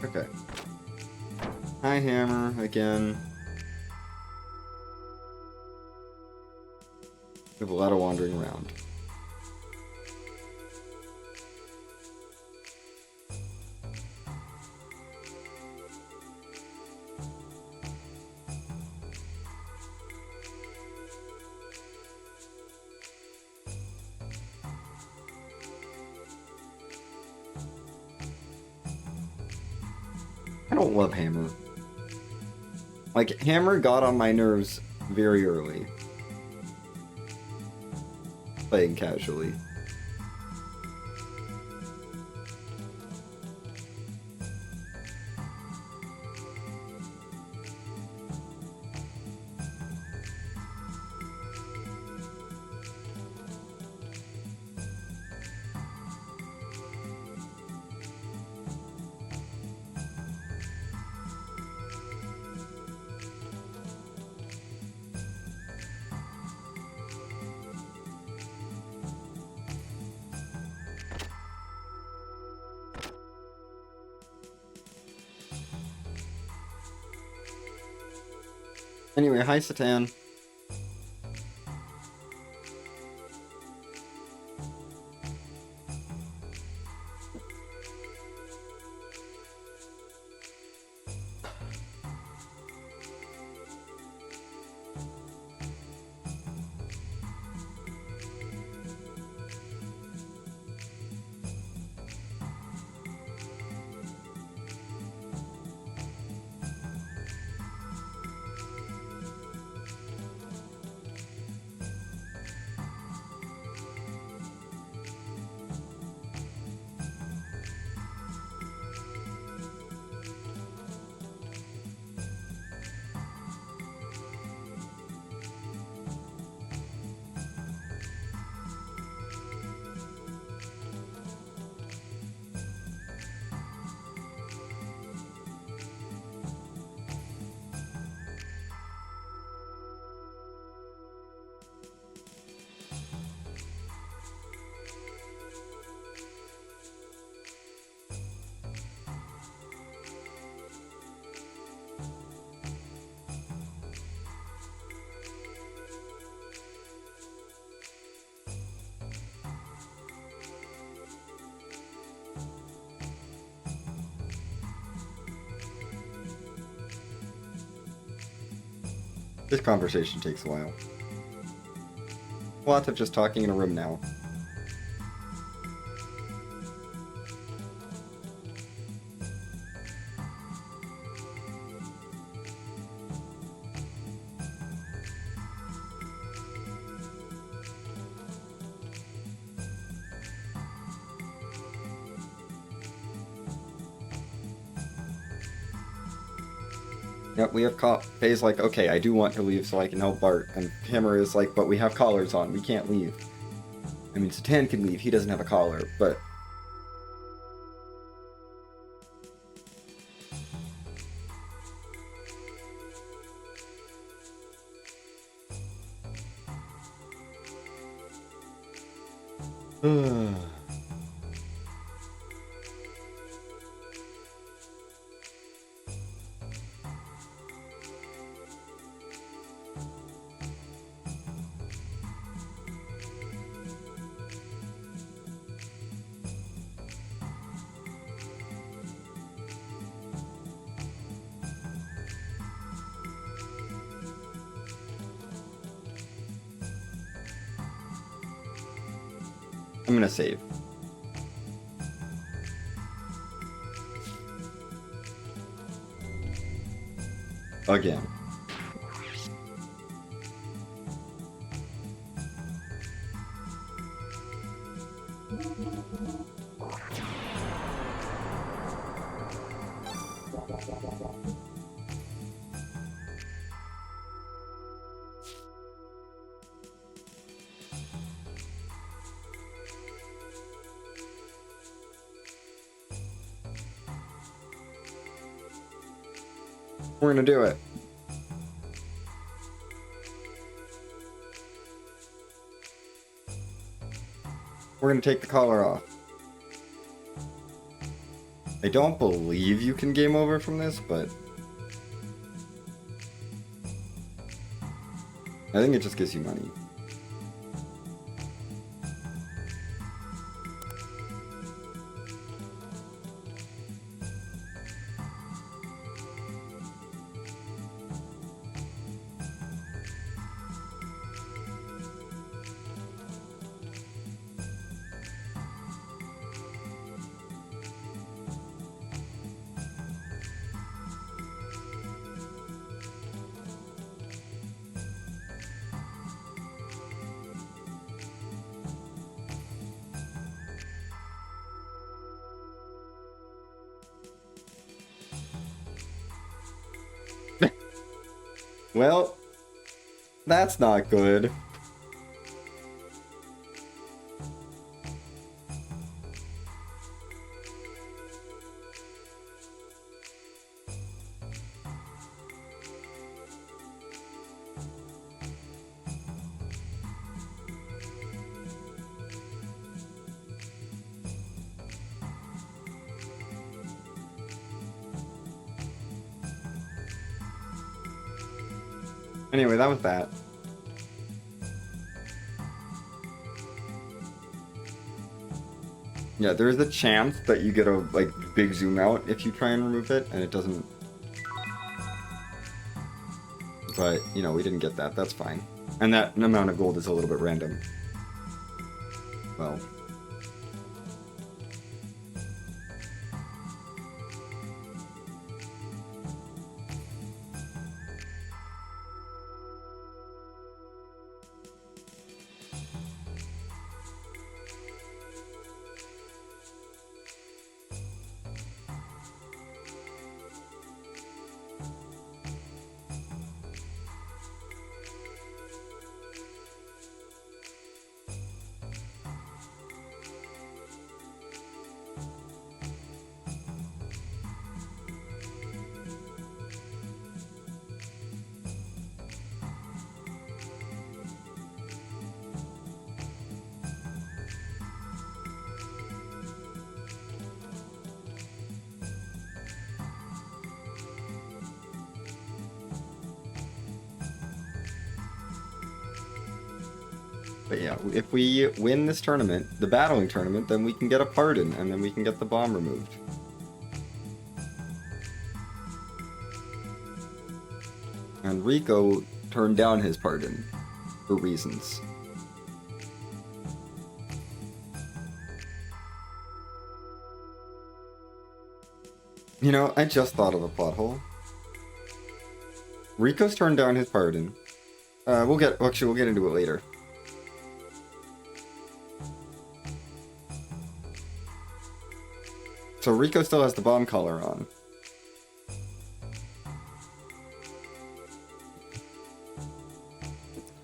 Okay. Hi, Hammer, again. We have a lot of wandering around. I don't love Hammer. Like, Hammer got on my nerves very early. Playing casually. Anyway, hi, Satan. This conversation takes a while. Lots of just talking in a room now. Yep, we have Faye's like, okay, I do want to leave so I can help Bart. And Hammer is like, but we have collars on, we can't leave. I mean, Satan can leave, he doesn't have a collar, but... I'm gonna save. Again. We're gonna do it. We're gonna take the collar off. I don't believe you can game over from this, but... I think it just gives you money. Well, that's not good. Anyway, that was that. Yeah, there is a chance that you get a like big zoom out if you try and remove it, and it doesn't. But you know, we didn't get that. That's fine. And that amount of gold is a little bit random. Well. But yeah, if we win this tournament, the battling tournament, then we can get a pardon, and then we can get the bomb removed. And Rico turned down his pardon for reasons. You know, I just thought of a plot hole. Rico's turned down his pardon. We'll get into it later. So Rico still has the bomb collar on.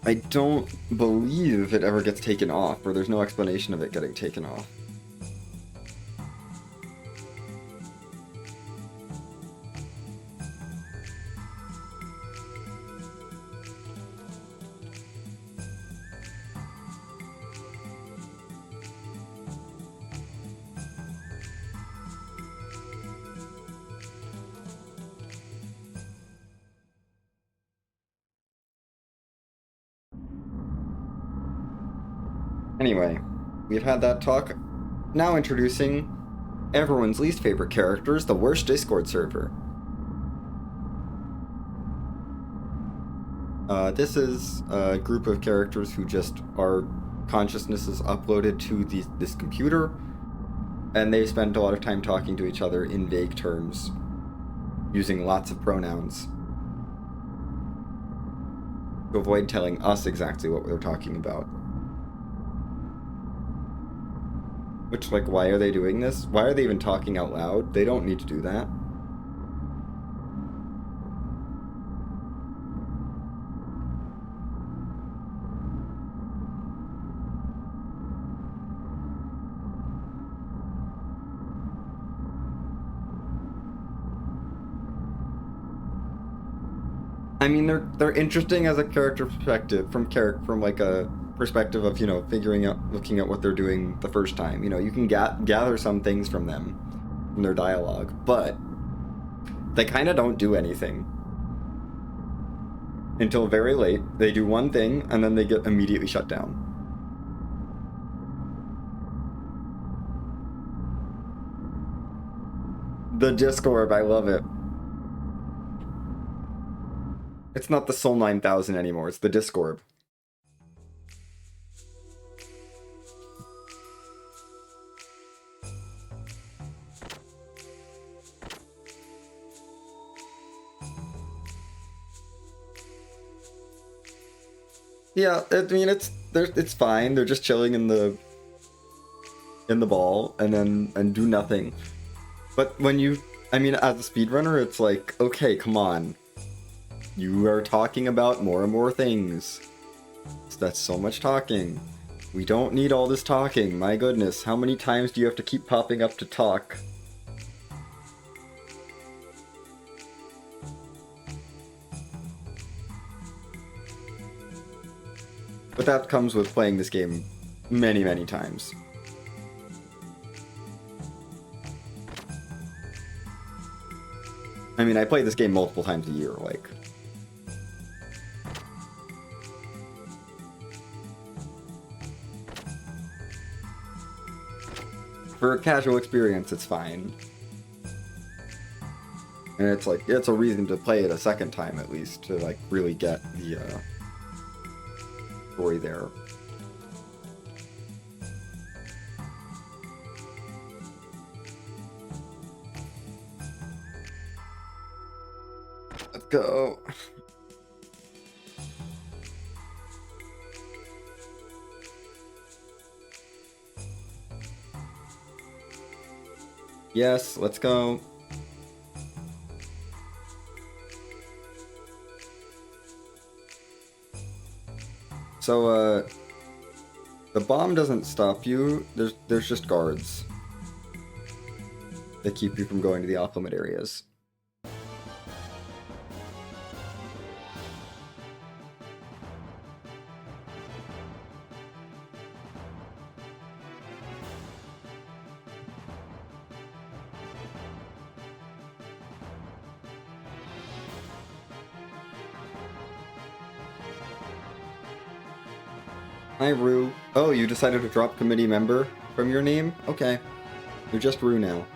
I don't believe it ever gets taken off, or there's no explanation of it getting taken off. Anyway, we've had that talk. Now introducing everyone's least favorite characters, the worst Discord server. This is a group of characters who just are consciousnesses uploaded to this computer, and they spend a lot of time talking to each other in vague terms, using lots of pronouns to avoid telling us exactly what they're talking about. Which, like, why are they doing this? Why are they even talking out loud? They don't need to do that. I mean, they're interesting as a character perspective, from like a perspective of, you know, looking at what they're doing the first time. You know, you can gather some things from them, from their dialogue, but they kind of don't do anything until very late. They do one thing and then they get immediately shut down. The Discord, I love it. It's not the Soul 9000 anymore, it's the Discord. Yeah, I mean it's fine. They're just chilling in the ball and do nothing. But when as a speedrunner, it's like, okay, come on. You are talking about more and more things. That's so much talking. We don't need all this talking. My goodness, how many times do you have to keep popping up to talk? But that comes with playing this game many, many times. I mean, I play this game multiple times a year, like... For a casual experience, it's fine. And it's like, it's a reason to play it a second time at least, to like really get the story there. Let's go. Yes, let's go. So, the bomb doesn't stop you. There's just guards that keep you from going to the off-limit areas. Hi, Rue. Oh, you decided to drop committee member from your name? Okay. You're just Rue now.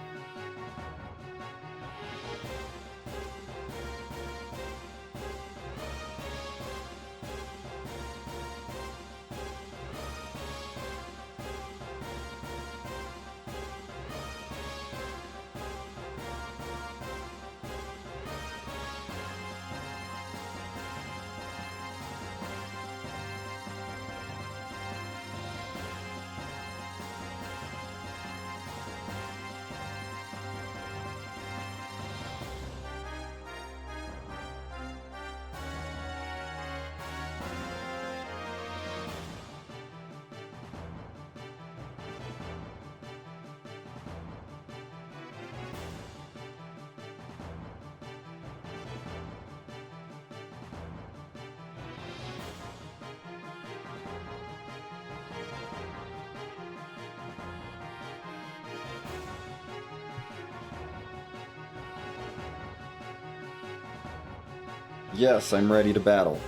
Yes, I'm ready to battle.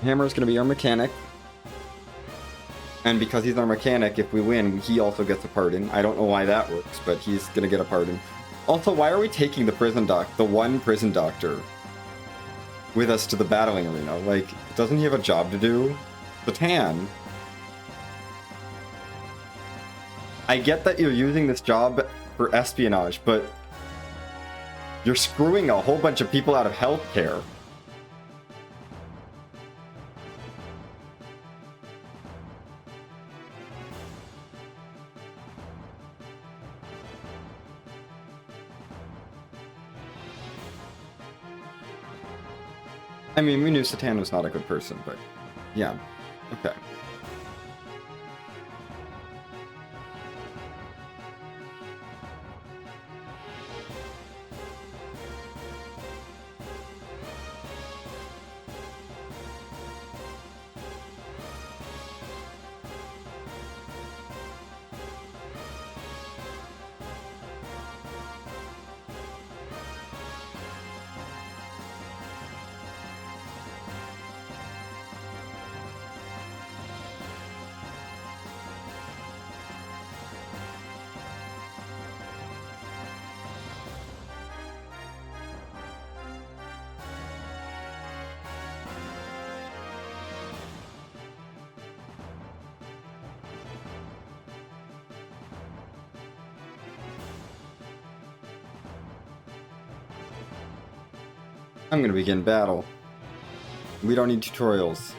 Hammer's gonna be our mechanic. And because he's our mechanic, if we win, he also gets a pardon. I don't know why that works, but he's gonna get a pardon. Also, why are we taking the one prison doctor with us to the battling arena? Like, doesn't he have a job to do? Batan. I get that you're using this job for espionage, but you're screwing a whole bunch of people out of healthcare. I mean, we knew Satan was not a good person, but yeah, okay. I'm gonna begin battle. We don't need tutorials.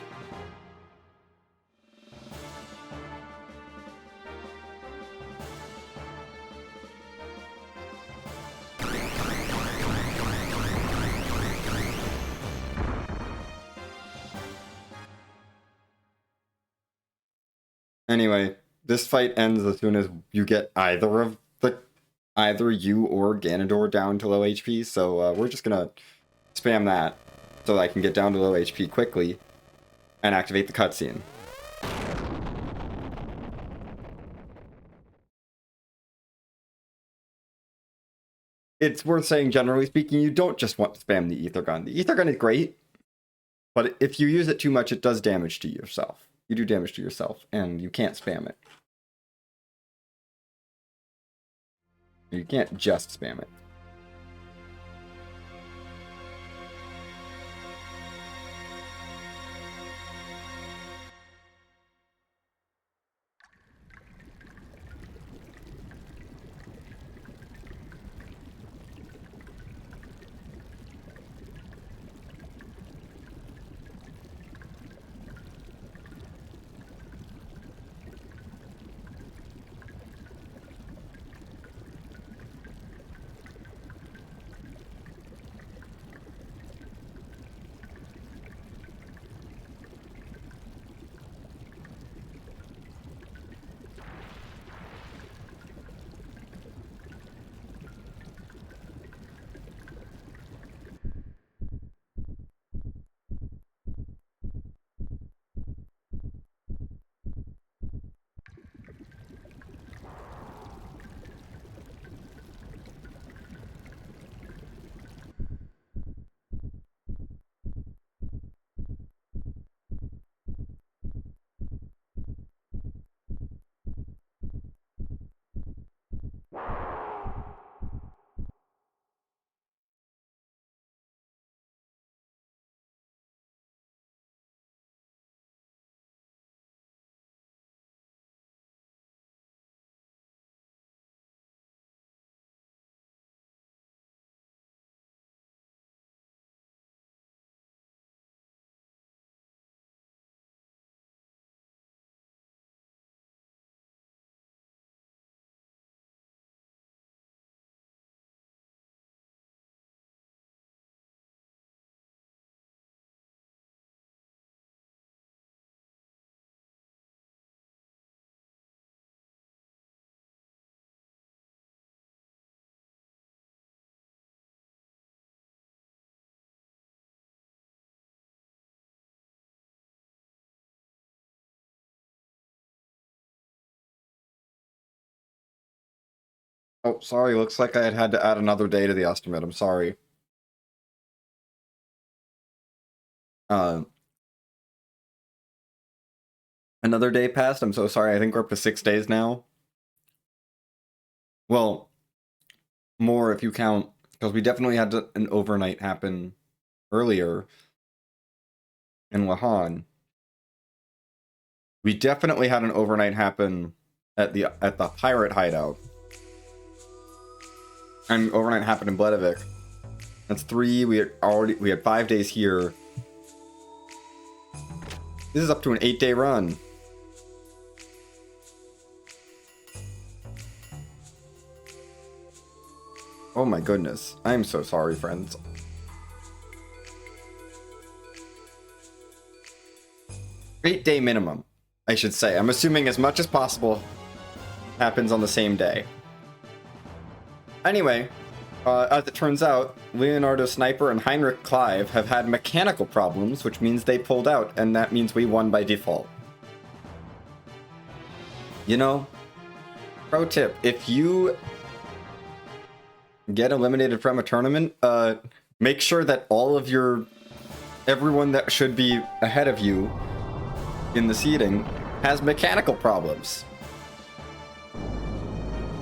Anyway, this fight ends as soon as you get either you or Ganondorf down to low HP, so we're just gonna spam that so I can get down to low HP quickly and activate the cutscene. It's worth saying, generally speaking, you don't just want to spam the ether gun. The ether gun is great, But if you use it too much, it does damage to yourself. You do damage to yourself, and you can't spam it. You can't just spam it. Oh, sorry. Looks like I had to add another day to the estimate. I'm sorry. Another day passed. I'm so sorry. I think we're up to 6 days now. Well, more if you count, because we definitely had an overnight happen earlier in Lahan. We definitely had an overnight happen at the pirate hideout. And overnight happened in Bledavik. That's 3. We had 5 days here. This is up to an 8-day run. Oh my goodness. I'm so sorry, friends. Eight-day minimum, I should say. I'm assuming as much as possible happens on the same day. Anyway, as it turns out, Leonardo Sniper and Heinrich Clive have had mechanical problems, which means they pulled out, and that means we won by default. You know, pro tip, if you get eliminated from a tournament, make sure that everyone that should be ahead of you in the seeding has mechanical problems.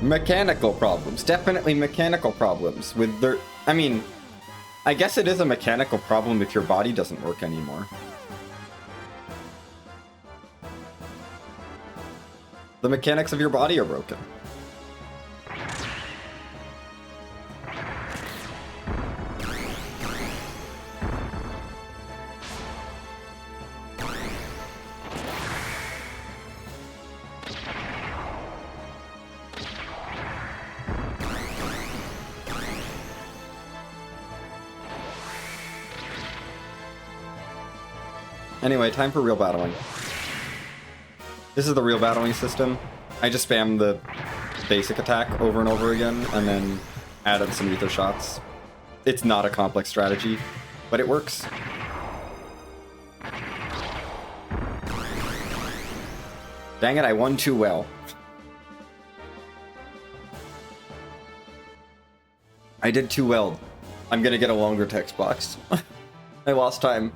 Mechanical problems. Definitely mechanical problems with their... I mean, I guess it is a mechanical problem if your body doesn't work anymore. The mechanics of your body are broken. Anyway, time for real battling. This is the real battling system. I just spam the basic attack over and over again, and then added some ether shots. It's not a complex strategy, but it works. Dang it, I won too well. I did too well. I'm gonna get a longer text box. I lost time.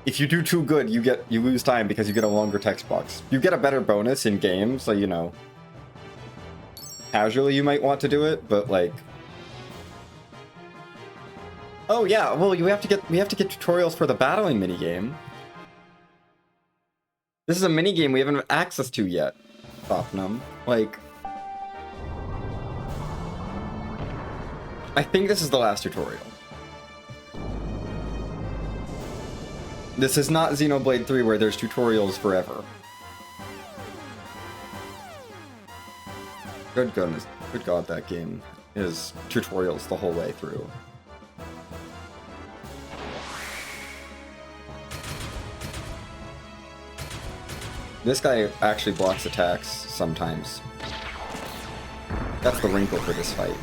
if you do too good, you lose time because you get a longer text box. You get a better bonus in game, so you know. Casually, you might want to do it, but like. Oh yeah, well we have to get tutorials for the battling minigame. This is a minigame we haven't access to yet, Topnum. Like, I think this is the last tutorial. This is not Xenoblade 3 where there's tutorials forever. Good goodness, good god, that game is tutorials the whole way through. This guy actually blocks attacks sometimes. That's the wrinkle for this fight.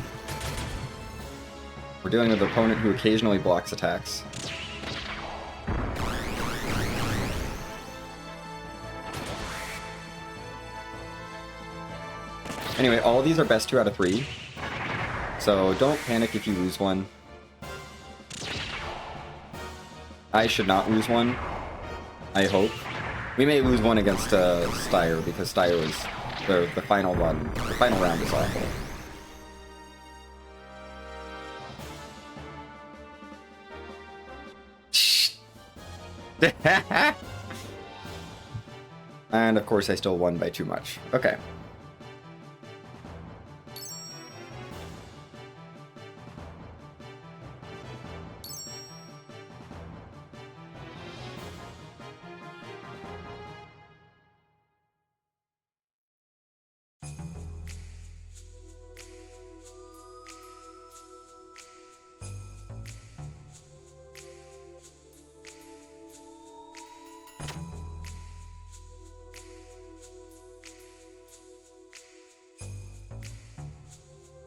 We're dealing with an opponent who occasionally blocks attacks. Anyway, all of these are best 2 out of 3. So don't panic if you lose one. I should not lose one. I hope. We may lose one against Styre, because Styre was the final one. The final round is awful. And of course I still won by too much. Okay.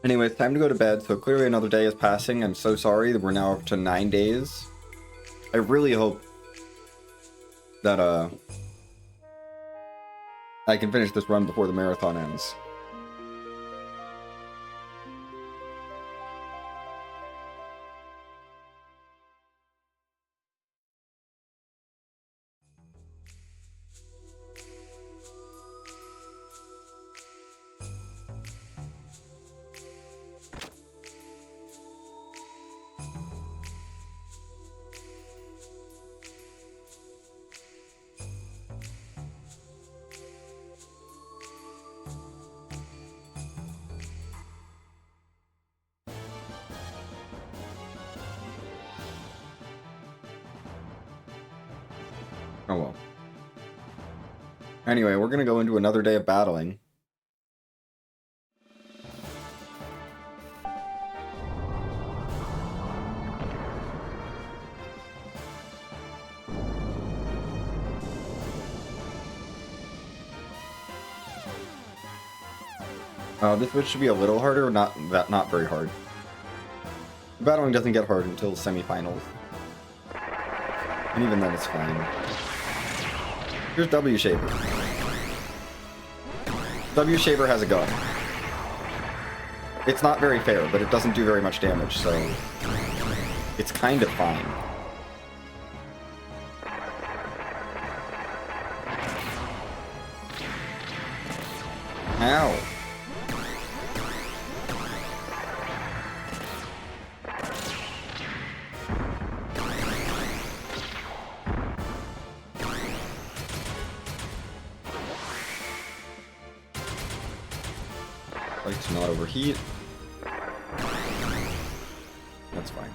Anyway, it's time to go to bed, so clearly another day is passing. I'm so sorry that we're now up to 9 days. I really hope that, I can finish this run before the marathon ends. Oh well. Anyway, we're gonna go into another day of battling. This switch should be a little harder, not very hard. The battling doesn't get hard until semifinals. And even then it's fine. Here's W Shaver. W Shaver has a gun. It's not very fair, but it doesn't do very much damage, so it's kind of fine. Ow. Like to not overheat. That's fine.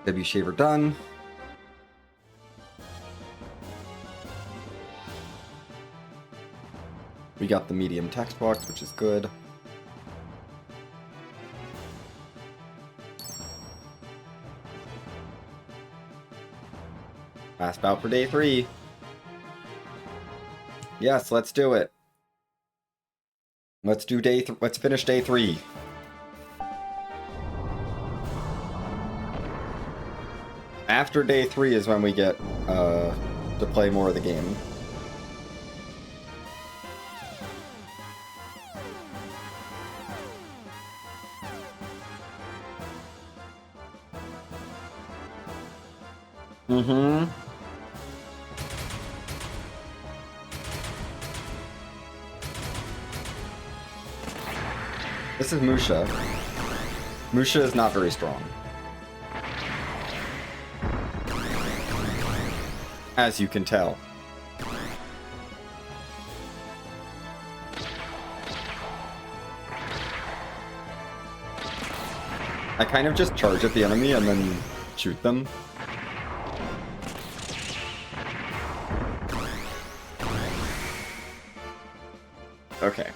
W Shaver done. We got the medium text box, which is good. Last bout for day 3. Yes, let's do it. Let's do let's finish day 3. After day 3 is when we get to play more of the game. Mm-hmm. This is Musha. Musha is not very strong. As you can tell. I kind of just charge at the enemy and then shoot them. Okay.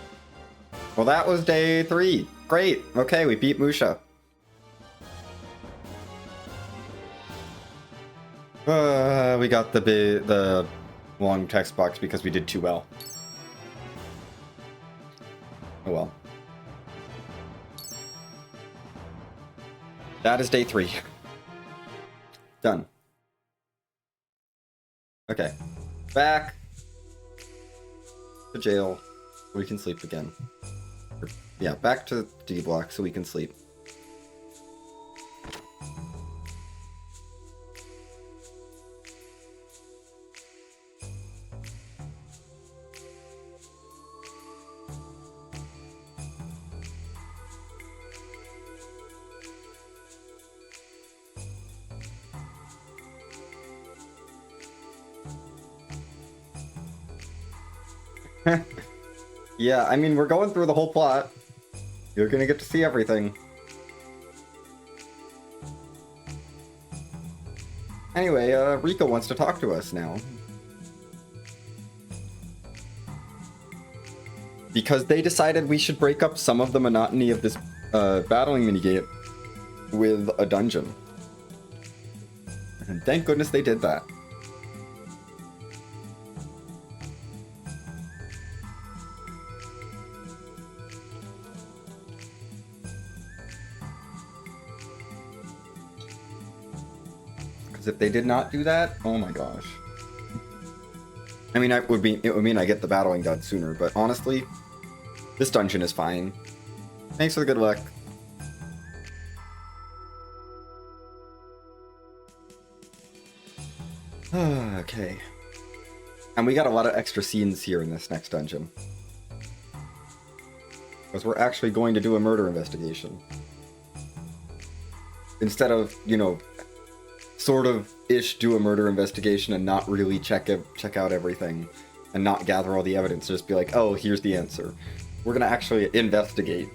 Well, that was day 3. Great. Okay, we beat Musha. We got the long text box because we did too well. Oh well. That is day 3. Done. Okay. Back to jail. We can sleep again. Yeah, back to D block so we can sleep. Yeah, I mean, we're going through the whole plot. You're gonna get to see everything. Anyway, Rico wants to talk to us now. Because they decided we should break up some of the monotony of this battling minigame with a dungeon. And thank goodness they did that. Because if they did not do that, oh my gosh. I mean, it would mean I get the battling done sooner, but honestly, this dungeon is fine. Thanks for the good luck. Okay. And we got a lot of extra scenes here in this next dungeon. Because we're actually going to do a murder investigation. Instead of, you know, sort of ish do a murder investigation and not really check out everything and not gather all the evidence, just be like, oh, here's the answer. We're gonna actually investigate.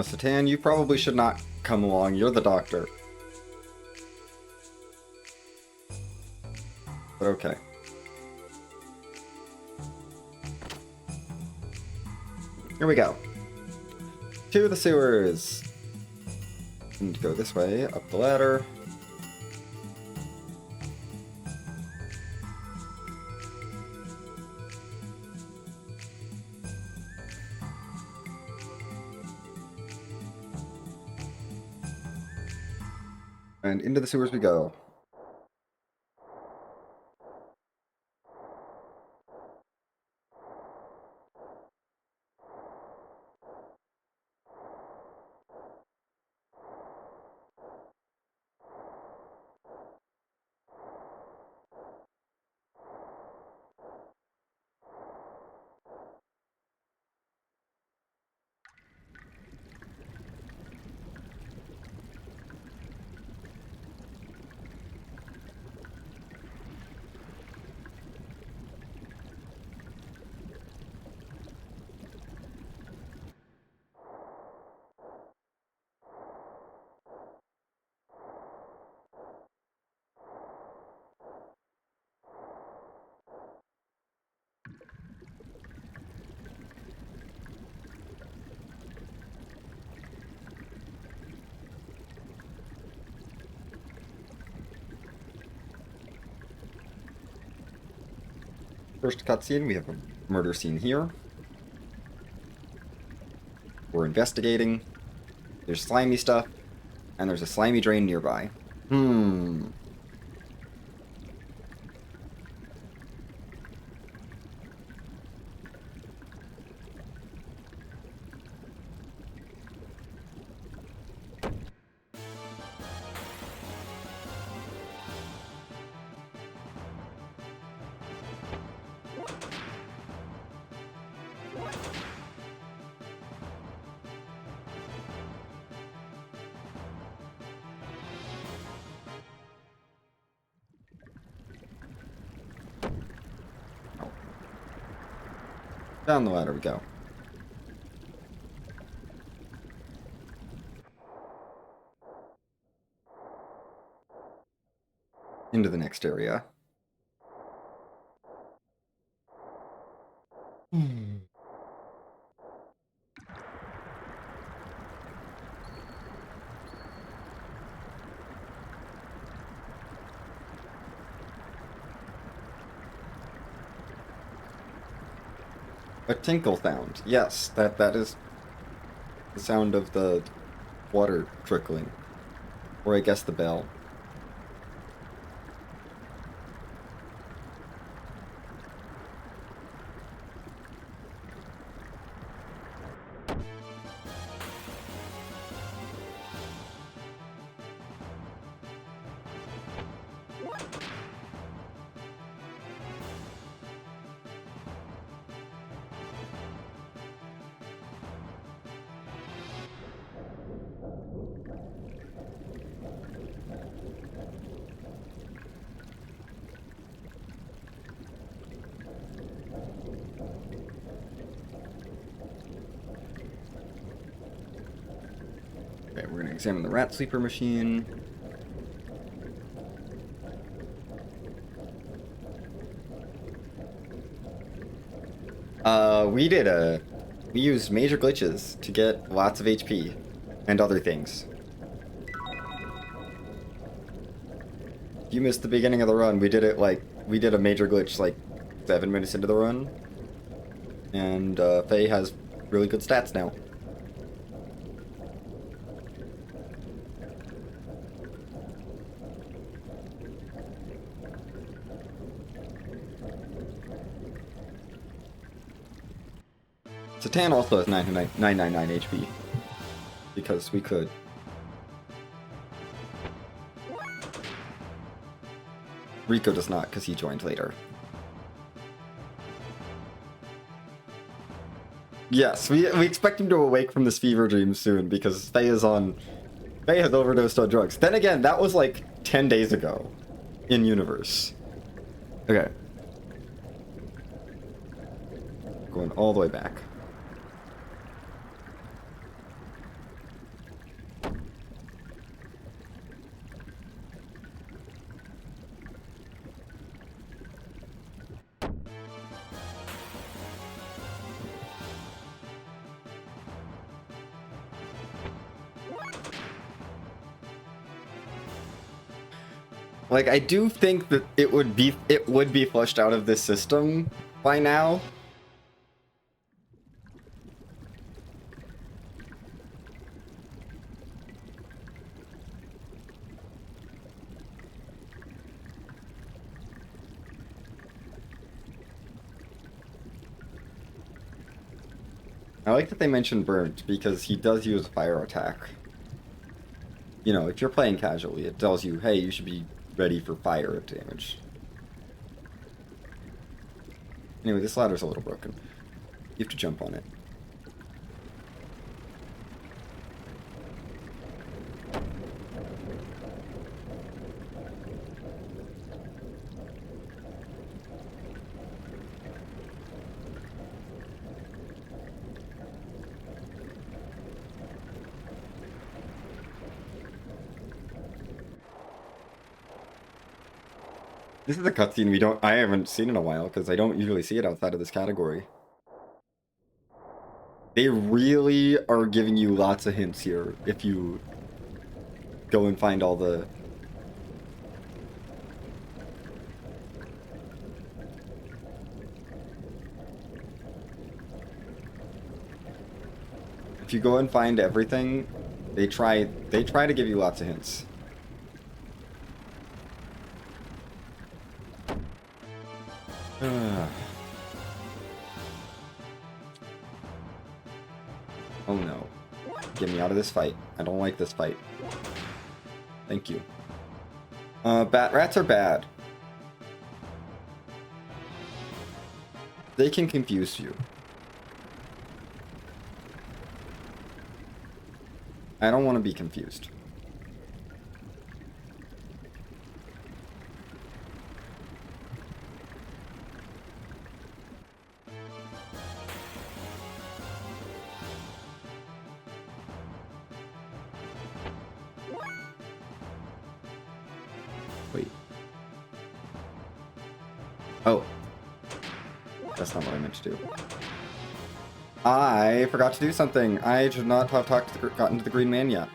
Satan, you probably should not come along. You're the doctor. But okay. Here we go. To the sewers. Need to go this way, up the ladder. And into the sewers we go. First cutscene, we have a murder scene here. We're investigating. There's slimy stuff, and there's a slimy drain nearby. Down the ladder we go. Into the next area. A tinkle sound. Yes, that is the sound of the water trickling. Or I guess the bell. Okay, we're gonna examine the rat sleeper machine. We used major glitches to get lots of HP and other things. If you missed the beginning of the run, we did a major glitch like 7 minutes into the run. And Faye has really good stats now. Satan also has 999 HP. Because we could. Rico does not, because he joined later. Yes, we expect him to awake from this fever dream soon, because Faye has overdosed on drugs. Then again, that was like 10 days ago. In universe. Okay. Going all the way back. Like, I do think that it would be flushed out of this system by now. I like that they mentioned Burnt, because he does use fire attack. You know, if you're playing casually, it tells you, hey, you should be ready for fire damage. Anyway, this ladder's a little broken. You have to jump on it. This is a cutscene I haven't seen in a while, because I don't usually see it outside of this category. They really are giving you lots of hints here, if you go and find all the... If you go and find everything, they try to give you lots of hints. Oh no. Get me out of this fight. I don't like this fight. Thank you. Bat rats are bad. They can confuse you. I don't want to be confused. Wait. Oh. That's not what I meant to do. I forgot to do something. I should not have gotten to the Green Man yet.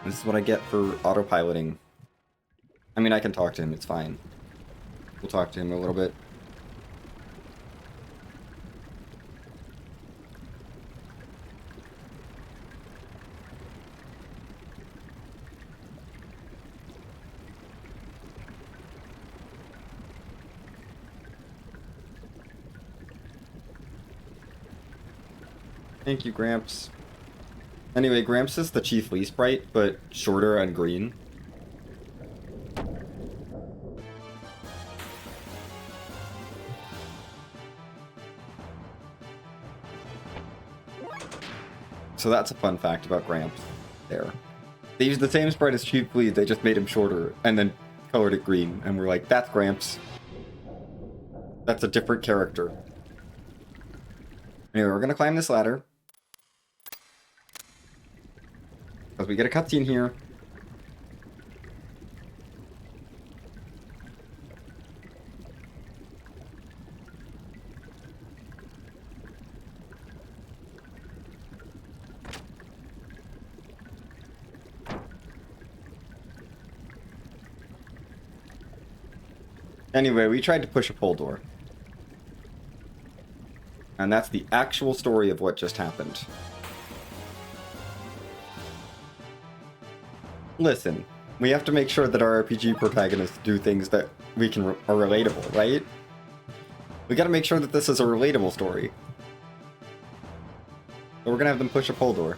This is what I get for autopiloting. I mean, I can talk to him. It's fine. We'll talk to him a little bit. Thank you, Gramps. Anyway, Gramps is the Chief Lee sprite, but shorter and green. So that's a fun fact about Gramps there. They used the same sprite as Chief Lee, they just made him shorter and then colored it green, and we're like, that's Gramps. That's a different character. Anyway, we're gonna climb this ladder. Because we get a cutscene here. Anyway, we tried to push a pull door. And that's the actual story of what just happened. Listen, we have to make sure that our RPG protagonists do things that we can are relatable, right? We gotta make sure that this is a relatable story. So we're gonna have them push a pull door.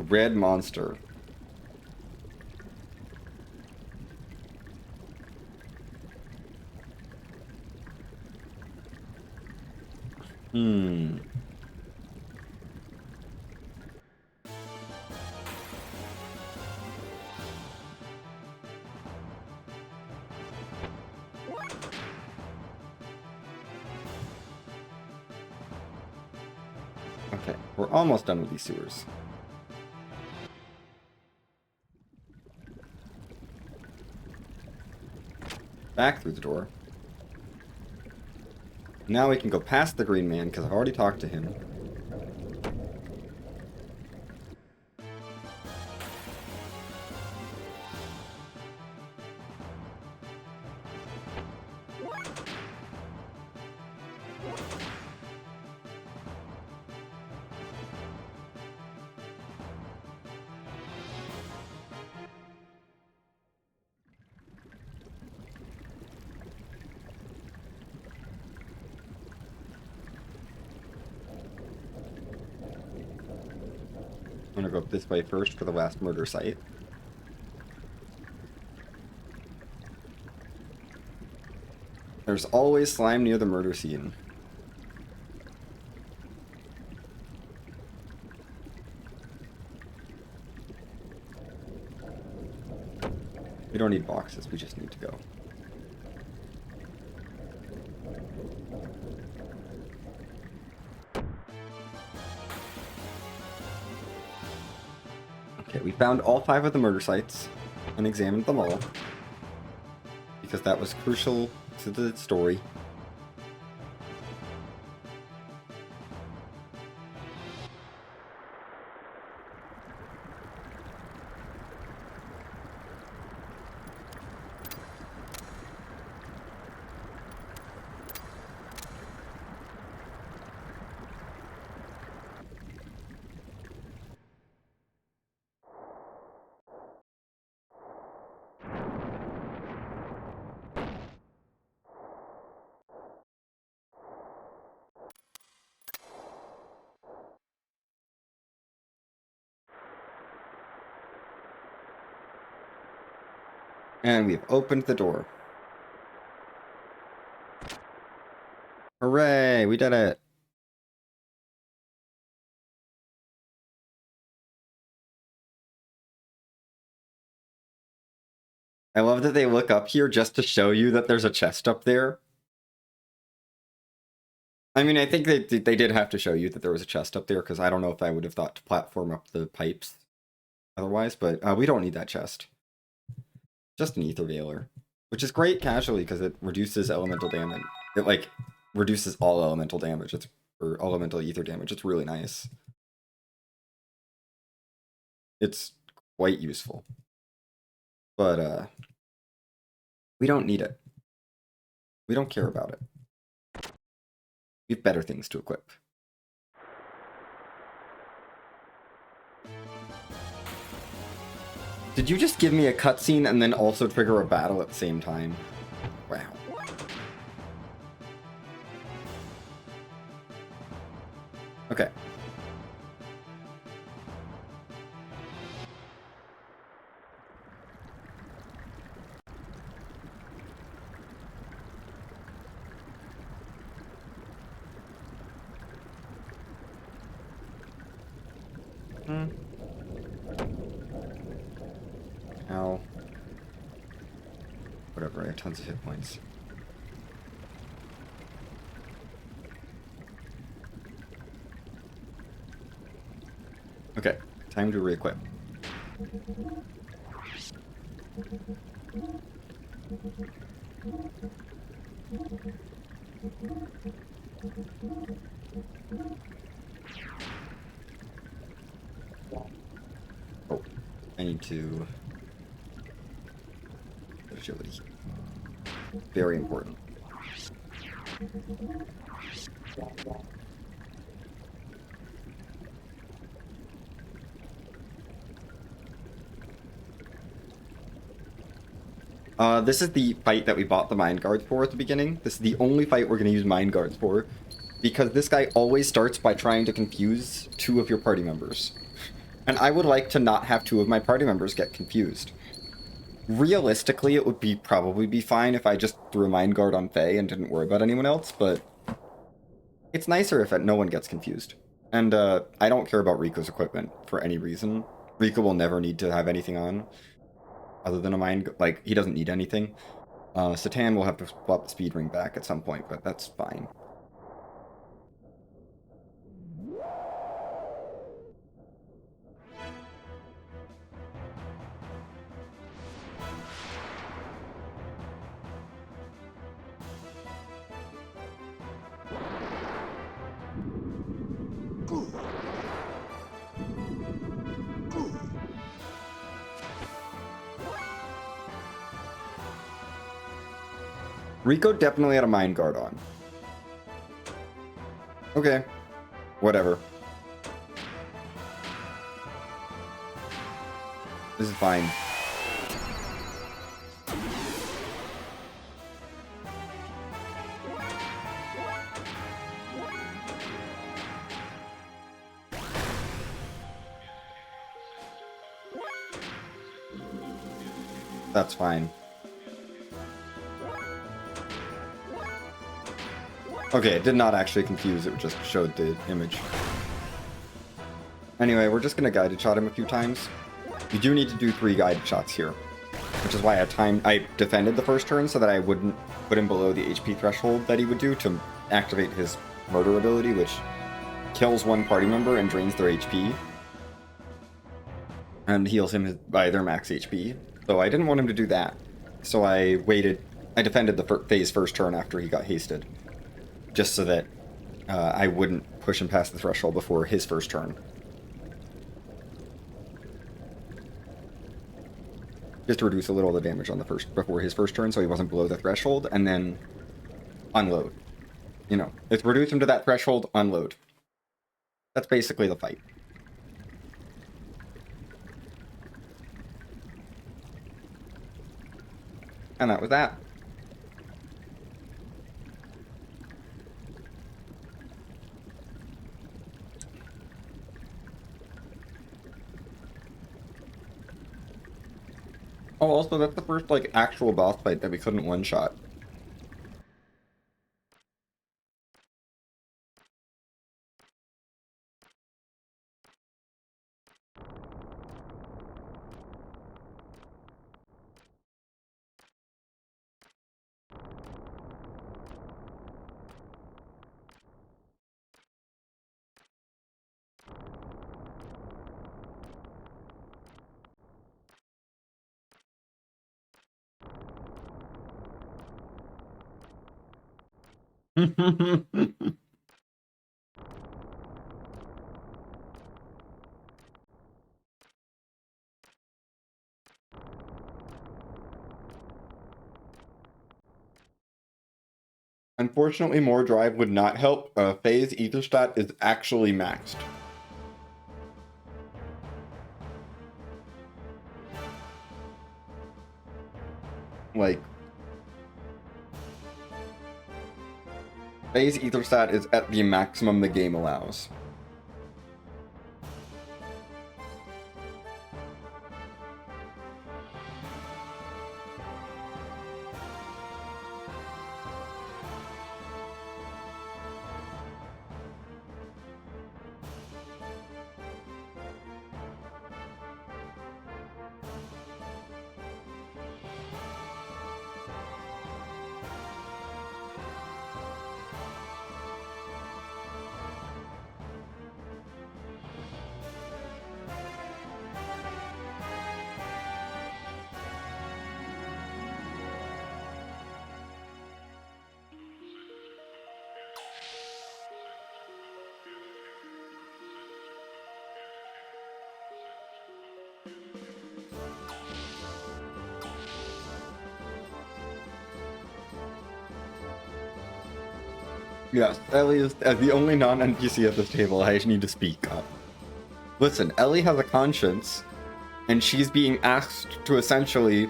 Red monster. Okay, we're almost done with these sewers. Back through the door. Now we can go past the Green Man, because I've already talked to him. I'm gonna go up this way first for the last murder site. There's always slime near the murder scene. We don't need boxes, we just need to go. Okay, we found all 5 of the murder sites and examined them all. because that was crucial to the story. And we've opened the door. Hooray, we did it. I love that they look up here just to show you that there's a chest up there. I mean, I think they did have to show you that there was a chest up there, because I don't know if I would have thought to platform up the pipes otherwise, but we don't need that chest. Just an ether veiler, which is great casually because it reduces elemental damage. It, like, reduces all elemental damage. Or elemental ether damage. It's really nice. It's quite useful. But, we don't need it. We don't care about it. We have better things to equip. Did you just give me a cutscene and then also trigger a battle at the same time? Wow. Okay. Ow. Whatever, I have tons of hit points. Okay, time to re-equip. Oh, I need to... agility. Very important. This is the fight that we bought the Mind Guards for at the beginning. This is the only fight we're going to use Mind Guards for, because this guy always starts by trying to confuse 2 of your party members. And I would like to not have 2 of my party members get confused. Realistically, it would probably be fine if I just threw a Mind Guard on Faye and didn't worry about anyone else, but it's nicer if no one gets confused. And I don't care about Rico's equipment for any reason. Rico will never need to have anything on other than a Mind Guard. Like, he doesn't need anything. Satan will have to swap the speed ring back at some point, but that's fine. Rico definitely had a Mind Guard on. Okay. Whatever. This is fine. That's fine. Okay, it did not actually confuse, it just showed the image. Anyway, we're just gonna guided shot him a few times. You do need to do 3 guided shots here, which is why I defended the first turn so that I wouldn't put him below the HP threshold that he would do to activate his murder ability, which kills 1 party member and drains their HP. And heals him by their max HP. So I didn't want him to do that. So I waited I defended the Faye's first turn after he got hasted. Just so that I wouldn't push him past the threshold before his first turn. Just to reduce a little of the damage on the before his first turn so he wasn't below the threshold, and then unload. You know, it's reduce him to that threshold, unload. That's basically the fight. And that was that. Oh, also, that's the first, like, actual boss fight that we couldn't one-shot. Unfortunately, more drive would not help. Faye's ether stat is actually maxed. Like, Faye's ether stat is at the maximum the game allows. Yes, Ellie is as the only non-NPC at this table. I need to speak up. Listen, Ellie has a conscience, and she's being asked to essentially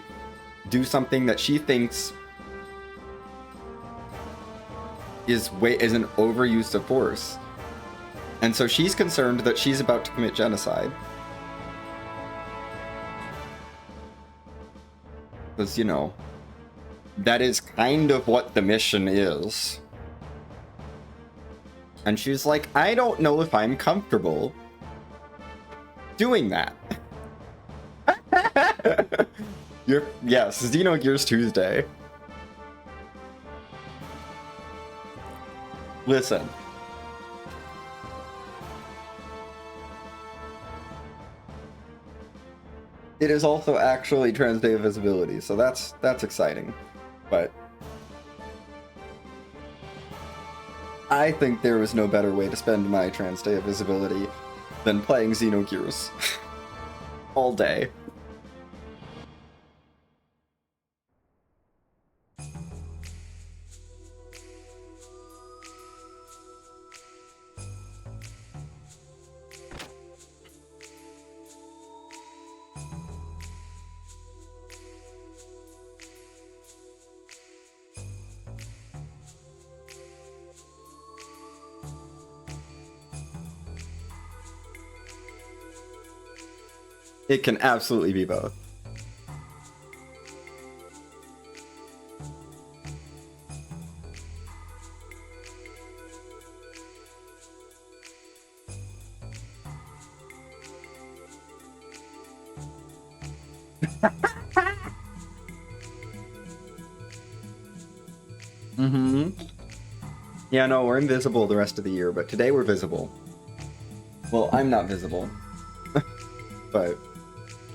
do something that she thinks is an overuse of force. And so she's concerned that she's about to commit genocide. Because, you know, that is kind of what the mission is. And she's like, I don't know if I'm comfortable doing that. Yes, Xenogears Tuesday. Listen. It is also actually Trans Day of Visibility, so that's exciting. But I think there was no better way to spend my Trans Day of Visibility than playing Xenogears all day. It can absolutely be both. Mm-hmm. Yeah, no, we're invisible the rest of the year, but today we're visible. Well, I'm not visible. But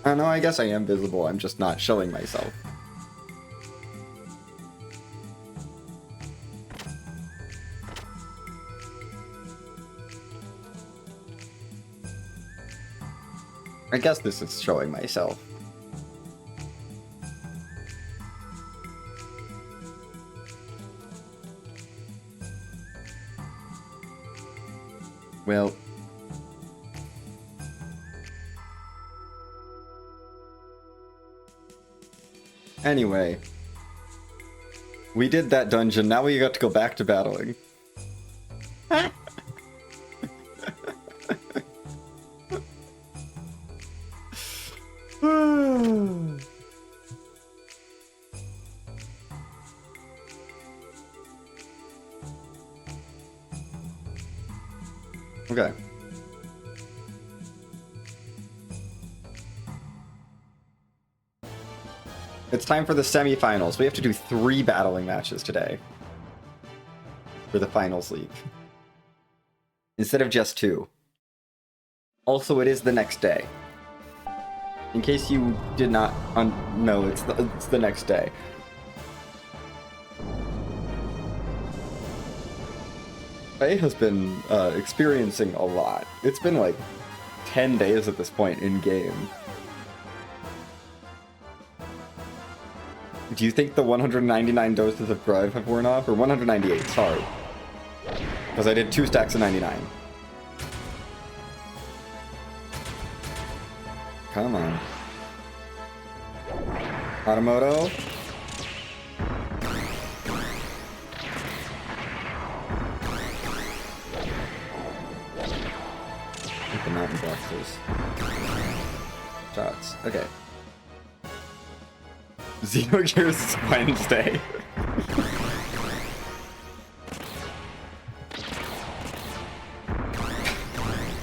I don't know, I guess I am visible, I'm just not showing myself. I guess this is showing myself. Well. Anyway. We did that dungeon, now we got to go back to battling. Okay. It's time for the semifinals. We have to do 3 battling matches today for the finals league, instead of just 2. Also, it is the next day. In case you did not know, it's the next day. Faye has been experiencing a lot. It's been like 10 days at this point in game. Do you think the 199 doses of Grive have worn off? Or 198, sorry. Because I did 2 stacks of 99. Come on. Automoto. Hit the mountain boxes. Shots. Okay. Xenogears Wednesday.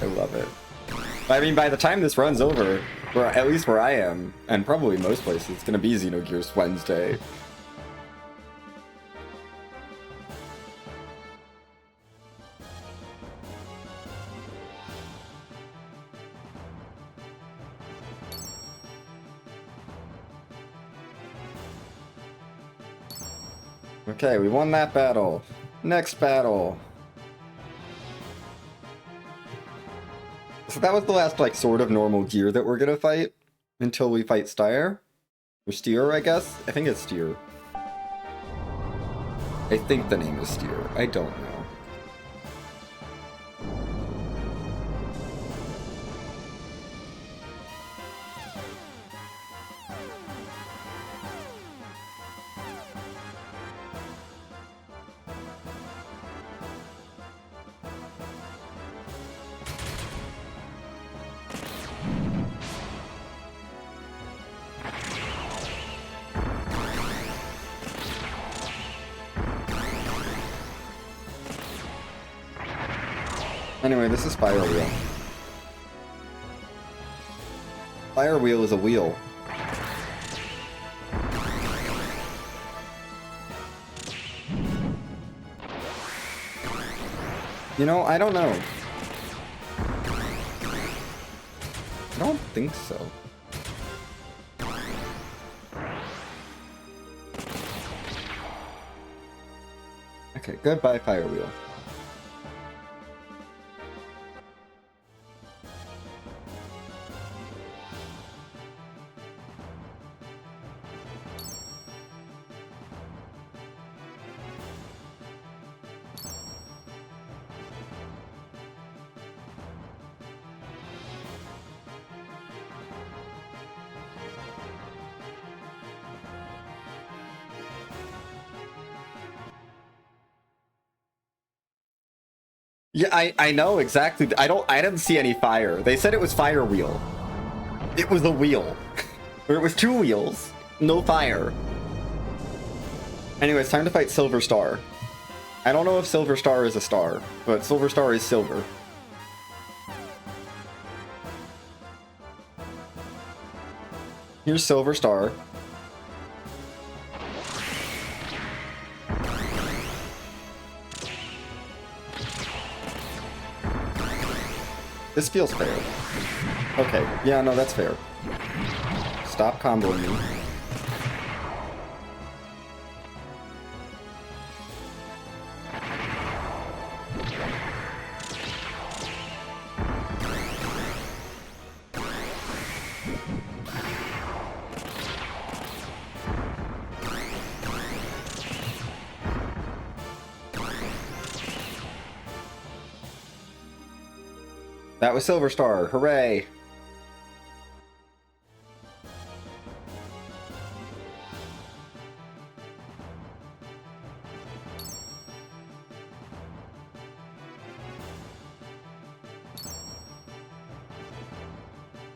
I love it. I mean, by the time this runs over, or at least where I am, and probably most places, it's gonna be Xenogears Wednesday. Okay, we won that battle. Next battle. So that was the last, like, sort of normal gear that we're gonna fight. Until we fight Styr. Or Steer, I guess? I think it's Steer. I think the name is Steer. I don't know. Anyway, this is Fire Wheel. Fire Wheel is a wheel. You know, I don't know. I don't think so. Okay, goodbye, Fire Wheel. Yeah, I know exactly. I didn't see any fire. They said it was Fire Wheel. It was a wheel. Or it was 2 wheels. No fire. Anyway, it's time to fight Silver Star. I don't know if Silver Star is a star, but Silver Star is silver. Here's Silver Star. This feels fair. Okay, yeah, no, that's fair. Stop comboing me. That was Silver Star. Hooray!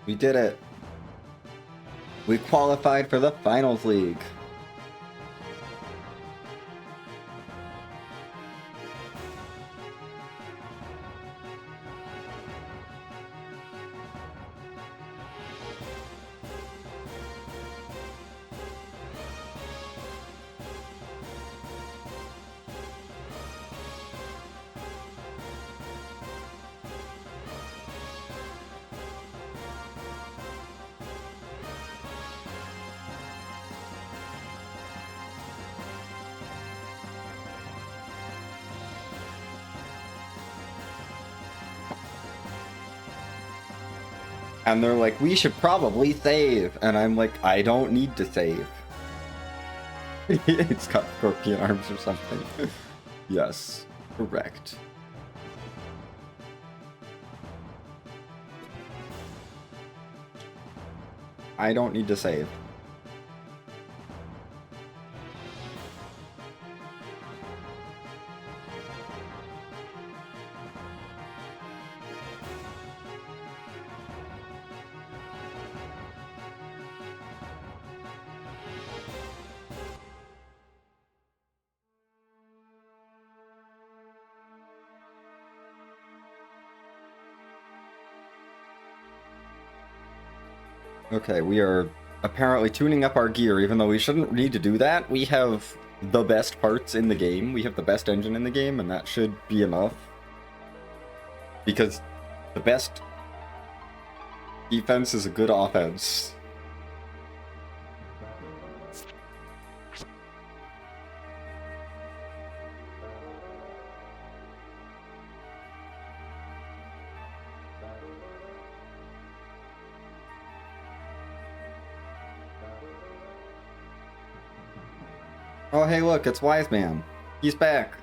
We did it. We qualified for the Finals League. And they're like, we should probably save. And I'm like, I don't need to save. It's got scorpion arms or something. Yes, correct. I don't need to save. Okay, we are apparently tuning up our gear, even though we shouldn't need to do that. We have the best parts in the game. We have the best engine in the game, and that should be enough. Because the best defense is a good offense. Oh, hey, look, it's Wise Man. He's back.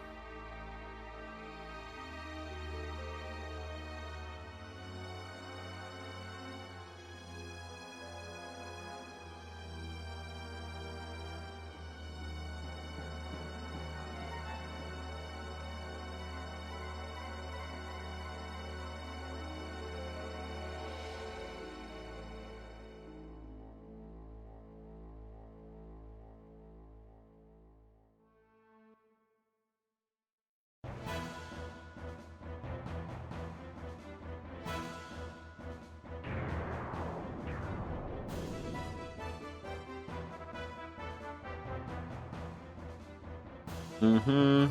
Mm-hmm.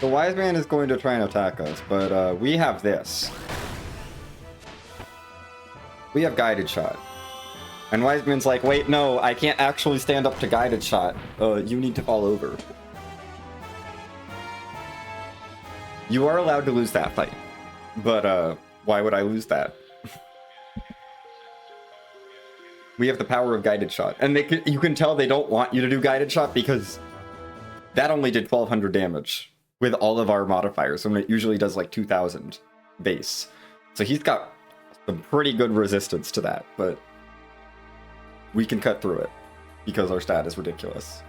The Wise Man is going to try and attack us, but we have this. We have Guided Shot. And Wise Man's like, wait, no, I can't actually stand up to Guided Shot. You need to fall over. You are allowed to lose that fight. But, why would I lose that? We have the power of Guided Shot. And you can tell they don't want you to do Guided Shot because that only did 1200 damage with all of our modifiers, when it usually does like 2000 base. So he's got some pretty good resistance to that, but we can cut through it because our stat is ridiculous.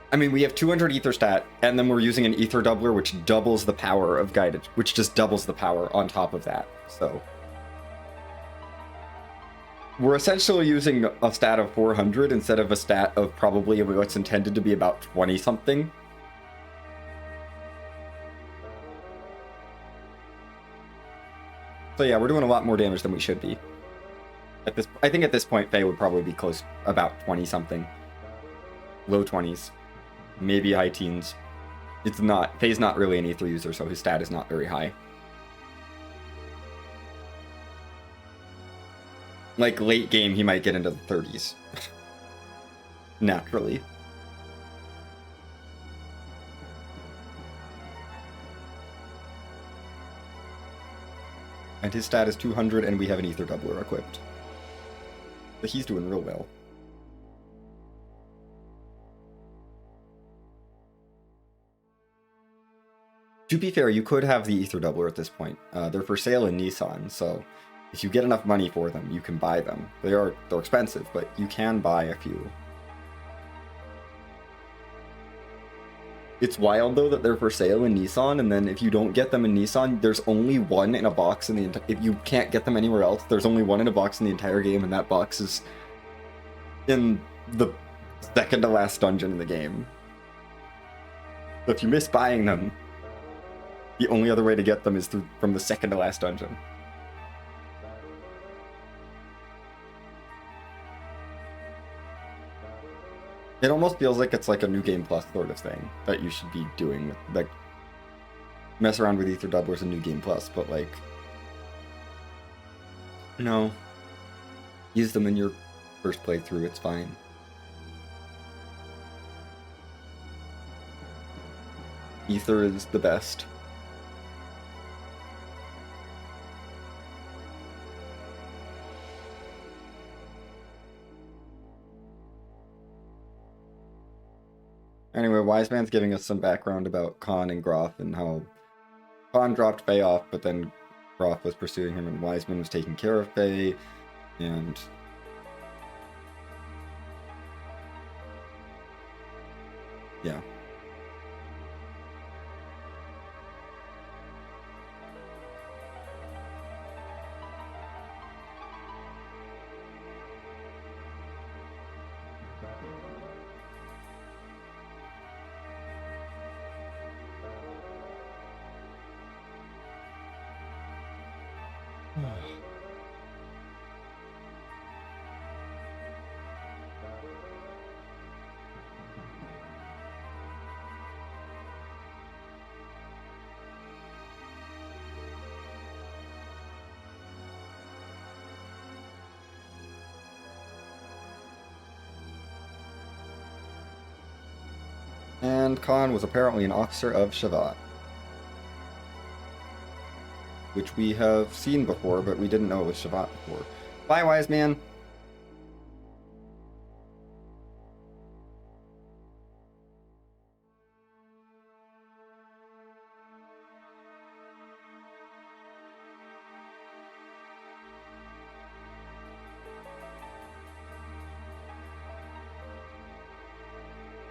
I mean, we have 200 ether stat, and then we're using an ether doubler, which doubles the power of Guided, which just doubles the power on top of that, so. We're essentially using a stat of 400 instead of a stat of probably what's intended to be about 20-something. So yeah, we're doing a lot more damage than we should be. I think at this point, Faye would probably be close, about 20-something. Low 20s. Maybe high teens. It's not, Faye's not really an ether user, so his stat is not very high. Like, late game, he might get into the 30s. Naturally. And his stat is 200, and we have an ether doubler equipped. But he's doing real well. To be fair, you could have the Ether Doubler at this point. They're for sale in Nissan, so if you get enough money for them, you can buy them. They're expensive, but you can buy a few. It's wild though that they're for sale in Nissan, and then if you don't get them in Nissan, there's only one in a box in the if you can't get them anywhere else, there's only one in a box in the entire game, and that box is in the second to last dungeon in the game. So if you miss buying them, the only other way to get them is from the second to last dungeon. It almost feels like it's like a New Game Plus sort of thing that you should be doing. Like, mess around with Ether Doublers and New Game Plus, but like, no. Use them in your first playthrough, it's fine. Ether is the best. Anyway, Wise Man's giving us some background about Khan and Groff and how Khan dropped Faye off, but then Groff was pursuing him and Wiseman was taking care of Faye, and yeah. And Khan was apparently an officer of Shavat, which we have seen before, but we didn't know it was Shavat before. Bye, Wise Man!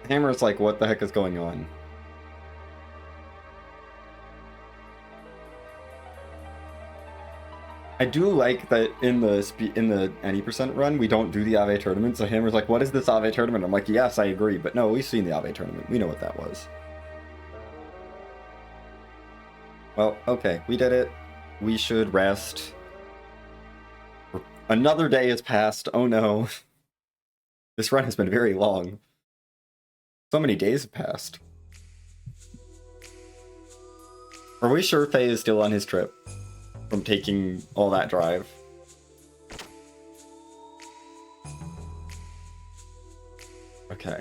Hammer's like, what the heck is going on? I do like that in the any percent run, we don't do the Ave tournament, so Hammer's like, what is this Ave tournament? I'm like, yes, I agree, but no, we've seen the Ave tournament. We know what that was. Well, okay, we did it. We should rest. Another day has passed. Oh no. This run has been very long. So many days have passed. Are we sure Faye is still on his trip from taking all that drive? Okay.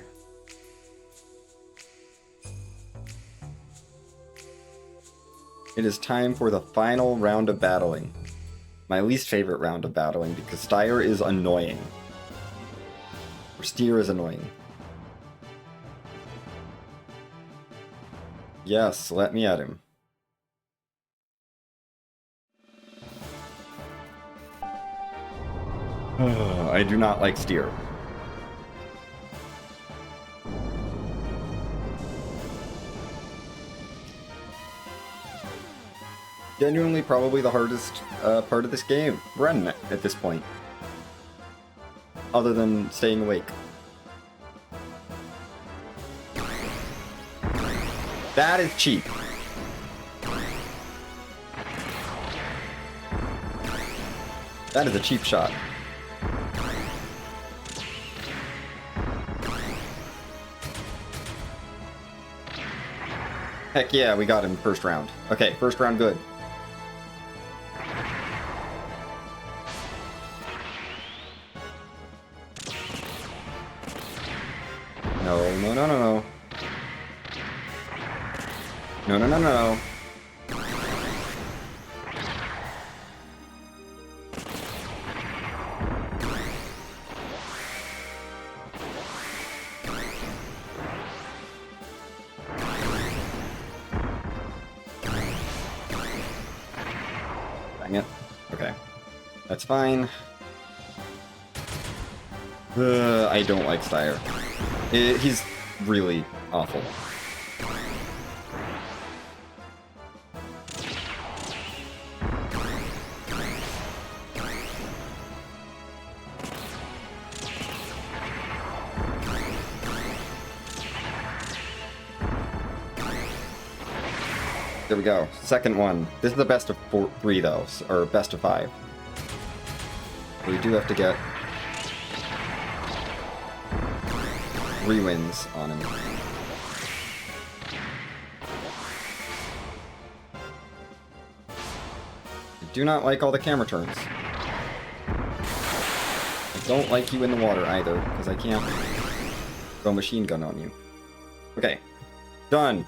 It is time for the final round of battling. My least favorite round of battling, because Styr is annoying. Or Steer is annoying. Yes, let me at him. I do not like Steer. Genuinely probably the hardest part of this game. Run at this point. Other than staying awake. That is cheap. That is a cheap shot. Heck yeah, we got him first round. Okay, first round good. No, no, no, no, no. No, no, no, no. That's fine. I don't like Styre. He's really awful. There we go. Second one. This is the best of 3 though, or best of 5. We do have to get 3 wins on him. I do not like all the camera turns. I don't like you in the water either, because I can't throw a machine gun on you. Okay. Done.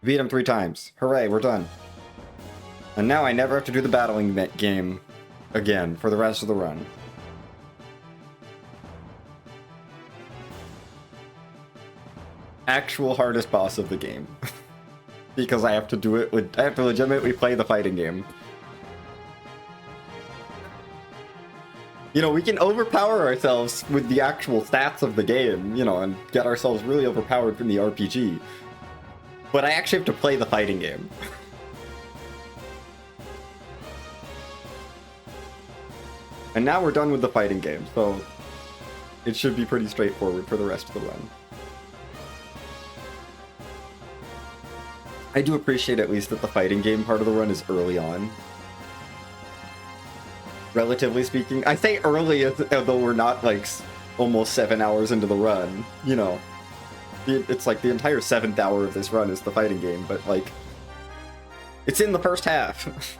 Beat him 3 times. Hooray, we're done. And now I never have to do the battling game again for the rest of the run. Actual hardest boss of the game. Because I have to do it with, I have to legitimately play the fighting game. You know, we can overpower ourselves with the actual stats of the game, you know, and get ourselves really overpowered from the RPG. But I actually have to play the fighting game. And now we're done with the fighting game, so it should be pretty straightforward for the rest of the run. I do appreciate at least that the fighting game part of the run is early on. Relatively speaking. I say early although we're not like almost 7 hours into the run, you know. It's like the entire 7th hour of this run is the fighting game, but like, it's in the first half.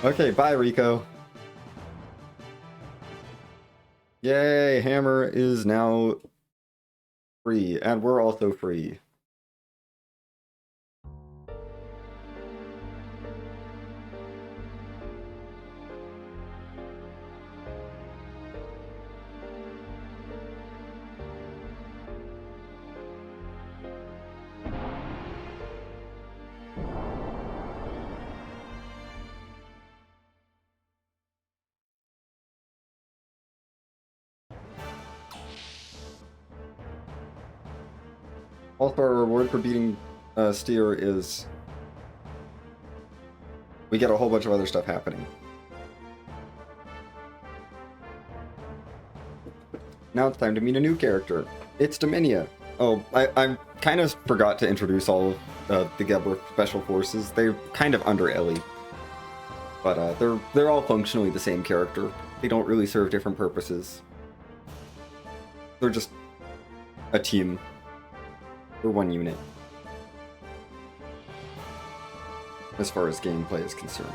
Okay, bye Rico. Yay, Hammer is now free, and we're also free. Also, our reward for beating Steer is we get a whole bunch of other stuff happening. Now it's time to meet a new character. It's Dominia. Oh, I kind of forgot to introduce all of the Gebler Special Forces. They're kind of under Ellie. But they're all functionally the same character. They don't really serve different purposes. They're just a team. Or one unit, as far as gameplay is concerned.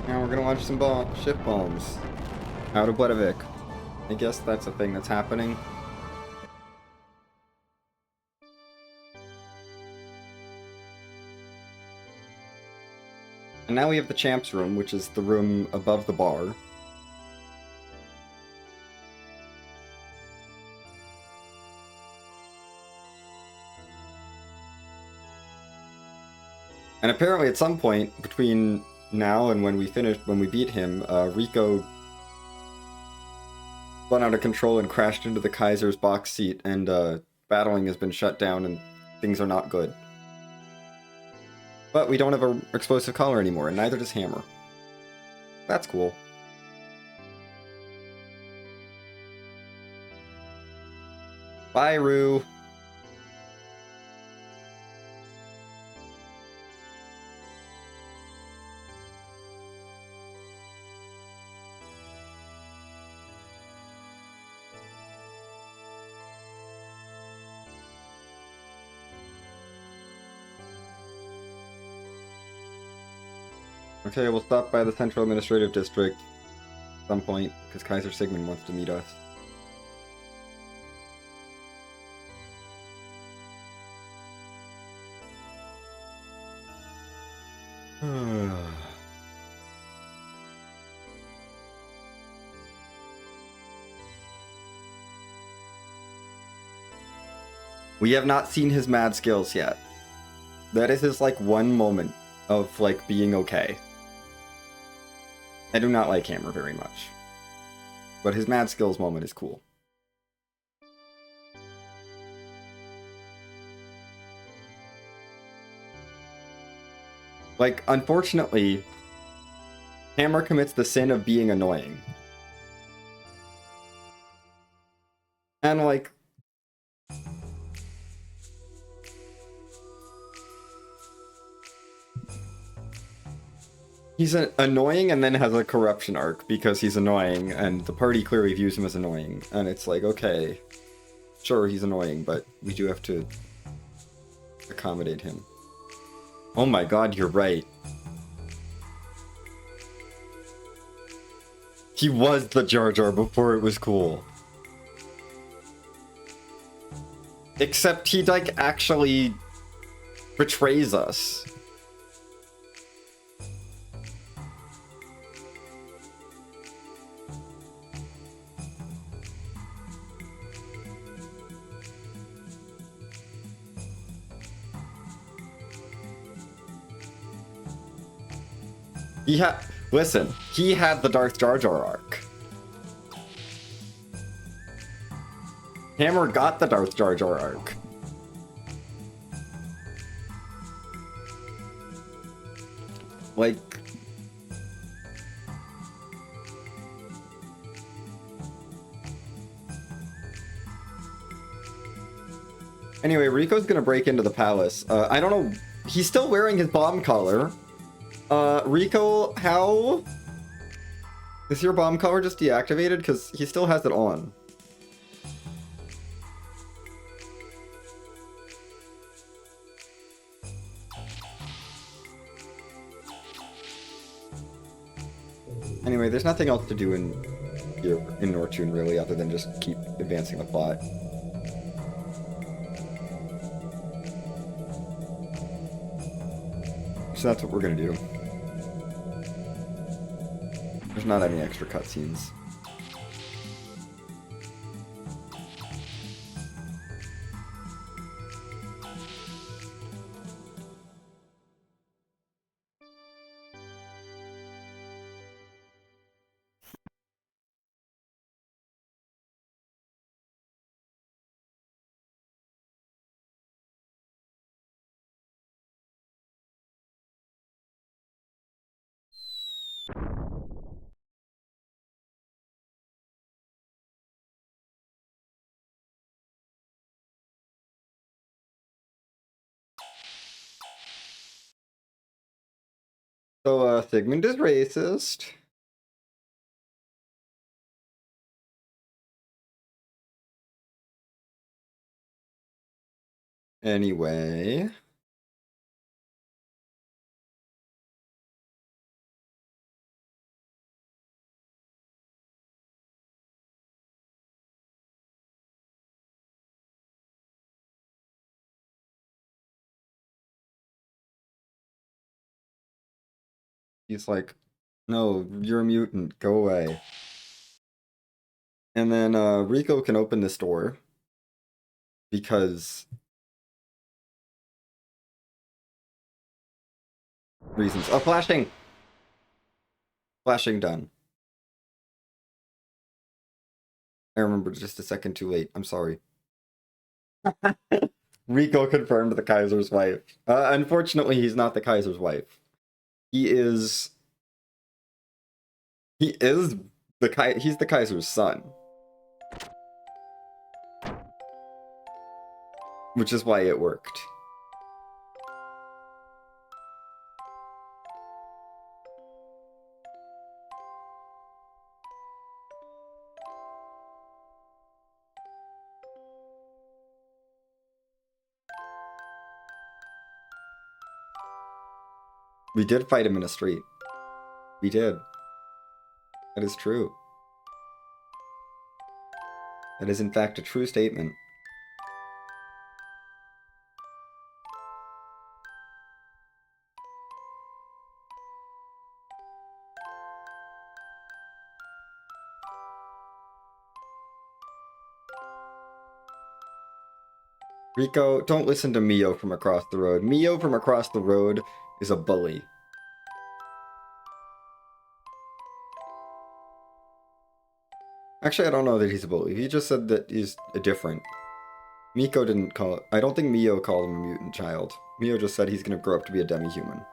Now we're gonna launch some ship bombs out of Bledavik. I guess that's a thing that's happening. And now we have the champs room, which is the room above the bar. And apparently at some point between now and when we beat him, Rico spun out of control and crashed into the Kaiser's box seat, and battling has been shut down and things are not good. But we don't have an explosive collar anymore, and neither does Hammer. That's cool. Bye, Rue. Okay, we'll stop by the Central Administrative District at some point, because Kaiser Sigmund wants to meet us. We have not seen his mad skills yet. That is his, like, one moment of, like, being okay. I do not like Hammer very much. But his mad skills moment is cool. Like, unfortunately, Hammer commits the sin of being annoying. And, like... he's annoying and then has a corruption arc because he's annoying, and the party clearly views him as annoying. And it's like, okay, sure, he's annoying, but we do have to accommodate him. Oh my god, you're right. He was the Jar Jar before it was cool. Except he, like, actually betrays us. Listen, he had the Darth Jar Jar arc. Hammer got the Darth Jar Jar arc. Like... anyway, Rico's gonna break into the palace. I don't know... he's still wearing his bomb collar. Rico, how... is your bomb collar just deactivated? Because he still has it on. Anyway, there's nothing else to do in Nortune, really, other than just keep advancing the plot. So that's what we're gonna do. There's not any extra cutscenes. So, Sigmund is racist. Anyway... He's like, no, you're a mutant, go away. And then Rico can open this door because reasons. Oh, flashing! Flashing done. I remembered just a second too late. I'm sorry. Rico confirmed the Kaiser's wife. Unfortunately, he's not the Kaiser's wife. He's the Kaiser's son. Which is why it worked. We did fight him in a street. We did. That is true. That is in fact a true statement. Rico, don't listen to Mio from across the road. Mio from across the road is a bully. Actually, I don't know that he's a bully. He just said that he's different. Miko didn't call it. I don't think Mio called him a mutant child. Mio just said he's gonna grow up to be a demi-human.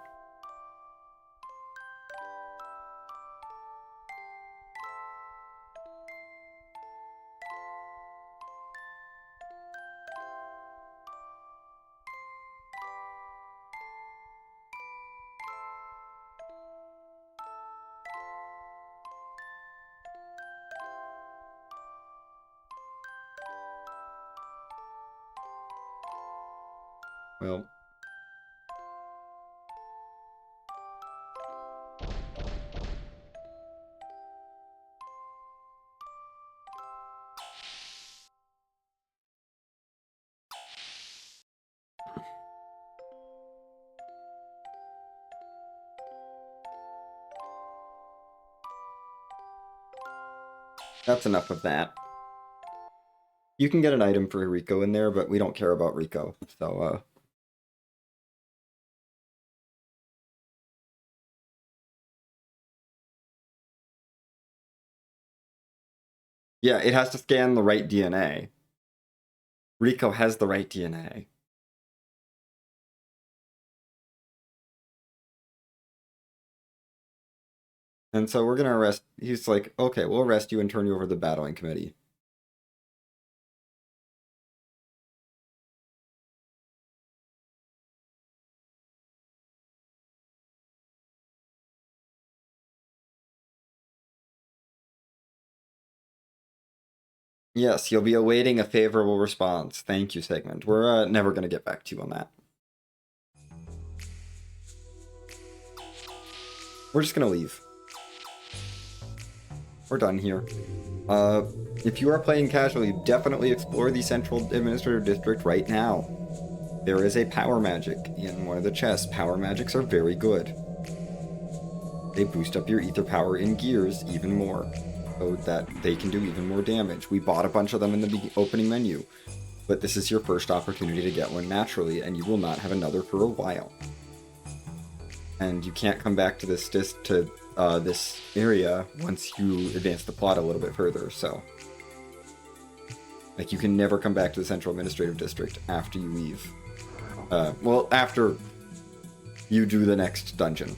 Well. That's enough of that. You can get an item for Rico in there, but we don't care about Rico, so, yeah, it has to scan the right DNA. Rico has the right DNA. And so we're gonna arrest... He's like, okay, we'll arrest you and turn you over to the battling committee. Yes, you'll be awaiting a favorable response. Thank you, Segment. We're never going to get back to you on that. We're just going to leave. We're done here. If you are playing casually, definitely explore the Central Administrative District right now. There is a power magic in one of the chests. Power magics are very good. They boost up your ether power in gears even more, so that they can do even more damage. We bought a bunch of them in the opening menu, but this is your first opportunity to get one naturally, and you will not have another for a while. And you can't come back to this this area once you advance the plot a little bit further, so... Like, you can never come back to the Central Administrative District after you leave. Well, after you do the next dungeon.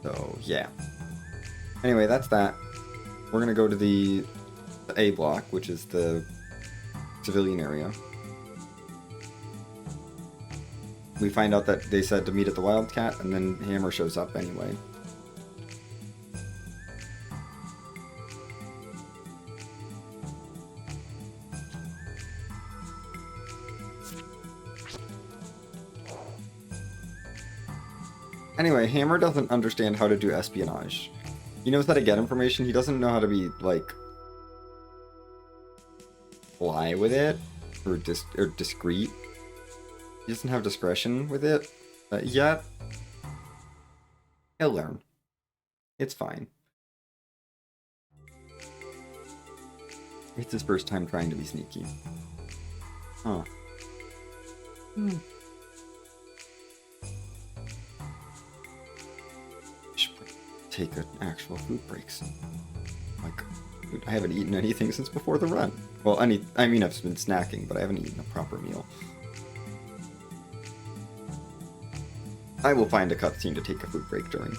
So, yeah. Anyway, that's that. We're gonna go to the A block, which is the civilian area. We find out that they said to meet at the Wildcat, and then Hammer shows up anyway. Anyway, Hammer doesn't understand how to do espionage. He knows how to get information, he doesn't know how to be, like, fly with it, or discreet. He doesn't have discretion with it. Yeah. He'll learn. It's fine. It's his first time trying to be sneaky. Huh. Should take an actual food breaks. Like, I haven't eaten anything since before the run. Well, I mean, I've been snacking, but I haven't eaten a proper meal. I will find a cutscene to take a food break during.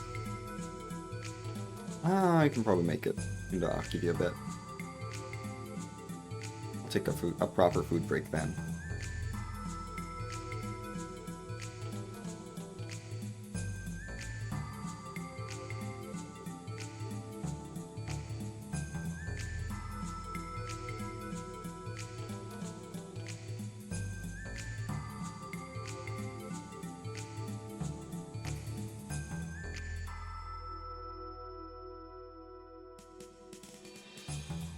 I can probably make it. I'll give you a bit. I'll take a proper food break then.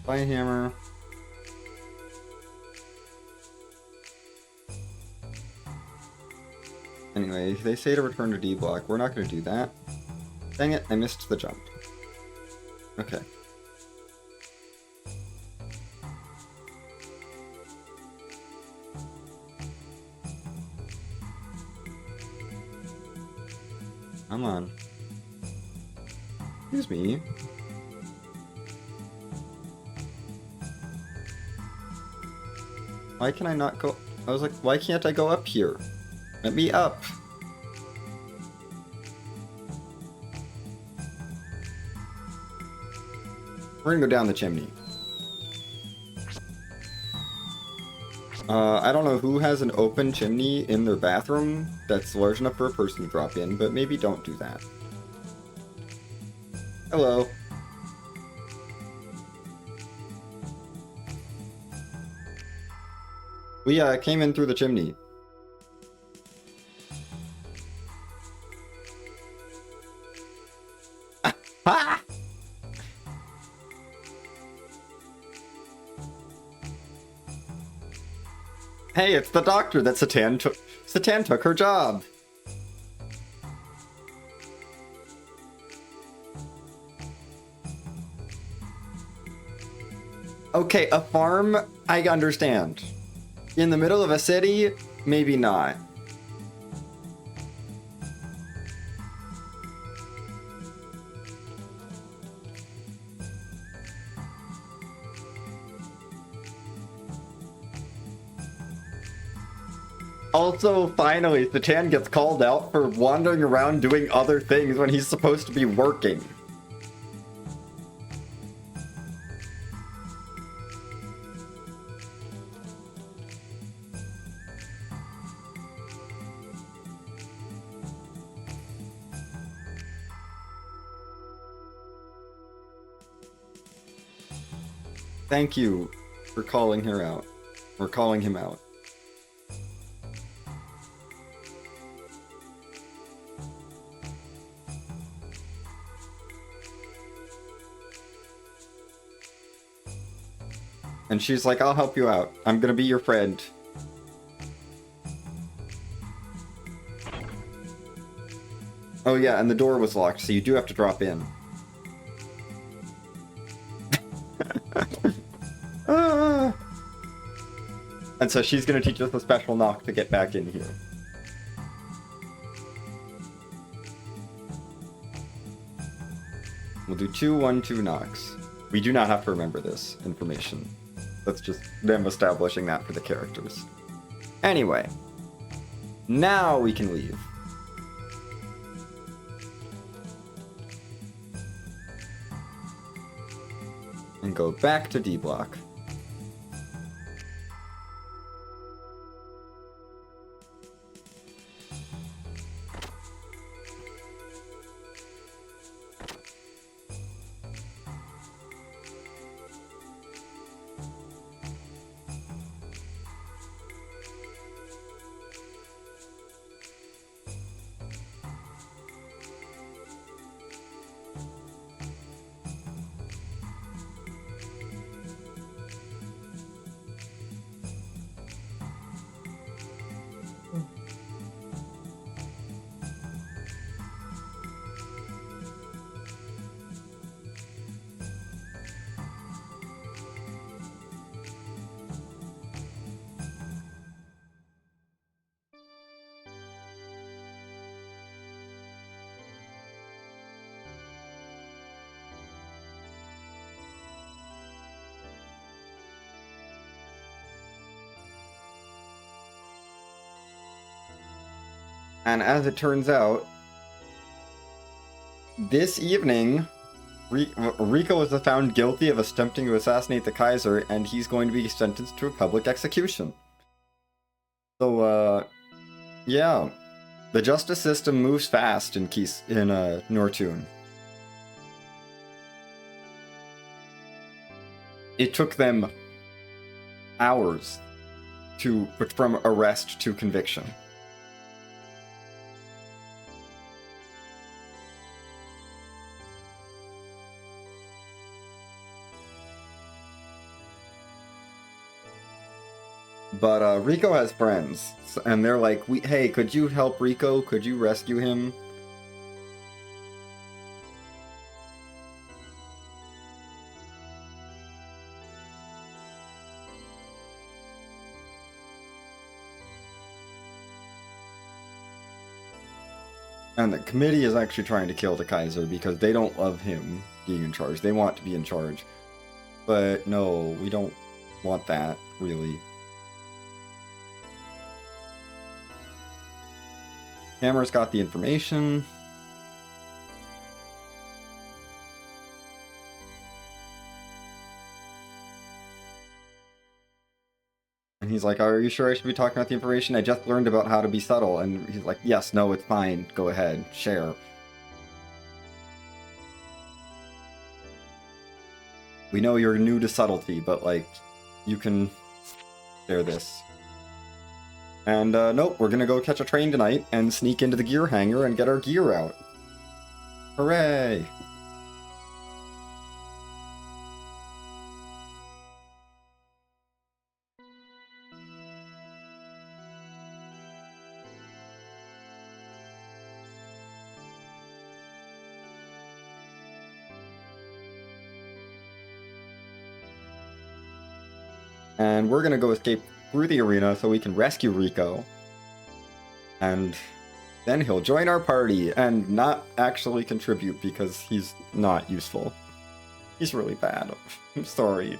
Bye, Hammer. Anyway, they say to return to D block. We're not going to do that. Dang it, I missed the jump. Okay. Come on. Excuse me. Why can I not go? I was like, why can't I go up here? Let me up. We're gonna go down the chimney. I don't know who has an open chimney in their bathroom that's large enough for a person to drop in, but maybe don't do that. Hello. We came in through the chimney. Ah! Hey, it's the doctor that Satan took her job. Okay, a farm, I understand. In the middle of a city, maybe not. Also, finally, Satan gets called out for wandering around doing other things when he's supposed to be working. Thank you for calling her out. Or calling him out. And she's like, I'll help you out. I'm gonna be your friend. Oh yeah, and the door was locked, so you do have to drop in. And so she's gonna teach us a special knock to get back in here. We'll do 2, 1, 2 knocks. We do not have to remember this information. That's just them establishing that for the characters. Anyway. Now we can leave. And go back to D block. And as it turns out, this evening, Rico was found guilty of attempting to assassinate the Kaiser, and he's going to be sentenced to a public execution. So, yeah. The justice system moves fast in Nortune. It took them hours from arrest to conviction. But Rico has friends, and they're like, hey, could you help Rico? Could you rescue him? And the committee is actually trying to kill the Kaiser because they don't love him being in charge. They want to be in charge. But no, we don't want that, really. Hammer's got the information. And he's like, are you sure I should be talking about the information? I just learned about how to be subtle. And he's like, yes, no, it's fine. Go ahead, share. We know you're new to subtlety, but, like, you can share this. And, nope, we're gonna go catch a train tonight and sneak into the gear hangar and get our gear out. Hooray! And we're gonna go escape through the arena so we can rescue Rico. And then he'll join our party and not actually contribute because he's not useful. He's really bad. I'm sorry.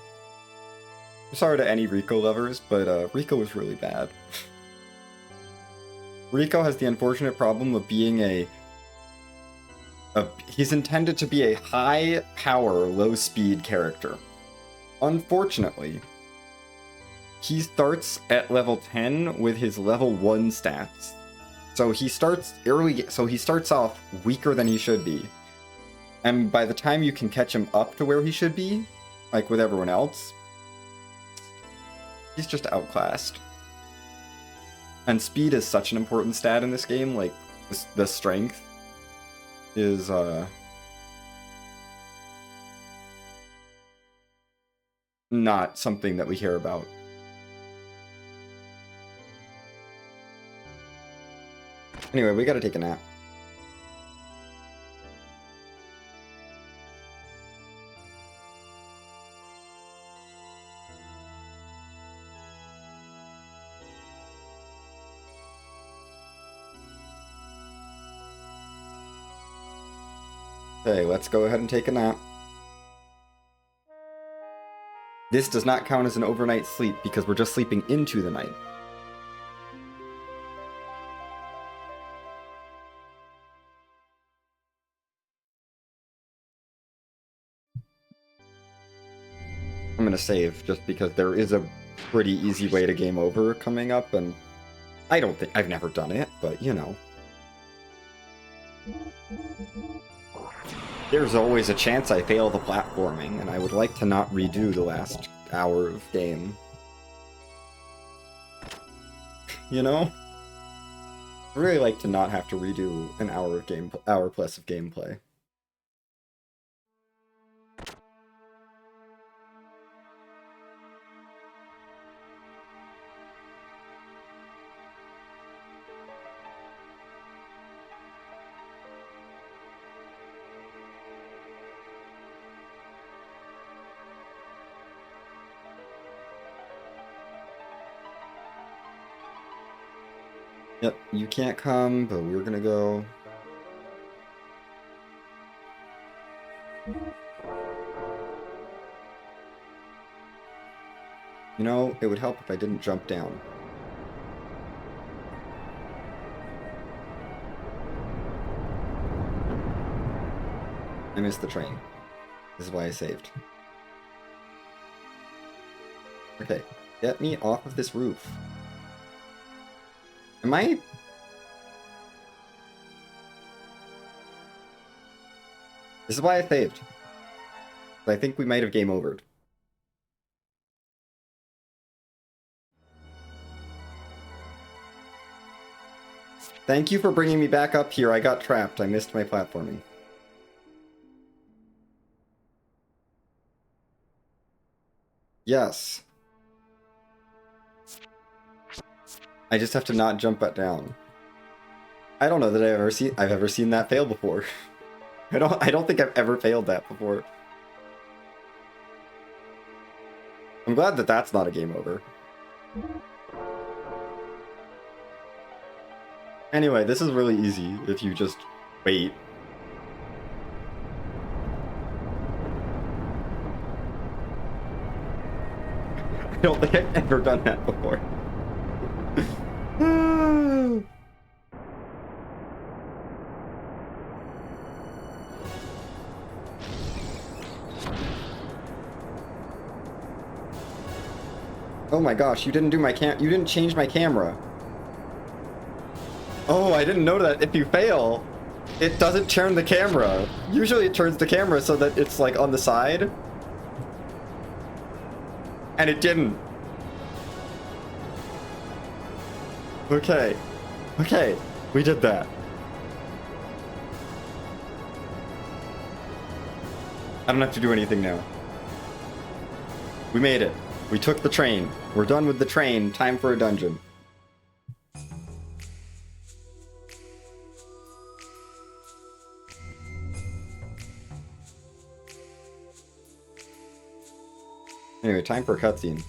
I'm sorry to any Rico lovers, but Rico is really bad. Rico has the unfortunate problem of being he's intended to be a high power, low speed character. Unfortunately, he starts at level 10 with his level 1 stats. So he starts off weaker than he should be. And by the time you can catch him up to where he should be, like with everyone else, he's just outclassed. And speed is such an important stat in this game, like the strength is not something that we hear about. Anyway, we gotta take a nap. Okay, let's go ahead and take a nap. This does not count as an overnight sleep because we're just sleeping into the night. I'm gonna save just because there is a pretty easy way to game over coming up, and I've never done it, but you know. There's always a chance I fail the platforming, and I would like to not redo the last hour of game. You know? I really like to not have to redo an hour plus of gameplay. Yep, you can't come, but we're gonna go. You know, it would help if I didn't jump down. I missed the train. This is why I saved. Okay, get me off of this roof. Am I... This is why I saved. I think we might have game overed. Thank you for bringing me back up here. I got trapped. I missed my platforming. Yes. I just have to not jump it down. I don't know that I've ever seen that fail before. I don't think I've ever failed that before. I'm glad that that's not a game over. Anyway, this is really easy if you just wait. I don't think I've ever done that before. Oh my gosh, you didn't change my camera. Oh, I didn't know that if you fail, it doesn't turn the camera. Usually it turns the camera so that it's like on the side. And it didn't. Okay. Okay, we did that. I don't have to do anything now. We made it. We took the train. We're done with the train. Time for a dungeon. Anyway, time for a cutscene.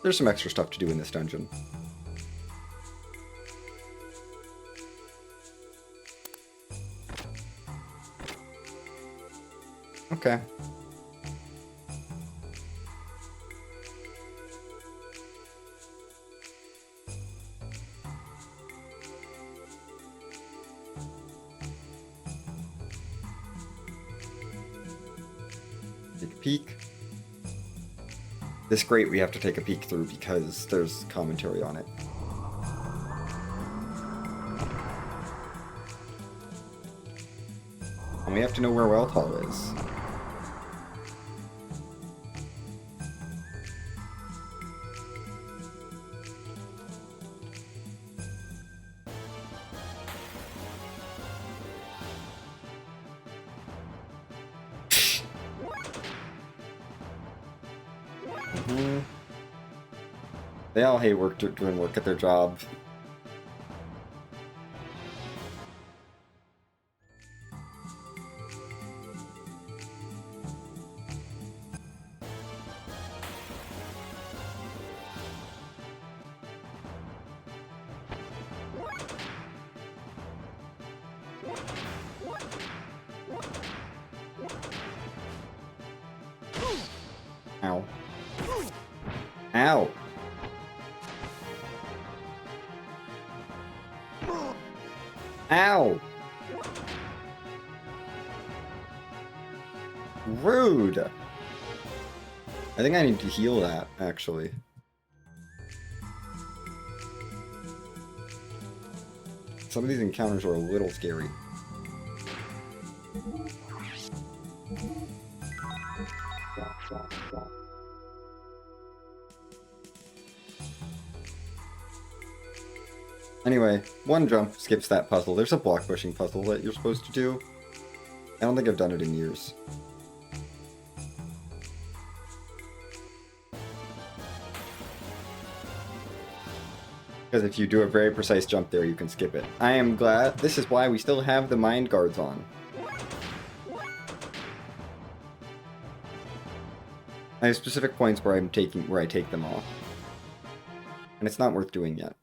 There's some extra stuff to do in this dungeon. Okay. Take a peek. This grate we have to take a peek through because there's commentary on it. And we have to know where Welthall is. They all hate doing work at their job. Ow. Ow. Ow! Rude! I think I need to heal that, actually. Some of these encounters are a little scary. Anyway, one jump skips that puzzle. There's a block pushing puzzle that you're supposed to do. I don't think I've done it in years. Because if you do a very precise jump there, you can skip it. I am glad. This is why we still have the mind guards on. I have specific points where I take them off. And it's not worth doing yet.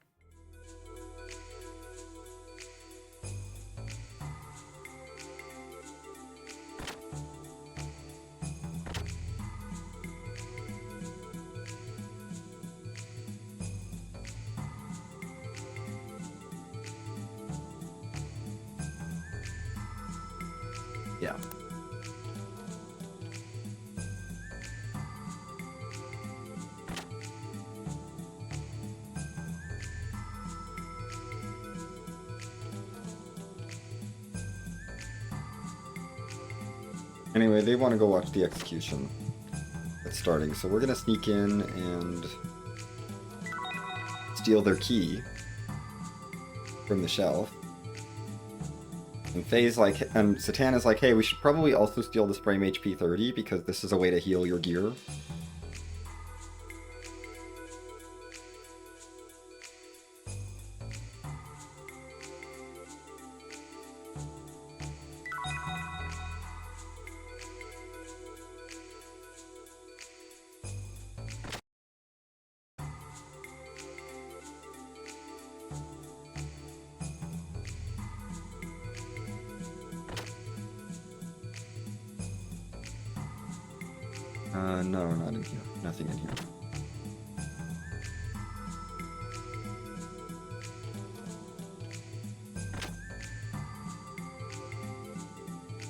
Yeah. Anyway, they want to go watch the execution. It's starting, so we're gonna sneak in and steal their key from the shelf. And Faye's like, and Satana's like, hey, we should probably also steal this frame HP 30 because this is a way to heal your gear. No, not in here. Nothing in here.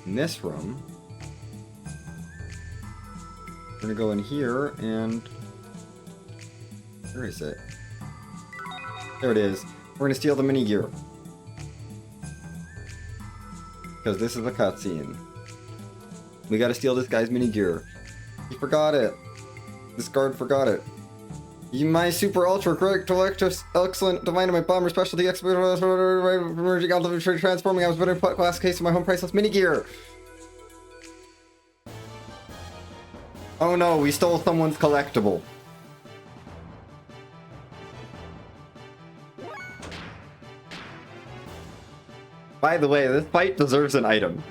In this room, we're gonna go in here and... Where is it? There it is. We're gonna steal the mini gear. Because this is a cutscene. We gotta steal this guy's mini gear. He forgot it. This guard forgot it. My super ultra correct excellent divine my bomber specialty expert emerging out of transforming. I was better put glass case in my home priceless mini gear. Oh no, we stole someone's collectible. By the way, this fight deserves an item.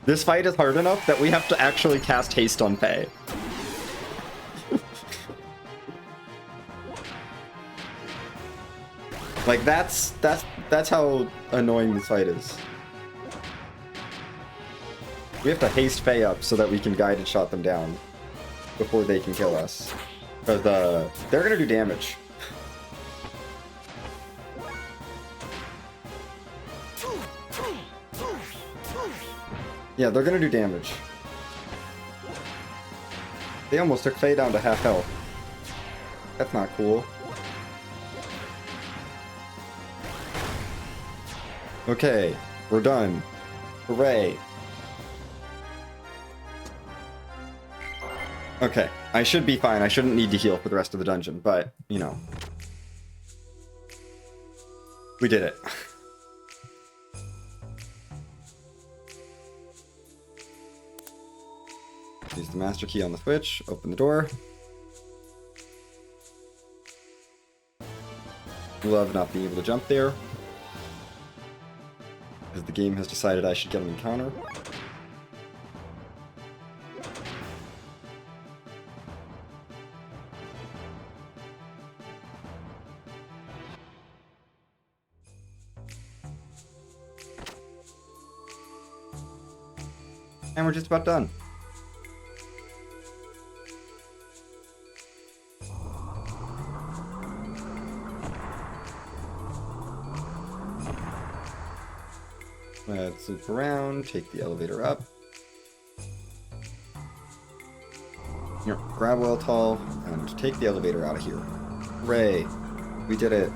This fight is hard enough that we have to actually cast haste on Faye. Like that's how annoying this fight is. We have to haste Faye up so that we can guide and shot them down before they can kill us. Because they're gonna do damage. Yeah, they're gonna do damage. They almost took Faye down to half health. That's not cool. Okay, we're done. Hooray. Okay, I should be fine. I shouldn't need to heal for the rest of the dungeon, but, you know. We did it. Use the master key on the switch, open the door. Love not being able to jump there. Because the game has decided I should get an encounter. And we're just about done. Let's loop around, take the elevator up. Here, grab Well Tall, and take the elevator out of here. Hooray! We did it.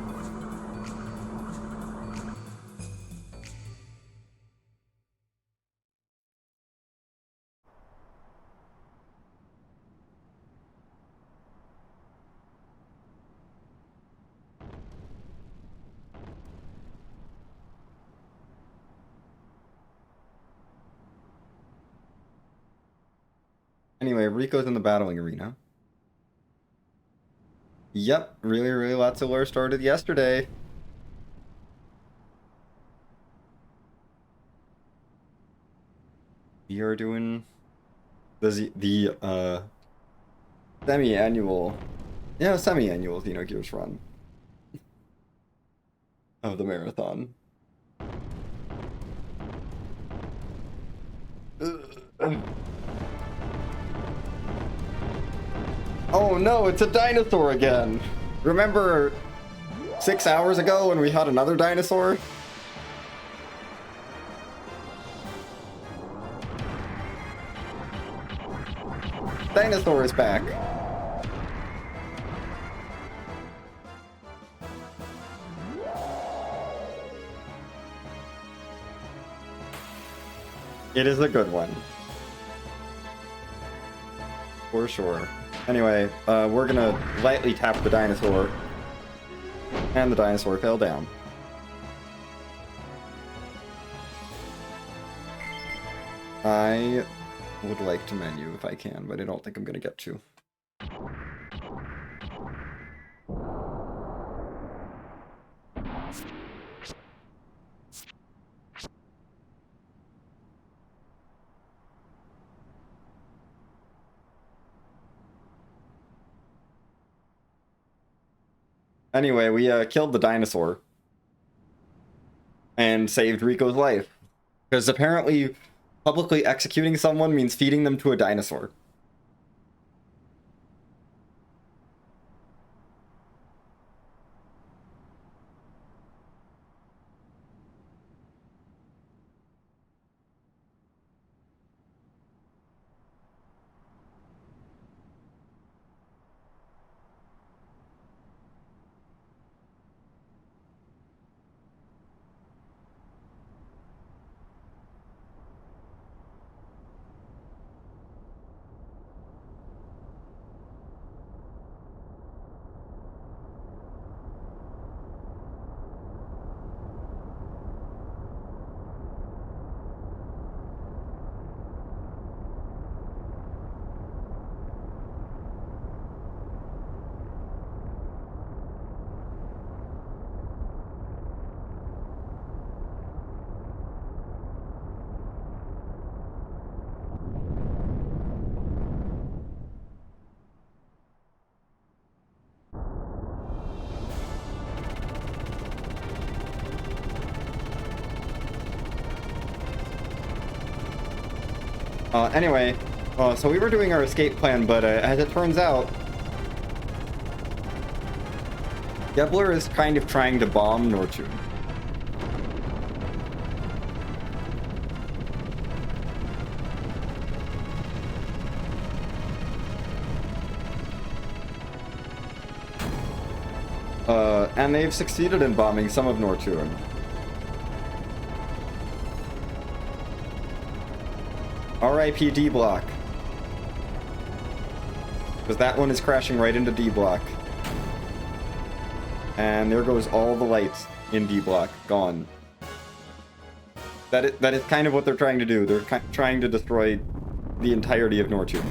Anyway, Rico's in the battling arena. Yep, really lots of lore started yesterday. We are doing the semi-annual Xenogears run of the marathon. Oh no, it's a dinosaur again! Remember 6 hours ago when we had another dinosaur? Dinosaur is back. It is a good one. For sure. Anyway, we're gonna lightly tap the dinosaur. And the dinosaur fell down. I would like to menu if I can, but I don't think I'm gonna get to. Anyway, we killed the dinosaur. And saved Rico's life. Because apparently, publicly executing someone means feeding them to a dinosaur. Anyway, so we were doing our escape plan, but as it turns out, Gebler is kind of trying to bomb Nortune. And they've succeeded in bombing some of Nortune. RIP D block. Because that one is crashing right into D block. And there goes all the lights in D block. Gone. That is kind of what they're trying to do. They're trying to destroy the entirety of Nortune.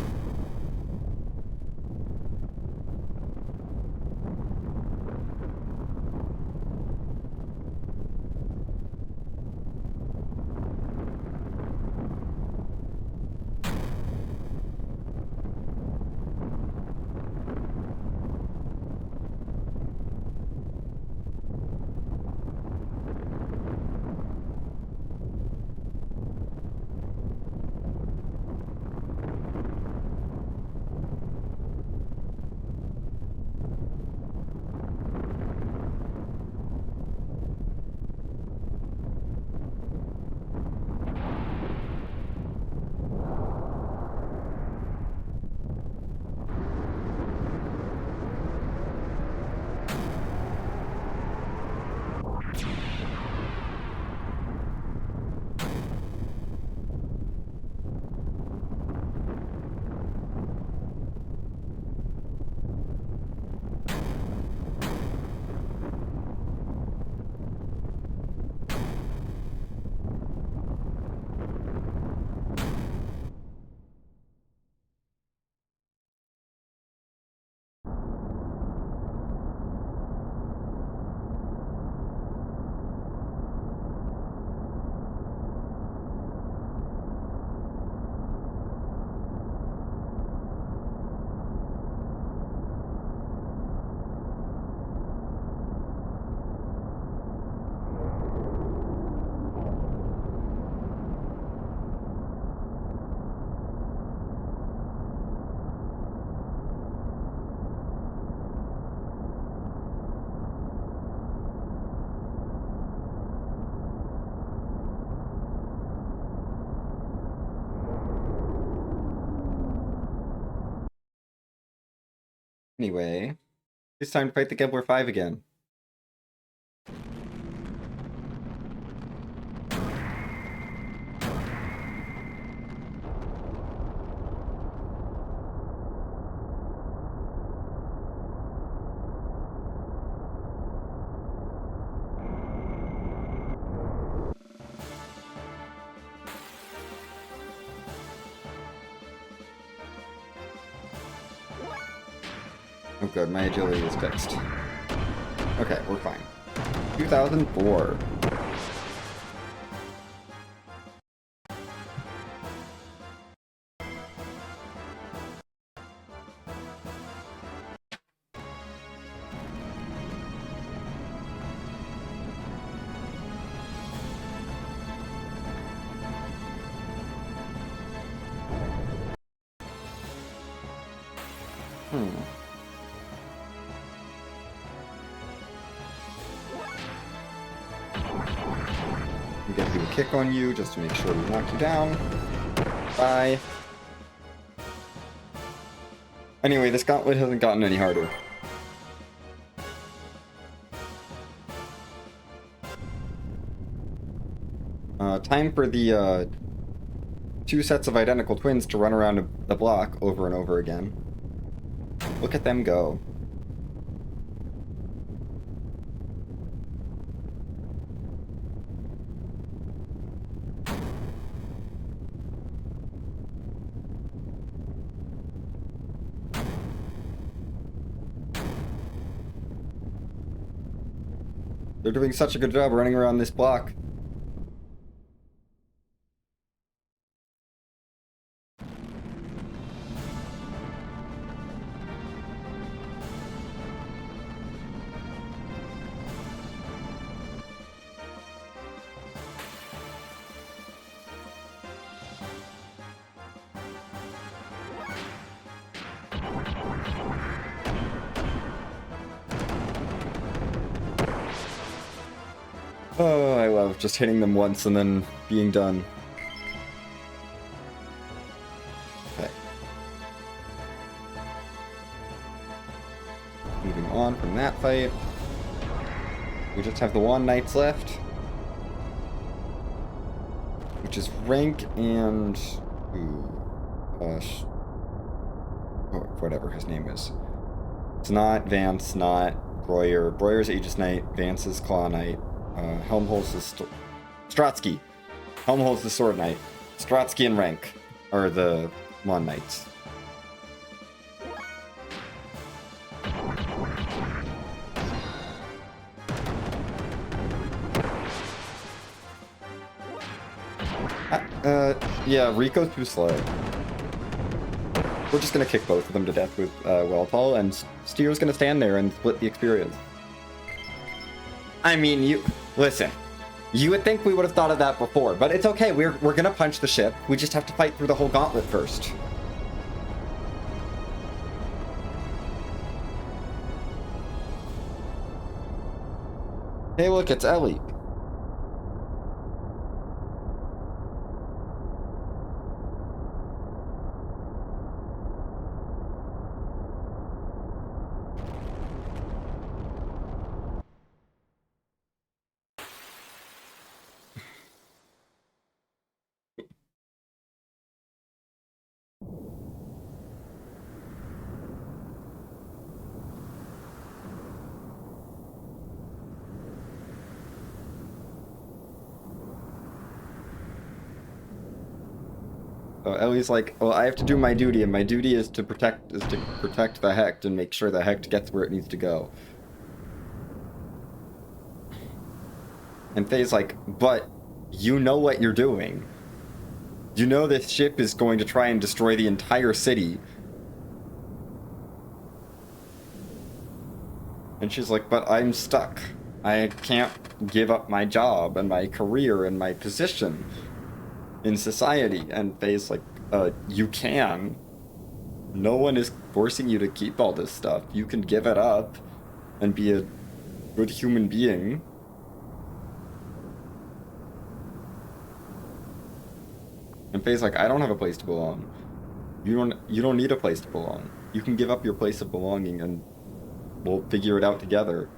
Anyway, it's time to fight the Gambler 5 again. Oh good, my agility is fixed. Okay, we're fine. 2004. I'm gonna do a kick on you just to make sure we knock you down. Bye. Anyway, this gauntlet hasn't gotten any harder. Time for the two sets of identical twins to run around the block over and over again. Look at them go. They're doing such a good job running around this block. Oh, I love just hitting them once and then being done. Okay. Moving on from that fight. We just have the one knights left. Which is Rank and... whatever his name is. It's not Vance, not Breuer. Breuer's Aegis Knight, Vance's Claw Knight. Helmholtz is Strotsky. Helmholtz is Sword Knight. Strotsky and Rank are the Mon Knights. Yeah, Rico's too slow. We're just gonna kick both of them to death with Welltall, and Steer's gonna stand there and split the experience. I mean, listen. You would think we would have thought of that before, but it's okay. We're gonna punch the ship. We just have to fight through the whole gauntlet first. Hey, look, it's Ellie. So Ellie's like, well, I have to do my duty, and my duty is to protect the Hecht and make sure the Hecht gets where it needs to go. And Faye's like, but you know what you're doing. You know this ship is going to try and destroy the entire city. And she's like, but I'm stuck. I can't give up my job and my career and my position in society. And Faye's like, you can. No one is forcing you to keep all this stuff. You can give it up and be a good human being. And Faye's like, I don't have a place to belong. You don't need a place to belong. You can give up your place of belonging and we'll figure it out together.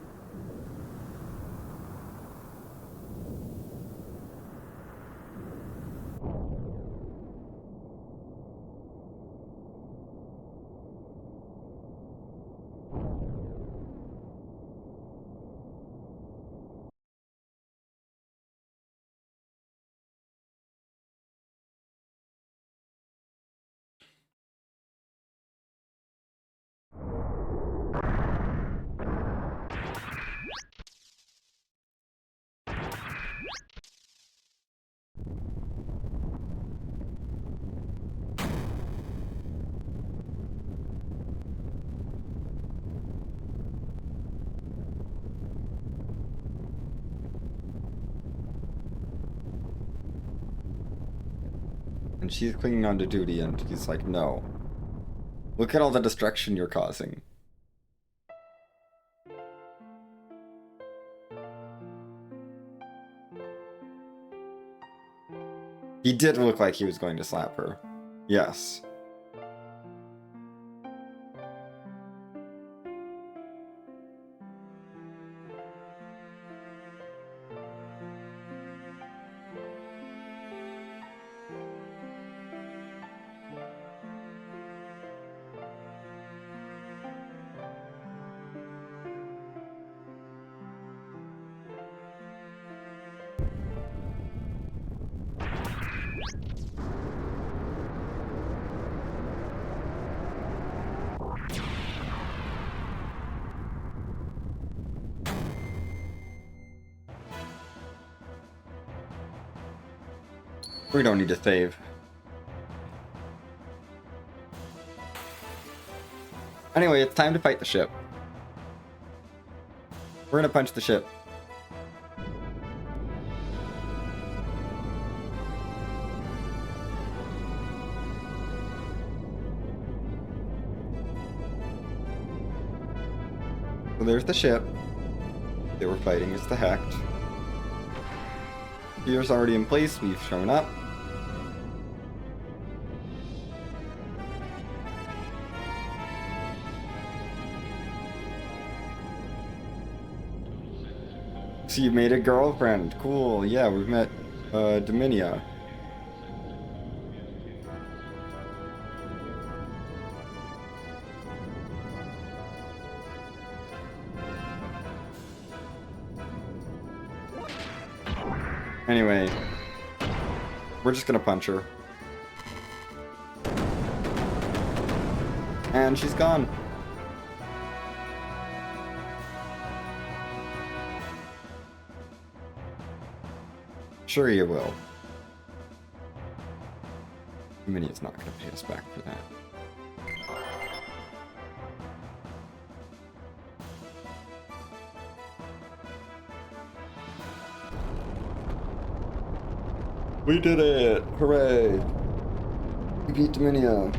And she's clinging on to duty, and he's like, no. Look at all the destruction you're causing. He did look like he was going to slap her. Yes. We don't need to save. Anyway, it's time to fight the ship. We're gonna punch the ship. So there's the ship. They were fighting, it's the Hecht. Gear's already in place, we've shown up. So you made a girlfriend. Cool. Yeah, we've met Dominia. Anyway, we're just gonna punch her. And she's gone. Sure you will. Dominia's not gonna pay us back for that. We did it! Hooray! We beat Dominia.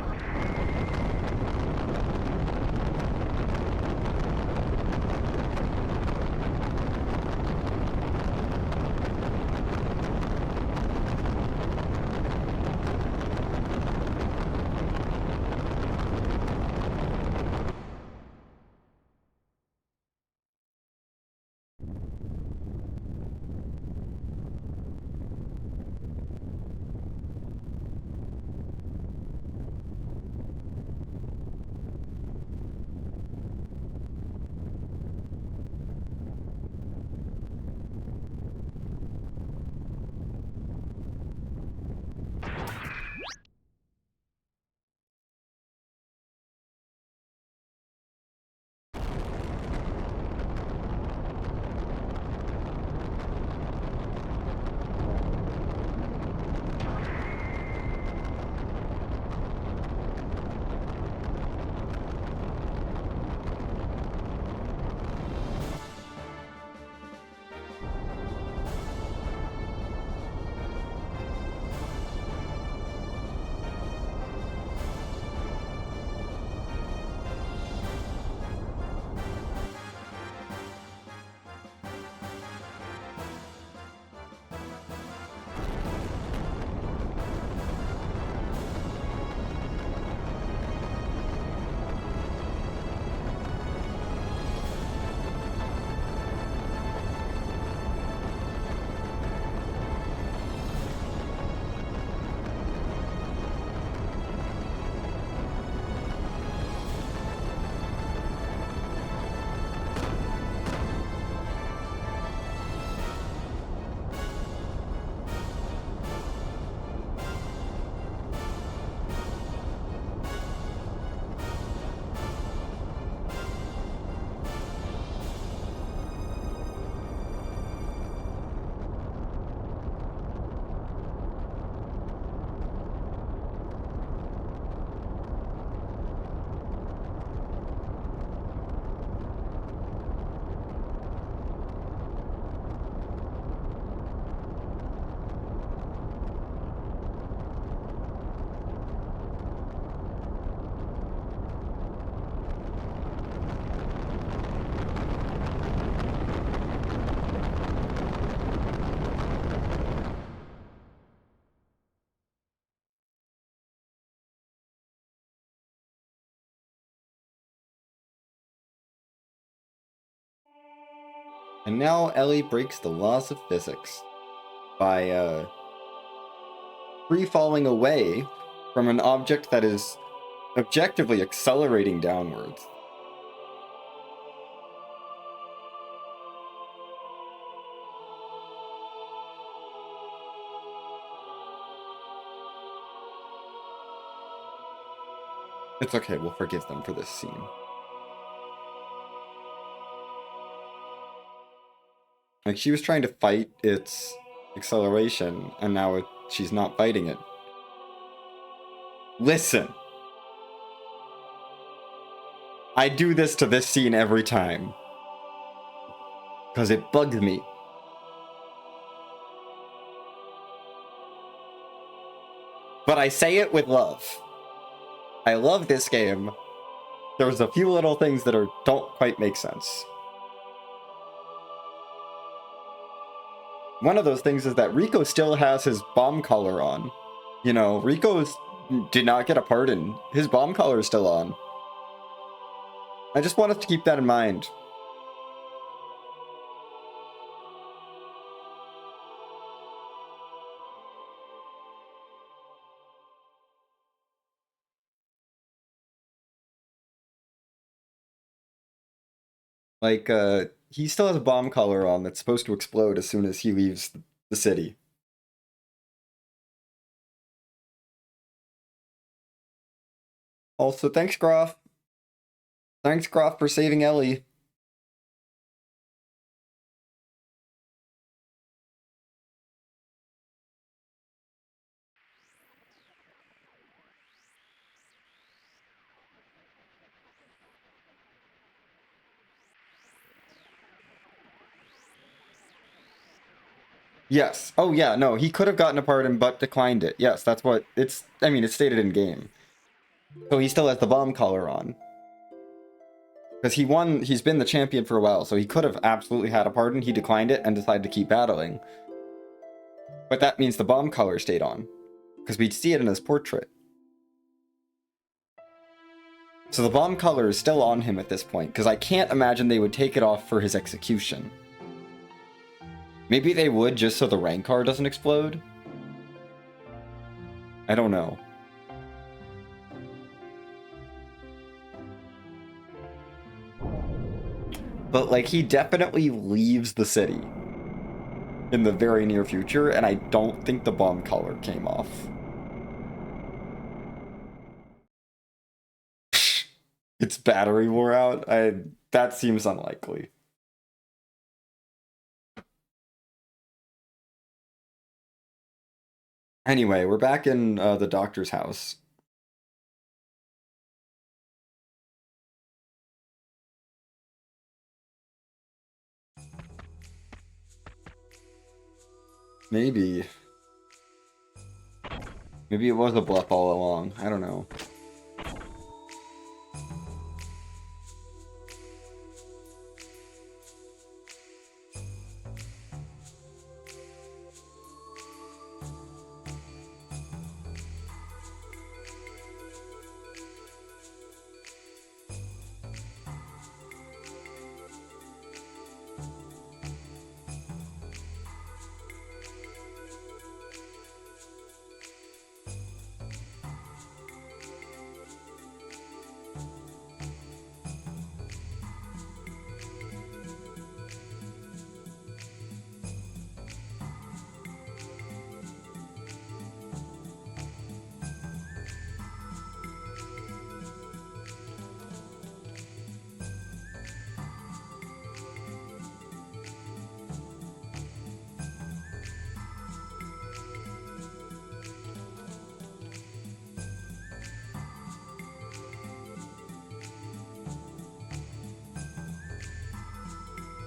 And now Ellie breaks the laws of physics by free falling away from an object that is objectively accelerating downwards. It's okay, we'll forgive them for this scene. Like, she was trying to fight its acceleration, and now she's not fighting it. Listen! I do this to this scene every time. Because it bugs me. But I say it with love. I love this game. There's a few little things that don't quite make sense. One of those things is that Rico still has his bomb collar on. You know, Rico did not get a pardon. His bomb collar is still on. I just want us to keep that in mind. Like, he still has a bomb collar on that's supposed to explode as soon as he leaves the city. Also, thanks, Groff. Thanks, Groff, for saving Ellie. Yes. Oh, yeah, no, he could have gotten a pardon, but declined it. Yes, that's what it's... I mean, it's stated in game. So he still has the bomb collar on. Because he's been the champion for a while, so he could have absolutely had a pardon. He declined it and decided to keep battling. But that means the bomb collar stayed on. Because we'd see it in his portrait. So the bomb collar is still on him at this point, because I can't imagine they would take it off for his execution. Maybe they would just so the Rancor doesn't explode? I don't know. But, like, he definitely leaves the city in the very near future, and I don't think the bomb collar came off. Its battery wore out? That seems unlikely. Anyway, we're back in the doctor's house. Maybe. Maybe it was a bluff all along. I don't know.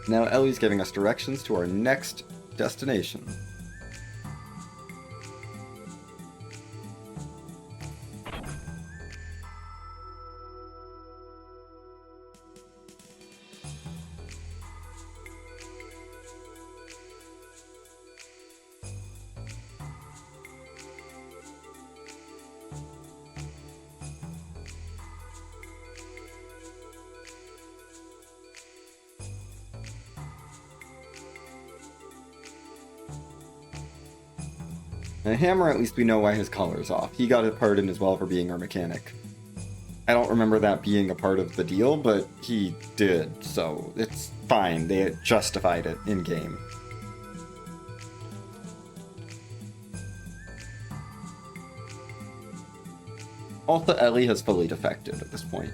Now Ellie's giving us directions to our next destination. The hammer, at least we know why his collar's off. He got a pardon as well for being our mechanic. I don't remember that being a part of the deal, but he did, so it's fine. They justified it in-game. Also, Ellie has fully defected at this point.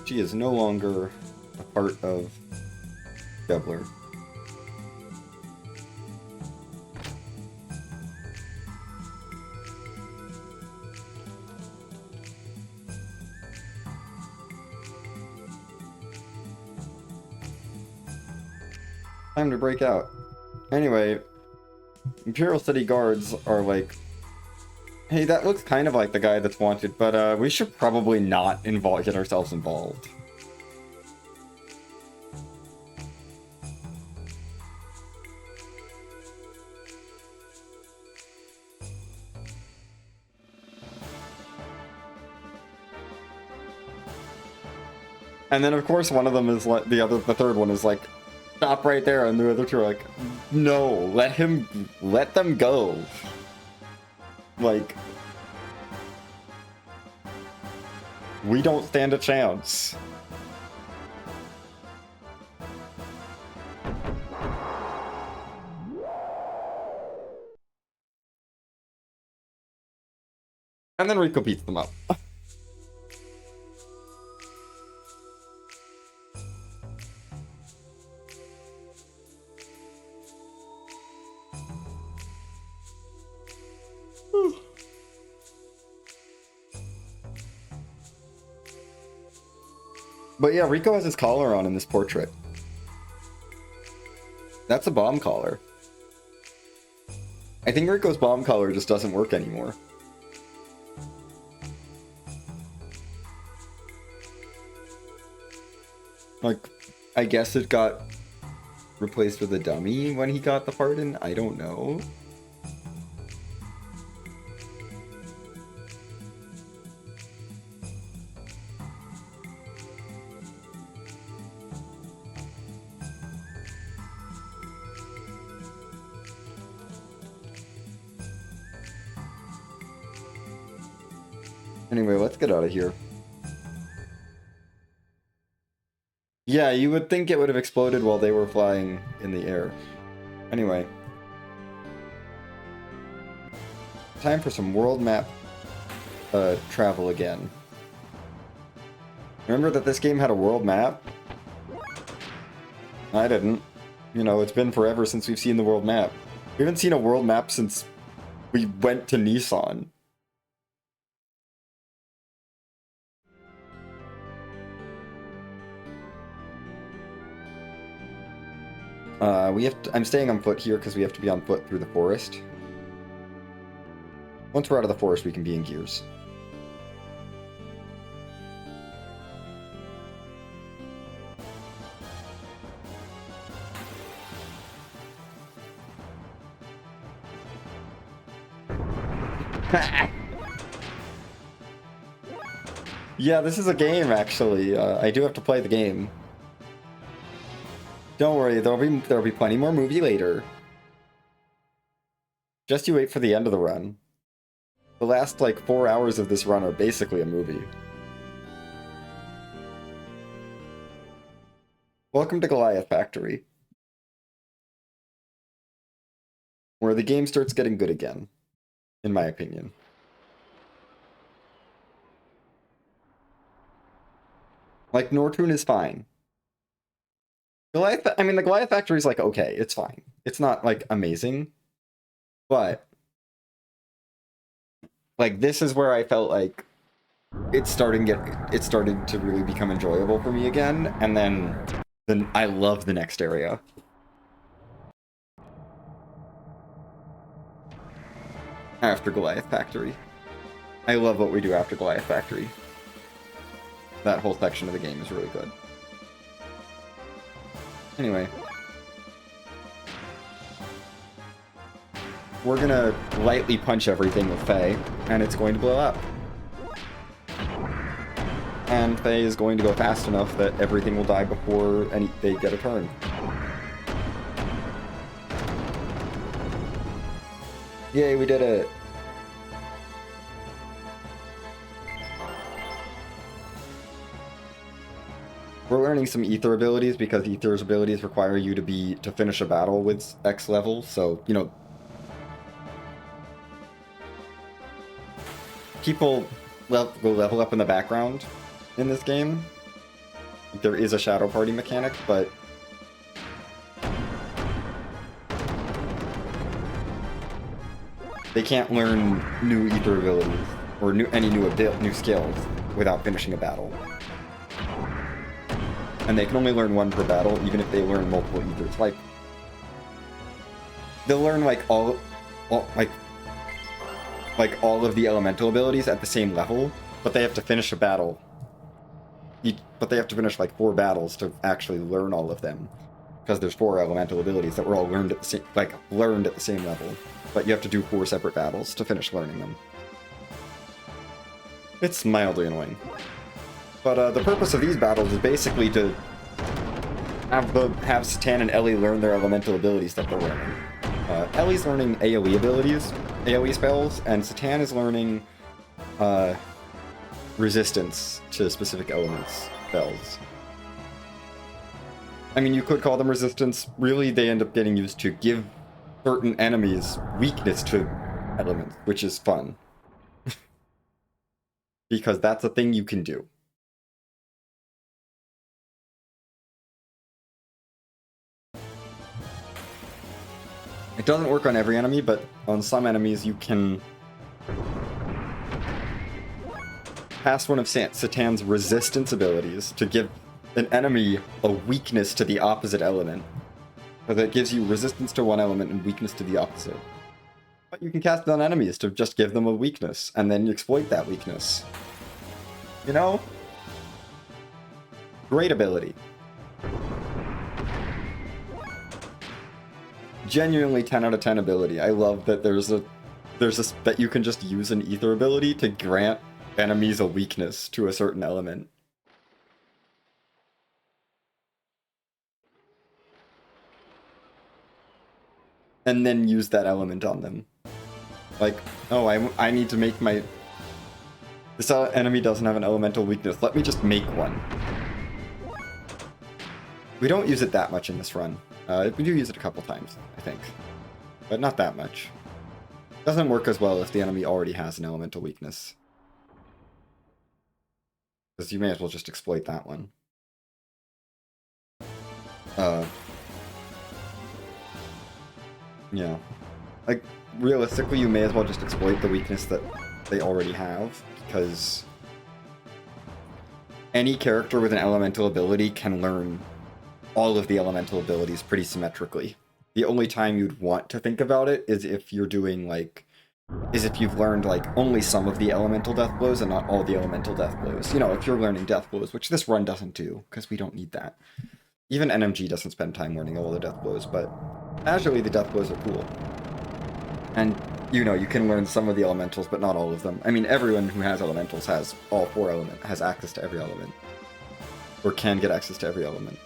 She is no longer a part of Juggler. Time to break out. Anyway, Imperial City guards are like, hey, that looks kind of like the guy that's wanted, but we should probably not get ourselves involved. And then of course one of them is like, the third one is like, stop right there, and the other two are like, no, let them go. Like, we don't stand a chance. And then Rico beats them up. But yeah, Rico has his collar on in this portrait. That's a bomb collar. I think Rico's bomb collar just doesn't work anymore. Like, I guess it got replaced with a dummy when he got the pardon? I don't know. Anyway, let's get out of here. Yeah, you would think it would have exploded while they were flying in the air. Anyway. Time for some world map travel again. Remember that this game had a world map? I didn't. You know, it's been forever since we've seen the world map. We haven't seen a world map since we went to Nissan. I'm staying on foot here because we have to be on foot through the forest. Once we're out of the forest, we can be in gears. Yeah, this is a game, actually. I do have to play the game. Don't worry, there'll be plenty more movie later. Just you wait for the end of the run. The last, like, 4 hours of this run are basically a movie. Welcome to Goliath Factory. Where the game starts getting good again, in my opinion. Like, Nortune is fine. The Goliath Factory is like, okay, it's fine. It's not, like, amazing. But, like, this is where I felt like it started to really become enjoyable for me again, and then I love the next area. After Goliath Factory. I love what we do after Goliath Factory. That whole section of the game is really good. Anyway. We're gonna lightly punch everything with Faye, and it's going to blow up. And Faye is going to go fast enough that everything will die before they get a turn. Yay, we did it! We're learning some ether abilities because ether's abilities require you to finish a battle with X level, so, you know, people will level up in the background in this game. There is a shadow party mechanic, but they can't learn new ether abilities or any new skills without finishing a battle. And they can only learn one per battle, even if they learn multiple ethers. Like, they'll learn like all of the elemental abilities at the same level, but they have to finish a battle. But they have to finish like 4 battles to actually learn all of them, because there's 4 elemental abilities that were all learned at the same level. But you have to do 4 separate battles to finish learning them. It's mildly annoying. But the purpose of these battles is basically to have Satan and Ellie learn their elemental abilities that they're learning. Ellie's learning AoE abilities, AoE spells, and Satan is learning resistance to specific elements spells. I mean, you could call them resistance. Really, they end up getting used to give certain enemies weakness to elements, which is fun. Because that's a thing you can do. It doesn't work on every enemy, but on some enemies you can pass one of Satan's resistance abilities to give an enemy a weakness to the opposite element. So that gives you resistance to one element and weakness to the opposite. But you can cast it on enemies to just give them a weakness, and then exploit that weakness. You know? Great ability. Genuinely 10 out of 10 ability. I love that that you can just use an ether ability to grant enemies a weakness to a certain element. And then use that element on them. Like, oh, I need to make my... This enemy doesn't have an elemental weakness. Let me just make one. We don't use it that much in this run. We do use it a couple times, I think. But not that much. Doesn't work as well if the enemy already has an elemental weakness. Because you may as well just exploit that one. Yeah. Like, realistically, you may as well just exploit the weakness that they already have, because any character with an elemental ability can learn all of the elemental abilities pretty symmetrically. The only time you'd want to think about it is if you're doing, like, is if you've learned, like, only some of the elemental death blows and not all the elemental death blows. You know, if you're learning death blows, which this run doesn't do, because we don't need that. Even NMG doesn't spend time learning all the death blows, but casually the death blows are cool. And, you know, you can learn some of the elementals, but not all of them. I mean, everyone who has elementals has all 4 elements, has access to every element. Or can get access to every element.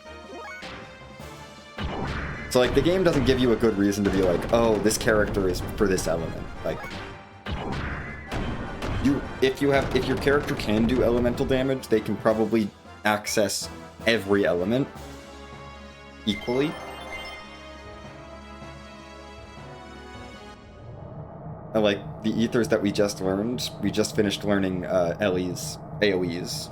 So, like, the game doesn't give you a good reason to be like, oh, this character is for this element. Like, if your character can do elemental damage, they can probably access every element equally. Like, the ethers that we just learned, we just finished learning Ellie's AoEs.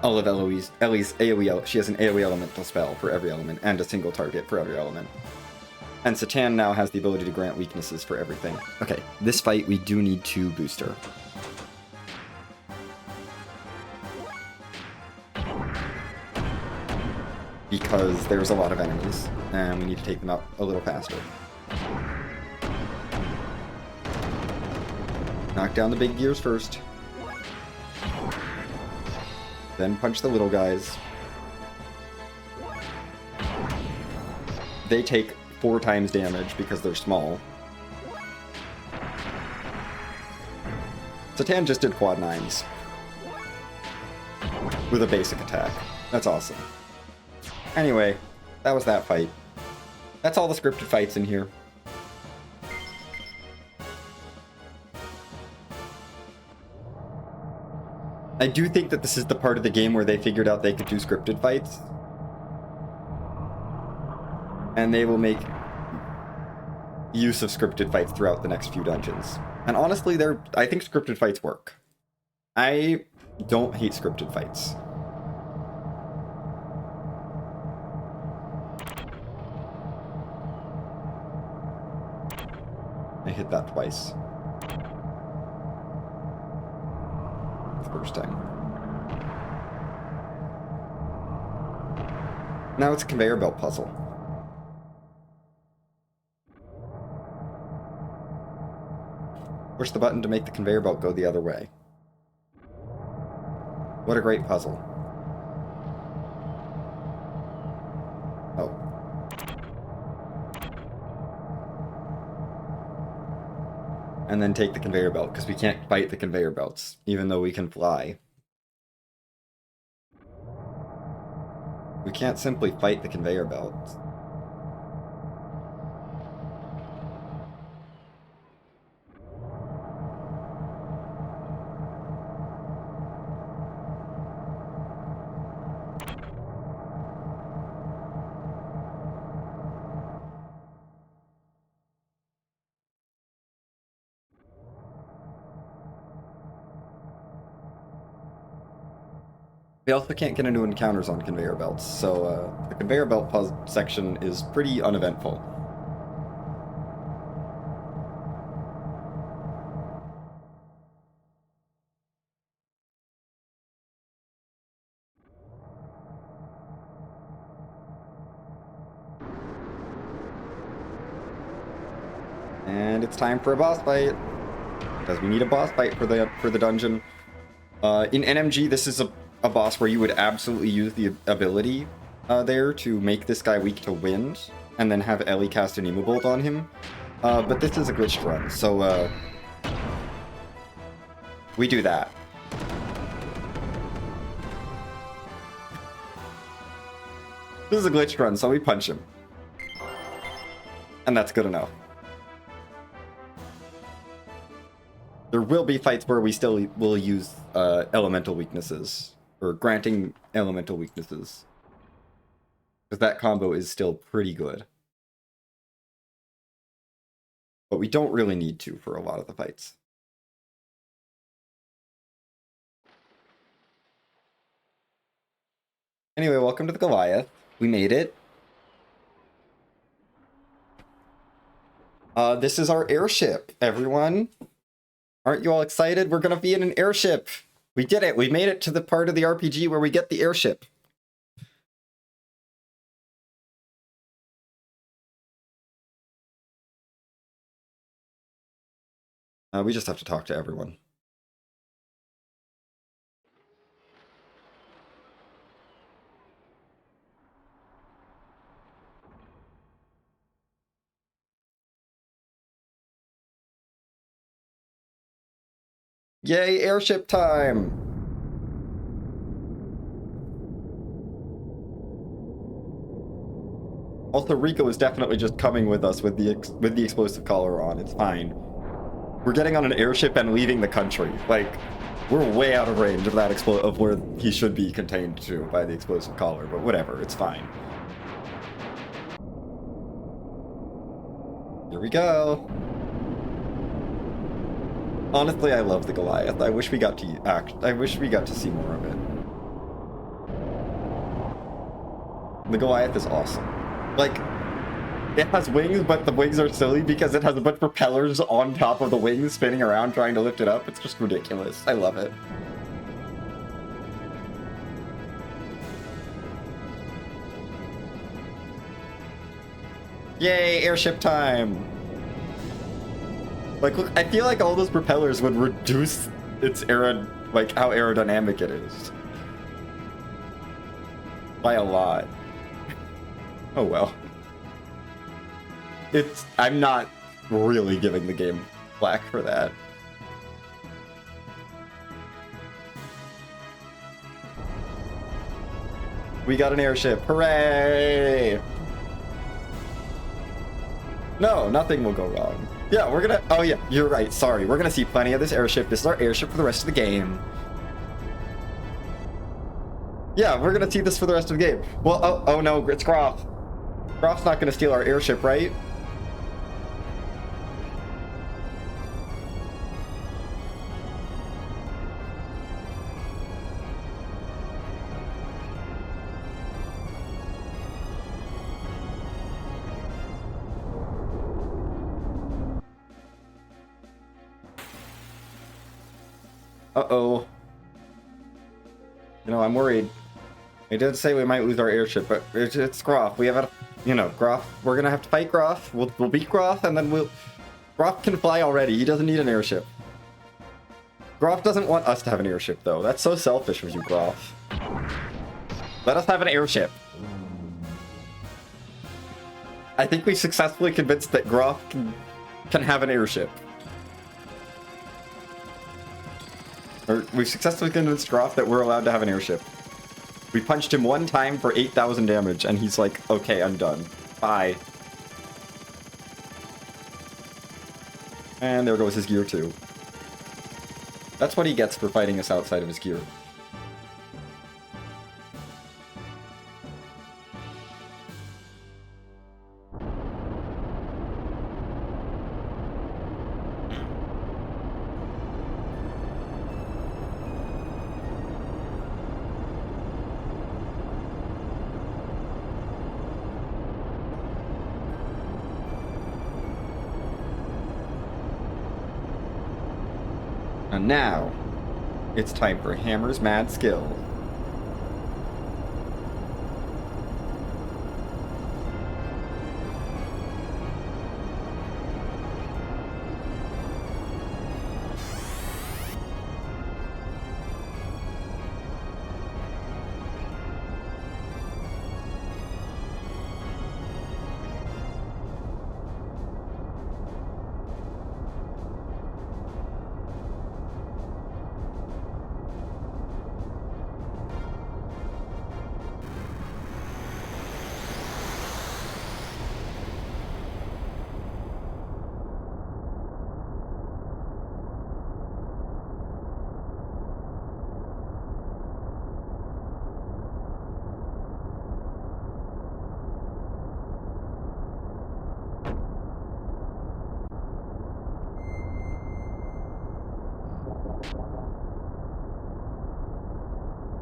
All of Ellie's AoE, she has an AoE elemental spell for every element, and a single target for every element. And Satan now has the ability to grant weaknesses for everything. Okay, this fight we do need to booster. Because there's a lot of enemies, and we need to take them out a little faster. Knock down the big gears first. Then punch the little guys. They take 4 times damage because they're small. Satan just did quad 9s. With a basic attack. That's awesome. Anyway, that was that fight. That's all the scripted fights in here. I do think that this is the part of the game where they figured out they could do scripted fights. And they will make use of scripted fights throughout the next few dungeons. And honestly, I think scripted fights work. I don't hate scripted fights. I hit that twice. The first time. Now it's a conveyor belt puzzle. Push the button to make the conveyor belt go the other way. What a great puzzle. Oh. And then take the conveyor belt, because we can't fight the conveyor belts, even though we can fly. We can't simply fight the conveyor belts. We also can't get into encounters on conveyor belts, so the conveyor belt section is pretty uneventful. And it's time for a boss fight, because we need a boss fight for the dungeon. In NMG, this is a boss where you would absolutely use the ability there to make this guy weak to wind, and then have Ellie cast an Emu Bolt on him. But this is a glitched run, so we do that. This is a glitched run, so we punch him. And that's good enough. There will be fights where we still will use elemental weaknesses, or granting elemental weaknesses. Because that combo is still pretty good. But we don't really need to for a lot of the fights. Anyway, welcome to the Goliath. We made it. This is our airship, everyone. Aren't you all excited? We're gonna be in an airship. We did it. We made it to the part of the RPG where we get the airship. We just have to talk to everyone. Yay, airship time! Also, Rico is definitely just coming with us with the explosive collar on. It's fine. We're getting on an airship and leaving the country. Like, we're way out of range of that of where he should be contained to by the explosive collar, but whatever, it's fine. Here we go. Honestly, I love the Goliath. I wish we got to see more of it. The Goliath is awesome. Like, it has wings, but the wings are silly because it has a bunch of propellers on top of the wings spinning around trying to lift it up. It's just ridiculous. I love it. Yay, airship time! Like, look, I feel like all those propellers would reduce its how aerodynamic it is. By a lot. Oh well. I'm not really giving the game flack for that. We got an airship, hooray! No, nothing will go wrong. Yeah, oh yeah, you're right, sorry. We're gonna see plenty of this airship. This is our airship for the rest of the game. Yeah, we're gonna see this for the rest of the game. Well, oh no, it's Groff. Groff's not gonna steal our airship, right? Uh-oh. You know, I'm worried. They did say we might lose our airship, but it's Groff. We have a, you know, Groff. We're gonna have to fight Groff. We'll beat Groff, and then Groff can fly already. He doesn't need an airship. Groff doesn't want us to have an airship, though. That's so selfish of you, Groff. Let us have an airship. I think we successfully convinced that Groff can have an airship. Or we've successfully convinced Groff that we're allowed to have an airship. We punched him one time for 8,000 damage, and he's like, okay, I'm done. Bye. And there goes his gear, too. That's what he gets for fighting us outside of his gear. And now, it's time for Hammer's Mad Skill.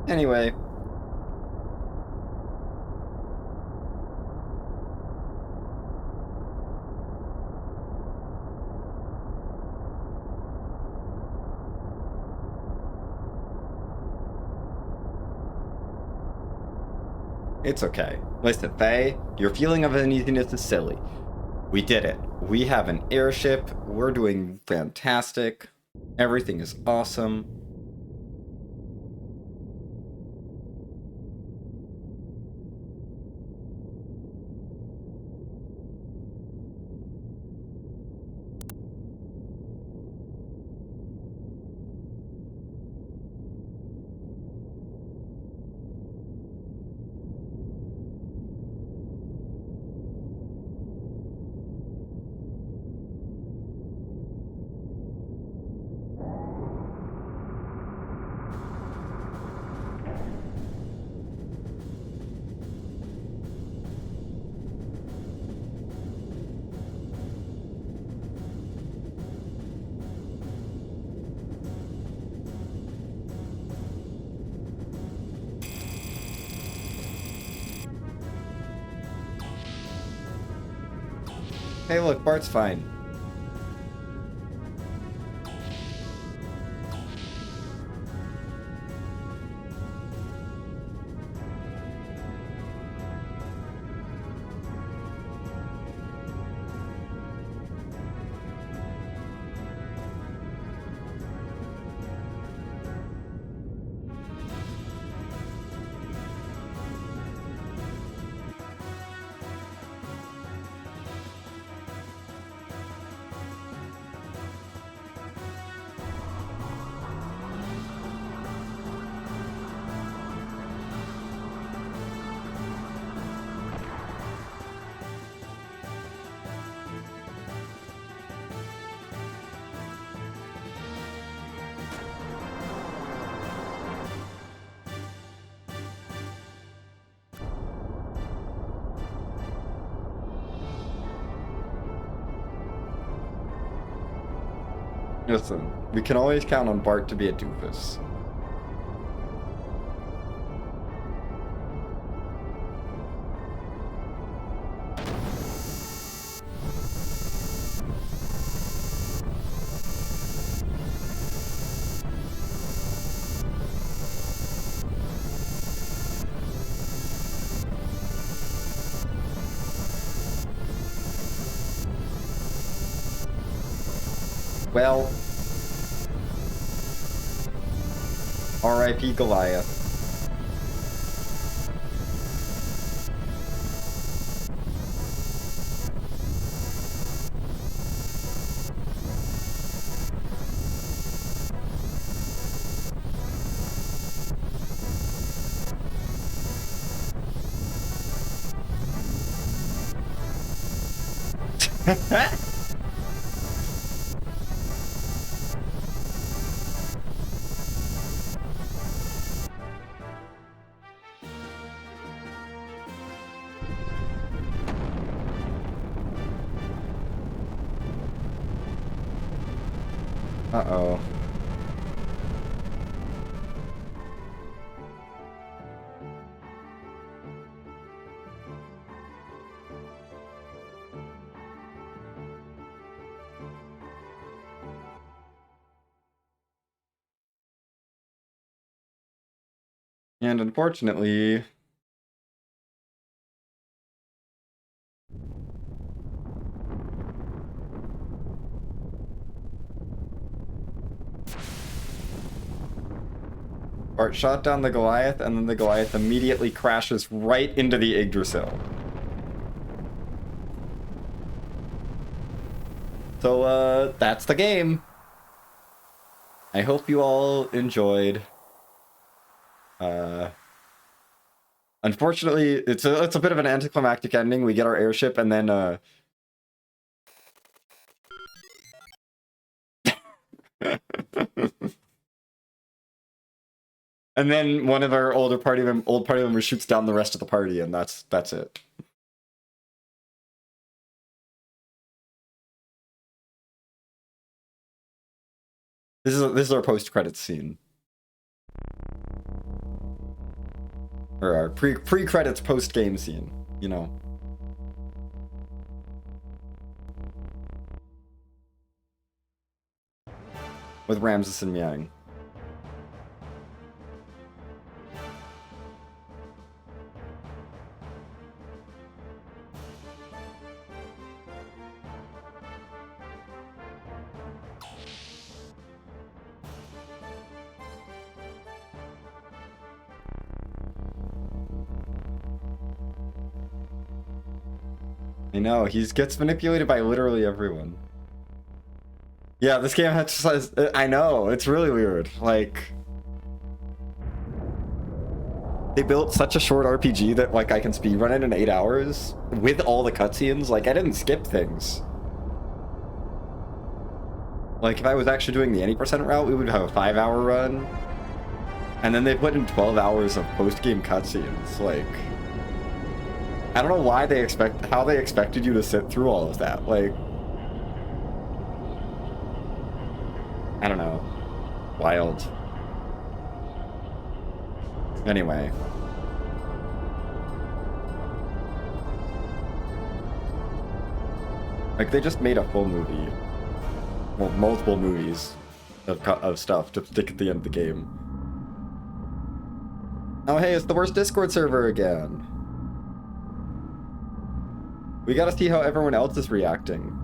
Anyway. It's okay. Listen, Faye, your feeling of uneasiness is silly. We did it. We have an airship. We're doing fantastic. Everything is awesome. Hey, look, Bart's fine. Listen, we can always count on Bart to be a doofus. Well, R.I.P. Goliath. Uh-oh. And unfortunately... Bart shot down the Goliath, and then the Goliath immediately crashes right into the Yggdrasil. So, that's the game. I hope you all enjoyed. Unfortunately, it's a bit of an anticlimactic ending. We get our airship, and then, and then one of our old party members shoots down the rest of the party, and that's it. This is our post-credits scene. Or our pre-credits post-game scene, you know. With Ramses and Yang. I know, he gets manipulated by literally everyone. Yeah, this game has... I know, it's really weird. Like... They built such a short RPG that, like, I can speedrun it in 8 hours with all the cutscenes. Like, I didn't skip things. Like, if I was actually doing the any % route, we would have a 5-hour run. And then they put in 12 hours of post-game cutscenes. Like... I don't know why how they expected you to sit through all of that. Like, I don't know. Wild. Anyway. Like, they just made a full movie. Well, multiple movies of stuff to stick at the end of the game. Oh, hey, it's the worst Discord server again. We gotta see how everyone else is reacting.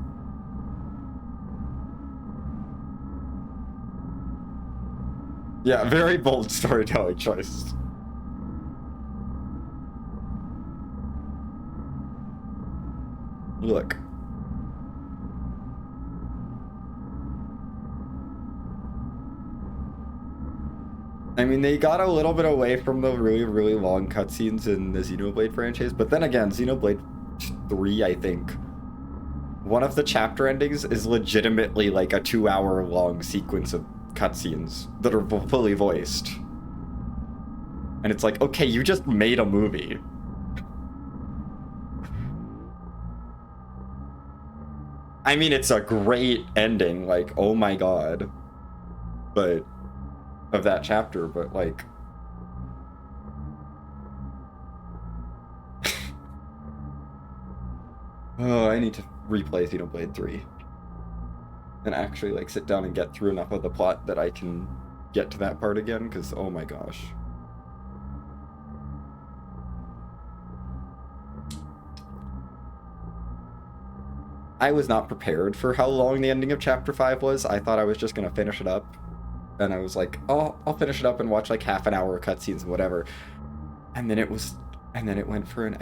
Yeah, very bold storytelling choice. Look. I mean, they got a little bit away from the really, really long cutscenes in the Xenoblade franchise, but then again, Xenoblade 3, I think, one of the chapter endings is legitimately like a 2-hour long sequence of cutscenes that are fully voiced. And it's like, okay, you just made a movie. I mean, it's a great ending, like, oh my god. But, of that chapter, but like... Oh, I need to replay Xenoblade 3. And actually, like, sit down and get through enough of the plot that I can get to that part again, because, oh my gosh. I was not prepared for how long the ending of Chapter 5 was. I thought I was just going to finish it up. And I was like, oh, I'll finish it up and watch, like, half an hour of cutscenes and whatever. And then it was... And then it went for an...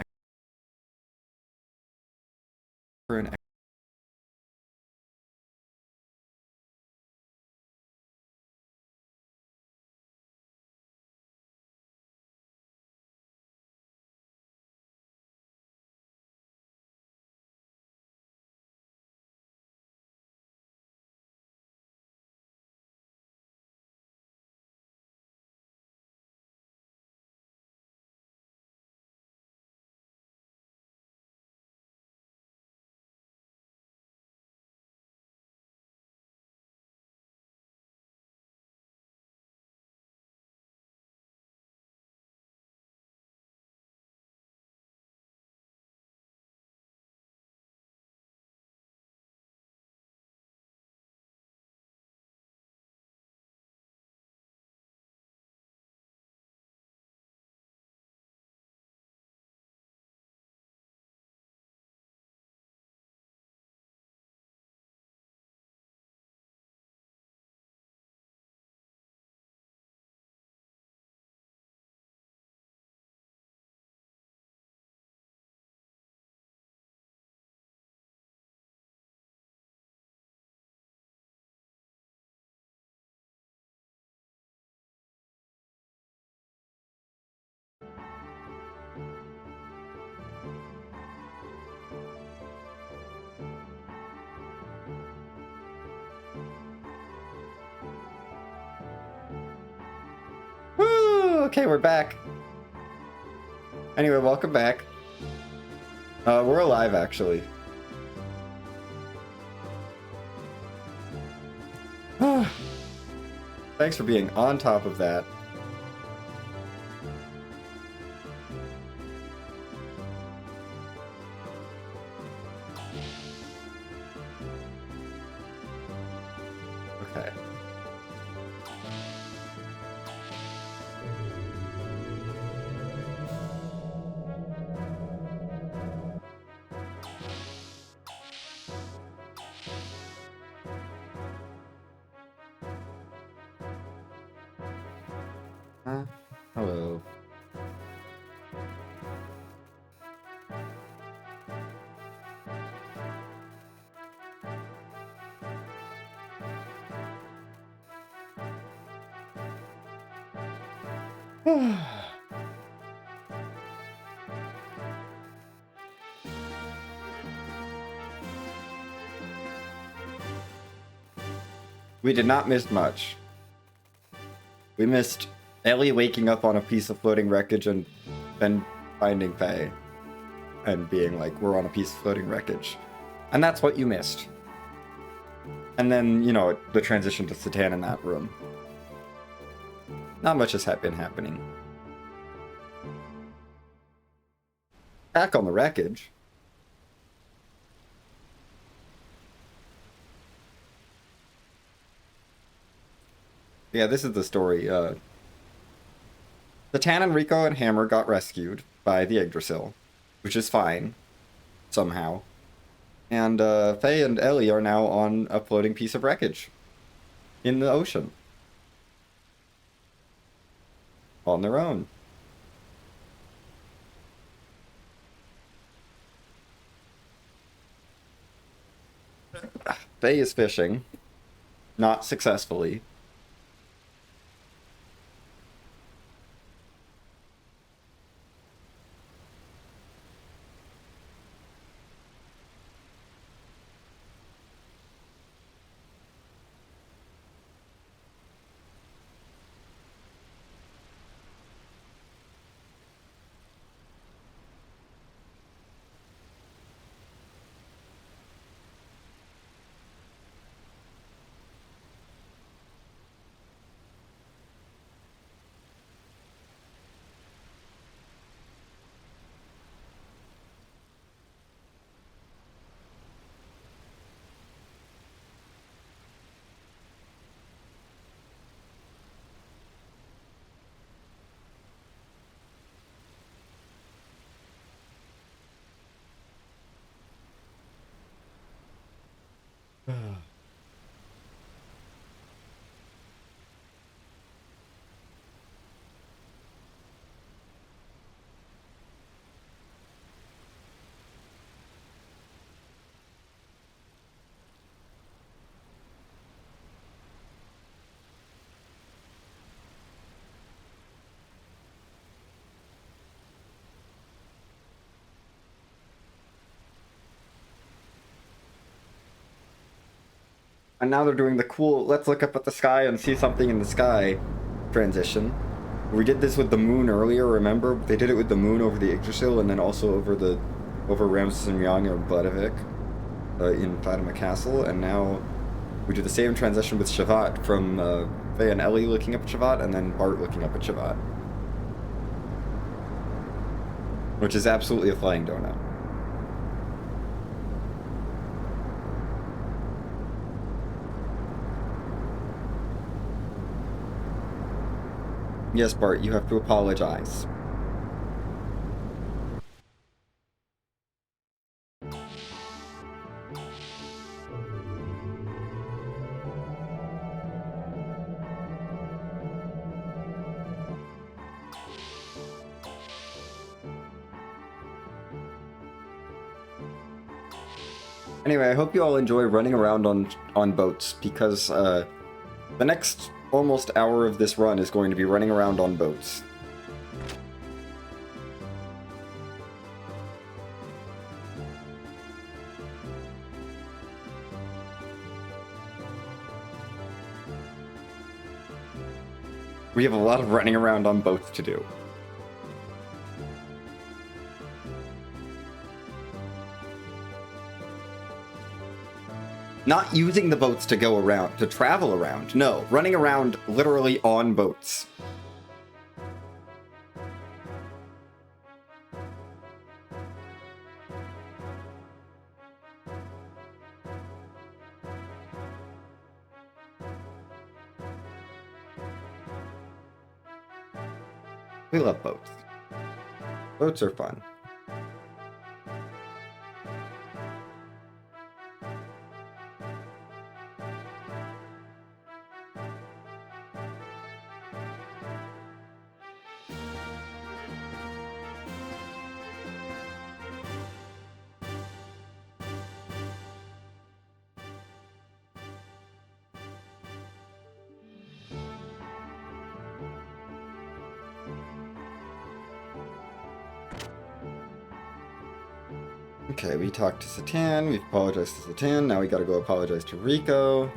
Woo! Okay, we're back. Anyway, welcome back. We're alive, actually. Thanks for being on top of that. Okay. Hello. We did not miss much. We missed Ellie waking up on a piece of floating wreckage and then finding Faye and being like, we're on a piece of floating wreckage. And that's what you missed. And then, you know, the transition to Satan in that room. Not much has been happening. Back on the wreckage. Yeah, this is the story. Satan, Rico, and Hammer got rescued by the Yggdrasil, which is fine, somehow. And Faye and Ellie are now on a floating piece of wreckage in the ocean. On their own. Faye is fishing. Not successfully. And now they're doing the cool, let's look up at the sky and see something in the sky transition. We did this with the moon earlier, remember? They did it with the moon over the Yggdrasil and then also over Ramses and Mjolnir and Bledavik in Fatima Castle, and now we do the same transition with Shavat from Faye and Ellie looking up at Shavat and then Bart looking up at Shavat. Which is absolutely a flying donut. Yes, Bart, you have to apologize. Anyway, I hope you all enjoy running around on boats, because the next almost hour of this run is going to be running around on boats. We have a lot of running around on boats to do. Not using the boats to go around, to travel around. No, running around literally on boats. We love boats. Boats are fun. Okay, we talked to Satan, we've apologized to Satan, now we gotta go apologize to Rico.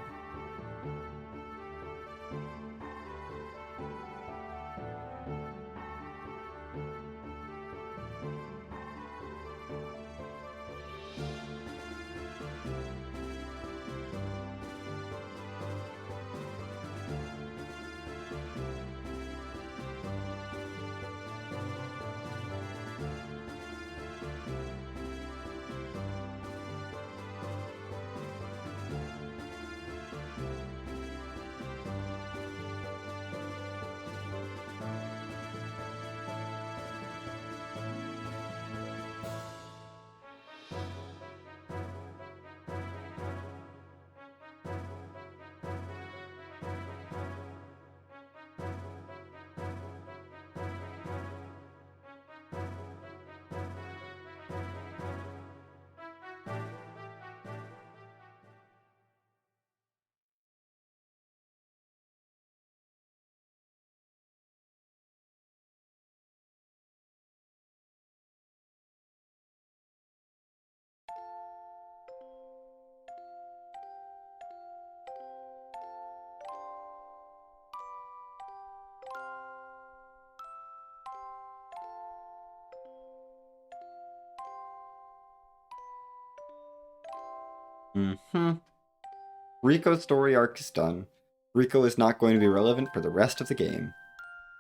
Rico's story arc is done. Rico is not going to be relevant for the rest of the game.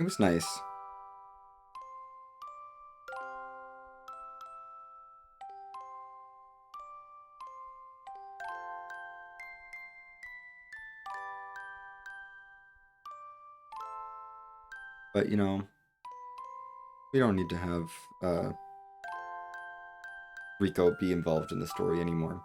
It was nice. But, you know, we don't need to have Rico be involved in the story anymore.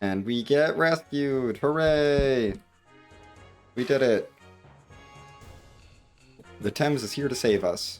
And we get rescued! Hooray! We did it! The Thames is here to save us.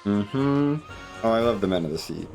Mm-hmm. Oh, I love the Men of the Sea.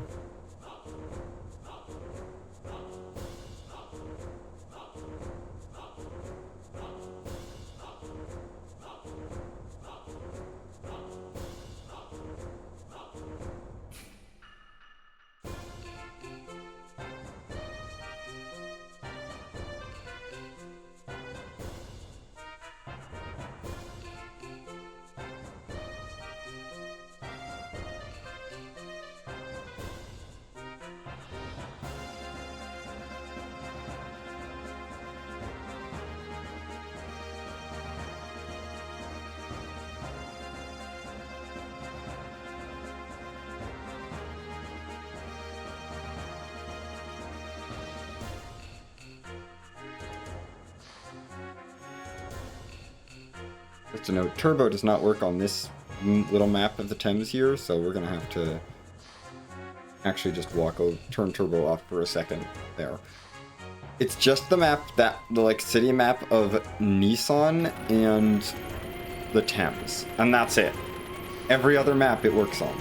Just a note, Turbo does not work on this little map of the Thames here, so we're gonna have to actually just turn Turbo off for a second there. It's just the map the like city map of Nissan and the Thames, and that's it. Every other map it works on.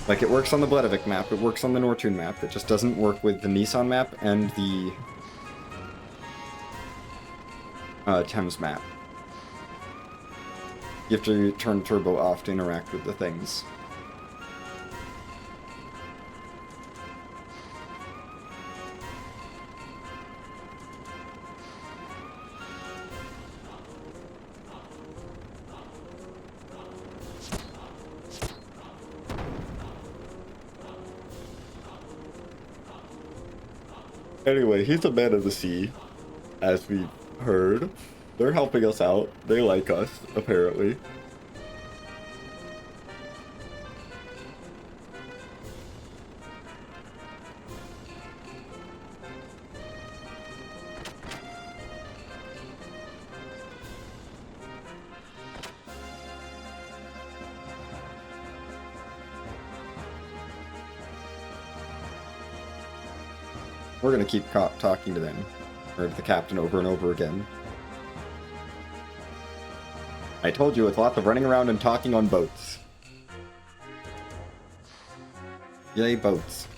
Like, it works on the Bledevik map, it works on the Nortune map, it just doesn't work with the Nissan map and the Thames map. You have to turn Turbo off to interact with the things. Anyway, he's a man of the sea, as we heard. They're helping us out. They like us, apparently. We're gonna keep talking to them, or to the captain over and over again. I told you, it's lots of running around and talking on boats. Yay, boats.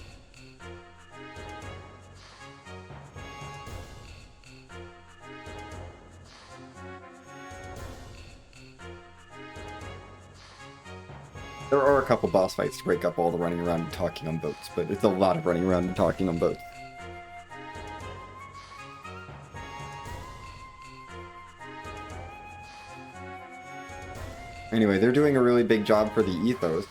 There are a couple boss fights to break up all the running around and talking on boats, but it's a lot of running around and talking on boats. Anyway, they're doing a really big job for the ethos.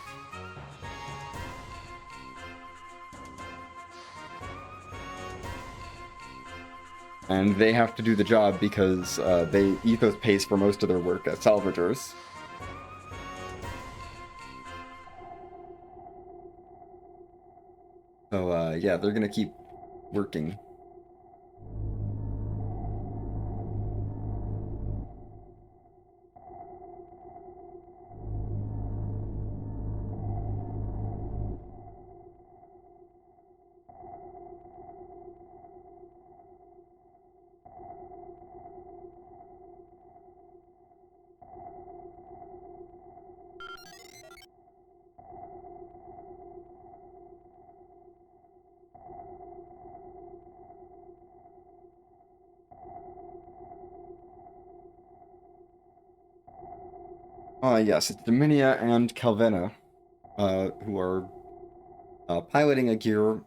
And they have to do the job because Ethos pays for most of their work as salvagers. So, yeah, they're gonna keep working. Yes, it's Dominia and Calvena, who are piloting a gear,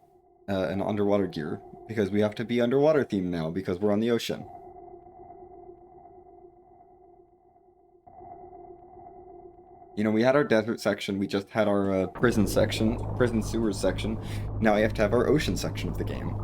an underwater gear, because we have to be underwater themed now, because we're on the ocean. You know, we had our desert section, we just had our prison section, prison sewers section. Now we have to have our ocean section of the game.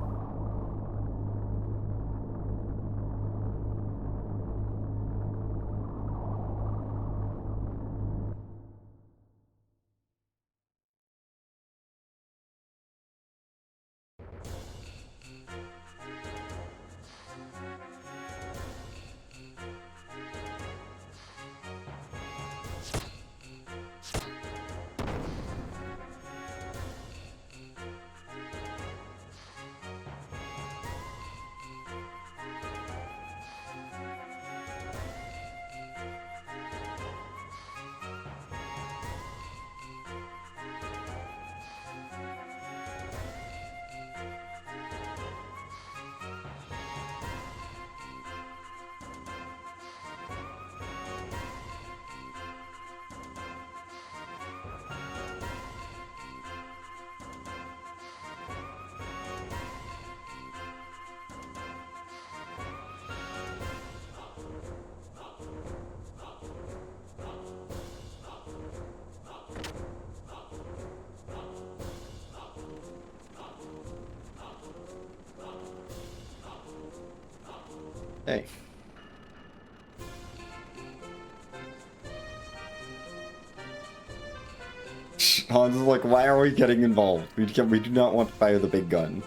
Hey. Hans is like, why are we getting involved? We do not want to fire the big gun.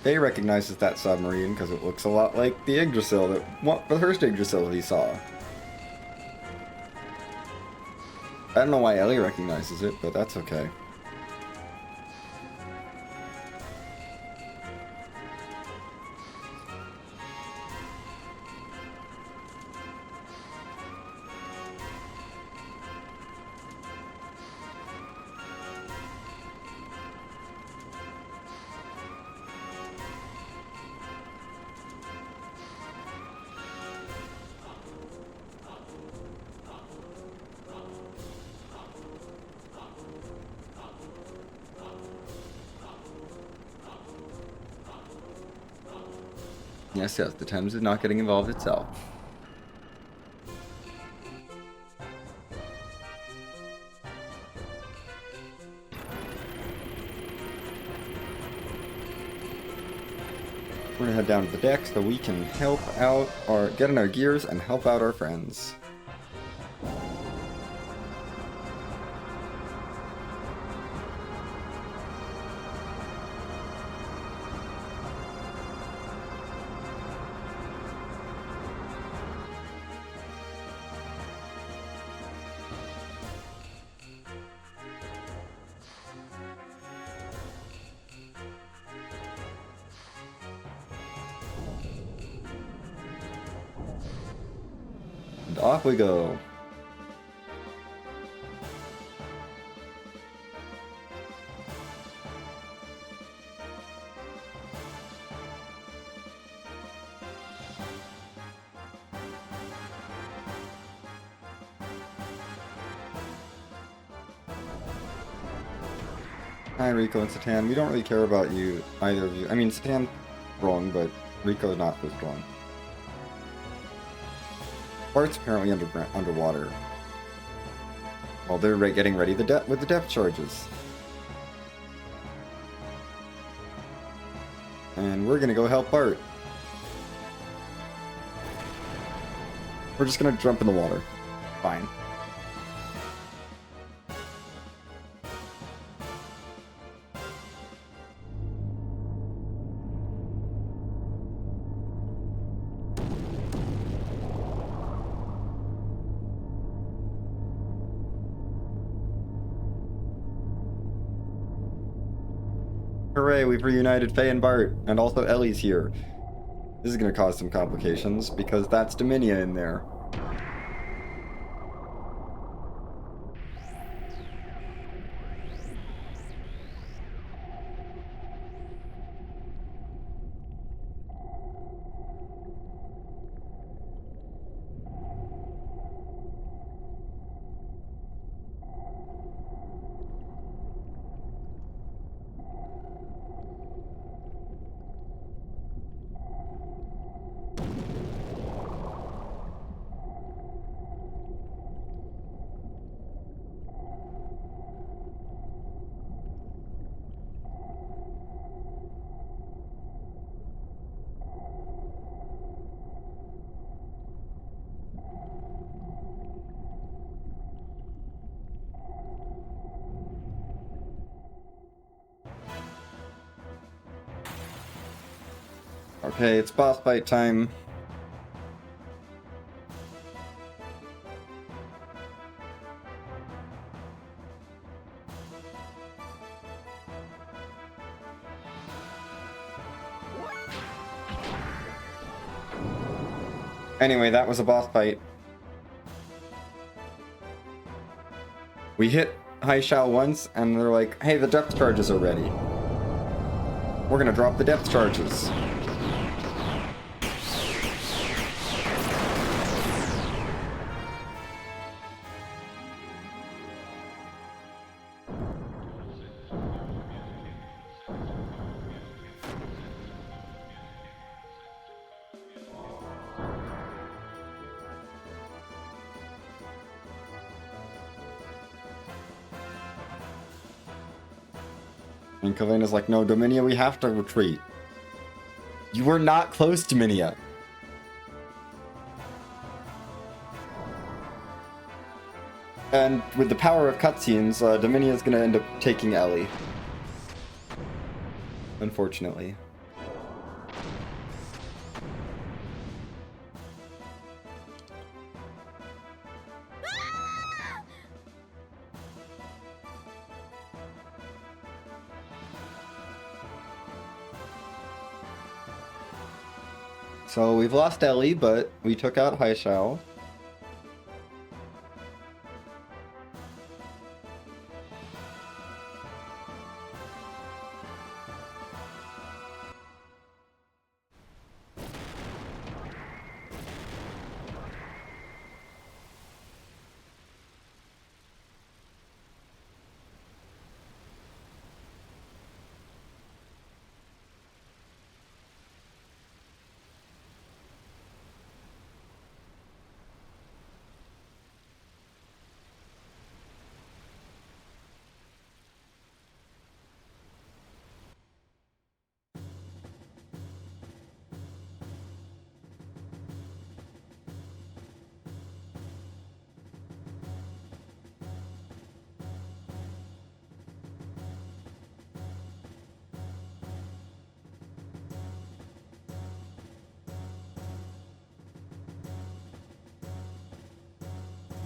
They recognizes that submarine because it looks a lot like the Yggdrasil the first Yggdrasil he saw. I don't know why Ellie recognizes it, but that's okay. Yes, the Thames is not getting involved itself. We're gonna head down to the deck so we can help out or get in our gears and help out our friends. And off we go. Hi, Rico and Satan. We don't really care about you, either of you. I mean, Satan's strong, but Rico's not so strong. Bart's apparently underwater. While they're getting ready with the depth charges. And we're gonna go help Bart. We're just gonna jump in the water. Fine. Hooray, we've reunited Faye and Bart, and also Ellie's here. This is gonna cause some complications, because that's Dominia in there. Okay, it's boss fight time. Anyway, that was a boss fight. We hit High Shao once, and they're like, hey, the depth charges are ready. We're gonna drop the depth charges. And Kalena's like, no, Dominia, we have to retreat. You were not close, Dominia. And with the power of cutscenes, Dominia's gonna end up taking Ellie. Unfortunately. So we've lost Ellie, but we took out Hai Shao.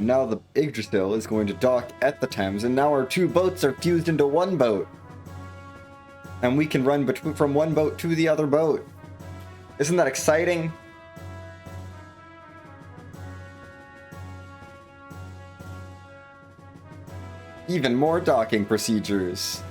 Now the Yggdrasil is going to dock at the Thames, and now our two boats are fused into one boat. And we can run from one boat to the other boat. Isn't that exciting? Even more docking procedures.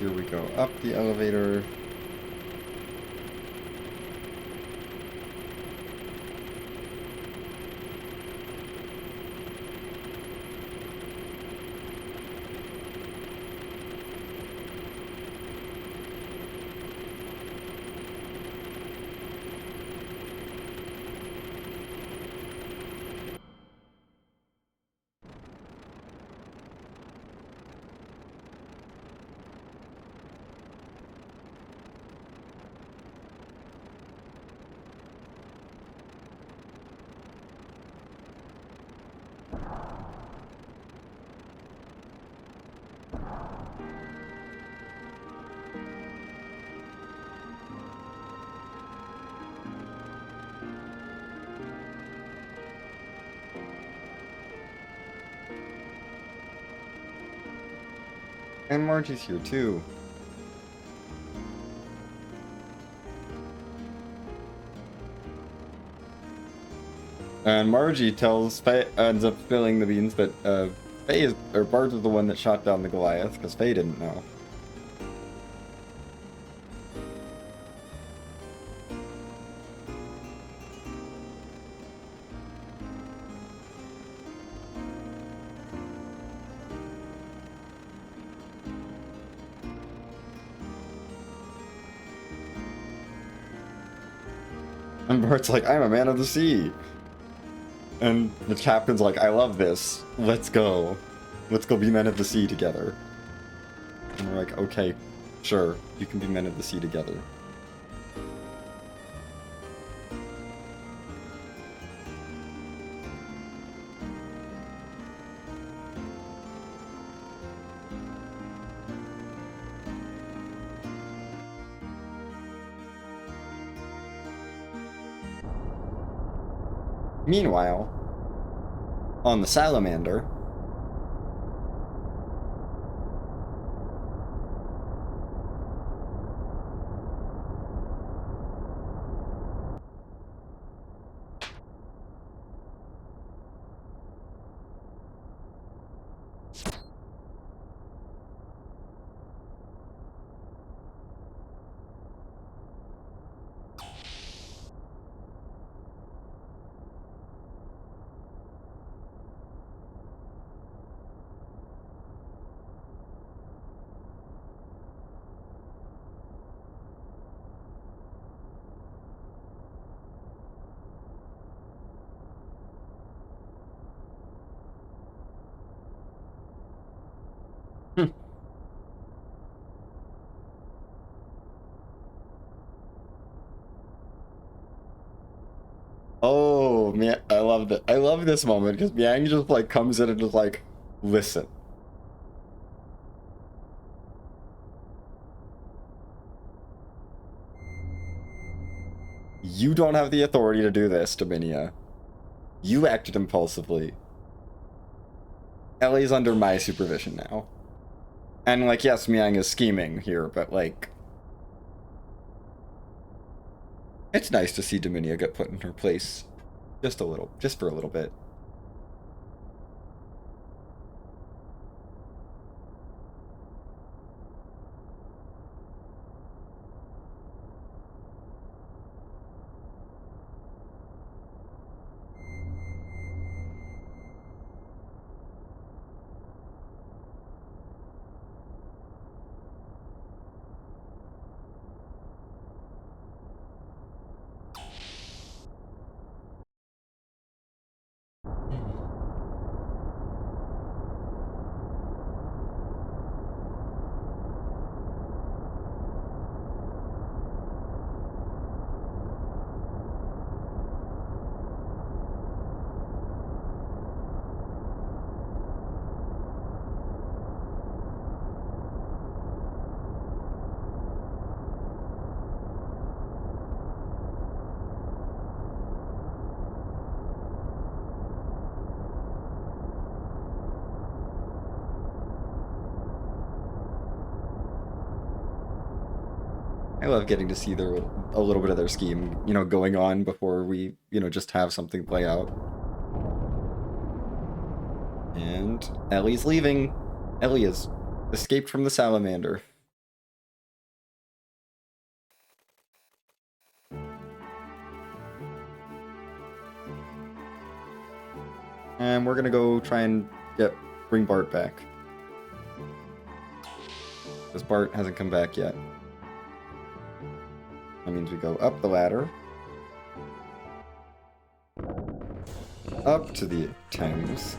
here we go up the elevator. And Margie's here too. And Margie tells Faye, ends up spilling the beans that Faye is, or Bart is the one that shot down the Goliath, because Faye didn't know. And Bart's like, I'm a man of the sea. And the captain's like, I love this. Let's go. Let's go be men of the sea together. And we're like, okay, sure, you can be men of the sea together. Meanwhile, on the Salamander, oh man, I love that. I love this moment because Miang just like comes in and just like, listen. You don't have the authority to do this, Dominia. You acted impulsively. Ellie's under my supervision now. And like, yes, Miang is scheming here, but like, it's nice to see Dominia get put in her place. Just a little, just for a little bit. I love getting to see their a little bit of their scheme, you know, going on before we, you know, just have something play out. And Ellie's leaving. Ellie has escaped from the Salamander. And we're gonna go try and bring Bart back. Because Bart hasn't come back yet. That means we go up the ladder. Up to the Thames.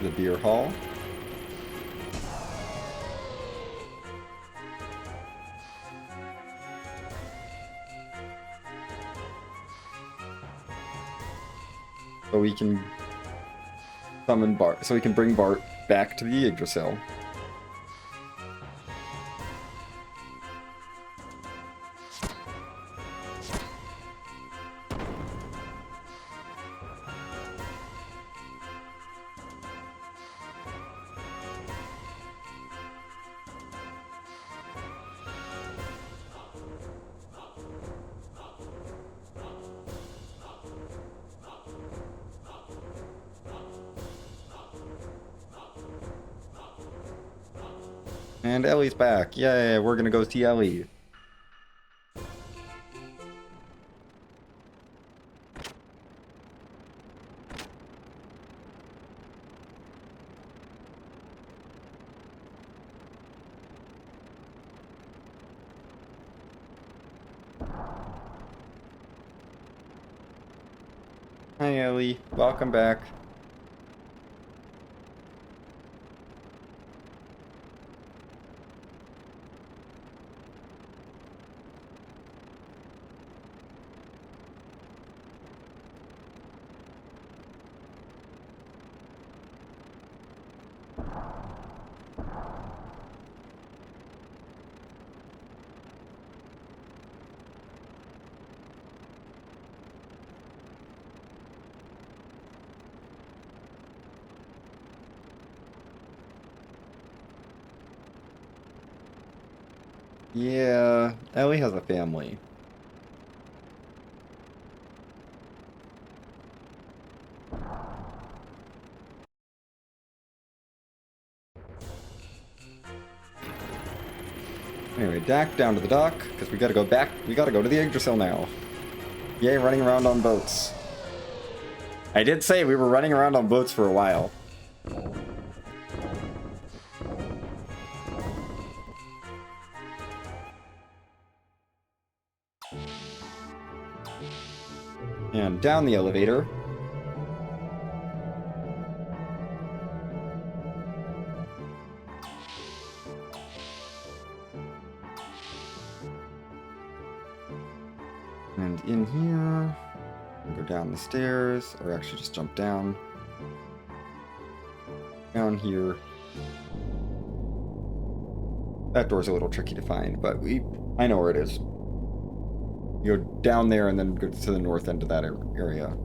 The beer hall. So we can summon Bart, so we can bring Bart back to the Yggdrasil. And Ellie's back. Yay, we're gonna go see Ellie. Hi Ellie, welcome back. Yeah, Ellie has a family. Anyway, down to the dock, because we gotta go back. We gotta go to the Yggdrasil now. Yay, running around on boats. I did say we were running around on boats for a while. And down the elevator. And in here, go down the stairs, or actually just jump down. Down here. That door's a little tricky to find, but I know where it is. You go down there and then go to the north end of that area.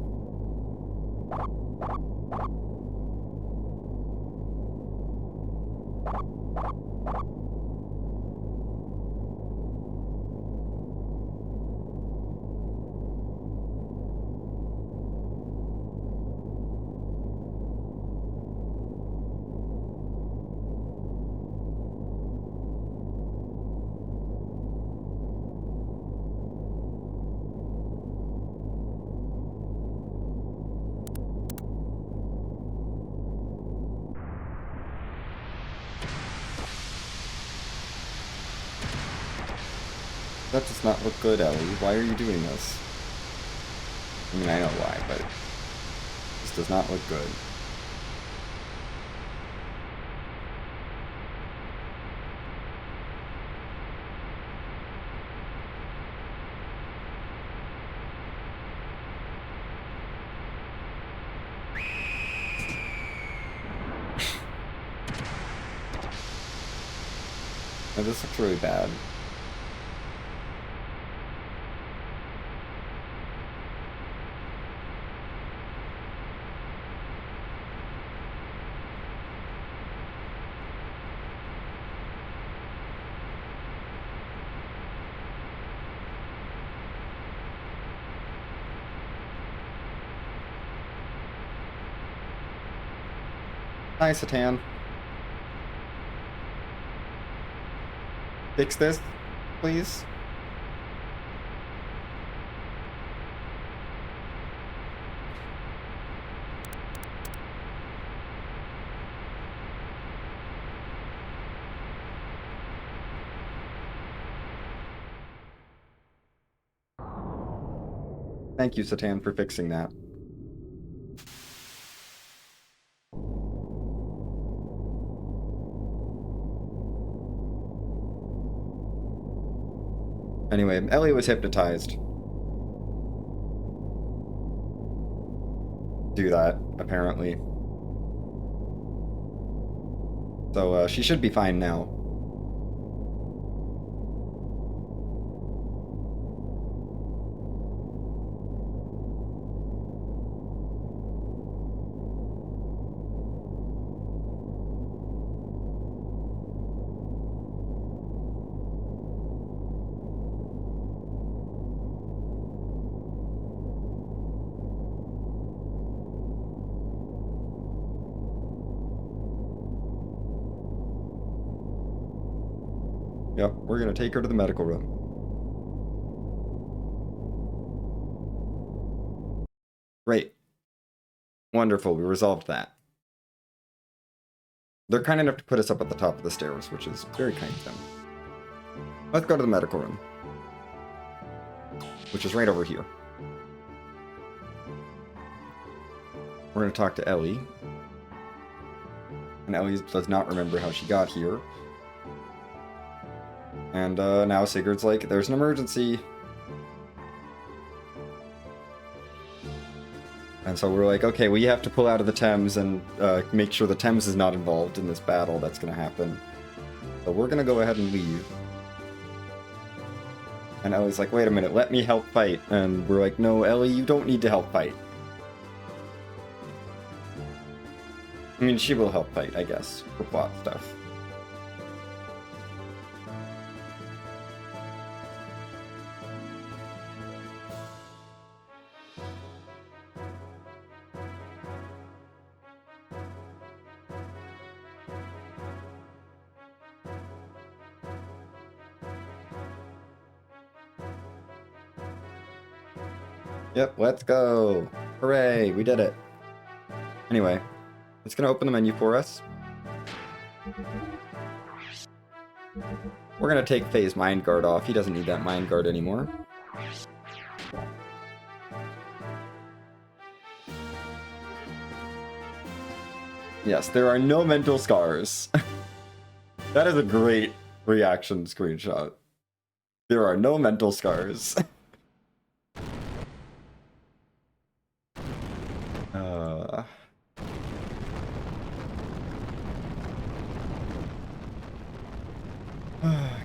That does not look good, Ellie. Why are you doing this? I mean, I know why, but this does not look good. Now, this looks really bad. Hi, Satan. fix this, please? Thank you, Satan, for fixing that. Anyway, Ellie was hypnotized. Do that, apparently. So, she should be fine now. Yep, we're gonna take her to the medical room. Great. Wonderful, we resolved that. They're kind enough to put us up at the top of the stairs, which is very kind of them. Let's go to the medical room. Which is right over here. We're gonna talk to Ellie. And Ellie does not remember how she got here. And now Sigurd's like, there's an emergency. And so we're like, okay, we have to pull out of the Thames and make sure the Thames is not involved in this battle that's going to happen. So we're going to go ahead and leave. And Ellie's like, wait a minute, let me help fight. And we're like, no, Ellie, you don't need to help fight. I mean, she will help fight, I guess, for plot stuff. Yep, let's go. Hooray, we did it. Anyway, it's gonna open the menu for us. We're gonna take Faye's mind guard off. He doesn't need that mind guard anymore. Yes, there are no mental scars. That is a great reaction screenshot. There are no mental scars.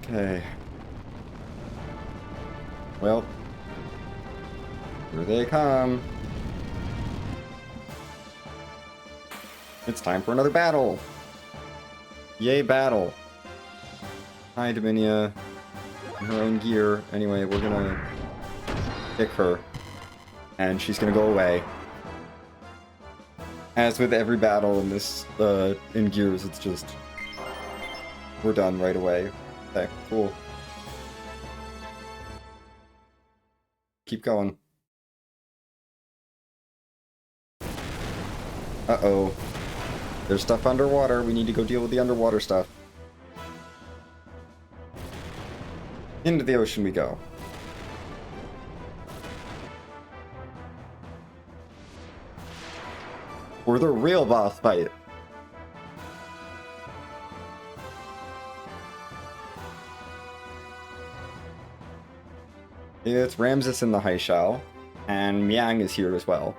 Okay. Well, here they come. It's time for another battle. Yay, battle. Hi, Dominia. In her own gear. Anyway, we're gonna pick her. And she's gonna go away. As with every battle in this, in Gears, it's just... we're done right away. Okay, cool. Keep going. Uh-oh. There's stuff underwater. We need to go deal with the underwater stuff. Into the ocean we go. For the real boss fight. It's Ramses in the High Shell, and Miang is here as well.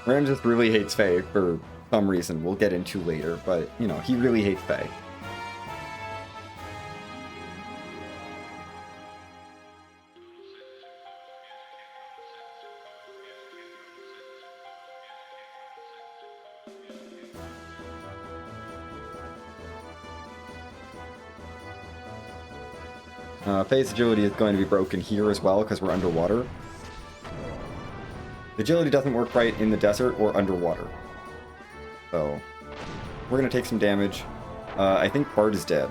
Ramses really hates Faye for some reason we'll get into later, but, you know, he really hates Faye. Faye's agility is going to be broken here as well because we're underwater. Agility doesn't work right in the desert or underwater. So, we're gonna take some damage. I think Bart is dead.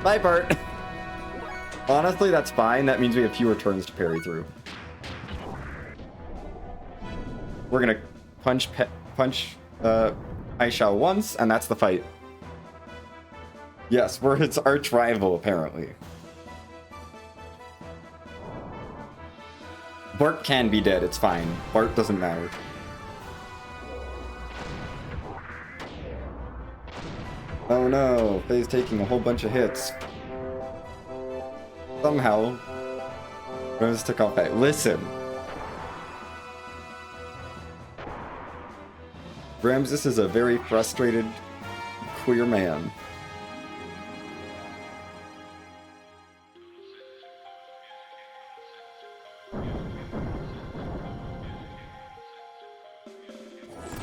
Bye, Bart! Honestly, that's fine. That means we have fewer turns to parry through. We're gonna punch Aishao once, and that's the fight. Yes, we're its arch rival, apparently. Bart can be dead, it's fine. Bart doesn't matter. Oh no, Faye's taking a whole bunch of hits. Somehow, Rose took off Faye. Listen. Ramses is a very frustrated, queer man.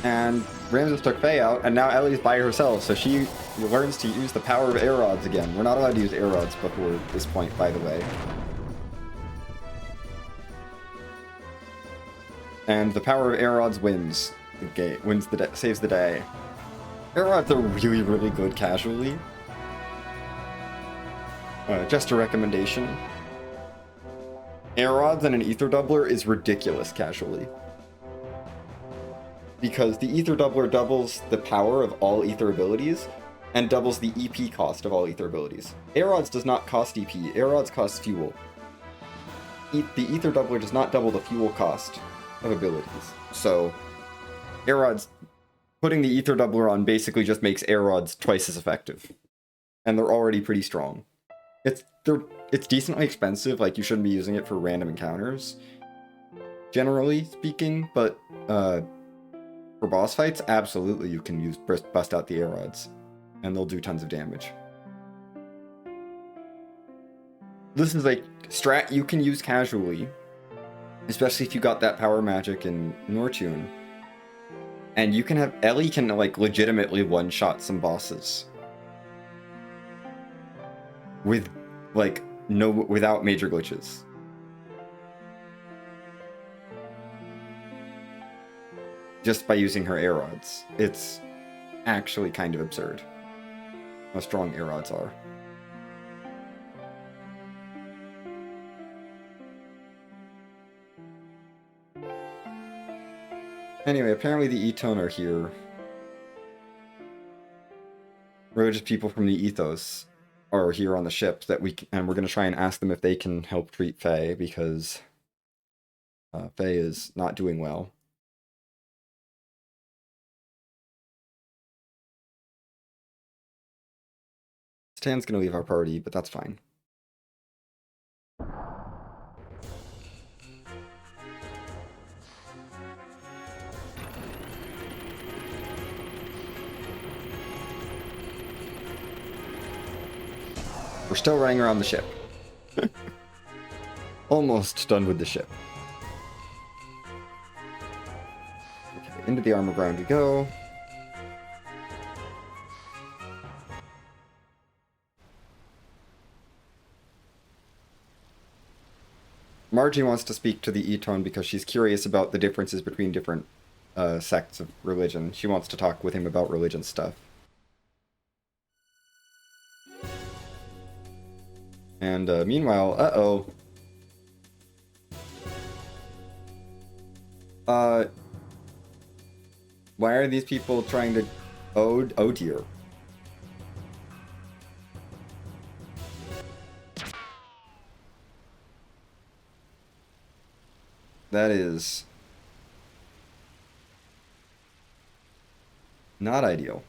And Ramses took Faye out, and now Ellie's by herself, so she learns to use the power of air rods again. We're not allowed to use air rods before this point, by the way. And the power of air rods wins the game, saves the day. Air rods are really, really good casually. Just a recommendation. Air rods and an ether doubler is ridiculous casually. Because the ether doubler doubles the power of all ether abilities and doubles the EP cost of all ether abilities. Air rods does not cost EP, air rods cost fuel. The ether doubler does not double the fuel cost of abilities. So, air rods, putting the ether doubler on basically just makes air rods twice as effective. And they're already pretty strong. It's decently expensive, like you shouldn't be using it for random encounters, generally speaking, but for boss fights, absolutely you can bust out the air rods, and they'll do tons of damage. This is like strat you can use casually, especially if you got that power magic in Nortune. And you can have Ellie can like legitimately one-shot some bosses with like without major glitches. Just by using her air rods. It's actually kind of absurd how strong air rods are. Anyway, apparently the Etone are here. Religious people from the Ethos are here on the ship and we're gonna try and ask them if they can help treat Faye because Faye is not doing well. Stan's gonna leave our party, but that's fine. We're still running around the ship. Almost done with the ship. Okay, into the armor ground we go. Margie wants to speak to the Etone because she's curious about the differences between different sects of religion. She wants to talk with him about religion stuff. And meanwhile, why are these people trying to... Oh dear. That is not ideal.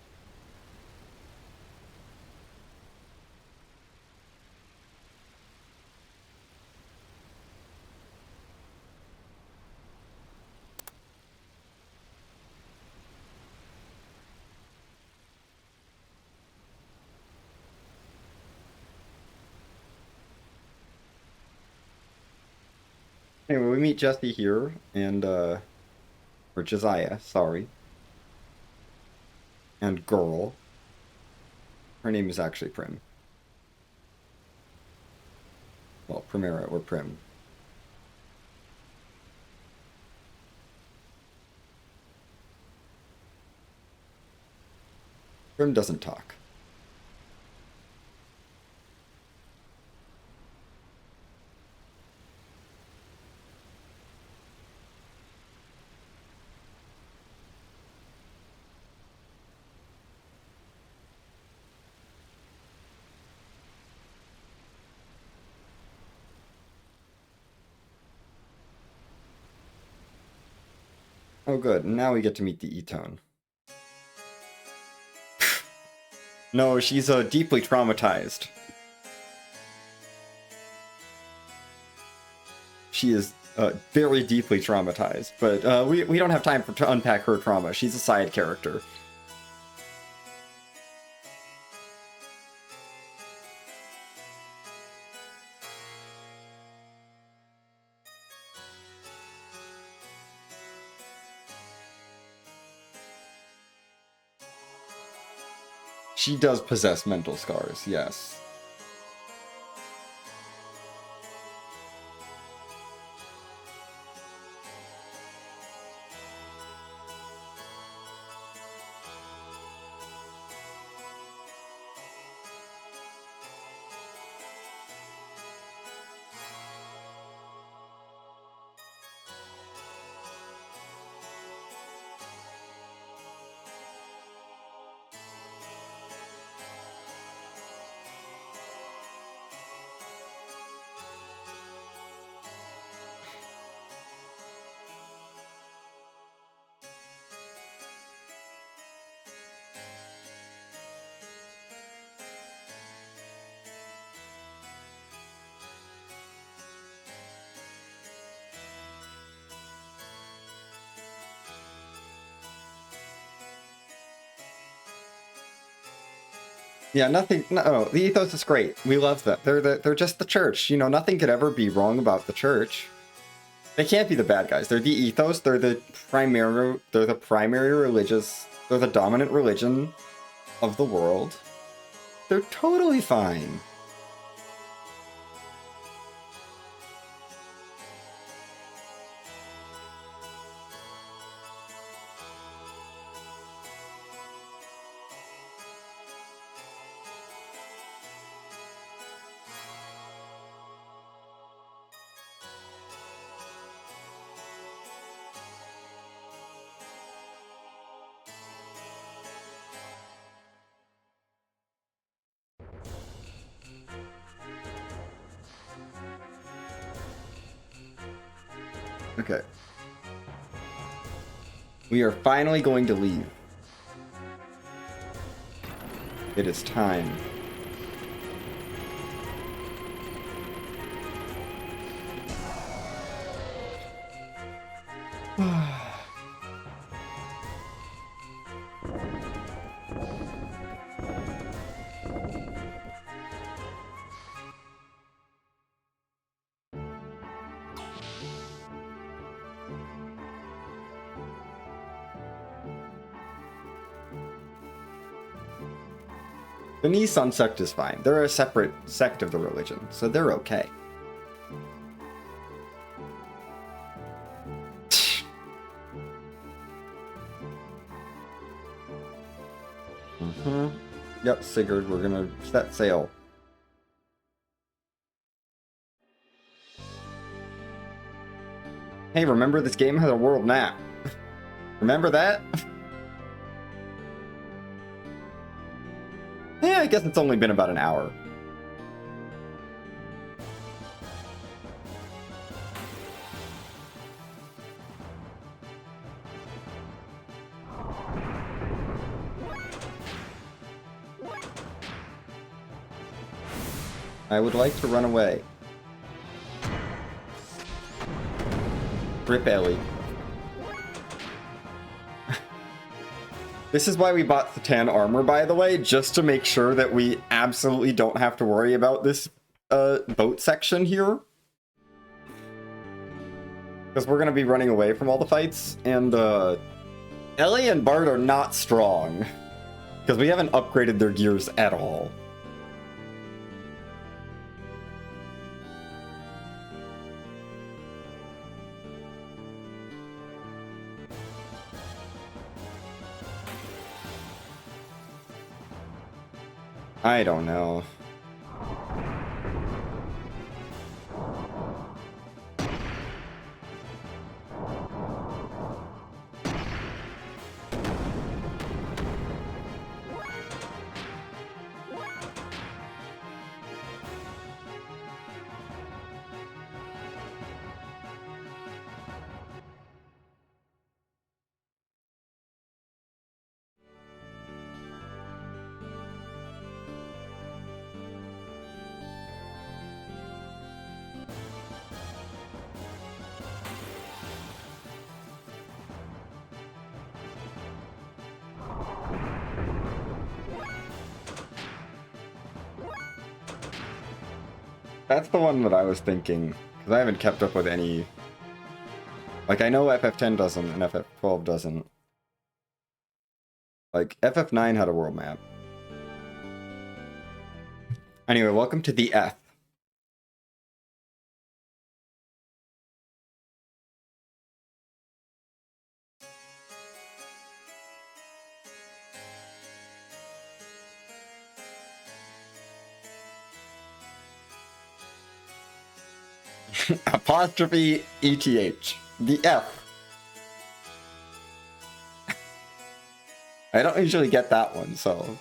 Anyway, we meet Jesse here, and, or Josiah, sorry. And girl. Her name is actually Prim. Well, Primera, or Prim. Grim doesn't talk. Oh good, now we get to meet the E-Tone. No, she's deeply traumatized. She is very deeply traumatized, but we don't have time to unpack her trauma. She's a side character. She does possess mental scars, yes. Yeah, nothing. No, the ethos is great. We love them. They're just the church. You know, nothing could ever be wrong about the church. They can't be the bad guys. They're the ethos. They're the primary. They're the primary religious. They're the dominant religion of the world. They're totally fine. Okay. We are finally going to leave. It is time. The Nissan sect is fine. They're a separate sect of the religion, so they're okay. Yep, Sigurd, we're gonna set sail. Hey, remember this game has a world map. Remember that? Yeah, I guess it's only been about an hour. I would like to run away. Rip Ellie. This is why we bought Satan armor, by the way, just to make sure that we absolutely don't have to worry about this boat section here. Because we're going to be running away from all the fights, and Ellie and Bart are not strong. Because we haven't upgraded their gears at all. I don't know. That's the one that I was thinking, because I haven't kept up with any... Like, I know FF10 doesn't, and FF12 doesn't. Like, FF9 had a world map. Anyway, welcome to the F. Apostrophe ETH. The F. I don't usually get that one, so...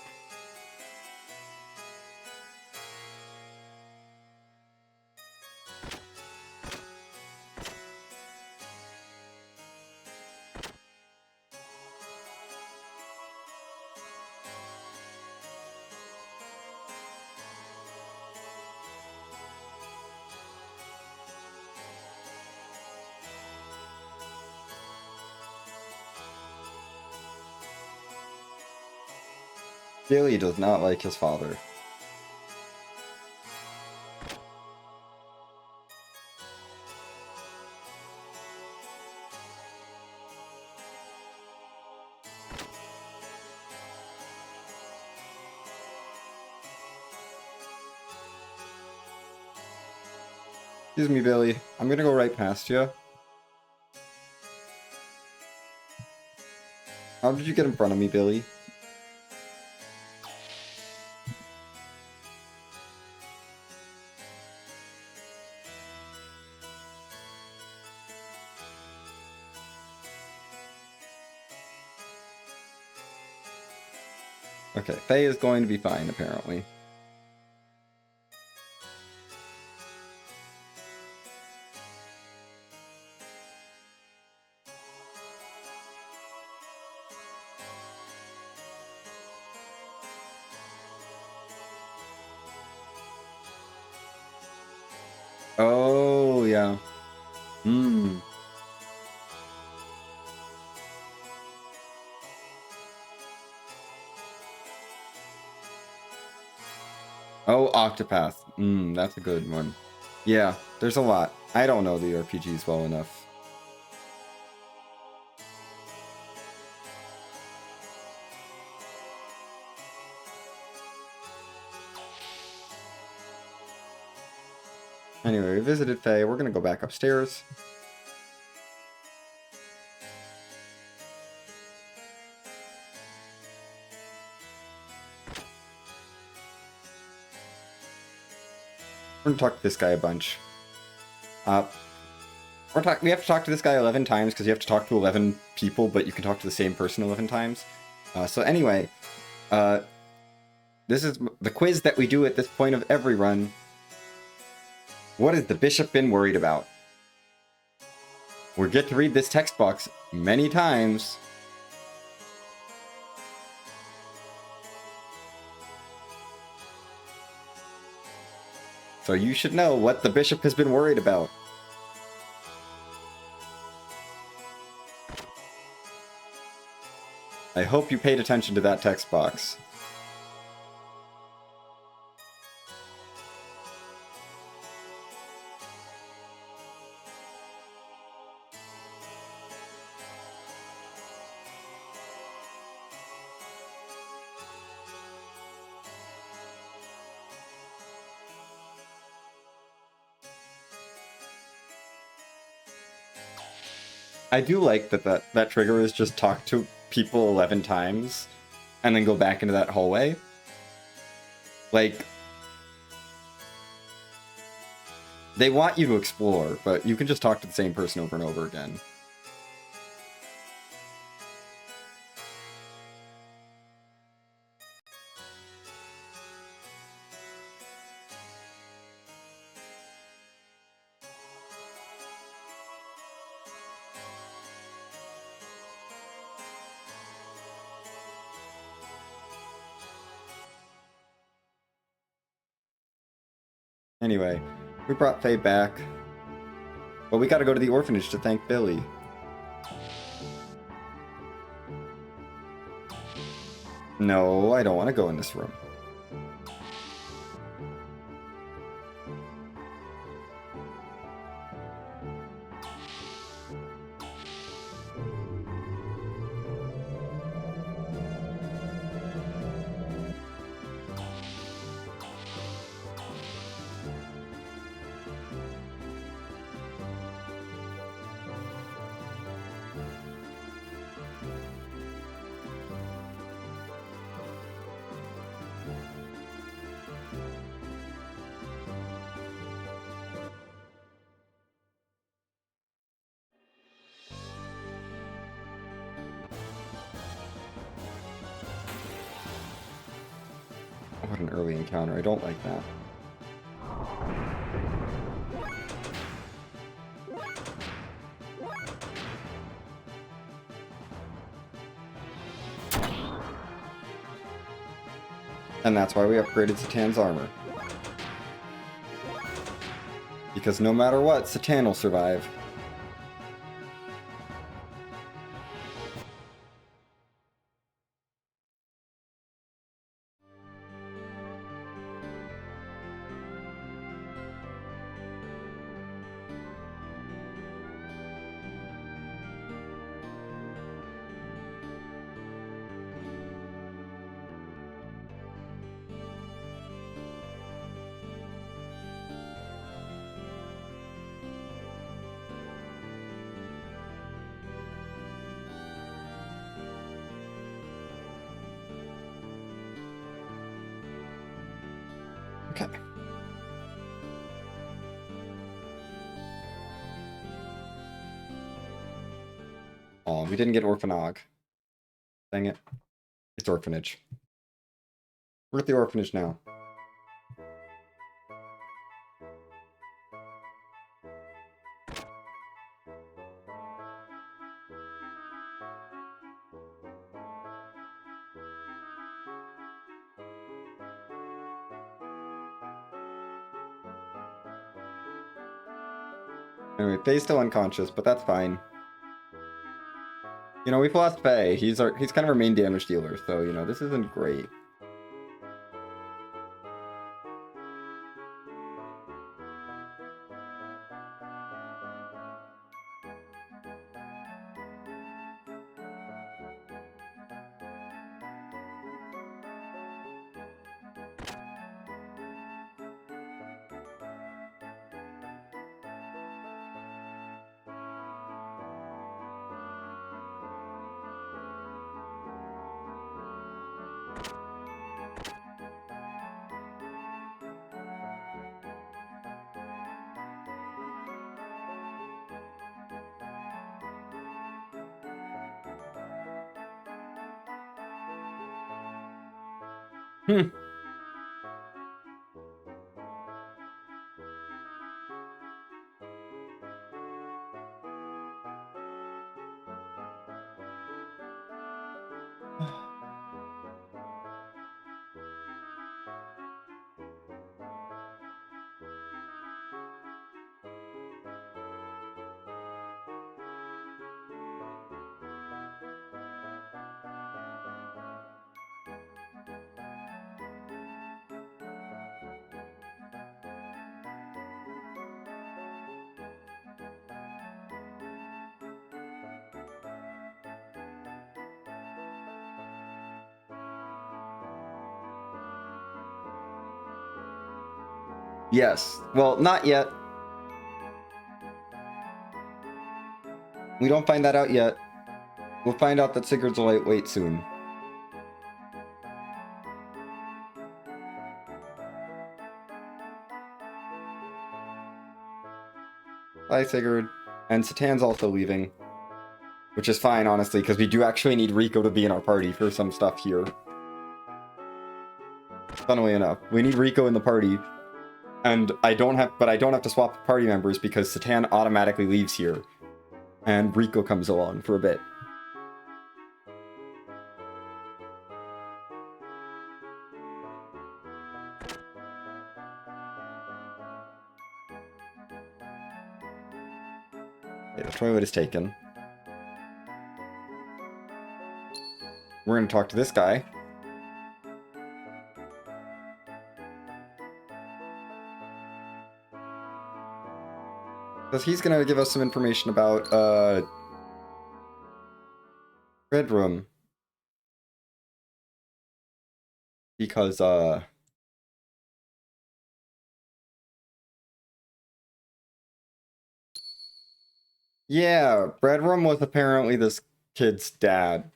Billy does not like his father. Excuse me, Billy. I'm gonna go right past you. How did you get in front of me, Billy? Okay, Faye is going to be fine, apparently. Oh, yeah. Hmm. Oh, Octopath. That's a good one. Yeah, there's a lot. I don't know the RPGs well enough. Anyway, we visited Faye. We're gonna go back upstairs. We're gonna talk to this guy a bunch. We have to talk to this guy 11 times because you have to talk to 11 people, but you can talk to the same person 11 times. So anyway, this is the quiz that we do at this point of every run. What has the bishop been worried about? We get to read this text box many times. So you should know what the bishop has been worried about. I hope you paid attention to that text box. I do like that trigger is just talk to people 11 times and then go back into that hallway. Like, they want you to explore, but you can just talk to the same person over and over again. Anyway, we brought Faye back. But we gotta go to the orphanage to thank Billy. No, I don't want to go in this room. What an early encounter. I don't like that. And that's why we upgraded Satan's armor. Because no matter what, Satan will survive. Okay. Oh, we didn't get Orphanog. Dang it. It's orphanage. We're at the orphanage now. Anyway, Faye's still unconscious, but that's fine. You know, we've lost Faye. He's kind of our main damage dealer, so, you know, this isn't great. Hmm. Yes. Well, not yet. We don't find that out yet. We'll find out that Sigurd's a lightweight soon. Bye, Sigurd. And Satan's also leaving. Which is fine, honestly, because we do actually need Rico to be in our party for some stuff here. Funnily enough, we need Rico in the party. And I don't have to swap party members because Satan automatically leaves here. And Rico comes along for a bit. Okay, the toilet is taken. We're gonna talk to this guy. Because he's gonna give us some information about, Red Room. Because, yeah, Red Room was apparently this kid's dad.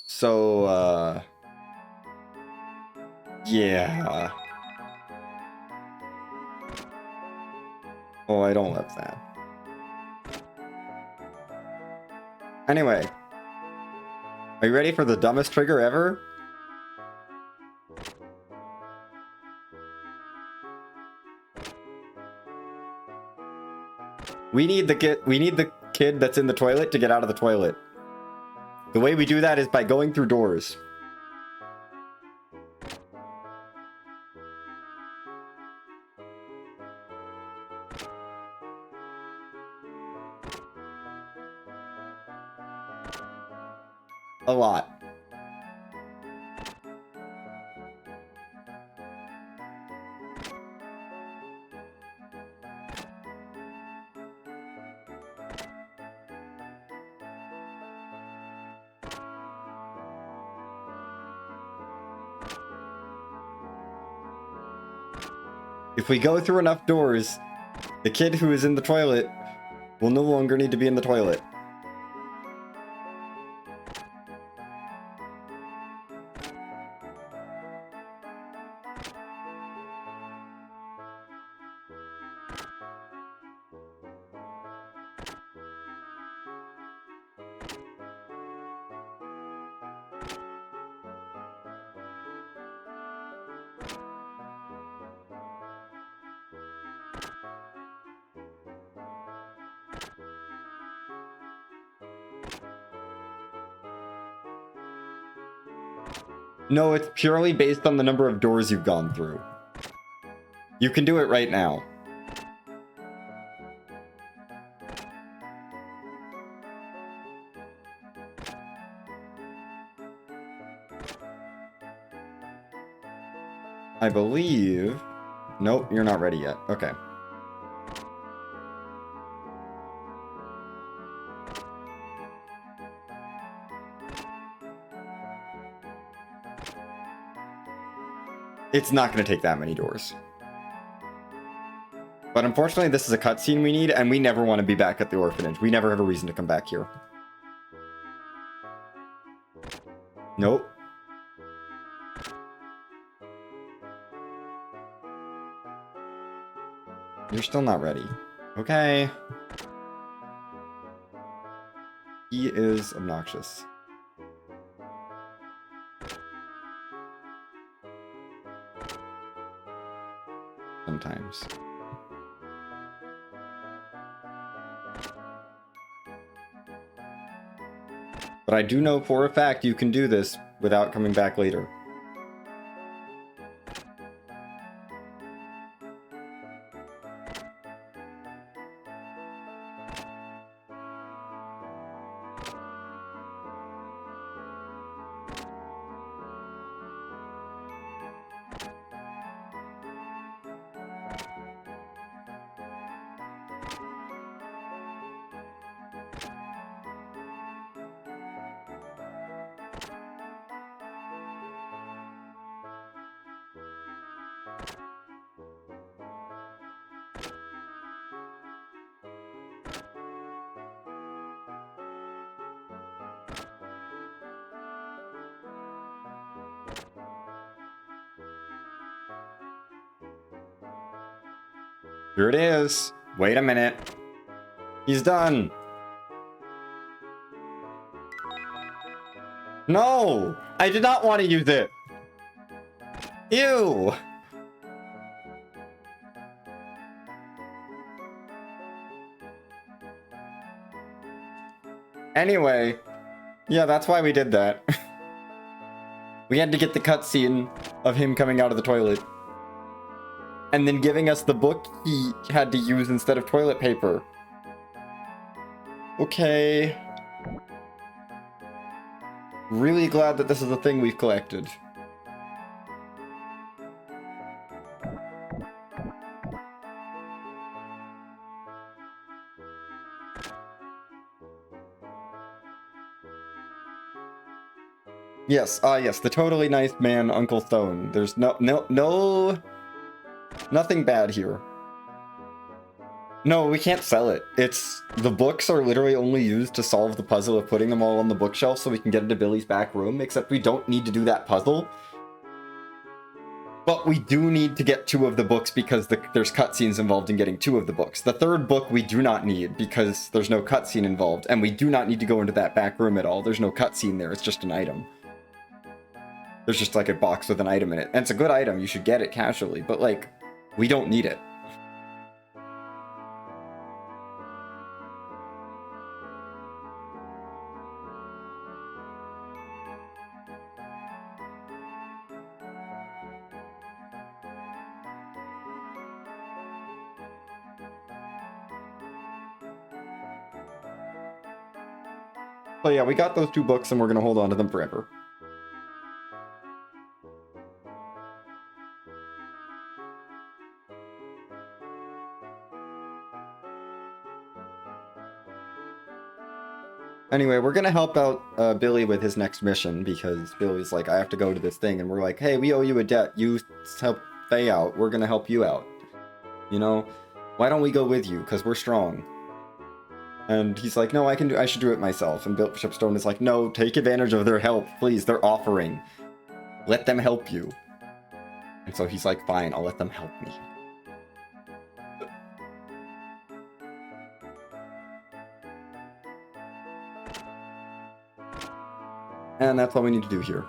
So, yeah. Oh, I don't love that. Anyway. Are you ready for the dumbest trigger ever? We need the kid that's in the toilet to get out of the toilet. The way we do that is by going through doors. A lot. If we go through enough doors, the kid who is in the toilet will no longer need to be in the toilet. No, it's purely based on the number of doors you've gone through. You can do it right now. I believe... Nope, you're not ready yet. Okay. It's not going to take that many doors. But unfortunately, this is a cutscene we need, and we never want to be back at the orphanage. We never have a reason to come back here. Nope. You're still not ready. Okay. He is obnoxious. Sometimes. But I do know for a fact you can do this without coming back later. Here it is. Wait a minute. He's done. No! I did not want to use it. Ew! Anyway, yeah, that's why we did that. We had to get the cutscene of him coming out of the toilet. And then giving us the book he had to use instead of toilet paper. Okay. Really glad that this is a thing we've collected. Yes, yes, the totally nice man, Uncle Stone. There's nothing bad here. No, we can't sell it. The books are literally only used to solve the puzzle of putting them all on the bookshelf so we can get into Billy's back room, except we don't need to do that puzzle. But we do need to get 2 of the books because there's cutscenes involved in getting 2 of the books. The 3rd book we do not need because there's no cutscene involved, and we do not need to go into that back room at all. There's no cutscene there, it's just an item. There's just like a box with an item in it. And it's a good item, you should get it casually, but like, we don't need it. So yeah, we got those 2 books and we're gonna hold on to them forever. Anyway, we're gonna help out Billy with his next mission because Billy's like, I have to go to this thing, and we're like, hey, we owe you a debt. You help Faye out. We're gonna help you out. You know, why don't we go with you? Because we're strong. And he's like, no, I should do it myself. And Bishop Stone is like, no, take advantage of their help, please. They're offering. Let them help you. And so he's like, fine, I'll let them help me. And that's all we need to do here.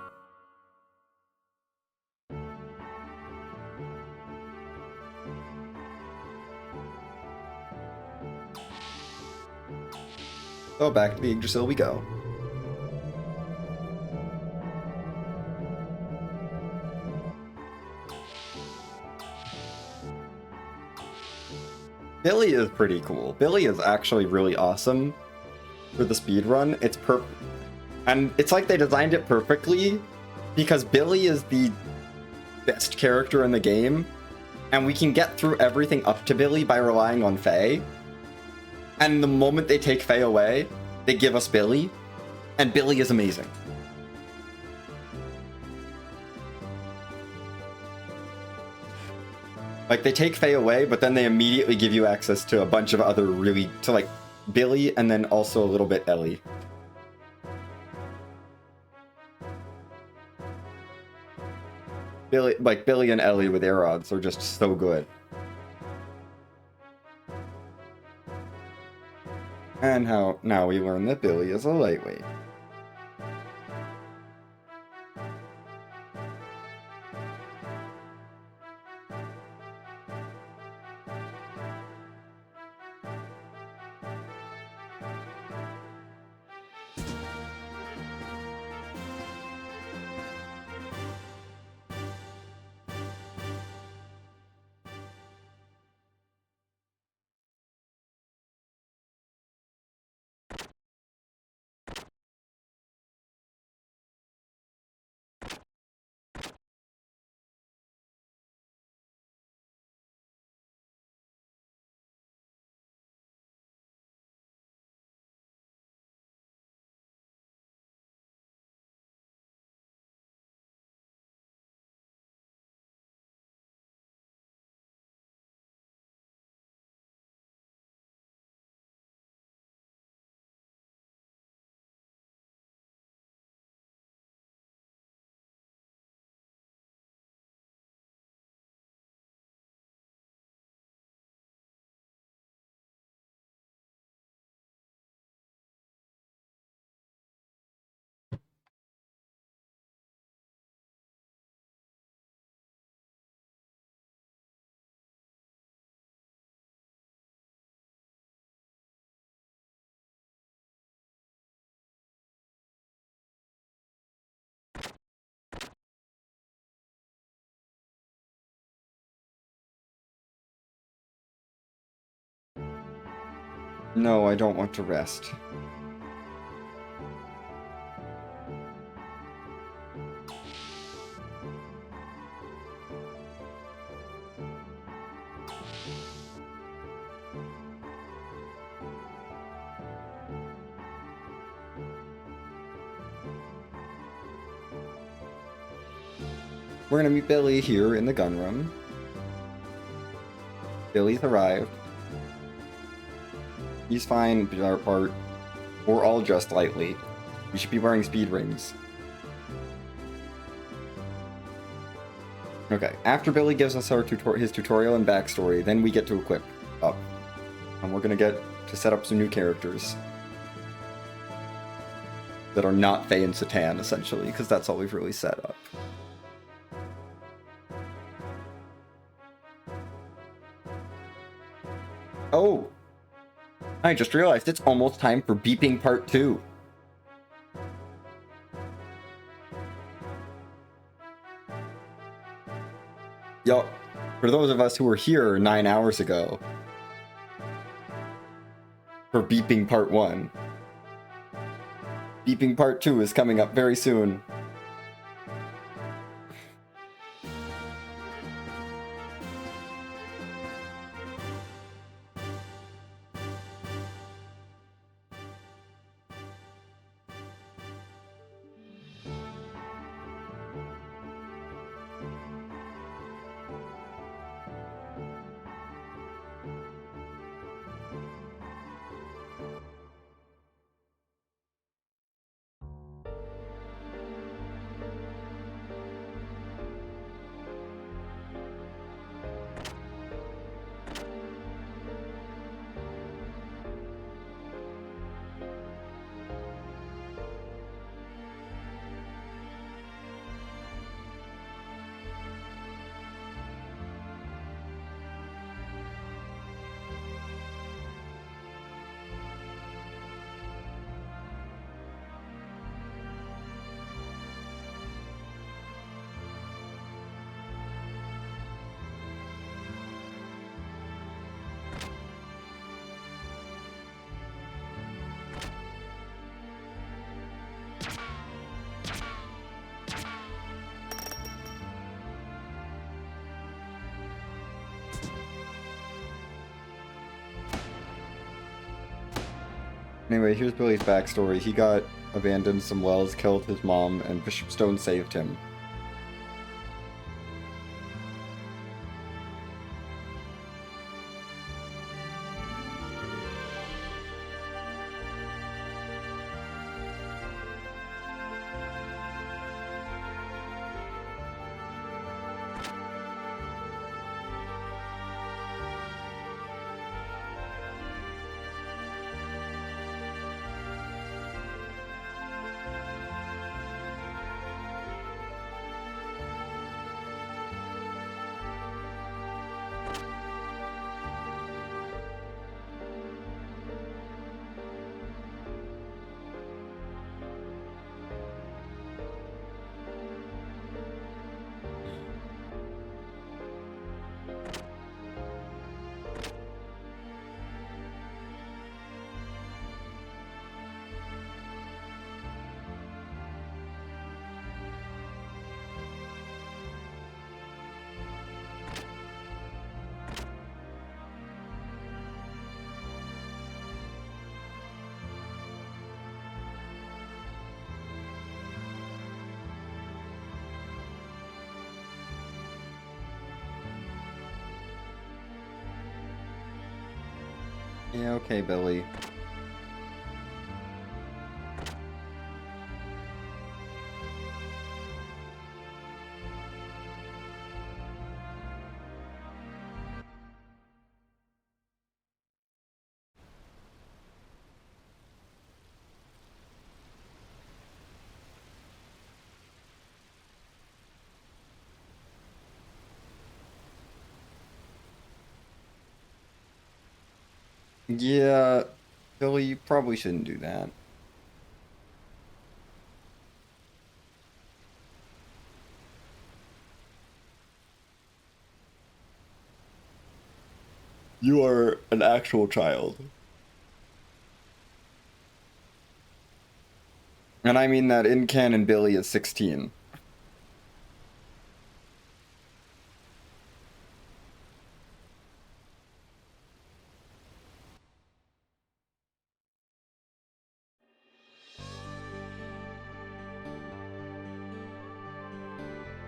So back to the Yggdrasil we go. Billy is pretty cool. Billy is actually really awesome for the speedrun. It's perfect. And it's like they designed it perfectly because Billy is the best character in the game, and we can get through everything up to Billy by relying on Faye. And the moment they take Faye away, they give us Billy, and Billy is amazing. Like, they take Faye away, but then they immediately give you access to a bunch of other to like, Billy, and then also a little bit Ellie. Billy and Ellie with air odds are just so good. And now we learn that Billy is a lightweight. No, I don't want to rest. We're gonna meet Billy here in the gun room. Billy's arrived. He's fine, Bart. We're all dressed lightly. We should be wearing speed rings. Okay, after Billy gives us our his tutorial and backstory, then we get to equip up. And we're gonna get to set up some new characters. That are not Faye and Satan, essentially, because that's all we've really set up. Oh! I just realized it's almost time for Beeping Part 2. Yo, for those of us who were here 9 hours ago, for Beeping Part 1, Beeping Part 2 is coming up very soon. Anyway, here's Billy's backstory. He got abandoned some wells, killed his mom, and Bishop Stone saved him. Yeah, okay, Billy. Yeah, Billy, you probably shouldn't do that. You are an actual child. And I mean that in canon Billy is 16.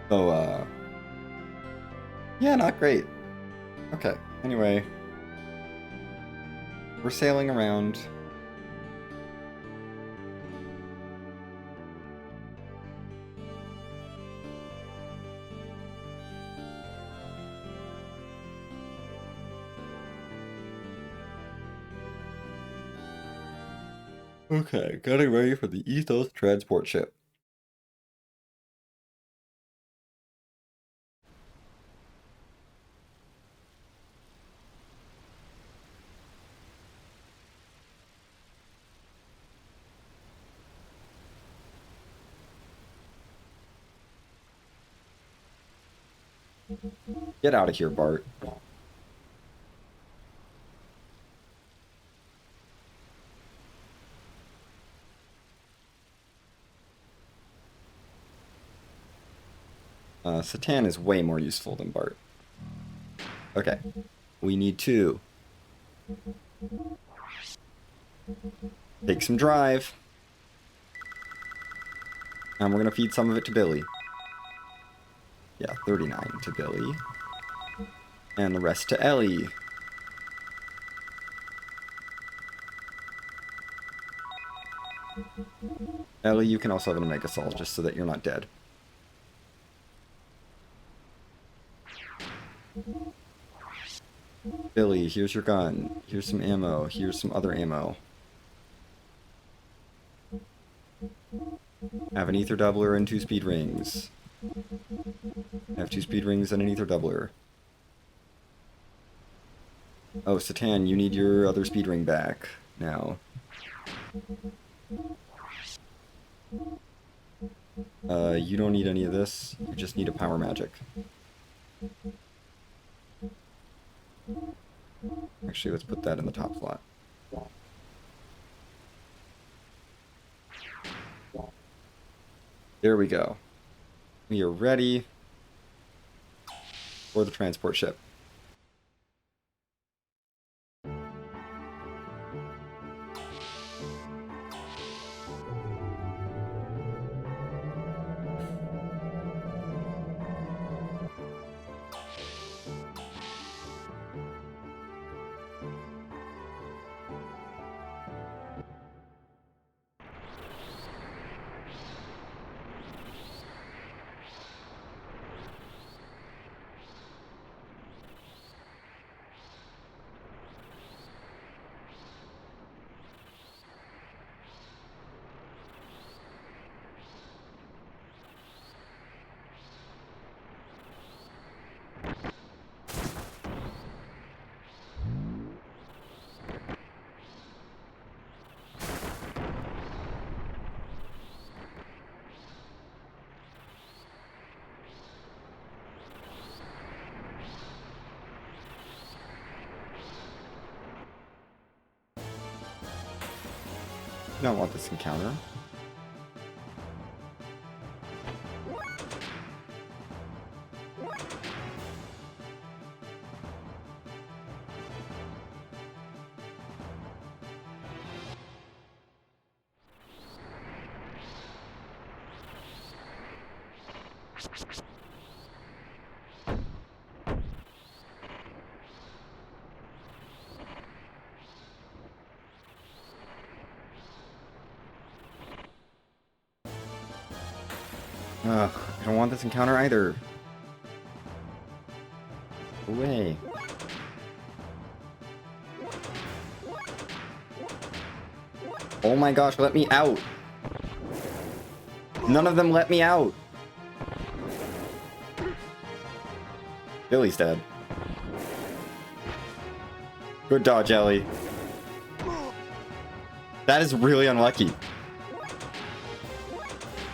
So, yeah, not great. Okay, anyway. We're sailing around. Okay, getting ready for the Ethos transport ship. Get out of here, Bart. Satan is way more useful than Bart. Okay. We need to take some drive. And we're gonna feed some of it to Billy. Yeah, 39 to Billy. And the rest to Ellie. Ellie, you can also have an Omega Soul, just so that you're not dead. Billy, here's your gun. Here's some ammo. Here's some other ammo. Have an ether doubler and 2 speed rings. Have 2 speed rings and an ether doubler. Oh, Satan, you need your other speed ring back now. You don't need any of this. You just need a power magic. Actually, let's put that in the top slot. There we go. We are ready for the transport ship. I don't want this encounter. Ugh, I don't want this encounter either. Away. Oh my gosh, let me out. None of them let me out. Billy's dead. Good dodge, Ellie. That is really unlucky.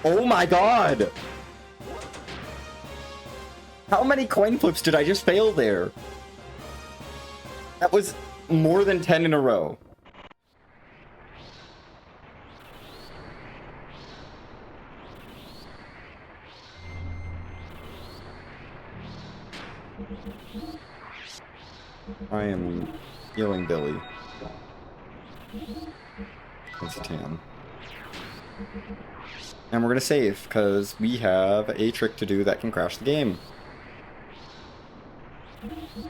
Oh my god! How many coin flips did I just fail there? That was more than 10 in a row. I am healing Billy. It's a tan. And we're gonna save, because we have a trick to do that can crash the game.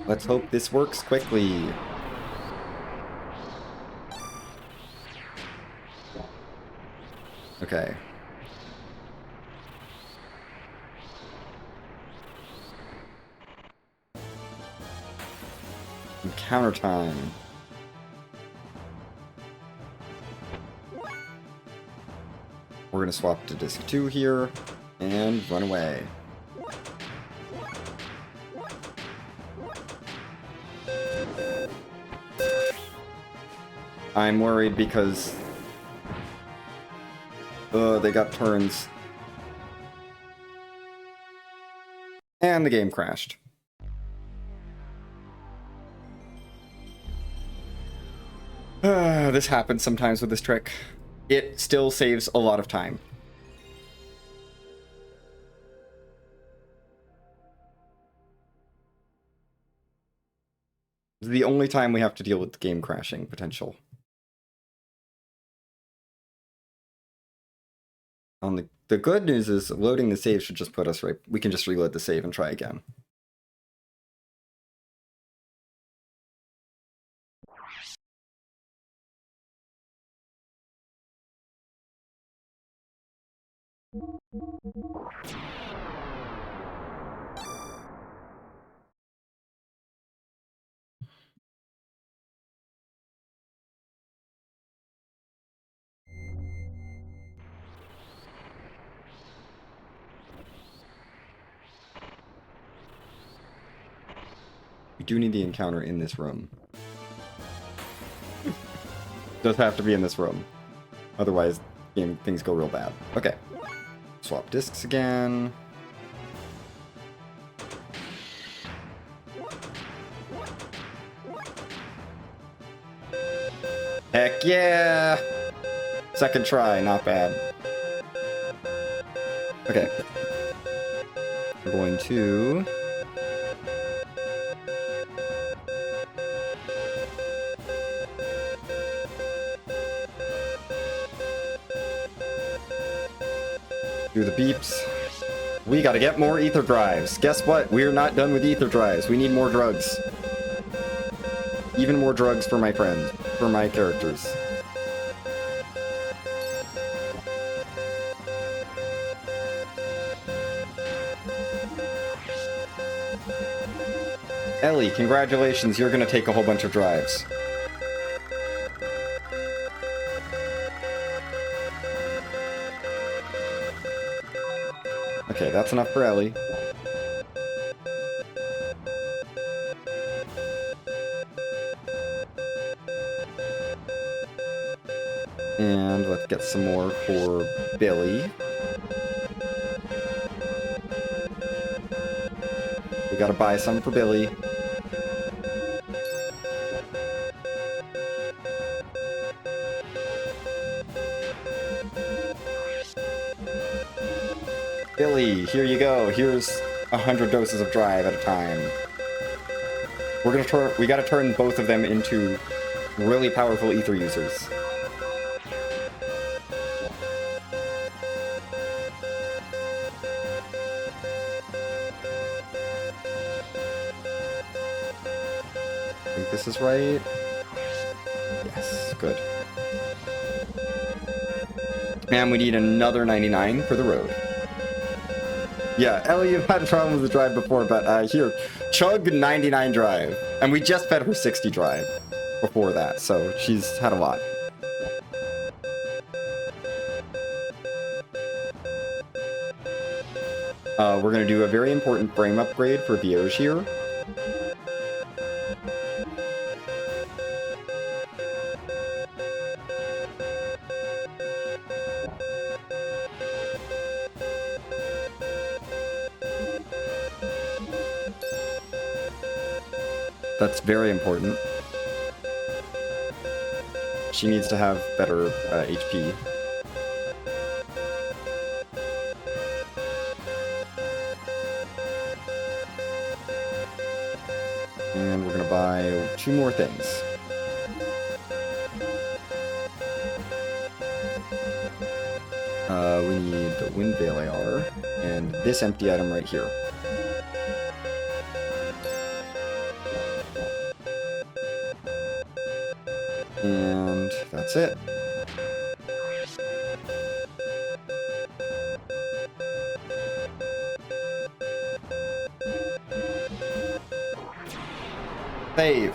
Let's hope this works quickly. Okay. Encounter time. We're gonna swap to disc 2 here and run away. I'm worried because they got turns. And the game crashed. This happens sometimes with this trick. It still saves a lot of time. This is the only time we have to deal with the game crashing potential. The good news is loading the save should just put us right. We can just reload the save and try again. We do need the encounter in this room. Does have to be in this room. Otherwise, things go real bad. Okay. Swap discs again. Heck yeah! Second try, not bad. Okay. We're going to... do the beeps. We gotta get more ether drives. Guess what? We're not done with ether drives. We need more drugs. Even more drugs for my friend. For my characters. Ellie, congratulations. You're gonna take a whole bunch of drives. Okay, that's enough for Ellie. And let's get some more for Billy. We gotta buy some for Billy. Billy, here you go. Here's 100 doses of drive at a time. We gotta turn both of them into really powerful ether users. I think this is right. Yes, good. And we need another 99 for the road. Yeah, Ellie, you've had a problem with the drive before, but here, chug 99 drive. And we just fed her 60 drive before that, so she's had a lot. We're gonna do a very important frame upgrade for Xenogears. That's very important. She needs to have better HP. And we're gonna buy 2 more things. We need the Wind Veil AR and this empty item right here. And that's it. Save.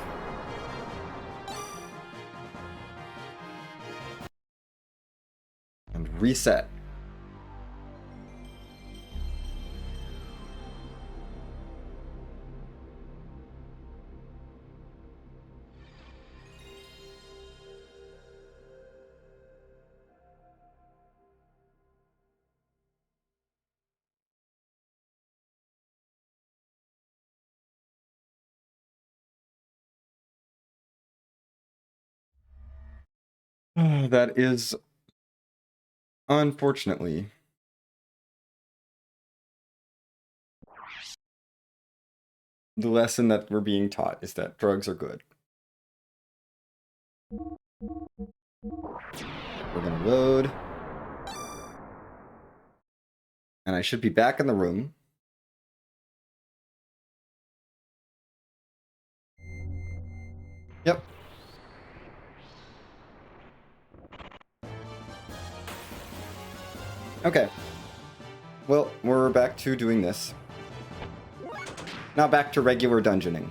And reset. That is, unfortunately, the lesson that we're being taught is that drugs are good. We're gonna load. And I should be back in the room. Yep. Okay. Well, we're back to doing this. Now back to regular dungeoning.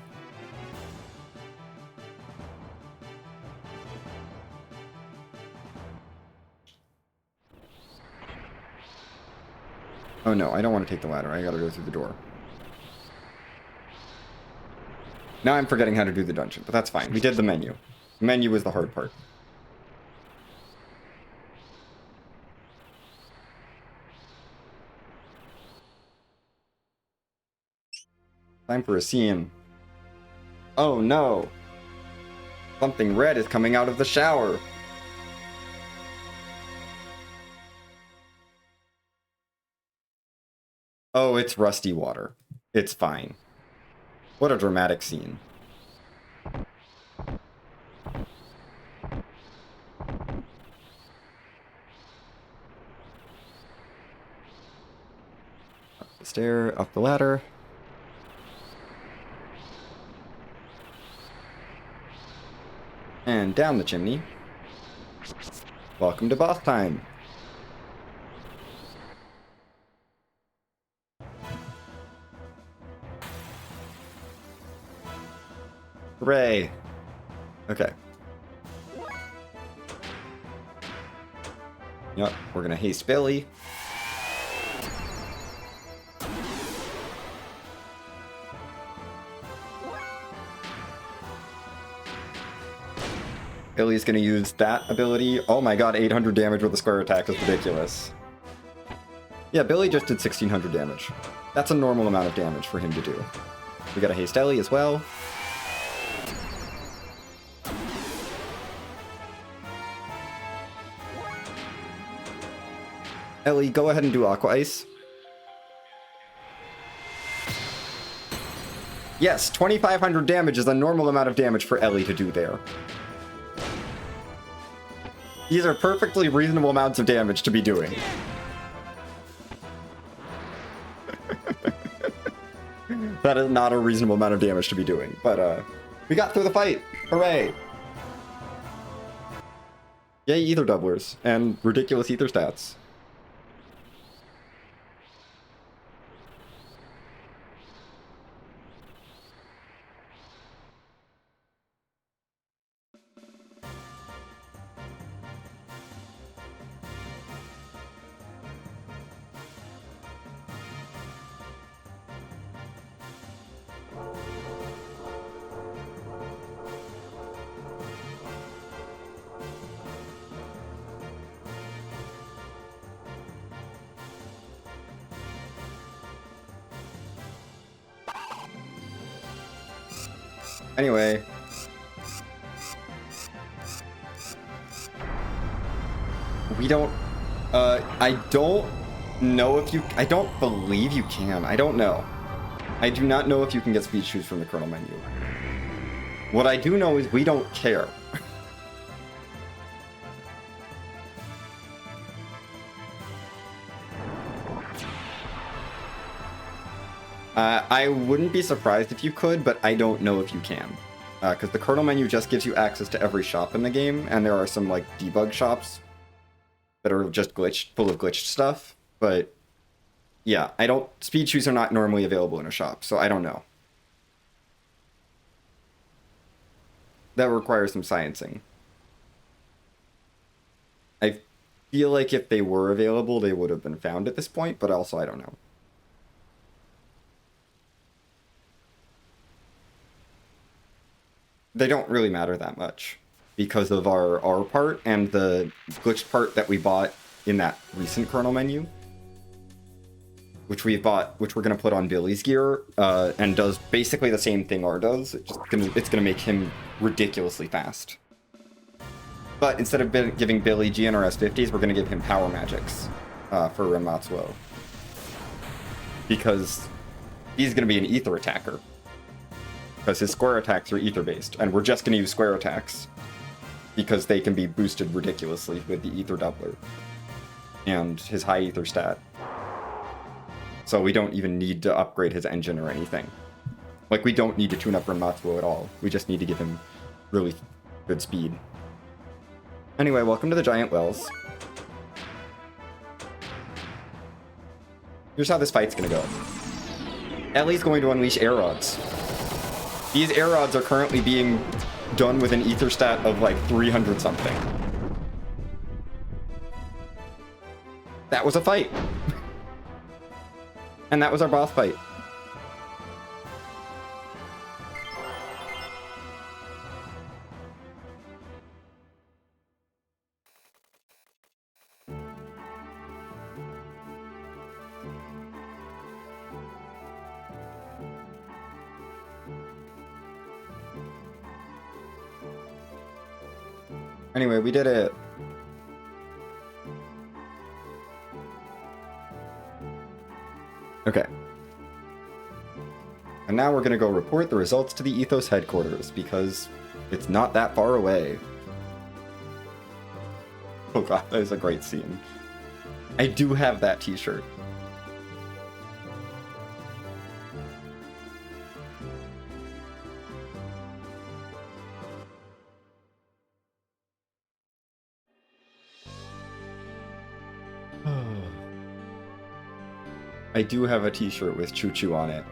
Oh no, I don't want to take the ladder. I gotta go through the door. Now I'm forgetting how to do the dungeon, but that's fine. We did the menu. The menu was the hard part. Time for a scene. Oh no! Something red is coming out of the shower! Oh, it's rusty water. It's fine. What a dramatic scene. Up the stair, up the ladder. And down the chimney. Welcome to boss time. Hooray. Okay. Yep, we're gonna haste Billy. Billy's gonna use that ability. Oh my god, 800 damage with a square attack is ridiculous. Yeah, Billy just did 1600 damage. That's a normal amount of damage for him to do. We gotta haste Ellie as well. Ellie, go ahead and do Aqua Ice. Yes, 2500 damage is a normal amount of damage for Ellie to do there. These are perfectly reasonable amounts of damage to be doing. That is not a reasonable amount of damage to be doing, but we got through the fight. Hooray! Yay, ether doublers and ridiculous ether stats. Anyway. We don't, I don't know if you, I don't believe you can. I don't know. I do not know if you can get speed shoes from the kernel menu. What I do know is we don't care. I wouldn't be surprised if you could, but I don't know if you can. Because the kernel menu just gives you access to every shop in the game, and there are some, like, debug shops that are just glitched, full of glitched stuff. But, yeah, speed shoes are not normally available in a shop, so I don't know. That requires some sciencing. I feel like if they were available, they would have been found at this point, but also I don't know. They don't really matter that much because of our R part and the glitched part that we bought in that recent kernel menu, which we're going to put on Billy's gear, and does basically the same thing R does. It's going to make him ridiculously fast. But instead of giving Billy GNRS 50s, we're going to give him power magics for Renmatsuo, because he's going to be an ether attacker. Because his square attacks are ether-based, and we're just going to use square attacks because they can be boosted ridiculously with the ether doubler and his high ether stat. So we don't even need to upgrade his engine or anything. Like, we don't need to tune up Renmatsuo at all. We just need to give him really good speed. Anyway, welcome to the Giant Wells. Here's how this fight's going to go. Ellie's going to unleash air rods. These air rods are currently being done with an ether stat of like 300 something. That was a fight. And that was our boss fight. Anyway, we did it. Okay. And now we're gonna go report the results to the Ethos headquarters, because it's not that far away. Oh god, that is a great scene. I do have that t-shirt. I do have a t-shirt with Choo Choo on it.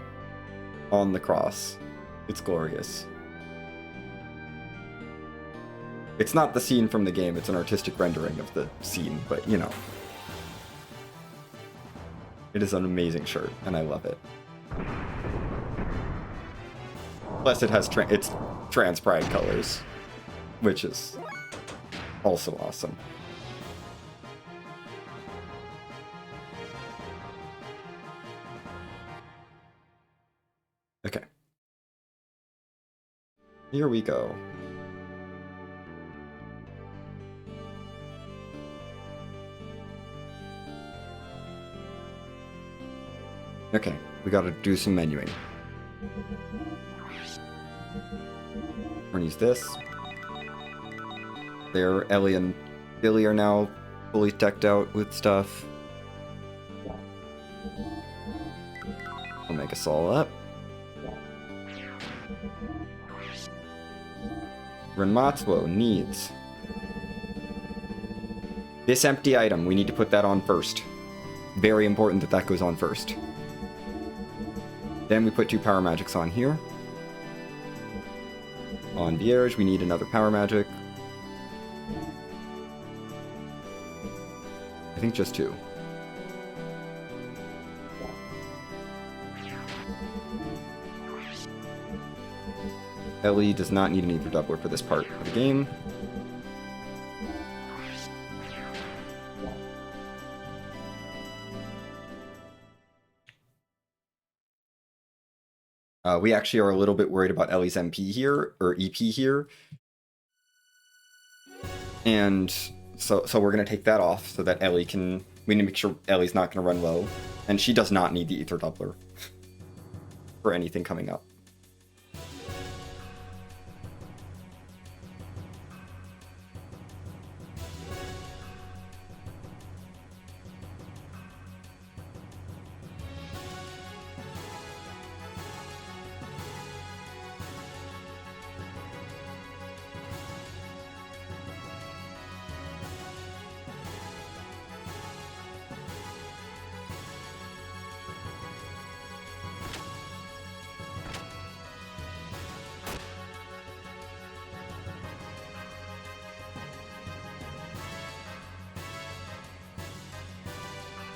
On the cross. It's glorious. It's not the scene from the game, it's an artistic rendering of the scene, but you know. It is an amazing shirt, and I love it. Plus it has it's trans pride colors, which is also awesome. Okay. Here we go. Okay, we gotta do some menuing. We're gonna use this. There, Ellie and Billy are now fully decked out with stuff. I'll make us all up. Renmatsuo needs this empty item. We need to put that on first. Very important that that goes on first. Then we put 2 power magics on here. On Vierge, we need another power magic. I think just 2. Ellie does not need an ether doubler for this part of the game. We actually are a little bit worried about Ellie's MP here, or EP here. And so we're going to take that off so that Ellie we need to make sure Ellie's not going to run low. And she does not need the ether doubler. for anything coming up.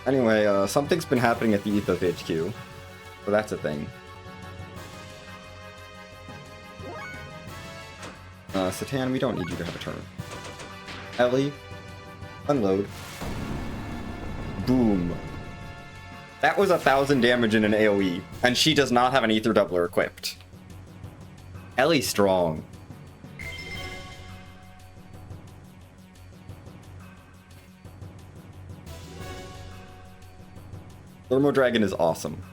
Anyway, something's been happening at the Ethos HQ, so that's a thing. Satan, we don't need you to have a turn. Ellie, unload. Boom. That was 1,000 damage in an AoE, and she does not have an Ether Doubler equipped. Ellie's strong. Thermo Dragon is awesome.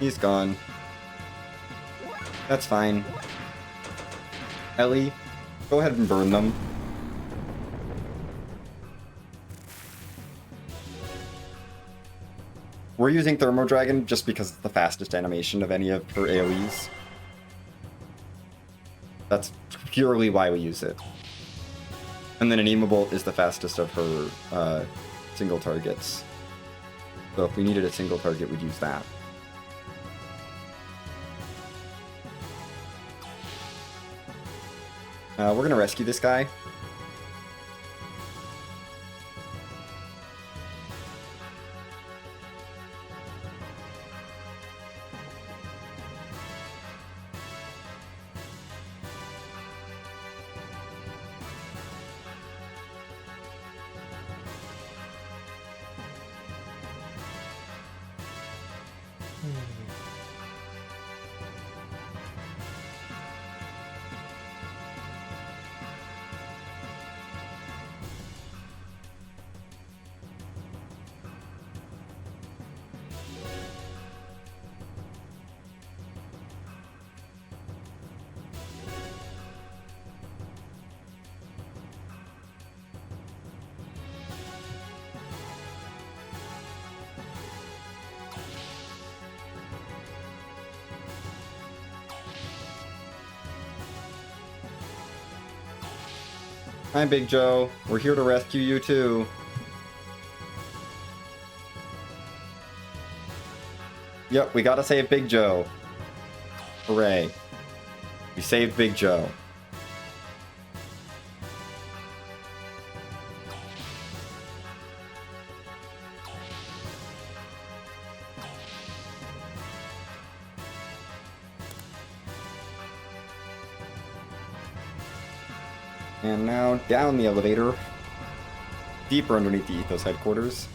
He's gone. That's fine. Ellie, go ahead and burn them. We're using Thermo Dragon just because it's the fastest animation of any of her AoEs. That's purely why we use it. And then Anima Bolt is the fastest of her single targets. So if we needed a single target, we'd use that. We're gonna rescue this guy. Hi, Big Joe. We're here to rescue you, too. Yep, we gotta save Big Joe. Hooray. We saved Big Joe. And now down the elevator, deeper underneath the Ethos headquarters.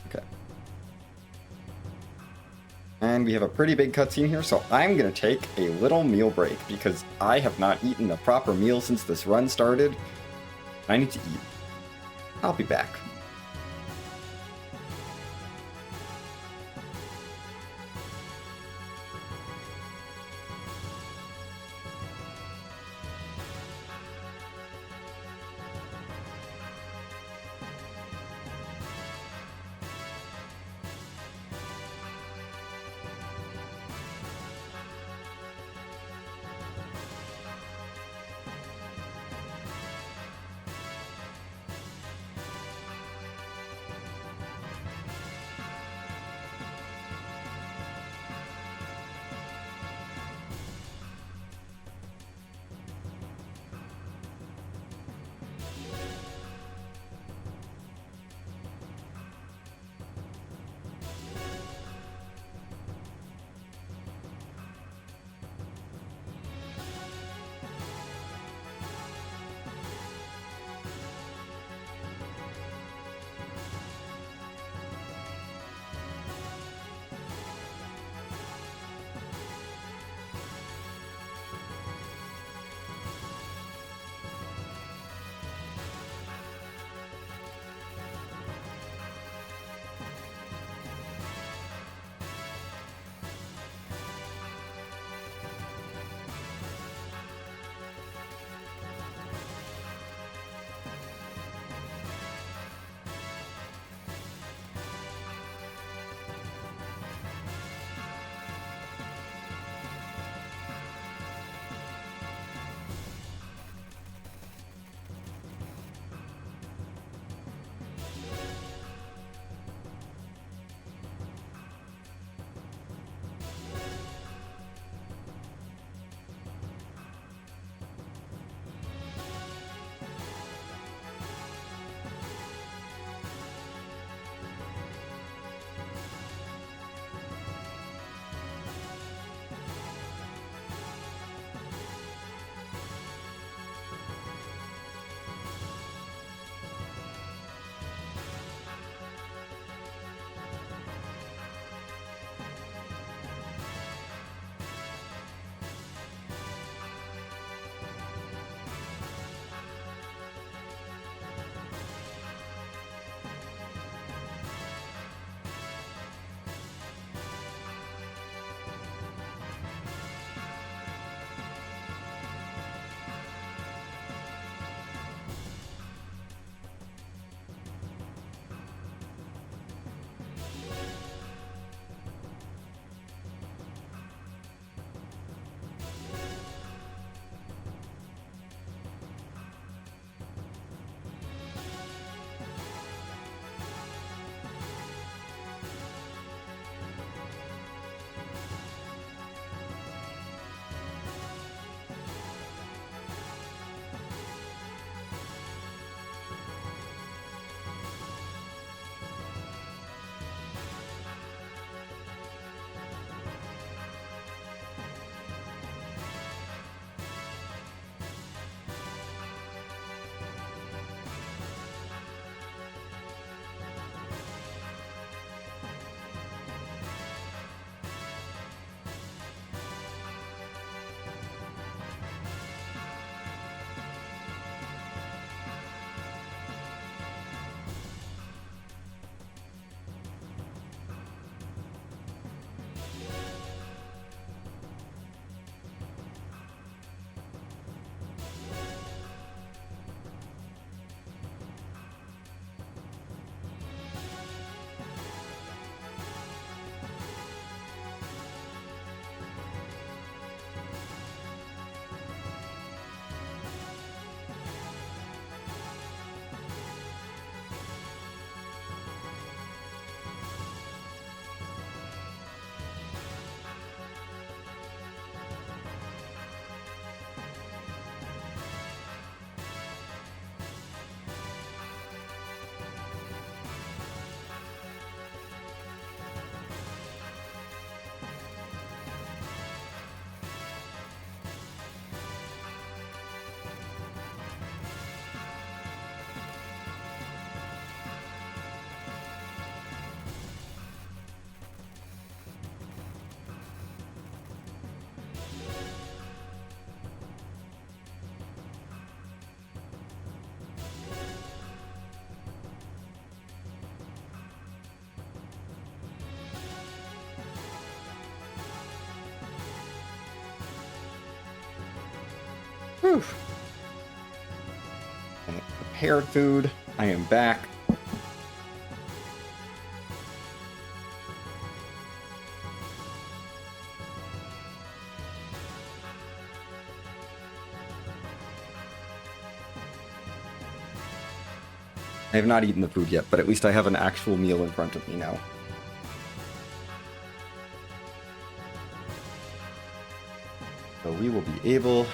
Okay. And we have a pretty big cutscene here, so I'm gonna take a little meal break because I have not eaten a proper meal since this run started. I need to eat. I'll be back. Whew. And prepared food. I am back. I have not eaten the food yet, but at least I have an actual meal in front of me now. So we will be able...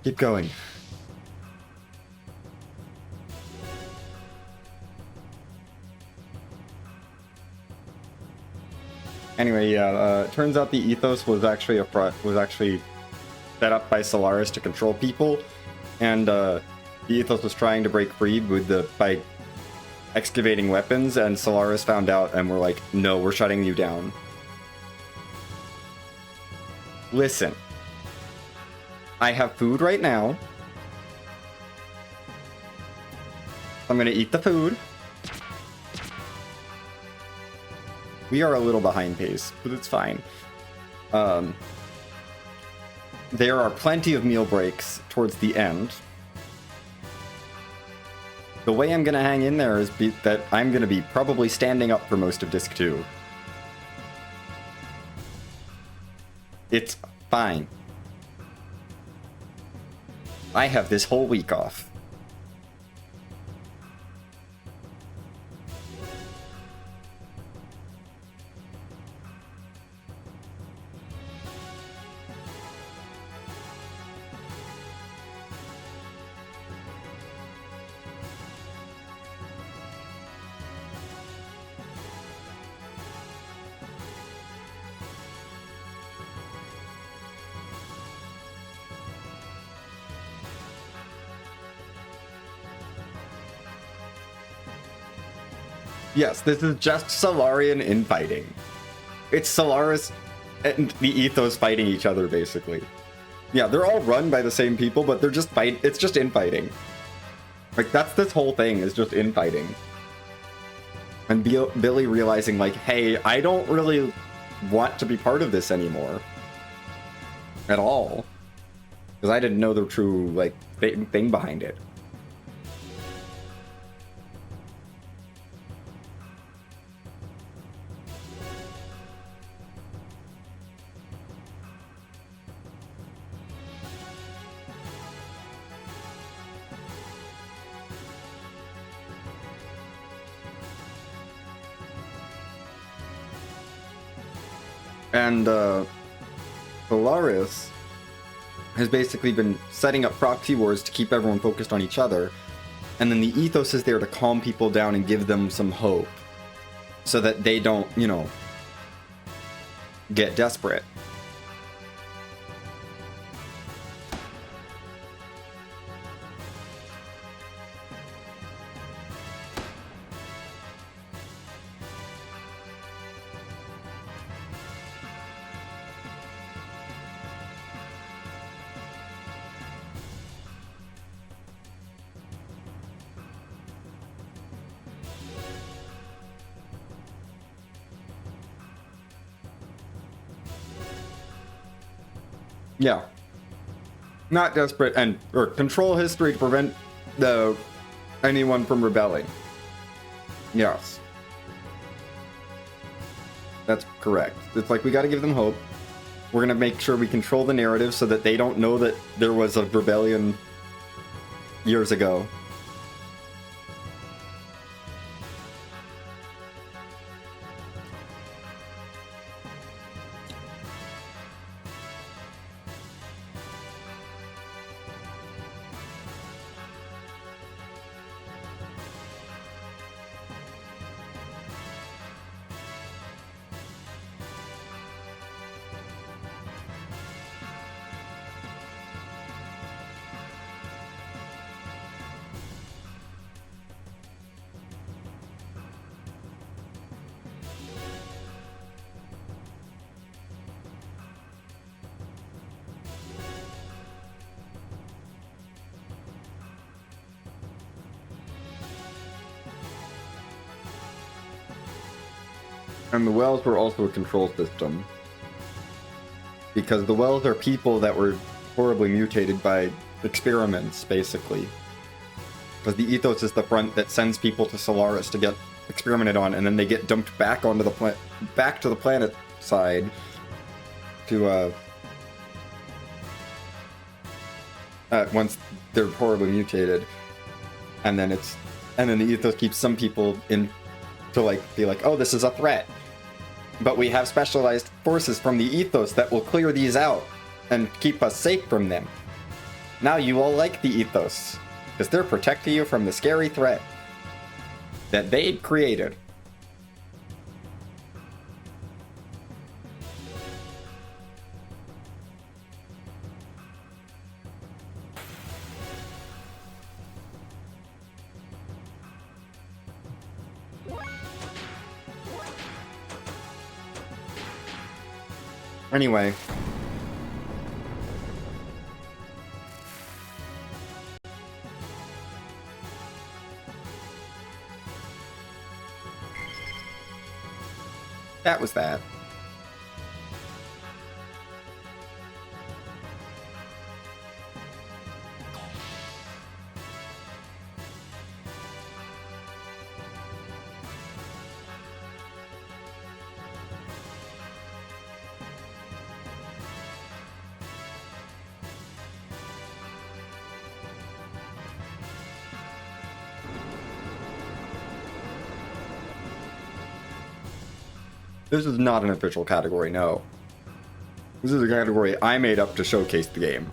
keep going. Anyway, yeah, turns out the ethos was actually set up by Solaris to control people, and the ethos was trying to break free by excavating weapons, and Solaris found out and were like, no, we're shutting you down. Listen. I have food right now. I'm gonna eat the food. We are a little behind pace, but it's fine. There are plenty of meal breaks towards the end. The way I'm gonna hang in there is that I'm gonna be probably standing up for most of Disc 2. It's fine. I have this whole week off. Yes, this is just Solarian infighting. It's Solaris and the Ethos fighting each other, basically. Yeah, they're all run by the same people, but they're just it's just infighting. Like, that's this whole thing, is just infighting. And Billy realizing, like, hey, I don't really want to be part of this anymore. At all. Because I didn't know the true, like, thing behind it. And Solaris has basically been setting up proxy wars to keep everyone focused on each other. And then the Ethos is there to calm people down and give them some hope. So that they don't, you know, get desperate. Yeah. Not desperate or control history to prevent anyone from rebelling. Yes. That's correct. It's like, we gotta give them hope. We're gonna make sure we control the narrative so that they don't know that there was a rebellion years ago. And the wells were also a control system. Because the wells are people that were horribly mutated by experiments, basically. Because the ethos is the front that sends people to Solaris to get experimented on, and then they get dumped back onto the back to the planet side to once they're horribly mutated, and then the ethos keeps some people in to like be like, oh, this is a threat, but we have specialized forces from the ethos that will clear these out and keep us safe from them. Now you all like the ethos because they're protecting you from the scary threat that they'd created. Anyway. That was that. This is not an official category, no. This is a category I made up to showcase the game.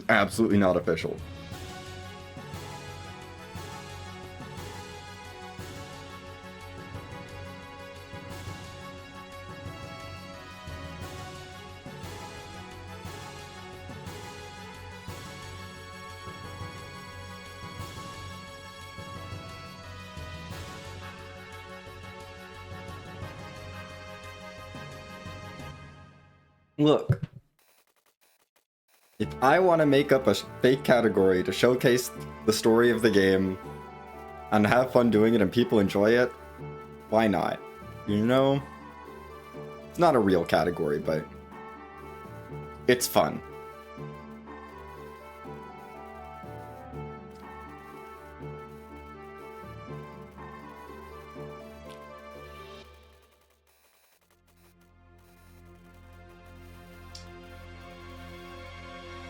Absolutely not official. Look, if I want to make up a fake category to showcase the story of the game and have fun doing it and people enjoy it, why not? You know? It's not a real category, but it's fun.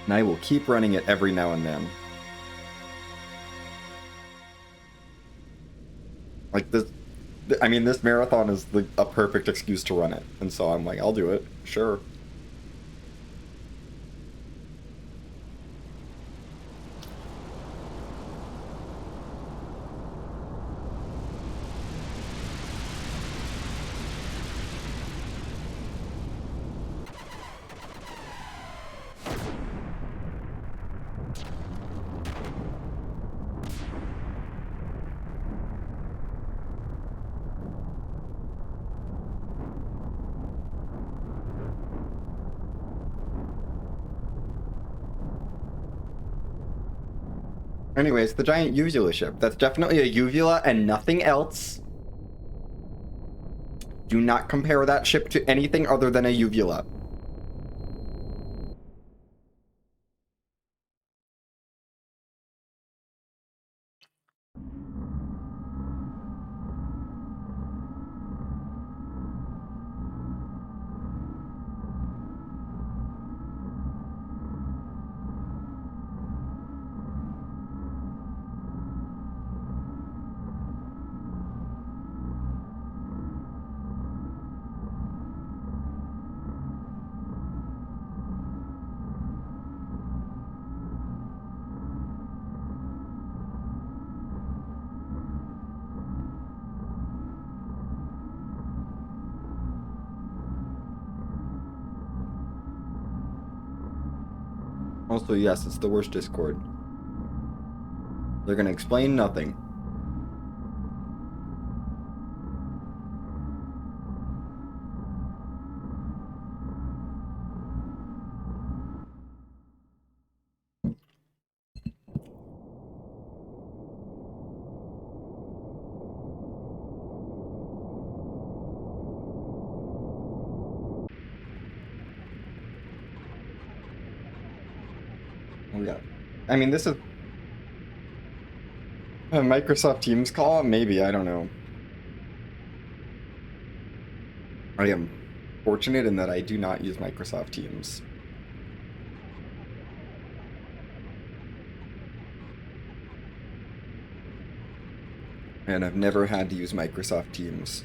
And I will keep running it every now and then. Like this, I mean, this marathon is a perfect excuse to run it. And so I'm like, I'll do it, sure. Anyways, the giant uvula ship. That's definitely a uvula and nothing else. Do not compare that ship to anything other than a uvula. Also, yes, it's the worst Discord. They're gonna explain nothing. Oh, yeah. I mean, this is a Microsoft Teams call? Maybe, I don't know. I am fortunate in that I do not use Microsoft Teams. And I've never had to use Microsoft Teams.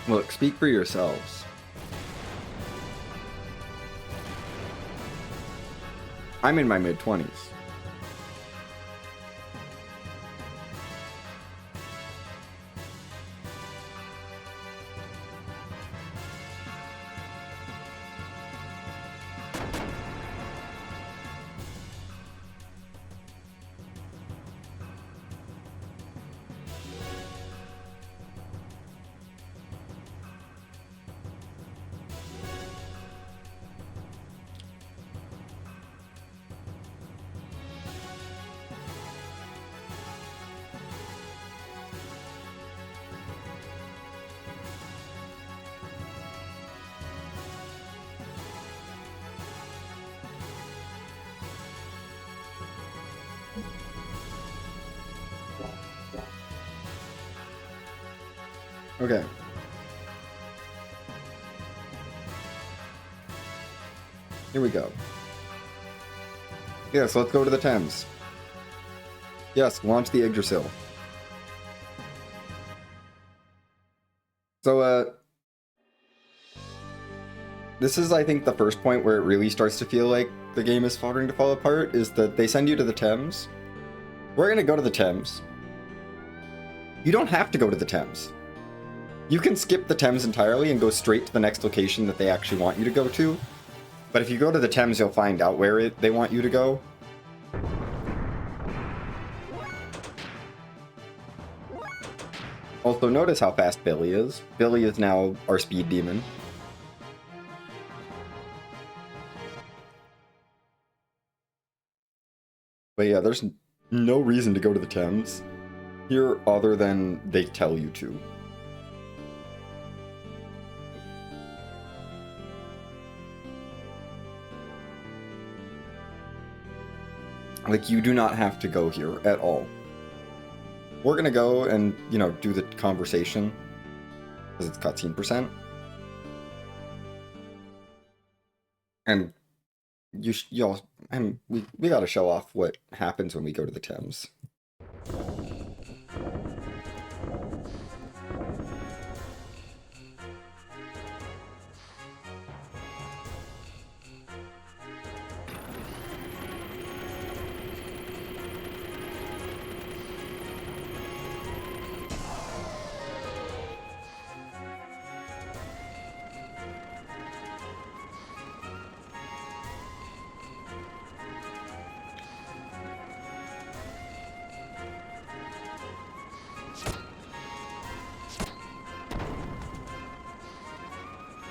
Look, speak for yourselves. I'm in my mid-20s. Okay. Here we go. Yes, let's go to the Thames. Yes, launch the Yggdrasil. So, this is, I think, the first point where it really starts to feel like the game is starting to fall apart, is that they send you to the Thames. We're gonna go to the Thames. You don't have to go to the Thames. You can skip the Thames entirely and go straight to the next location that they actually want you to go to. But if you go to the Thames, you'll find out where they want you to go. Also, notice how fast Billy is. Billy is now our speed demon. But yeah, there's no reason to go to the Thames here other than they tell you to. Like, you do not have to go here at all. We're gonna go and, you know, do the conversation, because it's cutscene percent. And y'all, and we gotta show off what happens when we go to the Thames.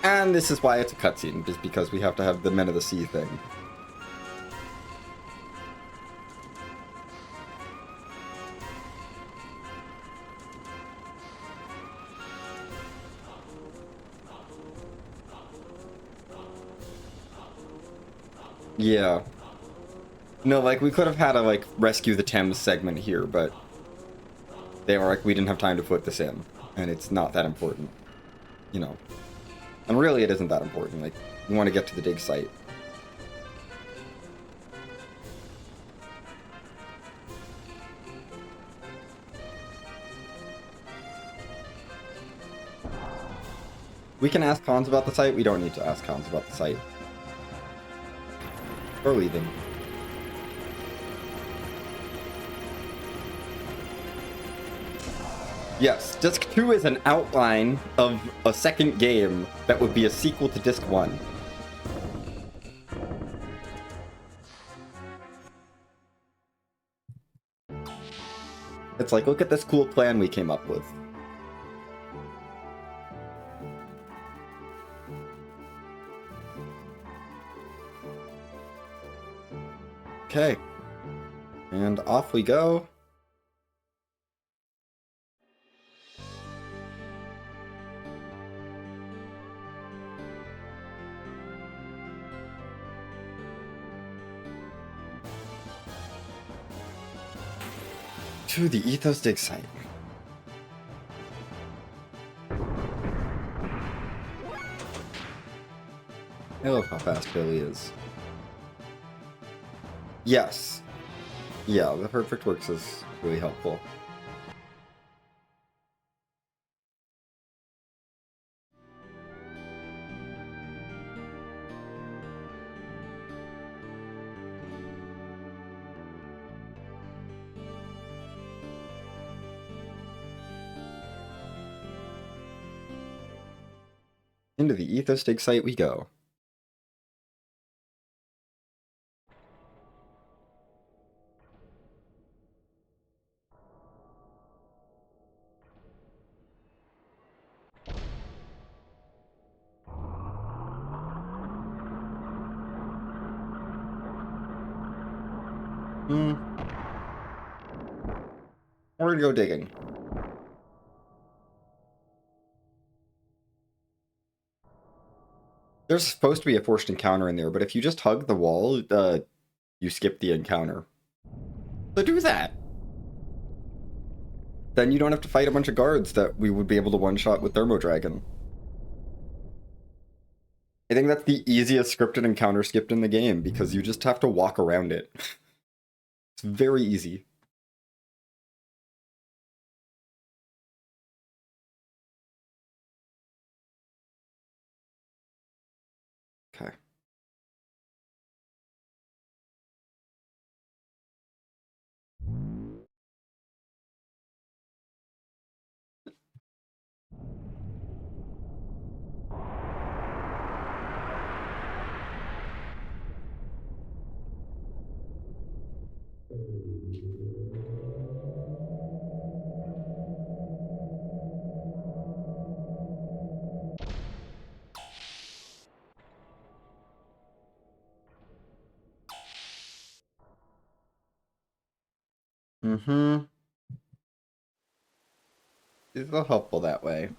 And this is why it's a cutscene, just because we have to have the Men of the Sea thing. Yeah. No, like, we could have had a, like, rescue the Thames segment here, but they were like, we didn't have time to put this in, and it's not that important, you know. And really, it isn't that important. Like, you want to get to the dig site. We can ask Hans about the site. We don't need to ask Hans about the site. We're leaving. Yes, Disc 2 is an outline of a second game that would be a sequel to Disc 1. It's like, look at this cool plan we came up with. Okay. And off we go. To the Ethos dig site. I love how fast Billy is. Yes. Yeah, the Perfect Works is really helpful. Into the Ethos dig site we go. We're gonna go digging. There's supposed to be a forced encounter in there, but if you just hug the wall, you skip the encounter. So do that! Then you don't have to fight a bunch of guards that we would be able to one-shot with Thermo Dragon. I think that's the easiest scripted encounter skipped in the game, because you just have to walk around it. It's very easy. Okay. Mm-hmm. It's helpful that way.